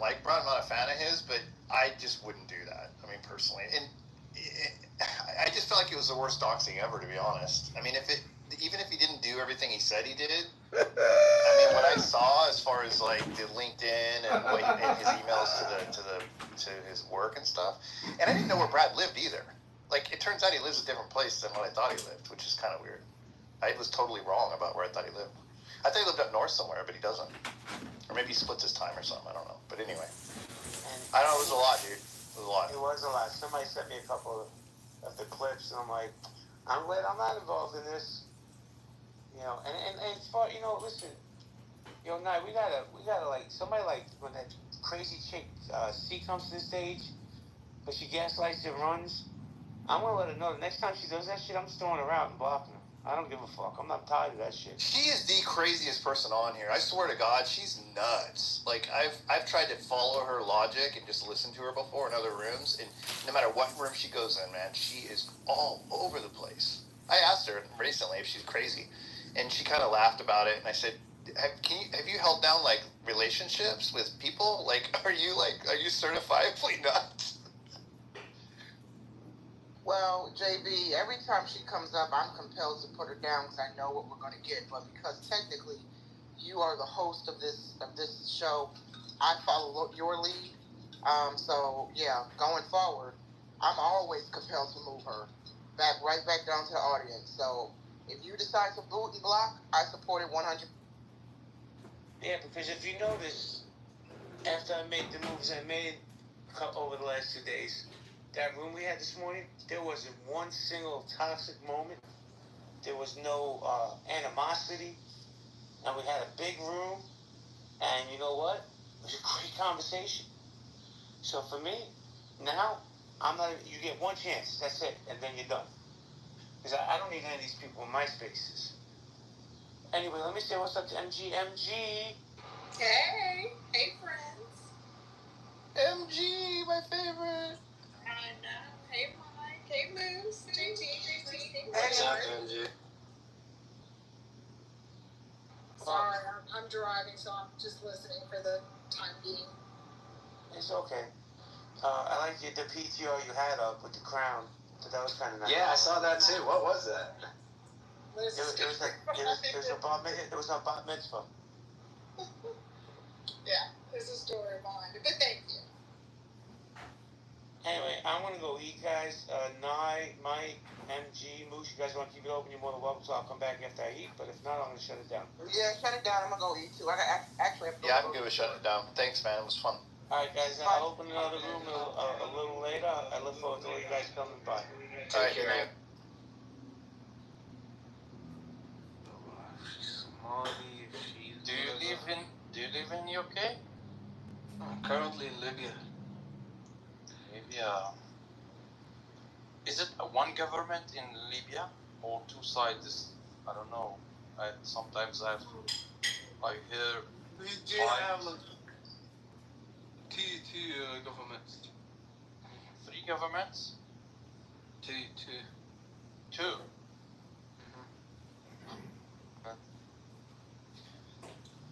like Brad. I'm not a fan of his, but I just wouldn't do that. I mean, personally, and I just felt like it was the worst doxing ever, to be honest. I mean, even if he didn't do everything he said he did, I mean, what I saw as far as like the LinkedIn and his emails to his work and stuff, and I didn't know where Brad lived either. Like, it turns out he lives a different place than what I thought he lived, which is kind of weird. I was totally wrong about where I thought he lived. I thought he lived up north somewhere, but he doesn't. Or maybe he splits his time or something. I don't know. But anyway, I don't know. It was a lot, dude. It was a lot. Somebody sent me a couple of the clips, and I'm like, I'm glad I'm not involved in this. You know, and as far, you know, listen, you know, we gotta like, somebody like, when that crazy chick C comes to the stage, but she gaslights and runs, I'm gonna let her know the next time she does that shit, I'm just throwing her out and blocking her. I don't give a fuck. I'm not tired of that shit. She is the craziest person on here. I swear to God, she's nuts. Like, I've tried to follow her logic and just listen to her before in other rooms, and no matter what room she goes in, man, she is all over the place. I asked her recently if she's crazy, and she kind of laughed about it, and I said, have you held down, like, relationships with people? Like, are you certifiably nuts? Well, JB, every time she comes up, I'm compelled to put her down because I know what we're going to get. But because technically, you are the host of this show, I follow your lead. So yeah, going forward, I'm always compelled to move her right back down to the audience. So if you decide to boot and block, I support it 100. Yeah, because if you notice, after I made the moves I made over the last 2 days, that room we had this morning, there wasn't one single toxic moment. There was no animosity, and we had a big room. And you know what? It was a great conversation. So for me, now I'm not. You get one chance. That's it, and then you're done. Because I don't need any of these people in my spaces. Anyway, let me say what's up to MG. Hey friends. MG, my favorite. I know. Hey Mike. Hey Moose. JT. What's up, MG? Sorry, I'm driving, so I'm just listening for the time being. It's okay. I like the PTR you had up with the crown. That was kind of nice. Yeah, I saw that too. What was that? It was a bat mitzvah. Yeah, there's a story behind it, but thank you. Anyway, I'm gonna go eat, guys. Nye, Mike, MG, Moose, you guys want to keep it open? You're more than welcome. So I'll come back after I eat. But if not, I'm gonna shut it down. Yeah, shut it down. I'm gonna go eat too. Actually have to go. Yeah, I'm good with shutting it down. Thanks, man. It was fun. All right, guys. I'll open another room a little later. I look forward to all you guys coming by. All right, here I am. Do you live in UK? I'm currently in Libya. Libya. Is it one government in Libya or two sides? I don't know. Sometimes I hear. We do have two governments. Three governments? Two. Two.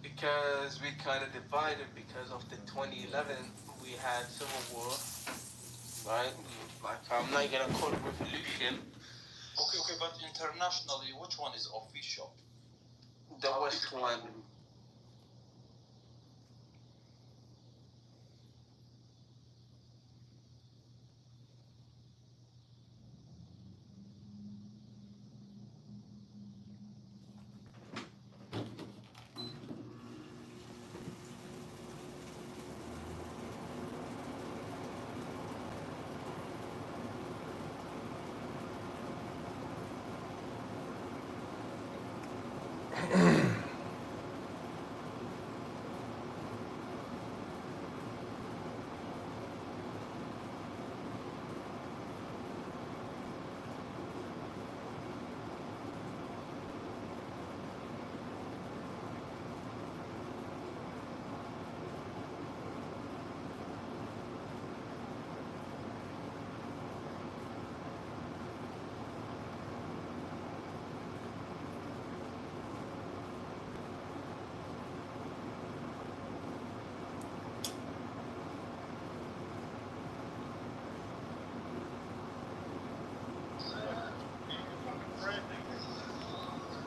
Because we kind of divided because of the 2011 we had civil war, right? Like I'm not gonna call it revolution. Okay, but internationally, which one is official? The West one.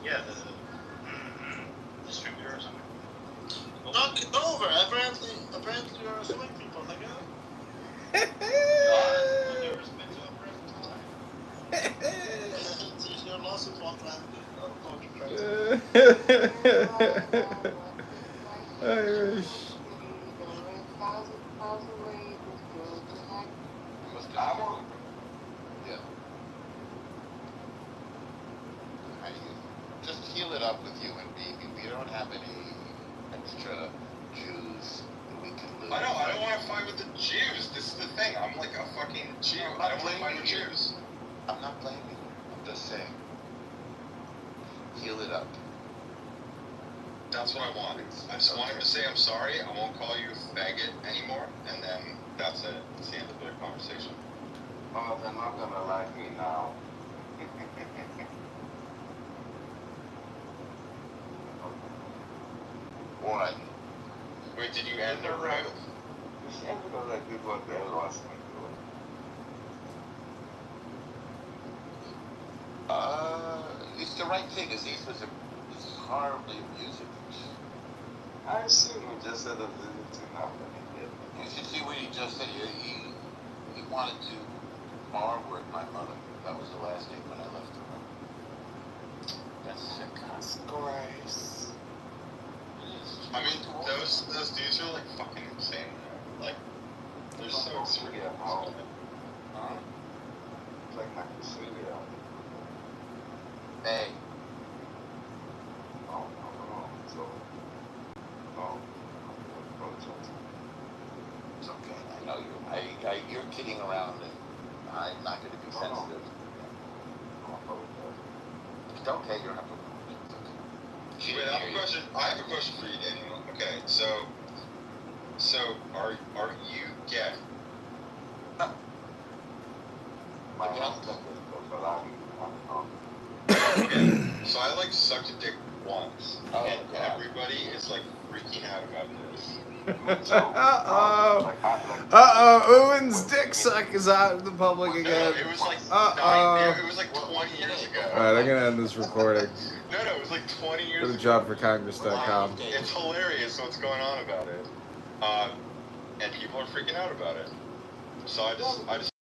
Yeah, the distributor or something. Not Kitover. Apparently you're a swing people, nigga. It's your lawsuit won't land. Irish. Yeah. Just heal it up with you and baby. We don't have any extra Jews that we can lose. I know, I don't want to fight with the Jews. This is the thing. I'm like a fucking Jew. I don't want to fight with Jews. I'm not blaming you. I'm just saying. Heal it up. That's what I want. I just want him to say I'm sorry. I won't call you a faggot anymore. And then that's it. It's the end of the conversation. Oh, they're not gonna like me now. What? Wait, did you end the room? It's because I did what they lost me It's the right thing. His niece was horribly abusive. I assume he just said a visit to nothing. You should see what he just said. He wanted to bar work my mother. That was the last thing when I left her. That's sick. That's gross. It is. I mean, those dudes are like fucking insane. Like, they're so extreme. Huh? Like Nakasuya. Hey. Oh, no. So, it's okay. I know you're kidding around, and I'm not going to be sensitive. It's okay. You don't have to. Wait, I have a question for you, Daniel. Okay, so are you gay? Okay, so I like sucked a dick once, and everybody is like freaking out about this. Owen's dick suck is out in the public again. No, it was like it was like 20 years ago. Alright, I'm gonna end this recording. No, it was like 20 years ago. Good job for Congress.com. It's hilarious what's going on about it. And people are freaking out about it. So I just